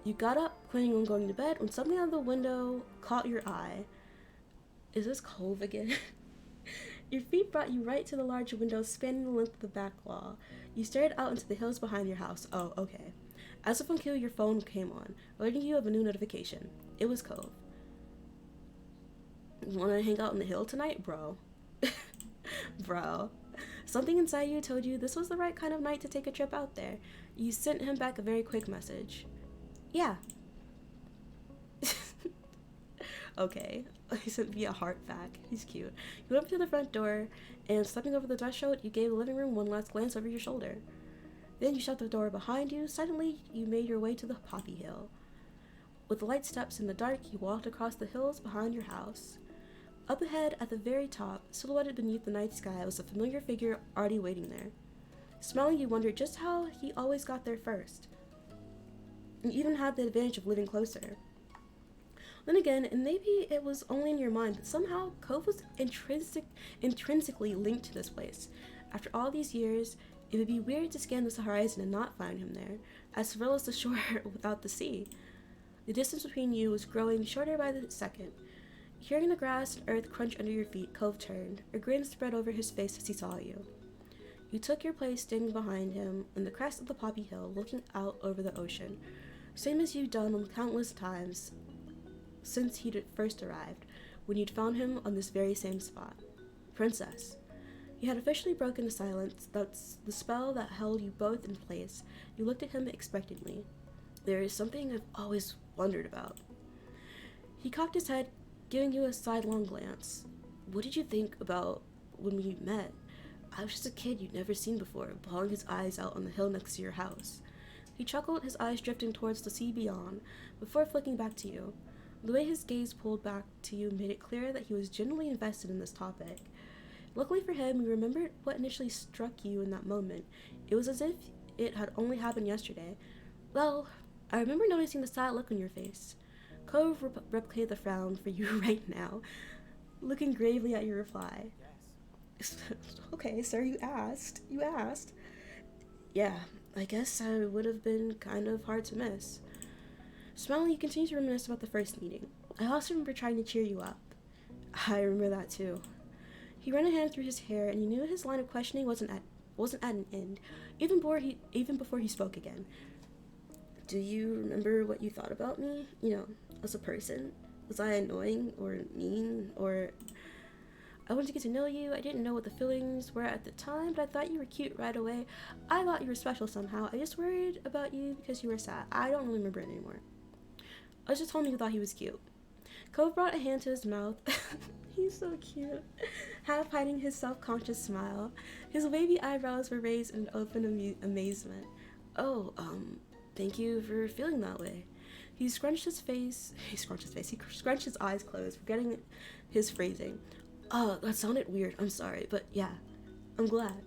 You got up, planning on going to bed, when something out of the window caught your eye. Is this Cove again? Your feet brought you right to the large window spanning the length of the back wall. You stared out into the hills behind your house. Oh, okay. As if on cue, your phone came on, alerting you of a new notification. It was Cove. Wanna hang out on the hill tonight, bro? Bro. Something inside you told you this was the right kind of night to take a trip out there. You sent him back a very quick message. Yeah. Okay. He sent me a heart back. He's cute. You went up to the front door, and stepping over the threshold, you gave the living room one last glance over your shoulder. Then you shut the door behind you. Suddenly, you made your way to the poppy hill. With the light steps in the dark, you walked across the hills behind your house. Up ahead, at the very top, silhouetted beneath the night sky, was a familiar figure already waiting there. Smiling, you wondered just how he always got there first. You even had the advantage of living closer. Then again, and maybe it was only in your mind, but somehow Cove was intrinsically linked to this place. After all these years, it would be weird to scan the horizon and not find him there, as surreal as the shore without the sea. The distance between you was growing shorter by the second. Hearing the grass and earth crunch under your feet, Cove turned. A grin spread over his face as he saw you. You took your place standing behind him on the crest of the poppy hill, looking out over the ocean, same as you'd done on countless times since he'd first arrived, when you'd found him on this very same spot. Princess. You had officially broken the silence. That's the spell that held you both in place. You looked at him expectantly. There is something I've always wondered about. He cocked his head, giving you a sidelong glance. What did you think about when we met? I was just a kid you'd never seen before, blowing his eyes out on the hill next to your house. He chuckled, his eyes drifting towards the sea beyond, before flicking back to you. The way his gaze pulled back to you made it clear that he was genuinely invested in this topic. Luckily for him, you remembered what initially struck you in that moment. It was as if it had only happened yesterday. Well, I remember noticing the sad look on your face. Cove replicated the frown for you right now, looking gravely at your reply. Yes. Okay, sir, you asked. Yeah, I guess I would have been kind of hard to miss. Smiling, you continue to reminisce about the first meeting. I also remember trying to cheer you up. I remember that too. He ran a hand through his hair, and you knew his line of questioning wasn't at an end, even before he spoke again. Do you remember what you thought about me, as a person? Was I annoying or mean? Or I wanted to get to know you. I didn't know what the feelings were at the time, but I thought you were cute right away. I thought you were special somehow. I just worried about you because you were sad. I don't really remember it anymore. I just told me you thought he was cute. Cove brought a hand to his mouth. He's so cute. Half hiding his self-conscious smile. His wavy eyebrows were raised in open amazement. Oh, thank you for feeling that way. He scrunched his eyes closed, forgetting his phrasing. Oh, that sounded weird. I'm sorry, but yeah, I'm glad.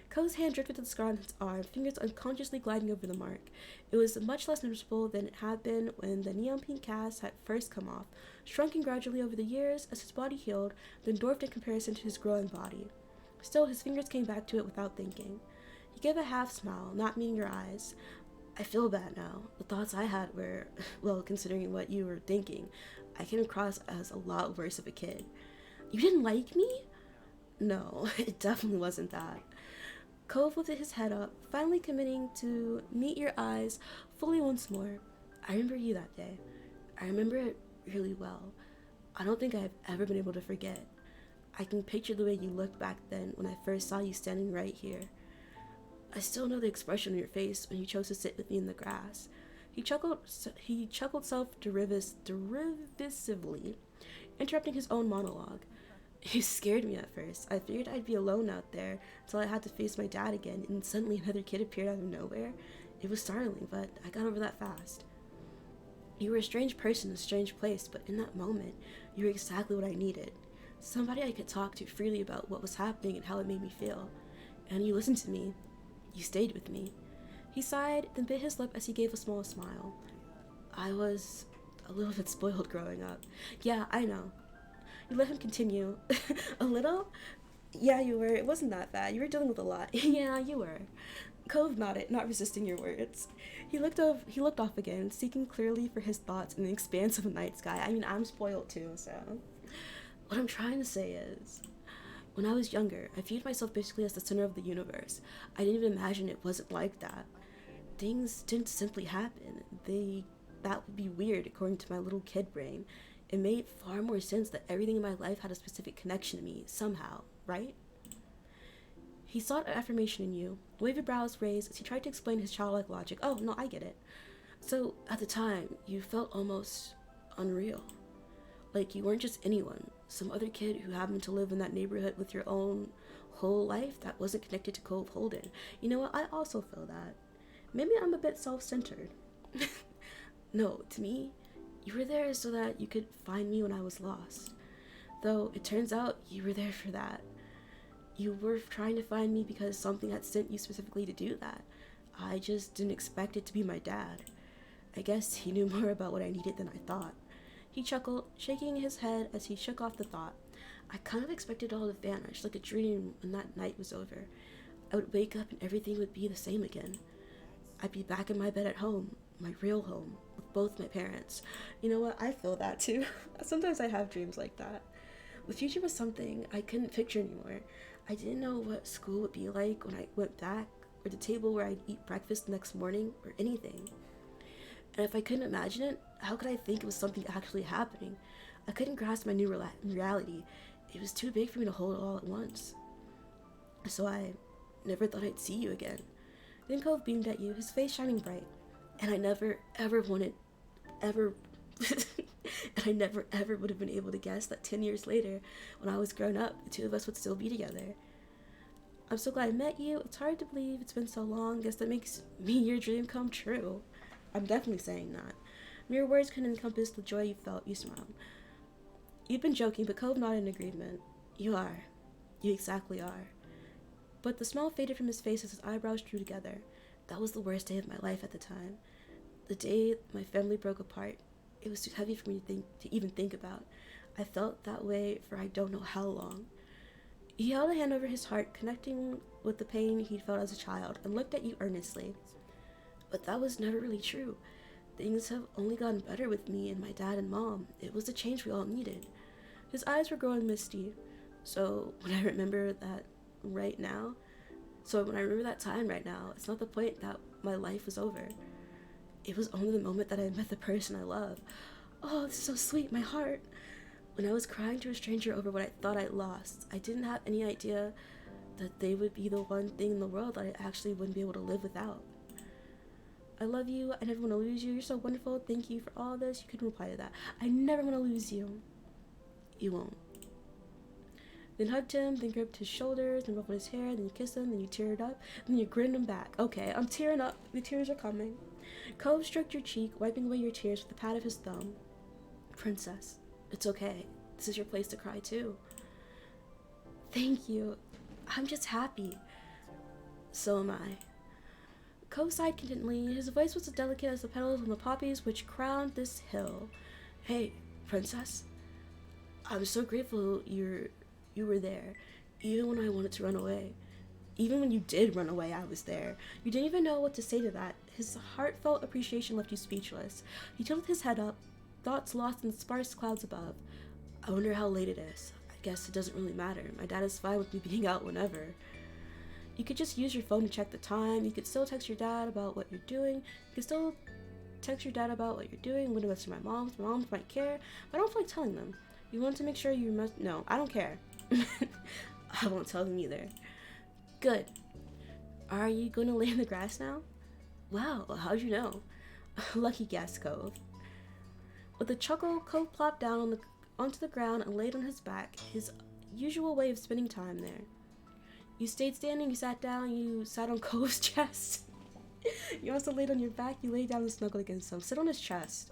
Cove's hand drifted to the scar on his arm, fingers unconsciously gliding over the mark. It was much less noticeable than it had been when the neon pink cast had first come off, shrunken gradually over the years as his body healed, then dwarfed in comparison to his growing body. Still, his fingers came back to it without thinking. He gave a half smile, not meeting your eyes. I feel bad now. The thoughts I had were, well, considering what you were thinking, I came across as a lot worse of a kid. You didn't like me? No, it definitely wasn't that. Cove lifted his head up, finally committing to meet your eyes fully once more. I remember you that day. I remember it really well. I don't think I've ever been able to forget. I can picture the way you looked back then when I first saw you standing right here. I still know the expression on your face when you chose to sit with me in the grass. He chuckled self-derisively, interrupting his own monologue. You scared me at first. I figured I'd be alone out there until I had to face my dad again, and suddenly another kid appeared out of nowhere. It was startling, but I got over that fast. You were a strange person in a strange place, but in that moment, you were exactly what I needed. Somebody I could talk to freely about what was happening and how it made me feel. And you listened to me. You stayed with me. He sighed, then bit his lip as he gave a small smile. I was a little bit spoiled growing up. Yeah, I know. You let him continue. A little? Yeah, you were. It wasn't that bad. You were dealing with a lot. Yeah, you were. Cove nodded, not resisting your words. He looked off again, seeking clearly for his thoughts in the expanse of a night sky. I mean, I'm spoiled too, so. What I'm trying to say is, when I was younger, I viewed myself basically as the center of the universe. I didn't even imagine it wasn't like that. Things didn't simply happen. That would be weird according to my little kid brain. It made far more sense that everything in my life had a specific connection to me, somehow, right? He sought affirmation in you, wavy brows raised as he tried to explain his childlike logic. Oh, no, I get it. So, at the time, you felt almost unreal. Like you weren't just anyone, some other kid who happened to live in that neighborhood with your own whole life that wasn't connected to Cove Holden. You know what, I also feel that. Maybe I'm a bit self-centered. No, to me, you were there so that you could find me when I was lost. Though it turns out you were there for that. You were trying to find me because something had sent you specifically to do that. I just didn't expect it to be my dad. I guess he knew more about what I needed than I thought. He chuckled, shaking his head as he shook off the thought. I kind of expected it all to vanish like a dream when that night was over. I would wake up and everything would be the same again. I'd be back in my bed at home, my real home, with both my parents. You know what? I feel that too. Sometimes I have dreams like that. The future was something I couldn't picture anymore. I didn't know what school would be like when I went back, or the table where I'd eat breakfast the next morning, or anything. And if I couldn't imagine it, how could I think it was something actually happening? I couldn't grasp my new reality. It was too big for me to hold all at once. So I never thought I'd see you again. Then Cove beamed at you, his face shining bright. And I never, ever wanted, ever... and I never, ever would have been able to guess that 10 years later, when I was grown up, the two of us would still be together. I'm so glad I met you. It's hard to believe it's been so long. Guess that makes me your dream come true. I'm definitely saying that. Mere words couldn't encompass the joy you felt. You smiled. You've been joking, but Cove nodded in agreement. You are. You exactly are. But the smile faded from his face as his eyebrows drew together. That was the worst day of my life at the time. The day my family broke apart. It was too heavy for me to even think about. I felt that way for I don't know how long. He held a hand over his heart, connecting with the pain he'd felt as a child, and looked at you earnestly. But that was never really true. Things have only gotten better with me and my dad and mom. It was the change we all needed. His eyes were growing misty. So when I remember that time right now, it's not the point that my life was over. It was only the moment that I met the person I love. Oh, this is so sweet, my heart. When I was crying to a stranger over what I thought I'd lost, I didn't have any idea that they would be the one thing in the world that I actually wouldn't be able to live without. I love you. I never want to lose you. You're so wonderful. Thank you for all this. You couldn't reply to that. I never want to lose you. You won't. Then hugged him, then gripped his shoulders, then ruffled his hair, then you kissed him, then you teared up, then you grinned him back. Okay, I'm tearing up. The tears are coming. Cove stroked your cheek, wiping away your tears with the pat of his thumb. Princess, it's okay. This is your place to cry too. Thank you. I'm just happy. So am I. Cove sighed contentedly. His voice was as delicate as the petals on the poppies which crowned this hill. Hey, princess. I'm so grateful you were there, even when I wanted to run away. Even when you did run away, I was there. You didn't even know what to say to that. His heartfelt appreciation left you speechless. He tilted his head up, thoughts lost in sparse clouds above. I wonder how late it is. I guess it doesn't really matter. My dad is fine with me being out whenever. You could just use your phone to check the time. You could still text your dad about what you're doing. You could still text your dad about what you're doing. When it was to my mom's might care, but I don't feel like telling them. You want to make sure you must. No, I don't care. I won't tell them either. Good. Are you going to lay in the grass now? Wow, how'd you know? Lucky guess, Cove. With a chuckle, Cove plopped down onto the ground and laid on his back, his usual way of spending time there. You stayed standing, you sat down, you sat on Cove's chest. You also laid on your back, you laid down and snuggled against him. Sit on his chest.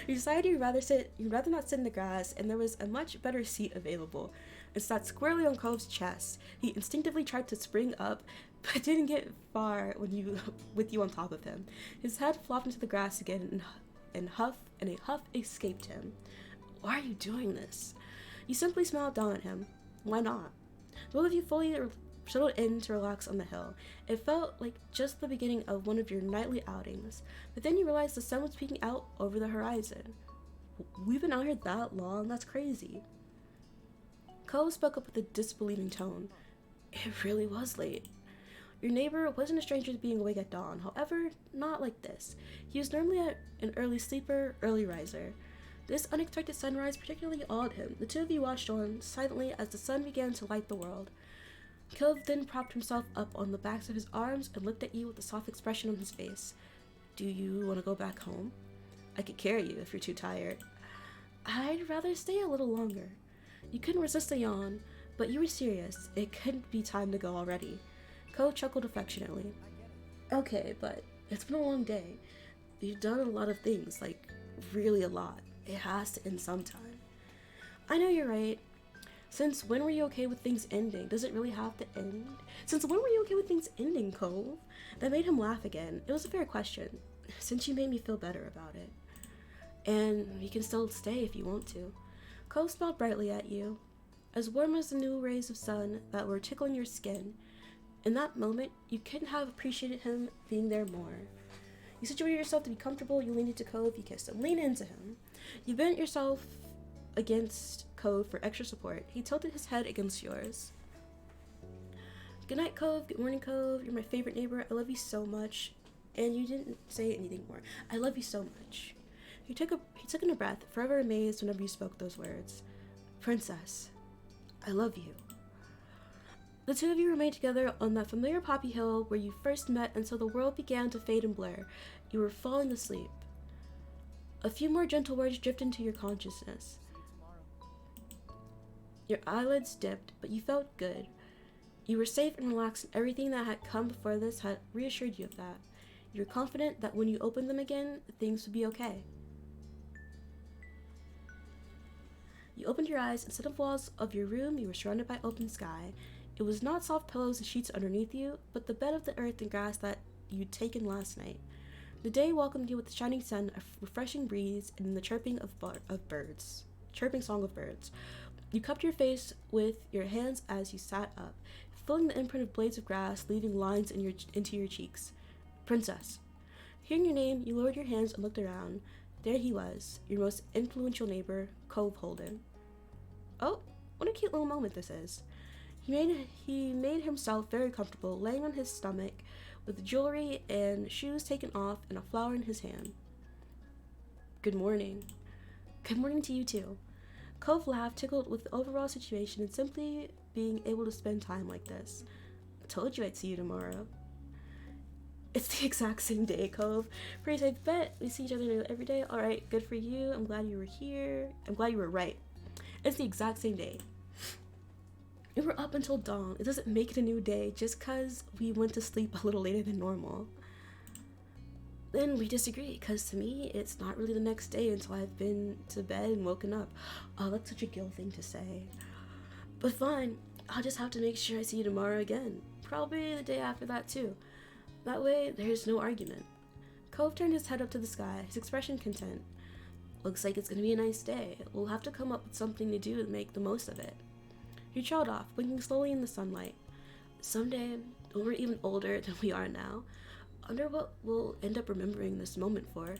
You decided you'd rather not sit in the grass, and there was a much better seat available. It sat squarely on Cove's chest. He instinctively tried to spring up, but didn't get far with you on top of him. His head flopped into the grass again, and a huff escaped him. Why are you doing this? You simply smiled down at him. Why not? Both of you fully settled in to relax on the hill. It felt like just the beginning of one of your nightly outings, but then you realized the sun was peeking out over the horizon. We've been out here that long? That's crazy. Cove spoke up with a disbelieving tone. It really was late. Your neighbor wasn't a stranger to being awake at dawn, however, not like this. He was normally an early sleeper, early riser. This unexpected sunrise particularly awed him. The two of you watched on silently as the sun began to light the world. Cove then propped himself up on the backs of his arms and looked at you with a soft expression on his face. Do you want to go back home? I could carry you if you're too tired. I'd rather stay a little longer. You couldn't resist a yawn, but you were serious. It couldn't be time to go already. Cove chuckled affectionately. Okay, but it's been a long day. You've done a lot of things, like really a lot. It has to end sometime. I know you're right. Since when were you okay with things ending? Does it really have to end? Since when were you okay with things ending, Cove? That made him laugh again. It was a fair question, since you made me feel better about it. And you can still stay if you want to. Cove smiled brightly at you, as warm as the new rays of sun that were tickling your skin. In that moment, you couldn't have appreciated him being there more. You situated yourself to be comfortable, you leaned into Cove, you kissed him. Lean into him. You bent yourself against Cove for extra support. He tilted his head against yours. Good night, Cove. Good morning, Cove. You're my favorite neighbor. I love you so much. And you didn't say anything more. I love you so much. He took in a breath, forever amazed whenever you spoke those words. Princess, I love you. The two of you remained together on that familiar poppy hill where you first met until the world began to fade and blur. You were falling asleep. A few more gentle words drifted into your consciousness. Your eyelids dipped, but you felt good. You were safe and relaxed, and everything that had come before this had reassured you of that. You were confident that when you opened them again, things would be okay. You opened your eyes. Instead of walls of your room, you were surrounded by open sky. It was not soft pillows and sheets underneath you, but the bed of the earth and grass that you'd taken last night. The day welcomed you with the shining sun, a refreshing breeze, and the chirping song of birds. You cupped your face with your hands as you sat up, feeling the imprint of blades of grass leaving lines into your cheeks. Princess. Hearing your name, you lowered your hands and looked around. There he was, your most influential neighbor, Cove Holden. Oh, what a cute little moment this is. He made himself very comfortable, laying on his stomach, with jewelry and shoes taken off and a flower in his hand. Good morning. Good morning to you too. Cove laughed, tickled with the overall situation and simply being able to spend time like this. I told you I'd see you tomorrow. It's the exact same day, Cove. Pretty safe bet. We see each other every day. Alright, good for you. I'm glad you were here. I'm glad you were right. It's the exact same day. We were up until dawn. It doesn't make it a new day just because we went to sleep a little later than normal. Then we disagree, because to me, it's not really the next day until I've been to bed and woken up. Oh, that's such a Gil thing to say. But fine, I'll just have to make sure I see you tomorrow again. Probably the day after that too. That way, there's no argument. Cove turned his head up to the sky, his expression content. Looks like it's gonna be a nice day. We'll have to come up with something to do to make the most of it. He trailed off, blinking slowly in the sunlight. Someday, when we're even older than we are now, I wonder what we'll end up remembering this moment for.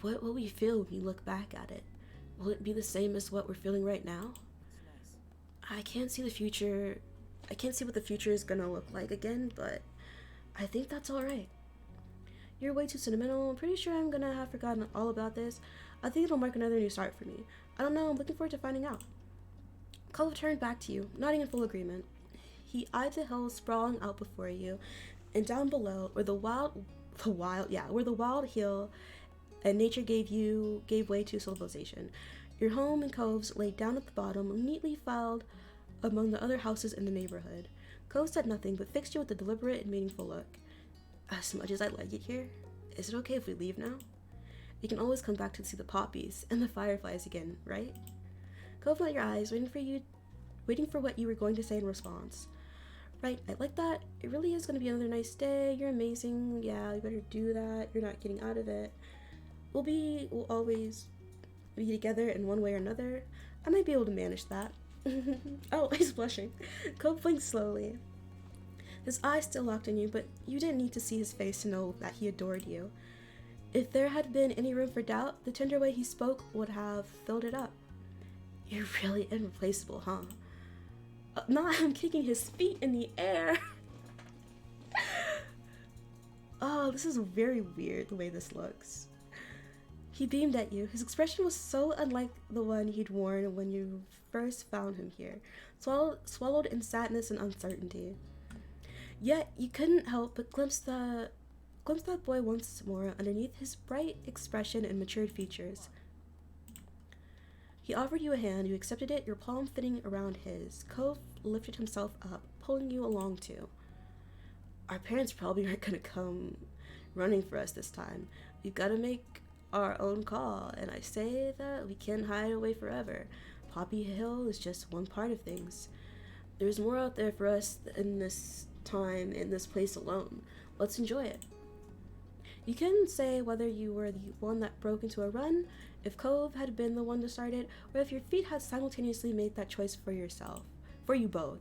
What will we feel when we look back at it? Will it be the same as what we're feeling right now? I can't see the future. I can't see what the future is gonna look like again, but I think that's alright. You're way too sentimental. I'm pretty sure I'm gonna have forgotten all about this. I think it'll mark another new start for me. I don't know, I'm looking forward to finding out. Cove turned back to you, nodding in full agreement. He eyed the hills sprawling out before you, and down below, where the wild hill and nature gave way to civilization. Your home and Cove's laid down at the bottom, neatly filed among the other houses in the neighborhood. Cove said nothing, but fixed you with a deliberate and meaningful look. As much as I like it here, is it okay if we leave now? We can always come back to see the poppies and the fireflies again, right? Cove met your eyes, waiting for what you were going to say in response. Right, I like that. It really is going to be another nice day. You're amazing. Yeah, you better do that. You're not getting out of it. We'll always be together in one way or another. I might be able to manage that. Oh, he's blushing. Cove blinked slowly. His eyes still locked on you, but you didn't need to see his face to know that he adored you. If there had been any room for doubt, the tender way he spoke would have filled it up. You're really irreplaceable, huh? I'm kicking his feet in the air. Oh, this is very weird the way this looks. He beamed at you. His expression was so unlike the one he'd worn when you first found him here, swallowed in sadness and uncertainty. Yet you couldn't help but glimpse that boy once more underneath his bright expression and matured features. He offered you a hand, you accepted it, your palm fitting around his. Cove lifted himself up, pulling you along too. Our parents probably aren't gonna come running for us this time. We've gotta make our own call, and I say that we can't hide away forever. Poppy Hill is just one part of things. There's more out there for us in this time, in this place alone. Let's enjoy it. You couldn't say whether you were the one that broke into a run, if Cove had been the one to start it, or if your feet had simultaneously made that choice for you both.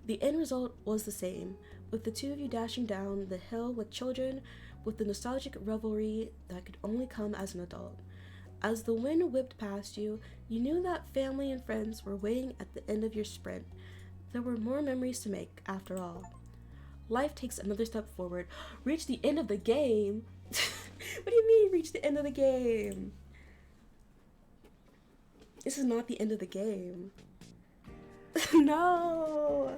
The end result was the same, with the two of you dashing down the hill with children, with the nostalgic revelry that could only come as an adult. As the wind whipped past you, you knew that family and friends were waiting at the end of your sprint. There were more memories to make, after all. Life takes another step forward. Reach the end of the game? What do you mean, reach the end of the game? This is not the end of the game. No!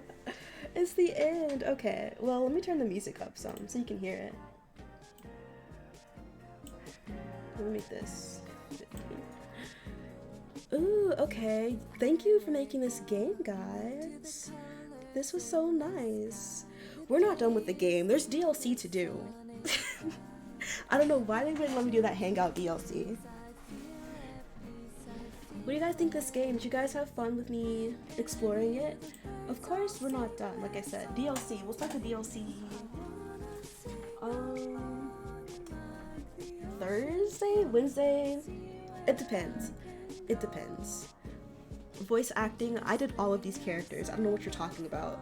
It's the end. Okay, well, let me turn the music up some so you can hear it. Let me make this 15. Ooh, okay. Thank you for making this game, guys. This was so nice. We're not done with the game. There's DLC to do. I don't know why they wouldn't let me do that Hangout DLC. What do you guys think of this game? Did you guys have fun with me exploring it? Of course, we're not done. Like I said, DLC. We'll start the DLC. Thursday? Wednesday? It depends. It depends. Voice acting, I did all of these characters. I don't know what you're talking about.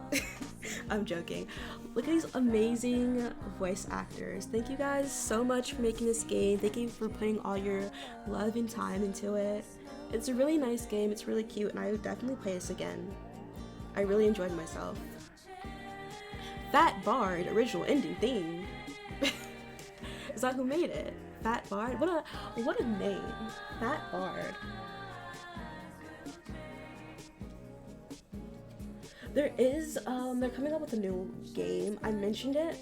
I'm joking. Look at these amazing voice actors. Thank you guys so much for making this game. Thank you for putting all your love and time into it. It's a really nice game. It's really cute, and I would definitely play this again. I really enjoyed myself. Fat Bard, original ending theme. Is that who made it? Fat Bard? What a name. Fat Bard. They're coming up with a new game. I mentioned it.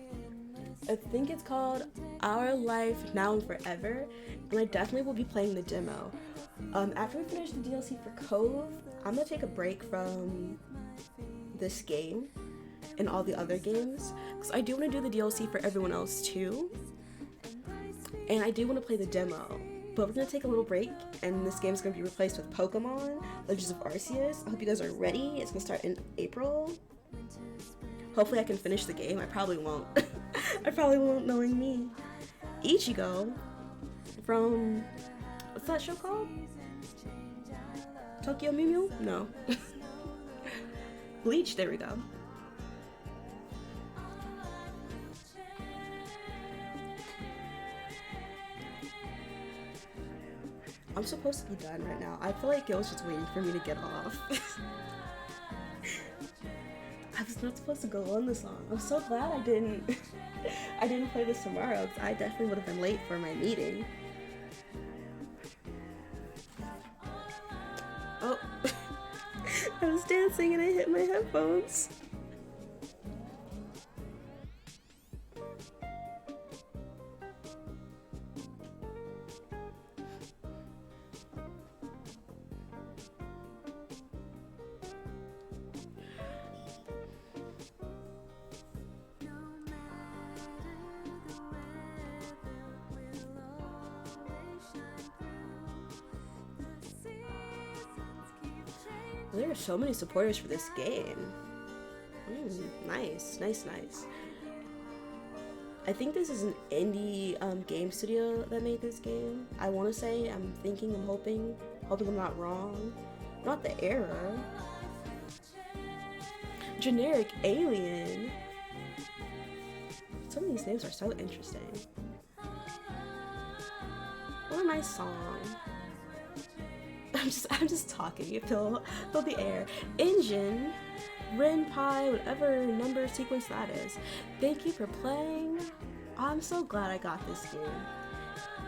I think it's called Our Life Now and Forever, and I definitely will be playing the demo. After we finish the DLC for Cove, I'm gonna take a break from this game and all the other games, because I do want to do the DLC for everyone else too, and I do want to play the demo. But we're gonna take a little break, and this game's gonna be replaced with Pokemon Legends of Arceus. I hope you guys are ready. It's gonna start in April. Hopefully I can finish the game. I probably won't. I probably won't, knowing me. Ichigo from, what's that show called? Tokyo Mew Mew? No. Bleach, there we go. I'm supposed to be done right now. I feel like it was just waiting for me to get off. I was not supposed to go on the song. I'm so glad I didn't play this tomorrow, because I definitely would have been late for my meeting. Oh, I was dancing and I hit my headphones. There are so many supporters for this game. Nice. I think this is an indie game studio that made this game. I want to say, I'm hoping I'm not wrong. Not the Era. Generic Alien. Some of these names are so interesting. What a nice song. I'm just talking. You feel the air. Engine, Ren Pi, whatever number sequence that is. Thank you for playing. I'm so glad I got this game.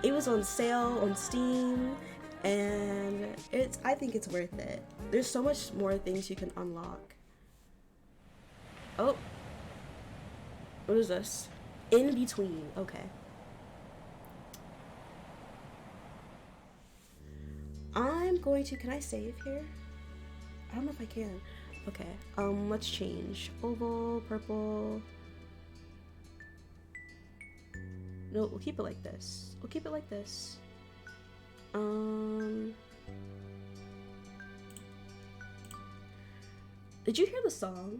It was on sale on Steam, and I think it's worth it. There's so much more things you can unlock. Oh, what is this? In Between. Okay. I'm going to, can I save here? I don't know if I can. Okay, let's change. Oval, purple. No, we'll keep it like this. Did you hear the song?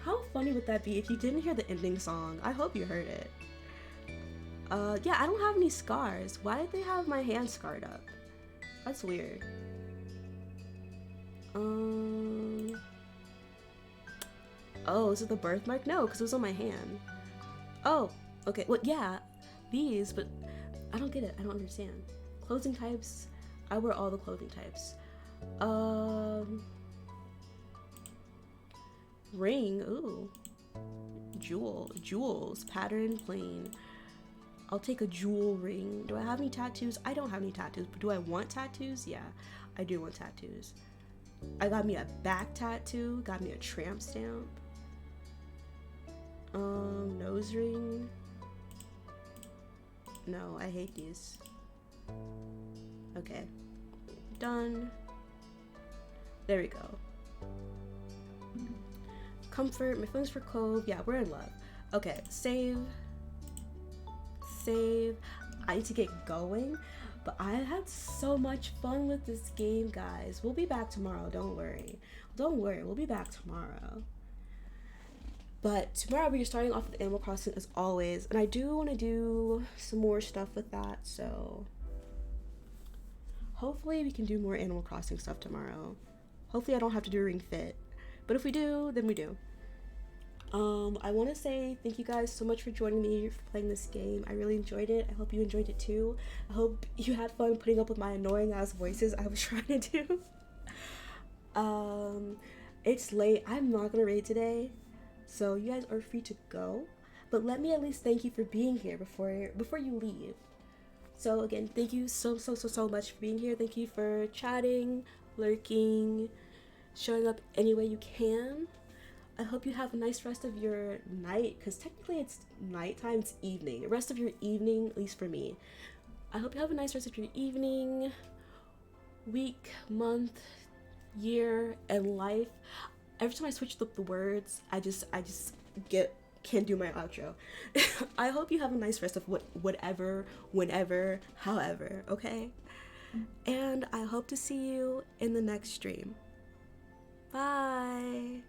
How funny would that be if you didn't hear the ending song? I hope you heard it. Yeah, I don't have any scars. Why did they have my hand scarred up? That's weird. Oh, is it the birthmark? No, because it was on my hand. Oh, okay. Well, yeah, these, but I don't get it. I don't understand. Clothing types. I wear all the clothing types. Ring. Ooh. Jewels. Pattern, plain. I'll take a jewel ring. Do I have any tattoos? I don't have any tattoos, but do I want tattoos? Yeah, I do want tattoos. I got me a back tattoo, got me a tramp stamp. Nose ring. No, I hate these. Okay. Done. There we go. Comfort, my feelings for Cove. Yeah, we're in love. Okay, save. I need to get going, but I had so much fun with this game, guys. We'll be back tomorrow. Don't worry, we'll be back tomorrow. But tomorrow we're starting off with Animal Crossing as always, and I do want to do some more stuff with that, so hopefully we can do more Animal Crossing stuff tomorrow. Hopefully I don't have to do Ring Fit, but if we do, then we do. I want to say thank you guys so much for joining me for playing this game. I really enjoyed it. I hope you enjoyed it too. I hope you had fun putting up with my annoying ass voices I was trying to do. It's late. I'm not gonna raid today, so you guys are free to go. but let me at least thank you for being here before you leave. So again, thank you so much for being here. Thank you for chatting, lurking, showing up any way you can. I hope you have a nice rest of your night, because technically it's nighttime, it's evening. The rest of your evening, at least for me. I hope you have a nice rest of your evening, week, month, year, and life. Every time I switch up the words, I just can't do my outro. I hope you have a nice rest of whatever, whenever, however, okay? And I hope to see you in the next stream. Bye.